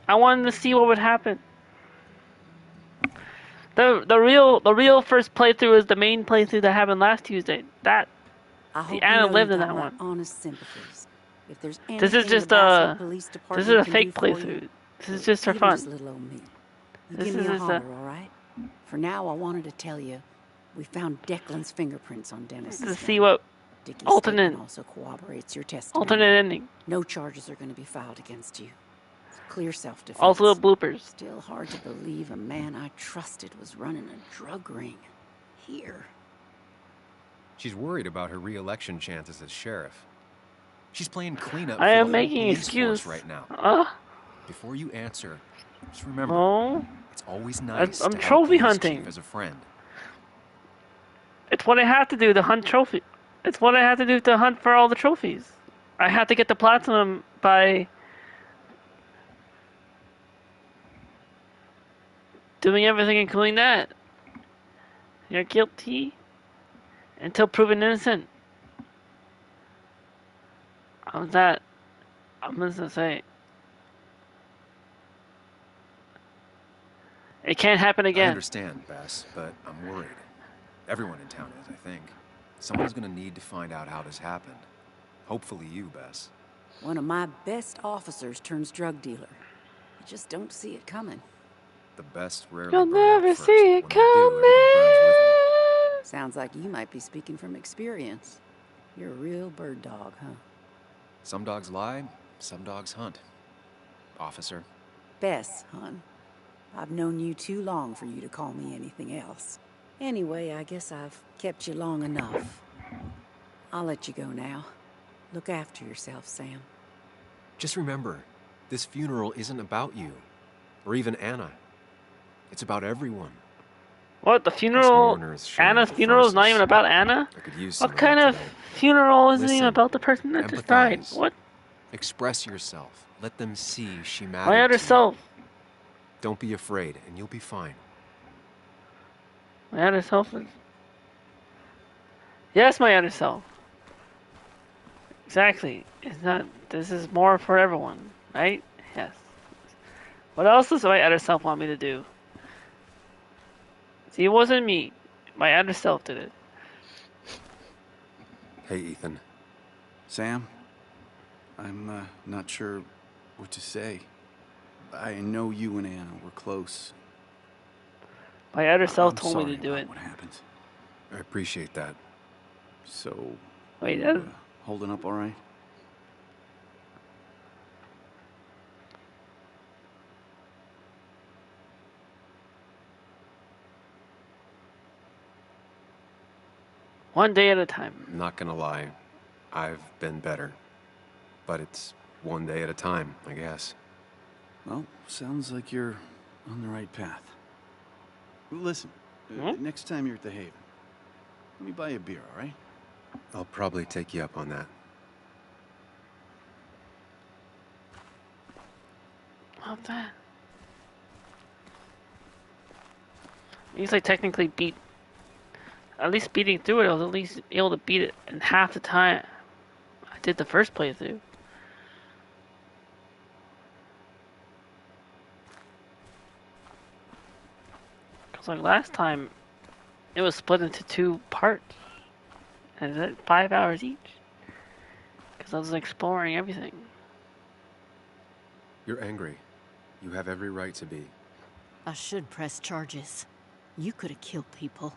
[SPEAKER 1] I wanted to see what would happen. The real first playthrough is the main playthrough that happened last Tuesday. Anna lived in that one.
[SPEAKER 6] Honest sympathies. If there's
[SPEAKER 1] This is just this is a fake playthrough. This is just for fun.
[SPEAKER 6] You give me a holler, all right? For now, I wanted to tell you, we found Declan's fingerprints on Dennis.
[SPEAKER 1] To see what
[SPEAKER 6] Dickie's
[SPEAKER 1] alternate
[SPEAKER 6] also corroborates your testimony.
[SPEAKER 1] alternate ending.
[SPEAKER 6] No charges are going to be filed against you. It's clear self-defense.
[SPEAKER 1] Also bloopers.
[SPEAKER 6] Still hard to believe a man I trusted was running a drug ring here.
[SPEAKER 19] She's worried about her re-election chances as sheriff. She's playing cleanup.
[SPEAKER 1] I am
[SPEAKER 19] for the
[SPEAKER 1] making
[SPEAKER 19] police
[SPEAKER 1] excuse
[SPEAKER 19] force right now. Before you answer, just remember, it's always nice
[SPEAKER 1] I'm
[SPEAKER 19] to have a
[SPEAKER 1] trophy
[SPEAKER 19] police
[SPEAKER 1] hunting.
[SPEAKER 19] chief as a friend.
[SPEAKER 1] It's what I have to do to hunt trophy. It's what I have to do to hunt for all the trophies. I have to get the platinum by doing everything including that. You're guilty until proven innocent. How's that? I'm gonna say it can't happen
[SPEAKER 19] I
[SPEAKER 1] again.
[SPEAKER 19] understand, Bess, but I'm worried. Everyone in town is, I think. Someone's gonna need to find out how this happened. Hopefully you, Bess.
[SPEAKER 6] One of my best officers turns drug dealer. You just don't see it coming.
[SPEAKER 19] The best rarely
[SPEAKER 1] You'll
[SPEAKER 19] burn out
[SPEAKER 1] never
[SPEAKER 19] first.
[SPEAKER 1] see it
[SPEAKER 19] When they do, everyone burns with them.
[SPEAKER 6] Sounds like you might be speaking from experience. You're a real bird dog, huh?
[SPEAKER 19] Some dogs lie, some dogs hunt. Officer.
[SPEAKER 6] Bess, hon. I've known you too long for you to call me anything else. Anyway, I guess I've kept you long enough. I'll let you go now. Look after yourself, Sam.
[SPEAKER 19] Just remember, this funeral isn't about you, or even Anna. It's about everyone.
[SPEAKER 1] What, the funeral? Anna's funeral is not even about Anna? What kind of funeral isn't even about the person that just died? What?
[SPEAKER 19] Express yourself. Let them see she matters.
[SPEAKER 1] My other self.
[SPEAKER 19] Don't be afraid, and you'll be fine.
[SPEAKER 1] My other self is... Yes, my other self. Exactly. It's not... This is more for everyone, right? Yes. What else does my other self want me to do? See, it wasn't me. My other self did it.
[SPEAKER 15] Hey, Ethan. Sam? I'm not sure what to say. I know you and Anna were close.
[SPEAKER 1] My other self
[SPEAKER 15] I'm
[SPEAKER 1] told me to
[SPEAKER 15] sorry
[SPEAKER 1] do
[SPEAKER 15] about
[SPEAKER 1] it.
[SPEAKER 15] What happened?
[SPEAKER 19] I appreciate that.
[SPEAKER 15] So,
[SPEAKER 1] Wait,
[SPEAKER 15] you, holding up all right?
[SPEAKER 1] One day at a time.
[SPEAKER 19] Not gonna lie, I've been better. But it's one day at a time, I guess.
[SPEAKER 15] Well, sounds like you're on the right path. Listen, next time you're at the Haven, let me buy you a beer, all right?
[SPEAKER 19] I'll probably take you up on that.
[SPEAKER 1] How's that? At least I technically beat. At least beating through it, I was at least able to beat it in half the time I did the first playthrough. Cause like last time, it was split into 2 parts, and it's 5 hours each. Cause I was exploring everything.
[SPEAKER 19] You're angry. You have every right to be.
[SPEAKER 12] I should press charges. You could have killed people.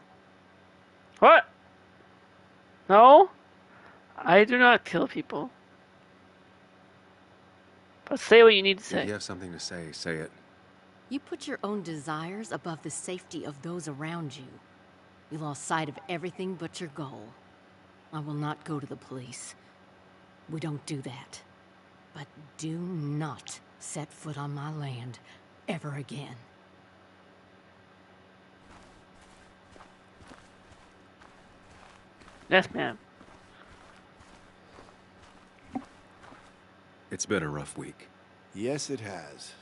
[SPEAKER 1] What? No, I do not kill people. But say what you need to say.
[SPEAKER 19] If you have something to say, say it.
[SPEAKER 12] You put your own desires above the safety of those around you. You lost sight of everything but your goal. I will not go to the police. We don't do that. But do not set foot on my land ever again.
[SPEAKER 1] Yes, ma'am.
[SPEAKER 19] It's been a rough week.
[SPEAKER 21] Yes, it has.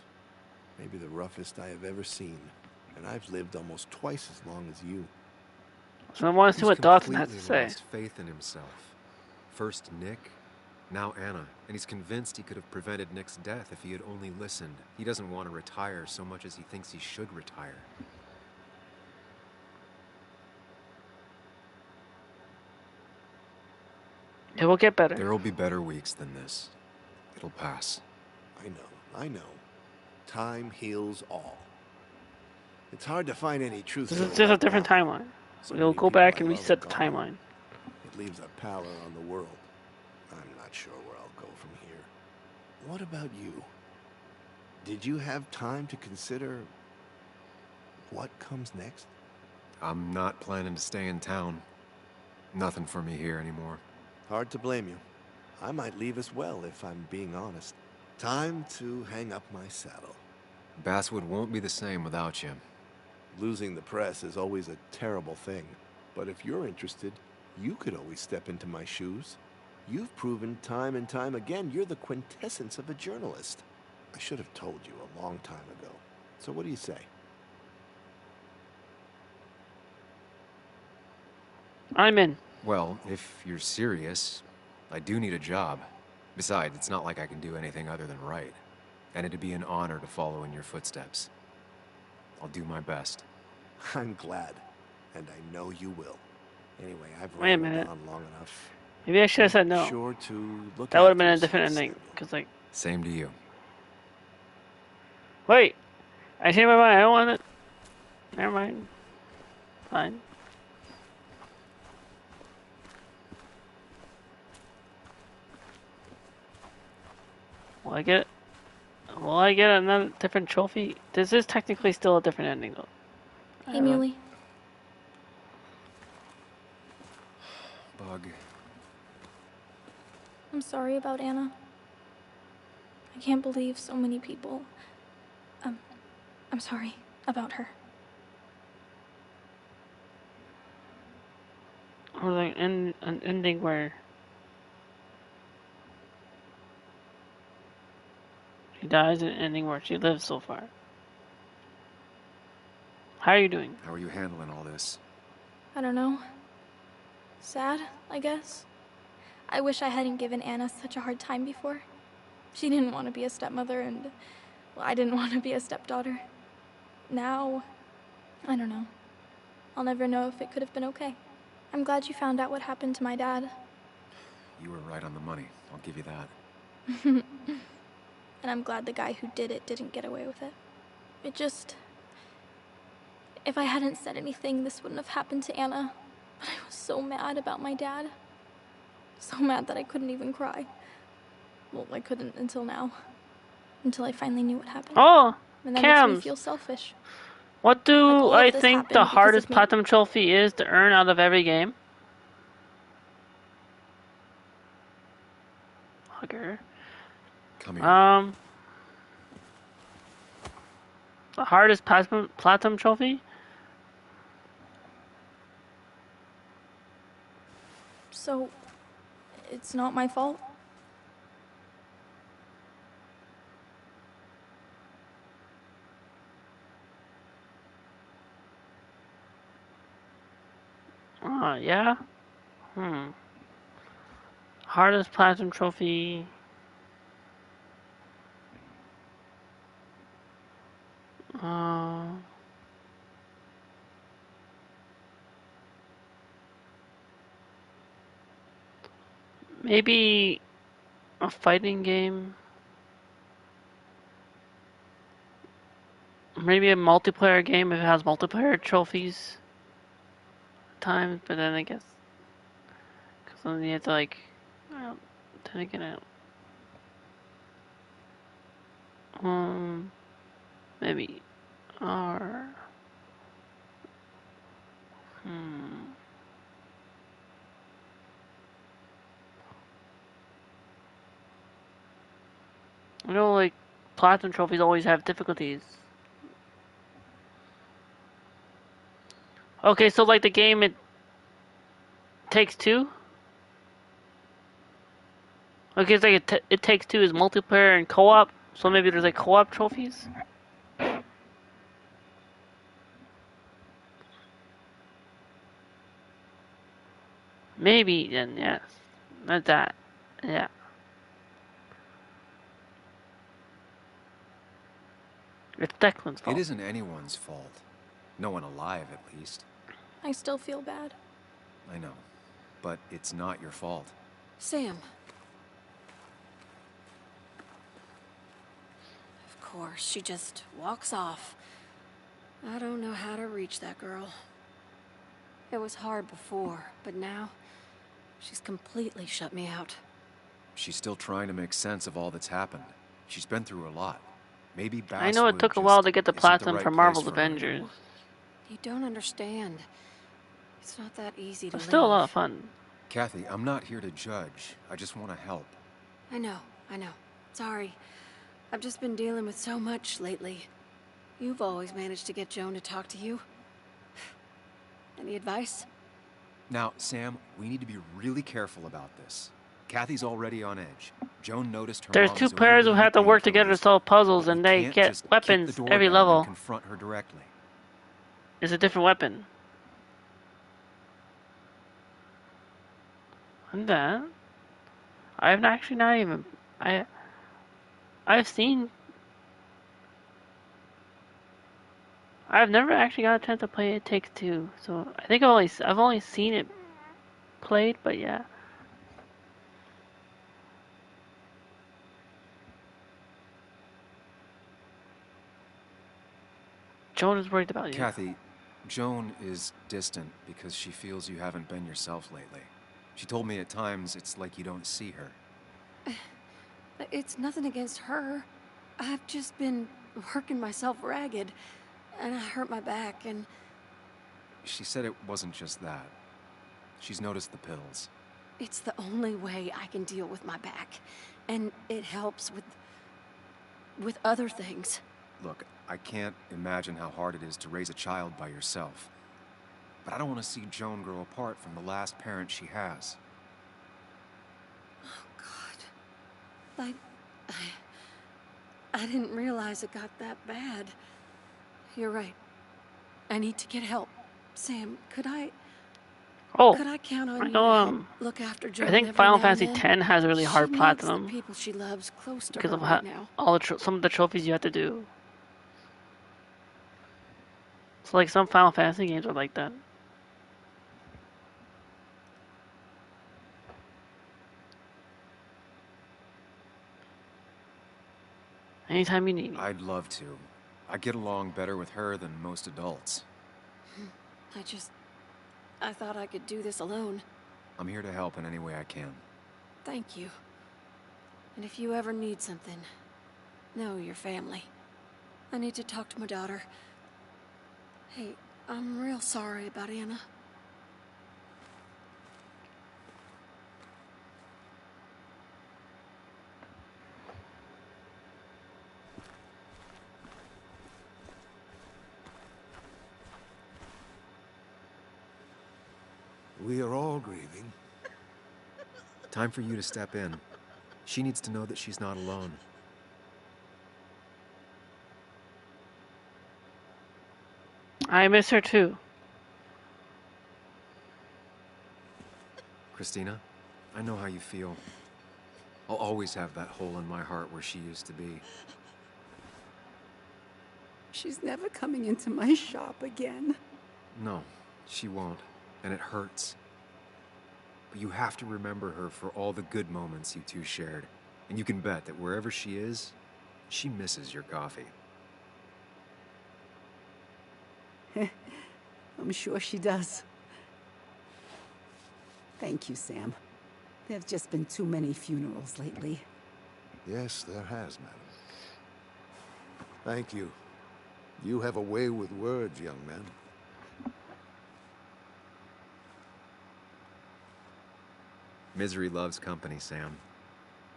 [SPEAKER 21] Maybe the roughest I have ever seen. And I've lived almost twice as long as you.
[SPEAKER 1] So I want to see what Dawson has to say.
[SPEAKER 19] He's lost faith in himself. First Nick, now Anna. And he's convinced he could have prevented Nick's death if he had only listened. He doesn't want to retire so much as he thinks he should retire.
[SPEAKER 1] It will get better.
[SPEAKER 19] There will be better weeks than this. It'll pass.
[SPEAKER 21] I know. Time heals all. It's hard to find any truth.
[SPEAKER 1] This is just a different timeline. We'll go back and reset the timeline.
[SPEAKER 21] It leaves a pallor on the world. I'm not sure where I'll go from here. What about you? Did you have time to consider what comes next?
[SPEAKER 19] I'm not planning to stay in town. Nothing for me here anymore.
[SPEAKER 21] Hard to blame you. I might leave as well, if I'm being honest. Time to hang up my saddle.
[SPEAKER 19] Basswood won't be the same without you.
[SPEAKER 21] Losing the press is always a terrible thing. But if you're interested, you could always step into my shoes. You've proven time and time again you're the quintessence of a journalist. I should have told you a long time ago. So what do you say?
[SPEAKER 1] I'm in.
[SPEAKER 19] Well, if you're serious, I do need a job. Besides, it's not like I can do anything other than write. And it'd be an honor to follow in your footsteps. I'll do my best.
[SPEAKER 21] I'm glad. And I know you will. Anyway, I've
[SPEAKER 1] Wait a minute.
[SPEAKER 21] on long enough.
[SPEAKER 1] Maybe I should have said no.
[SPEAKER 21] Sure to look
[SPEAKER 1] that would have been a
[SPEAKER 21] after
[SPEAKER 1] different
[SPEAKER 21] yourself,
[SPEAKER 1] ending. Cause like.
[SPEAKER 19] Same to you.
[SPEAKER 1] Wait. I changed my mind. I don't want it. Never mind. Fine. Will I get another different trophy? This is technically still a different ending though.
[SPEAKER 7] Hey, Muley.
[SPEAKER 19] Bug.
[SPEAKER 7] I'm sorry about Anna. I can't believe so many people. I'm sorry about her.
[SPEAKER 1] Or like an ending where she dies and an ending where she lives so far. How are you doing?
[SPEAKER 19] How are you handling all this?
[SPEAKER 7] I don't know. Sad, I guess. I wish I hadn't given Anna such a hard time before. She didn't want to be a stepmother and, well, I didn't want to be a stepdaughter. Now, I don't know. I'll never know if it could have been okay. I'm glad you found out what happened to my dad.
[SPEAKER 19] You were right on the money. I'll give you that.
[SPEAKER 7] And I'm glad the guy who did it didn't get away with it. It just... If I hadn't said anything, this wouldn't have happened to Anna. But I was so mad about my dad. So mad that I couldn't even cry. Well, I couldn't until now. Until I finally knew what happened.
[SPEAKER 1] Oh,
[SPEAKER 7] and that makes me
[SPEAKER 1] Cams.
[SPEAKER 7] feel selfish.
[SPEAKER 1] What do
[SPEAKER 7] Like, all
[SPEAKER 1] I
[SPEAKER 7] of this
[SPEAKER 1] think
[SPEAKER 7] happened
[SPEAKER 1] the
[SPEAKER 7] because
[SPEAKER 1] hardest
[SPEAKER 7] of me.
[SPEAKER 1] platinum trophy is to earn out of every game?
[SPEAKER 19] Come here.
[SPEAKER 1] The hardest platinum trophy?
[SPEAKER 7] So, it's not my fault?
[SPEAKER 1] Yeah? Hardest platinum trophy. Maybe a fighting game. Maybe a multiplayer game if it has multiplayer trophies. Times, but then I guess. Because then you have to, like. Then again, maybe R. You know, like, platinum trophies always have difficulties. Okay, so like the game, it takes two? Okay, it's like it takes two is multiplayer and co-op, so maybe there's like co-op trophies? Maybe, then, yes. Not that. Yeah. It's Declan's fault.
[SPEAKER 19] It isn't anyone's fault. No one alive, at least.
[SPEAKER 7] I still feel bad.
[SPEAKER 19] I know. But it's not your fault.
[SPEAKER 16] Sam. Of course, she just walks off. I don't know how to reach that girl. It was hard before, but now, she's completely shut me out.
[SPEAKER 19] She's still trying to make sense of all that's happened. She's been through a lot. Maybe Basswood
[SPEAKER 1] I know it took a while to get the platinum for Marvel's Avengers.
[SPEAKER 16] You don't understand. It's not that easy to
[SPEAKER 1] It's still a
[SPEAKER 16] leave.
[SPEAKER 1] lot of fun.
[SPEAKER 19] Kathy, I'm not here to judge. I just want to help.
[SPEAKER 16] I know. Sorry. I've just been dealing with so much lately. You've always managed to get Joan to talk to you. Any advice?
[SPEAKER 19] Now, Sam, we need to be really careful about this. Kathy's already on edge. Joan noticed her
[SPEAKER 1] There's
[SPEAKER 19] mom
[SPEAKER 1] two
[SPEAKER 19] is
[SPEAKER 1] players who
[SPEAKER 19] overdoing
[SPEAKER 1] have to
[SPEAKER 19] the
[SPEAKER 1] work together to
[SPEAKER 19] painkillers,
[SPEAKER 1] solve puzzles,
[SPEAKER 19] but
[SPEAKER 1] and
[SPEAKER 19] we
[SPEAKER 1] they
[SPEAKER 19] can't
[SPEAKER 1] get
[SPEAKER 19] just kick
[SPEAKER 1] weapons
[SPEAKER 19] the door
[SPEAKER 1] every
[SPEAKER 19] down
[SPEAKER 1] level.
[SPEAKER 19] and confront her directly.
[SPEAKER 1] It's a different weapon. And that, I've actually not even. I've seen. I've never actually got a chance to play It Takes Two, so I think I've only seen it played, but yeah. Joan is worried about you.
[SPEAKER 19] Kathy, Joan is distant because she feels you haven't been yourself lately. She told me at times it's like you don't see her.
[SPEAKER 16] It's nothing against her. I've just been working myself ragged, and I hurt my back, and...
[SPEAKER 19] She said it wasn't just that. She's noticed the pills.
[SPEAKER 16] It's the only way I can deal with my back, and it helps with other things.
[SPEAKER 19] Look, I can't imagine how hard it is to raise a child by yourself. But I don't want to see Joan grow apart from the last parent she has.
[SPEAKER 16] Oh, God. I didn't realize it got that bad. You're right. I need to get help. Sam, could I count on you to help look after Joan?
[SPEAKER 1] I think
[SPEAKER 16] every
[SPEAKER 1] Final
[SPEAKER 16] now and
[SPEAKER 1] Fantasy
[SPEAKER 16] then?
[SPEAKER 1] X has really hard
[SPEAKER 16] She needs
[SPEAKER 1] platinum
[SPEAKER 16] the people she loves close to
[SPEAKER 1] because
[SPEAKER 16] her
[SPEAKER 1] of
[SPEAKER 16] right now.
[SPEAKER 1] some of the trophies you have to do. So like some Final Fantasy games are like that. Anytime you need me.
[SPEAKER 19] I'd love to. I get along better with her than most adults.
[SPEAKER 16] I thought I could do this alone.
[SPEAKER 19] I'm here to help in any way I can.
[SPEAKER 16] Thank you. And if you ever need something, know your family. I need to talk to my daughter. Hey, I'm real sorry about Anna.
[SPEAKER 2] We are all grieving.
[SPEAKER 19] Time for you to step in. She needs to know that she's not alone.
[SPEAKER 1] I miss her too.
[SPEAKER 19] Christina, I know how you feel. I'll always have that hole in my heart where she used to be.
[SPEAKER 6] She's never coming into my shop again.
[SPEAKER 19] No, she won't, and it hurts. But you have to remember her for all the good moments you two shared. And you can bet that wherever she is, she misses your coffee.
[SPEAKER 6] I'm sure she does. Thank you, Sam. There have just been too many funerals lately.
[SPEAKER 2] Yes, there has, madam. Thank you. You have a way with words, young man.
[SPEAKER 19] Misery loves company, Sam.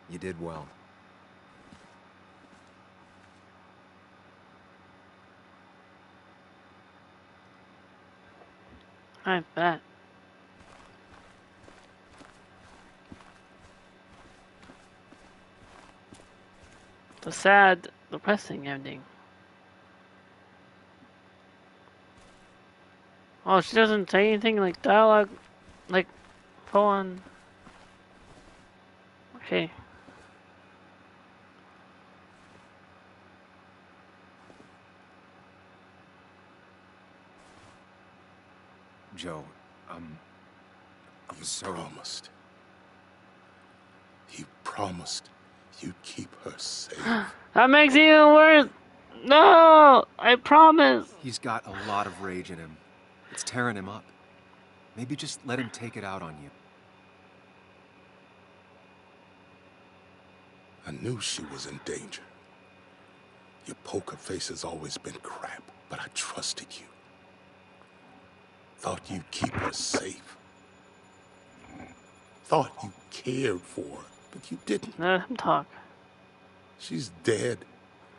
[SPEAKER 19] You did well.
[SPEAKER 1] I bet. The sad, depressing ending. Oh, she doesn't say anything like dialogue, like full on. Okay.
[SPEAKER 19] Joe, I'm so...
[SPEAKER 18] promised. You promised you'd keep her safe.
[SPEAKER 1] That makes it even worse. No, I promise.
[SPEAKER 19] He's got a lot of rage in him. It's tearing him up. Maybe just let him take it out on you.
[SPEAKER 18] I knew she was in danger. Your poker face has always been crap, but I trusted you. Thought you'd keep her safe. Thought you cared for her, but you didn't.
[SPEAKER 1] Let him talk.
[SPEAKER 18] She's dead,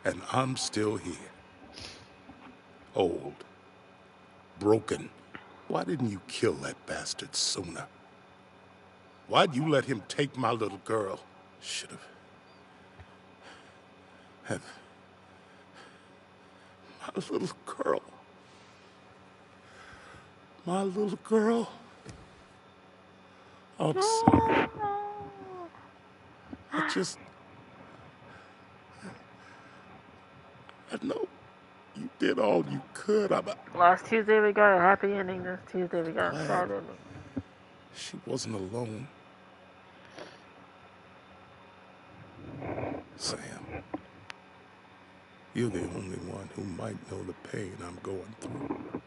[SPEAKER 18] and I'm still here. Old. Broken. Why didn't you kill that bastard sooner? Why'd you let him take my little girl? Should've... My little girl. My little girl. I'm sorry. I know you did all you could.
[SPEAKER 1] Last Tuesday we got a happy ending. This Tuesday we got a sad ending.
[SPEAKER 18] She wasn't alone. Sam, you're the only one who might know the pain I'm going through.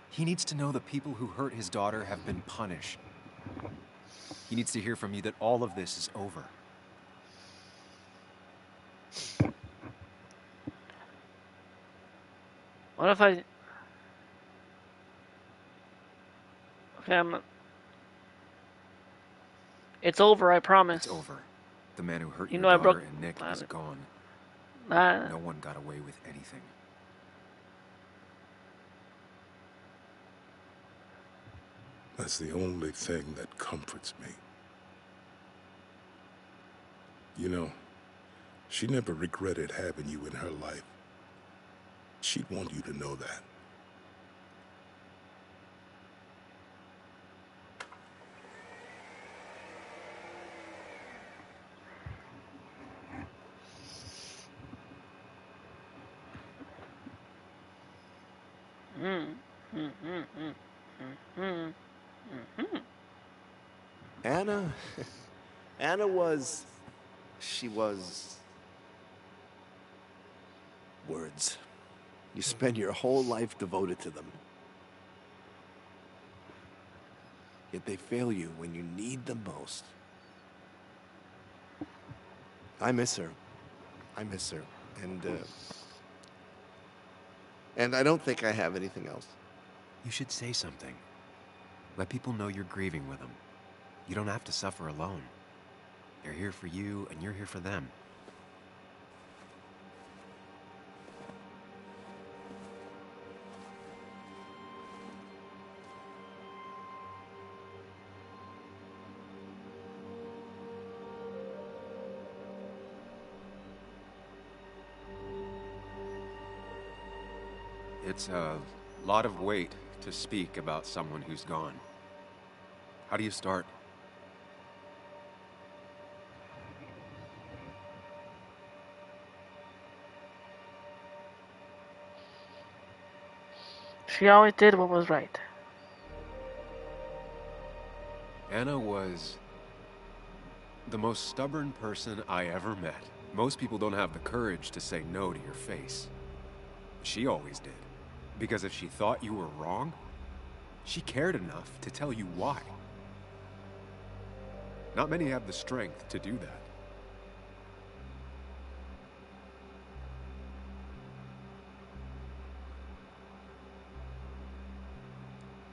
[SPEAKER 19] He needs to know the people who hurt his daughter have been punished. He needs to hear from you that all of this is over.
[SPEAKER 1] What if I... Okay, It's over, I promise.
[SPEAKER 19] It's over. The man who hurt
[SPEAKER 1] You
[SPEAKER 19] your
[SPEAKER 1] know I
[SPEAKER 19] daughter
[SPEAKER 1] broke...
[SPEAKER 19] and Nick is gone.
[SPEAKER 1] No
[SPEAKER 19] one got away with anything.
[SPEAKER 18] That's the only thing that comforts me. You know, she never regretted having you in her life. She'd want you to know that.
[SPEAKER 21] Anna was... She was... words. You spend your whole life devoted to them. Yet they fail you when you need them most. I miss her. I miss her. And I don't think I have anything else.
[SPEAKER 19] You should say something. Let people know you're grieving with them. You don't have to suffer alone. They're here for you, and you're here for them. It's a lot of weight to speak about someone who's gone. How do you start?
[SPEAKER 1] She always did what was right.
[SPEAKER 19] Anna was the most stubborn person I ever met. Most people don't have the courage to say no to your face. She always did. Because if she thought you were wrong, she cared enough to tell you why. Not many have the strength to do that.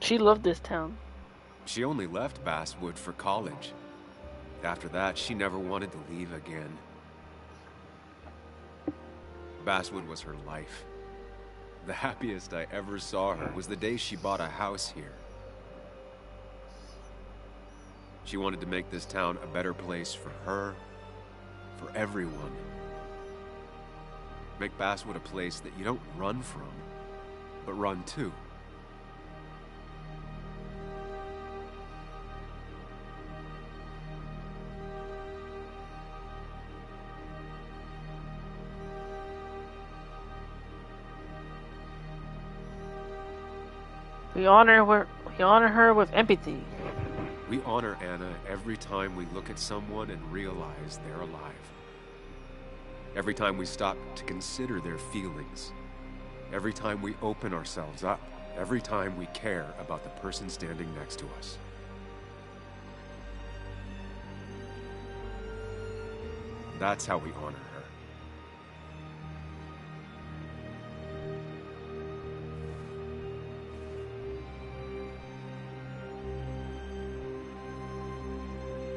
[SPEAKER 1] She loved this town.
[SPEAKER 19] She only left Basswood for college. After that, she never wanted to leave again. Basswood was her life. The happiest I ever saw her was the day she bought a house here. She wanted to make this town a better place for her, for everyone. Make Basswood a place that you don't run from, but run to.
[SPEAKER 1] We honor her with empathy.
[SPEAKER 19] We honor Anna every time we look at someone and realize they're alive. Every time we stop to consider their feelings. Every time we open ourselves up. Every time we care about the person standing next to us. That's how we honor her.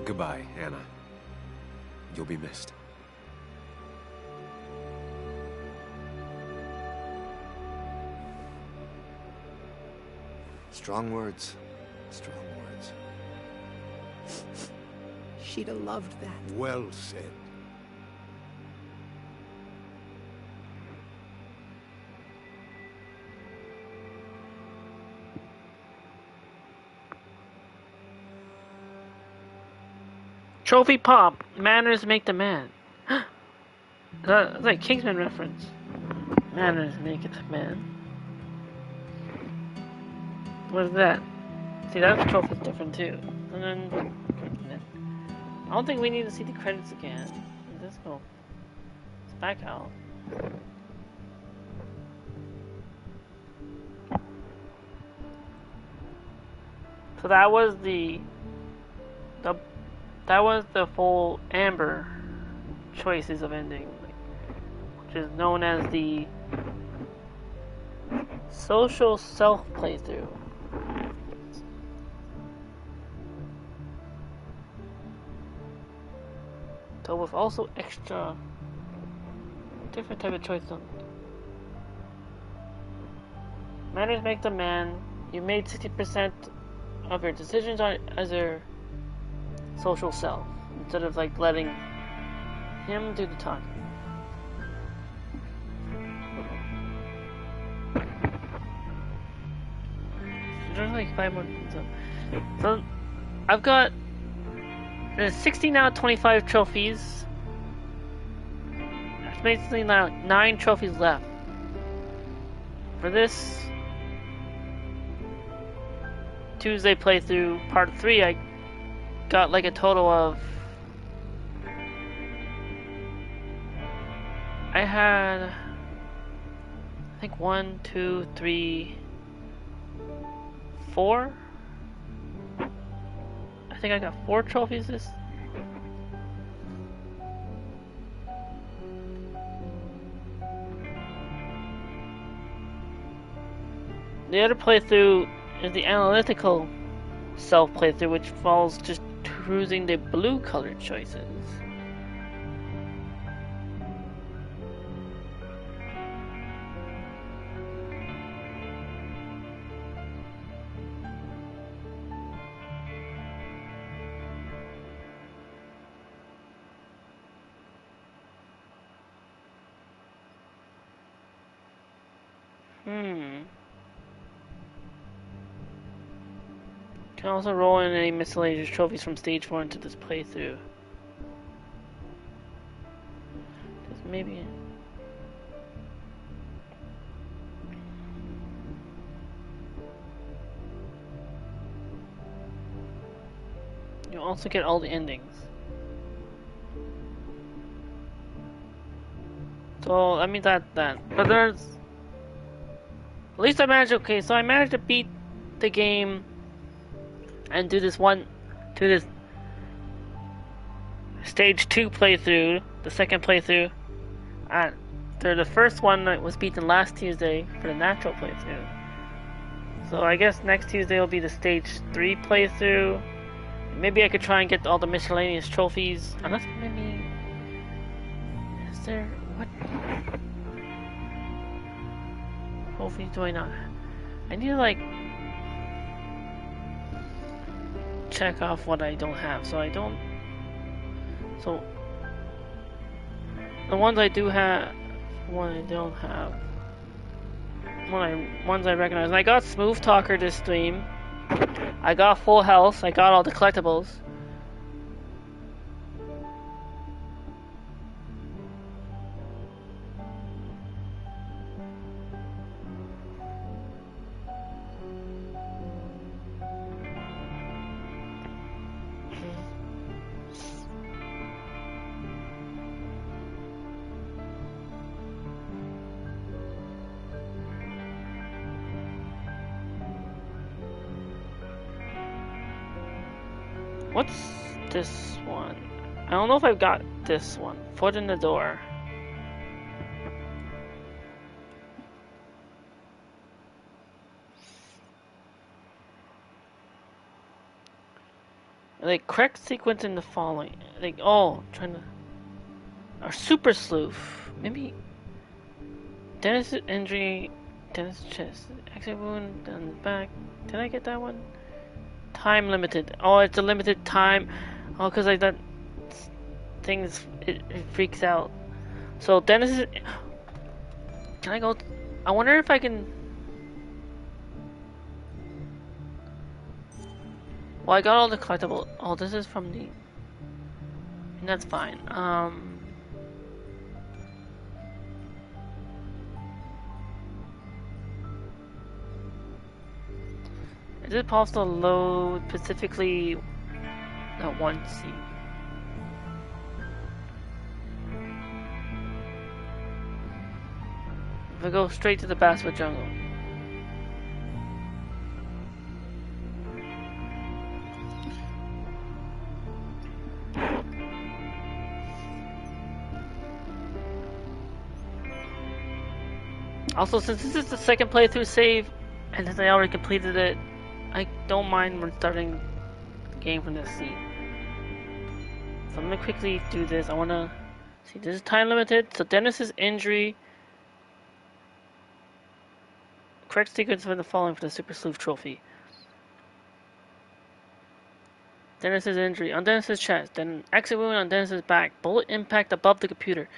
[SPEAKER 19] Goodbye, Anna. You'll be missed.
[SPEAKER 21] Strong words. Strong words.
[SPEAKER 6] She'd have loved that.
[SPEAKER 9] Well said.
[SPEAKER 1] Trophy pop. Manners make the man. That's like Kingsman reference. Manners make it man. What is that? See, that trophy's different too. And then I don't think we need to see the credits again. Let's go. Let's back out. So that was the full Amber choices of ending, which is known as the social self playthrough. So with also extra different type of choices. Manners make the man. You made 60% of your decisions as your social self, instead of like letting him do the talking. There's like 5 more things up. So I've got 16 out of 25 trophies. There's basically now 9 trophies left. For this Tuesday playthrough part 3, I got like a total of, I had, I think 1, 2, 3, 4. I think I got 4 trophies this. The other playthrough is the analytical self playthrough, which falls just perusing the blue colored choices. Can also roll in any miscellaneous trophies from stage 4 into this playthrough. Just maybe. You also get all the endings. So that means that. But there's. At least I managed. Okay, so I managed to beat the game. And do this stage 2 playthrough, the second playthrough. The first one that was beaten last Tuesday for the natural playthrough. So I guess next Tuesday will be the stage 3 playthrough. Maybe I could try and get all the miscellaneous trophies. Unless maybe... Is there... What? Trophies do I not... I need to like... check off what I don't have. So the ones I do have, one I don't have, ones I recognize. And I got Smooth Talker this stream. I got Full Health. I got all the collectibles. What's this one? I don't know if I've got this one. Foot in the door. Like, correct sequence in the following. Like, trying to... Or Super Sleuth. Maybe... Dennis' injury... Dennis' chest. Exit wound on the back. Did I get that one? Time limited. Oh, it's a limited time. Oh, because like that things it freaks out. So Dennis is. Can I go? I wonder if I can. Well, I got all the collectible. Oh, this is from the. And that's fine. Is it possible to load specifically that one seat? If I go straight to the Basswood Jungle. Also, since this is the second playthrough save, and since I already completed it, I don't mind restarting the game from this scene. So I'm gonna quickly do this. I wanna see, this is time limited. So Dennis's injury. Correct sequence for the following for the Super Sleuth trophy. Dennis's injury on Dennis's chest. Then exit wound on Dennis's back. Bullet impact above the computer.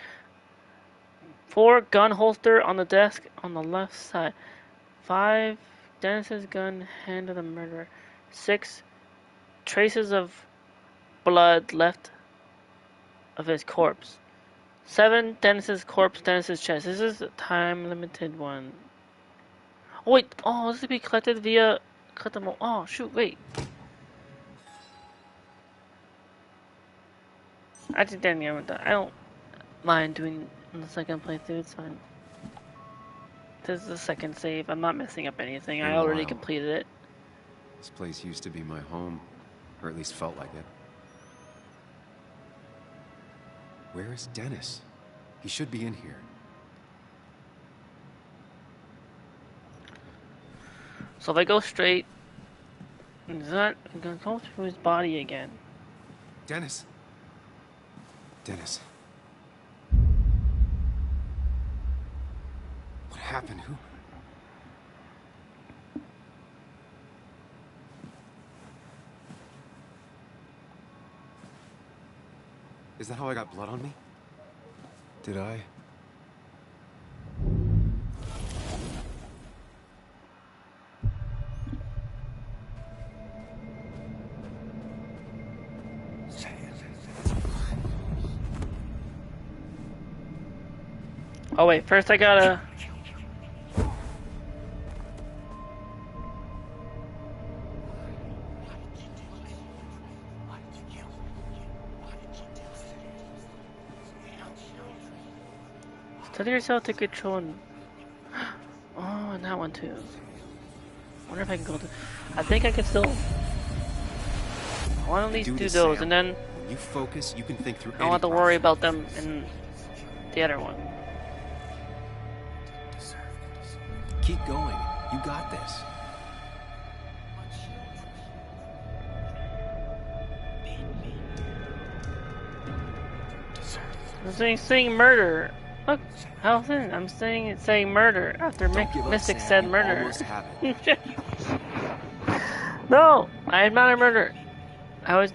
[SPEAKER 1] 4 gun holster on the desk on the left side. 5 Dennis's gun hand of the murderer. 6 traces of blood left of his corpse. 7 Dennis's corpse, Dennis's chest. This is a time limited one. Oh wait, this will be collected via collectible. Oh shoot, wait. I just didn't get that. I don't mind doing the second playthrough, it's fine. This is the second save. I'm not messing up anything. I already completed it.
[SPEAKER 19] This place used to be my home, or at least felt like it. Where is Dennis? He should be in here.
[SPEAKER 1] So if I go straight, I'm gonna go through his body again.
[SPEAKER 19] Dennis. Dennis. What happened? Who? Is that how I got blood on me? Did I?
[SPEAKER 1] Oh wait, first I gotta... Study yourself to control and... Oh, and that one too. I wonder if I can go to... I think I can still... I want to at least do those,
[SPEAKER 19] Sam.
[SPEAKER 1] and then...
[SPEAKER 19] When you focus, you can think through
[SPEAKER 1] I don't have to worry about them in the other one.
[SPEAKER 19] Keep going. You got this.
[SPEAKER 1] I'm saying murder. Look, how thin. I'm saying murder after Mystic said murder. No, I am not a murderer. I was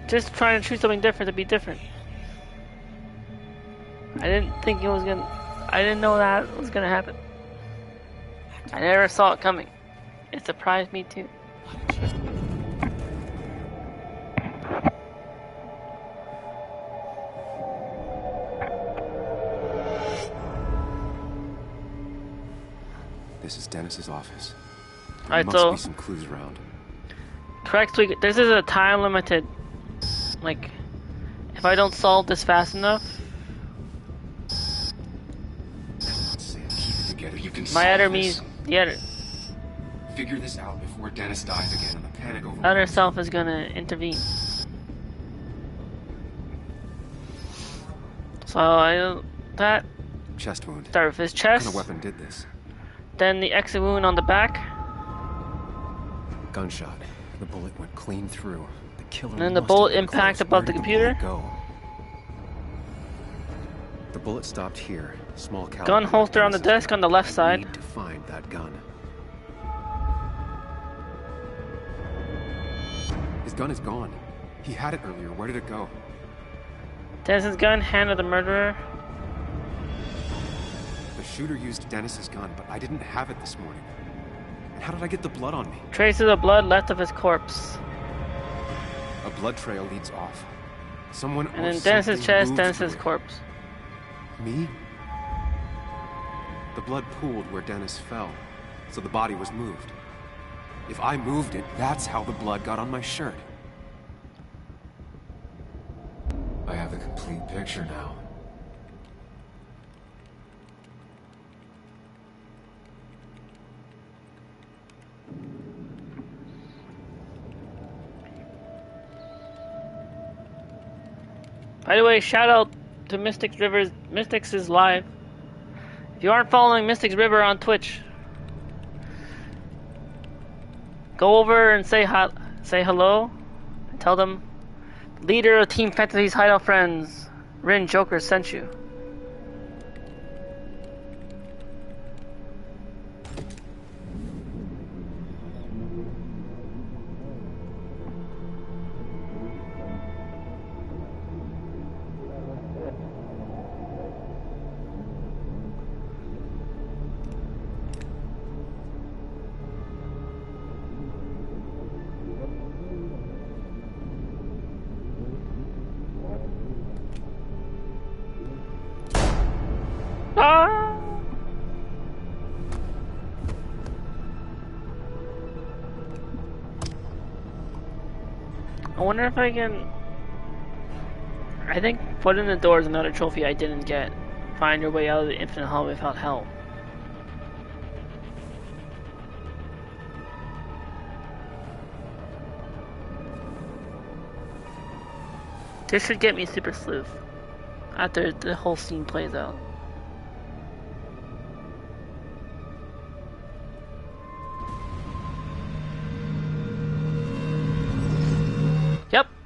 [SPEAKER 1] just trying to choose something different to be different. I didn't think it was gonna. I didn't know that was gonna happen. I never saw it coming. It surprised me too.
[SPEAKER 19] This is Dennis's office. There
[SPEAKER 1] Alright,
[SPEAKER 19] must
[SPEAKER 1] so
[SPEAKER 19] be some clues around.
[SPEAKER 1] correct week. This is a time limited. Like, if I don't solve this fast enough,
[SPEAKER 19] Sam, keep it together. You can
[SPEAKER 1] my
[SPEAKER 19] solve
[SPEAKER 1] other
[SPEAKER 19] this.
[SPEAKER 1] me, the other
[SPEAKER 19] Figure this out before Dennis dies again and the panic over.
[SPEAKER 1] other self is gonna intervene. So that
[SPEAKER 19] Chest wound.
[SPEAKER 1] start with his
[SPEAKER 19] What
[SPEAKER 1] chest.
[SPEAKER 19] kind of weapon did this?
[SPEAKER 1] Then the exit wound on the back.
[SPEAKER 19] Gunshot. The bullet went clean through. The killer.
[SPEAKER 1] And then the
[SPEAKER 19] must have
[SPEAKER 1] bullet
[SPEAKER 19] been
[SPEAKER 1] impact
[SPEAKER 19] close.
[SPEAKER 1] above
[SPEAKER 19] Where
[SPEAKER 1] the
[SPEAKER 19] did
[SPEAKER 1] computer.
[SPEAKER 19] bullet go? The bullet stopped here. Small caliber.
[SPEAKER 1] Gun holster on the desk on the left
[SPEAKER 19] I
[SPEAKER 1] side.
[SPEAKER 19] need to find that gun. His gun is gone. He had it earlier. Where did it go?
[SPEAKER 1] Dennis's gun, hand of the murderer.
[SPEAKER 19] The shooter used Dennis's gun, but I didn't have it this morning. And how did I get the blood on me?
[SPEAKER 1] Traces of blood left of his corpse.
[SPEAKER 19] A blood trail leads off. Someone
[SPEAKER 1] And
[SPEAKER 19] or
[SPEAKER 1] then Dennis's
[SPEAKER 19] something
[SPEAKER 1] chest,
[SPEAKER 19] moved
[SPEAKER 1] Dennis's
[SPEAKER 19] through it.
[SPEAKER 1] corpse.
[SPEAKER 19] Me? The blood pooled where Dennis fell, so the body was moved. If I moved it, that's how the blood got on my shirt. I have the complete picture now.
[SPEAKER 1] By the way, shout out to Mystics is live. If you aren't following Mystics River on Twitch, go over and say hello, and tell them leader of Team Fantasy's Hideout Friends, Rin Joker sent you. Ah! I wonder if I can... I think put in the door is another trophy I didn't get. Find your way out of the infinite hall without help. This should get me super sleuth after the whole scene plays out.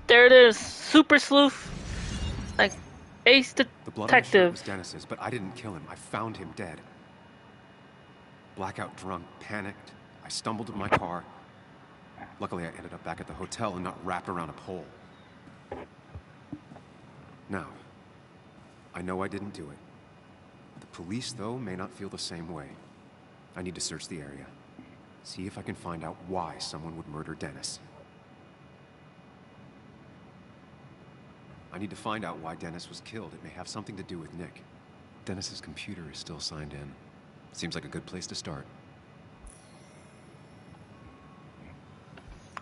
[SPEAKER 1] There it is, Super Sleuth, like Ace
[SPEAKER 3] The blood on his shirt
[SPEAKER 1] Detective.
[SPEAKER 3] was Dennis's, but I didn't kill him. I found him dead. Blackout drunk, panicked. I stumbled to my car. Luckily, I ended up back at the hotel and not wrapped around a pole. Now, I know I didn't do it. The police, though, may not feel the same way. I need to search the area. See if I can find out why someone would murder Dennis. I need to find out why Dennis was killed. It may have something to do with Nick. Dennis's computer is still signed in. Seems like a good place to start.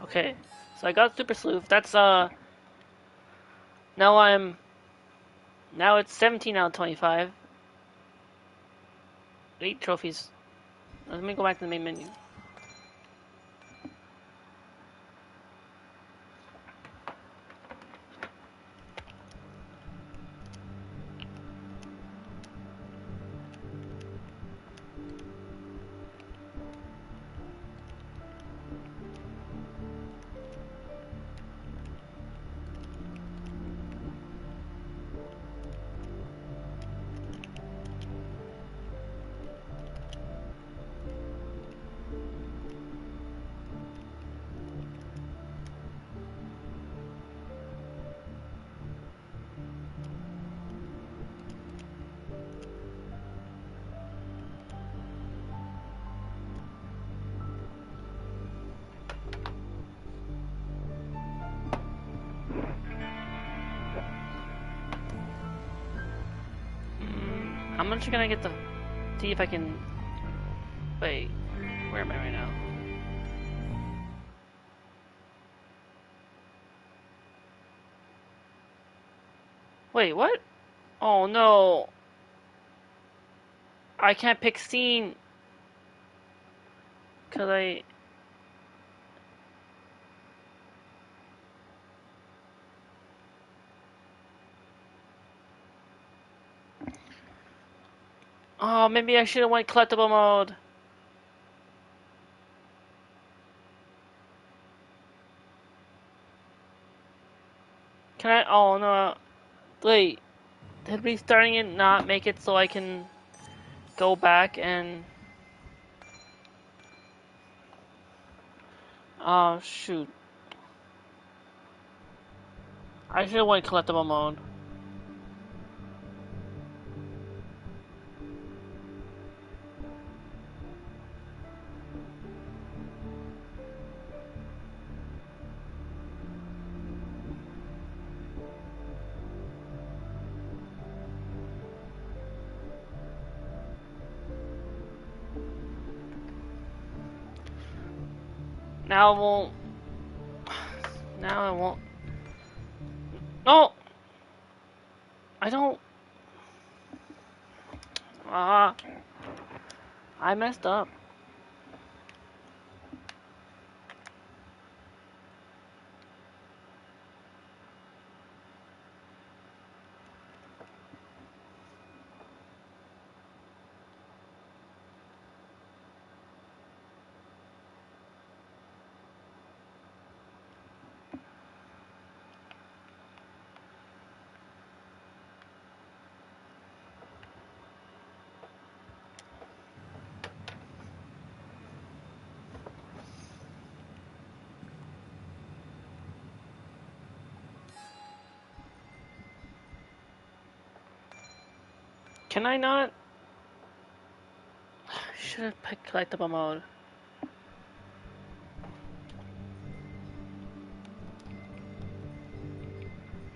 [SPEAKER 1] Okay, so I got Super Sleuth. That's now it's 17 out of 25. 8 trophies. Let me go back to the main menu. I'm actually gonna get the see if I can wait. Where am I right now? Wait, what? Oh no. I can't pick scene. Cause I oh, maybe I should have went collectible mode. Can I? Oh no. Wait. Did restarting it not make it so I can go back and... Oh, shoot. I should have went collectible mode. Now it won't... Now it won't... No! I don't... Ah. I messed up. Can I not? I should have picked collectible mode.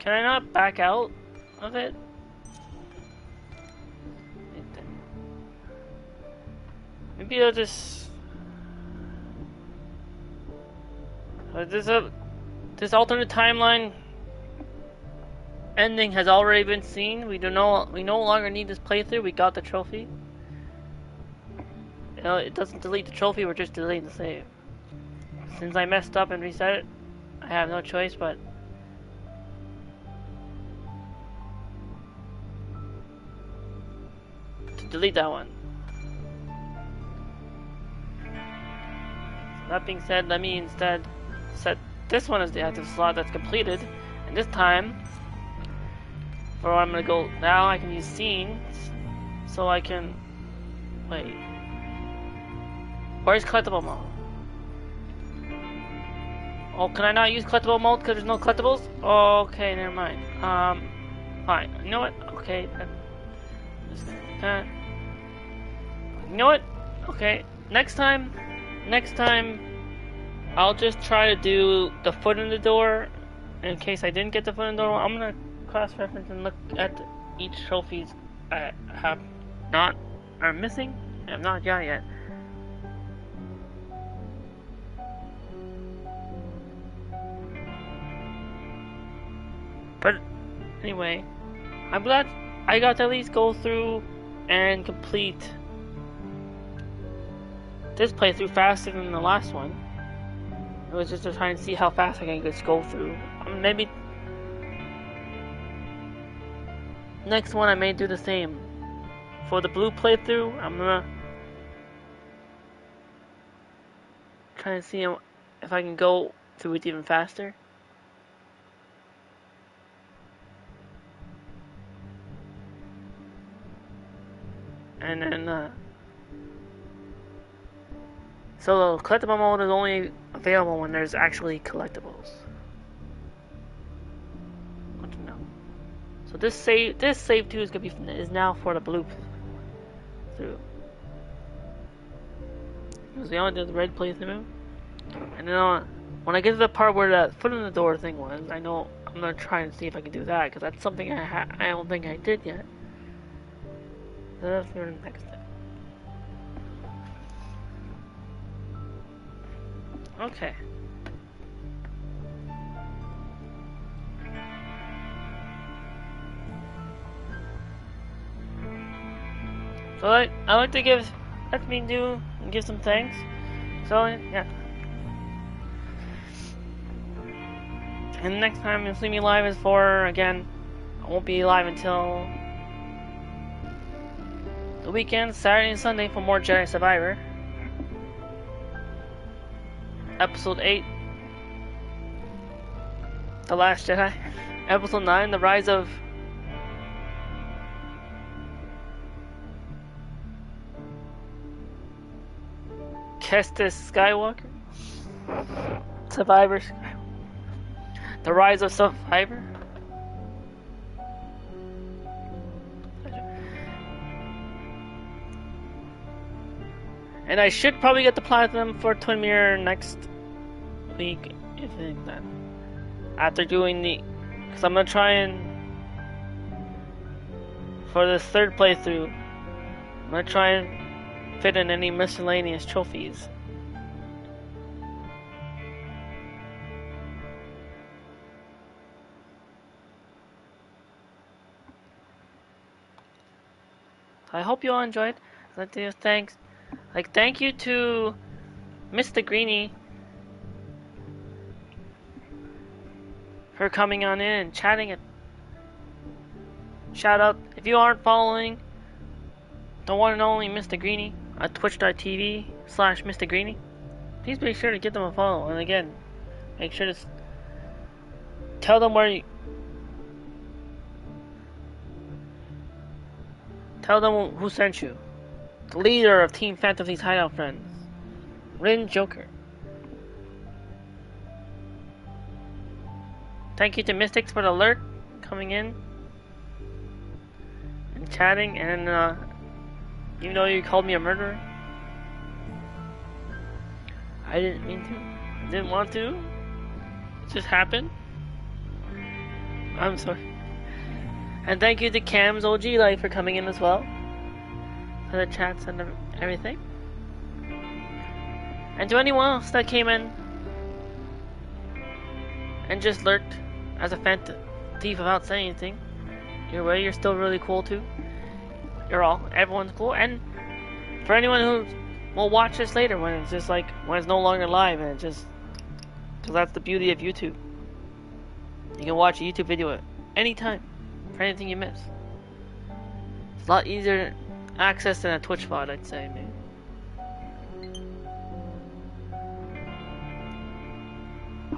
[SPEAKER 1] Can I not back out of it? Maybe I'll just... This alternate timeline ending has already been seen. We no longer need this playthrough. We got the trophy. You know, it doesn't delete the trophy. We're just deleting the save. Since I messed up and reset it, I have no choice but to delete that one. So that being said, let me instead set this one is the active slot that's completed. And this time, for I'm gonna go now, I can use scenes, so I can wait. Where's collectible mode? Oh, can I not use collectible mode because there's no collectibles? Oh, okay, never mind. Fine. You know what? Okay. You know what? Okay. Next time, I'll just try to do the foot in the door. In case I didn't get the foot in the door, I'm gonna cross-reference and look at each trophies I have not are missing. I'm not got yet. But anyway, I'm glad I got to at least go through and complete this playthrough faster than the last one. It was just to try and see how fast I can just go through. Maybe next one I may do the same. For the blue playthrough, I'm gonna try and see if I can go through it even faster. And then, so the collectible mode is only available when there's actually collectibles. Good to know. So this save too is now for the blue through. Because we only did the red playthrough, and then when I get to the part where that foot in the door thing was, I know I'm gonna try and see if I can do that because that's something I don't think I did yet. So that's the next step. Okay. So I like to give, let me do and give some thanks. So yeah. And next time you'll see me live is for, again, I won't be live until the weekend, Saturday and Sunday, for more Jedi Survivor. Episode 8, The Last Jedi. Episode 9, The Rise of Kestis Skywalker. Survivor. The Rise of Survivor. And I should probably get the platinum for Twin Mirror next week, if that. After doing because I'm gonna try and for this third playthrough, I'm gonna try and fit in any miscellaneous trophies. I hope you all enjoyed. I'd like to give thanks. Thank you to Mr. Greenie for coming on in and chatting it. Shout out, if you aren't following the one and only Mr. Greenie at twitch.tv/Mr. Greenie, please make sure to give them a follow. And again, make sure to tell them tell them who sent you. The leader of Team Phantom Thieves Hideout Friends, Rin Joker. Thank you to Mystics for the alert, coming in and chatting, and even though you called me a murderer, I didn't mean to, didn't want to, it just happened. I'm sorry. And thank you to Cam's OG Life for coming in as well, for the chats and everything. And to anyone else that came in and just lurked as a phantom thief without saying anything, you're still really cool too. Everyone's cool. And for anyone who will watch this later when it's just when it's no longer live, and because that's the beauty of YouTube. You can watch a YouTube video at any time for anything you miss. It's a lot easier access than a Twitch VOD, I'd say, maybe.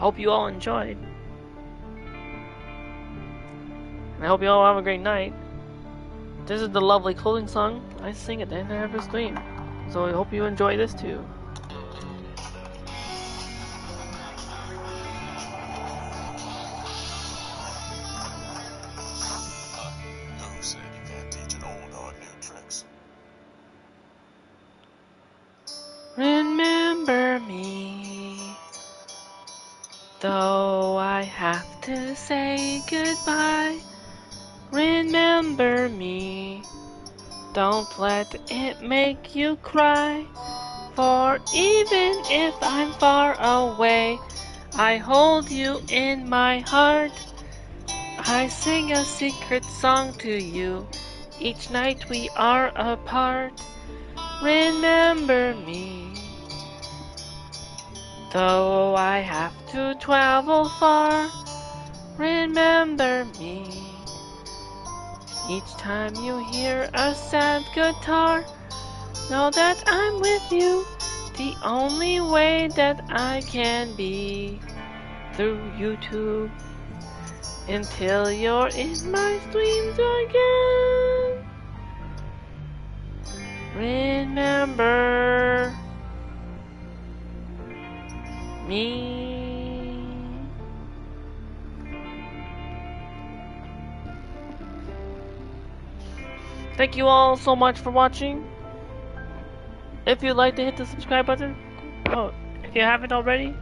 [SPEAKER 1] hope you all enjoyed. And I hope you all have a great night. This is the lovely closing song I sing at the end of every stream. So I hope you enjoy this too.
[SPEAKER 5] Who said you can't teach an old dog new tricks?
[SPEAKER 1] Remember me, though I have to say goodbye. Remember me, don't let it make you cry. For even if I'm far away, I hold you in my heart. I sing a secret song to you each night we are apart. Remember me, though I have to travel far. Remember me, each time you hear a sad guitar. Know that I'm with you, the only way that I can be. Through YouTube, until you're in my dreams again. Remember me. Thank you all so much for watching. If you'd like to hit the subscribe button, if you haven't already,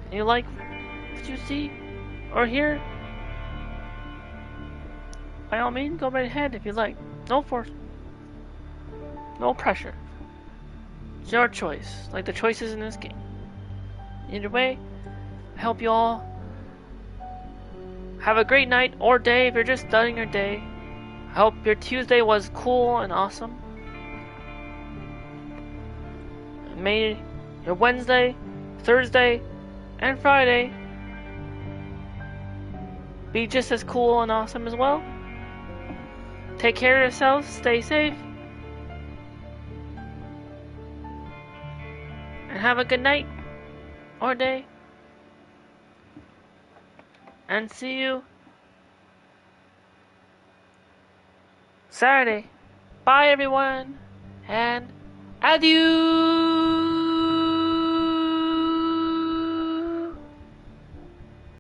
[SPEAKER 1] and you like what you see or hear, by all means, go right ahead if you like. No force. No pressure. It's your choice, like the choices in this game. Either way, I hope you all have a great night or day if you're just starting your day. I hope your Tuesday was cool and awesome. May your Wednesday, Thursday, and Friday be just as cool and awesome as well. Take care of yourselves, stay safe, and have a good night or day. And see you Saturday. Bye everyone, and adieu!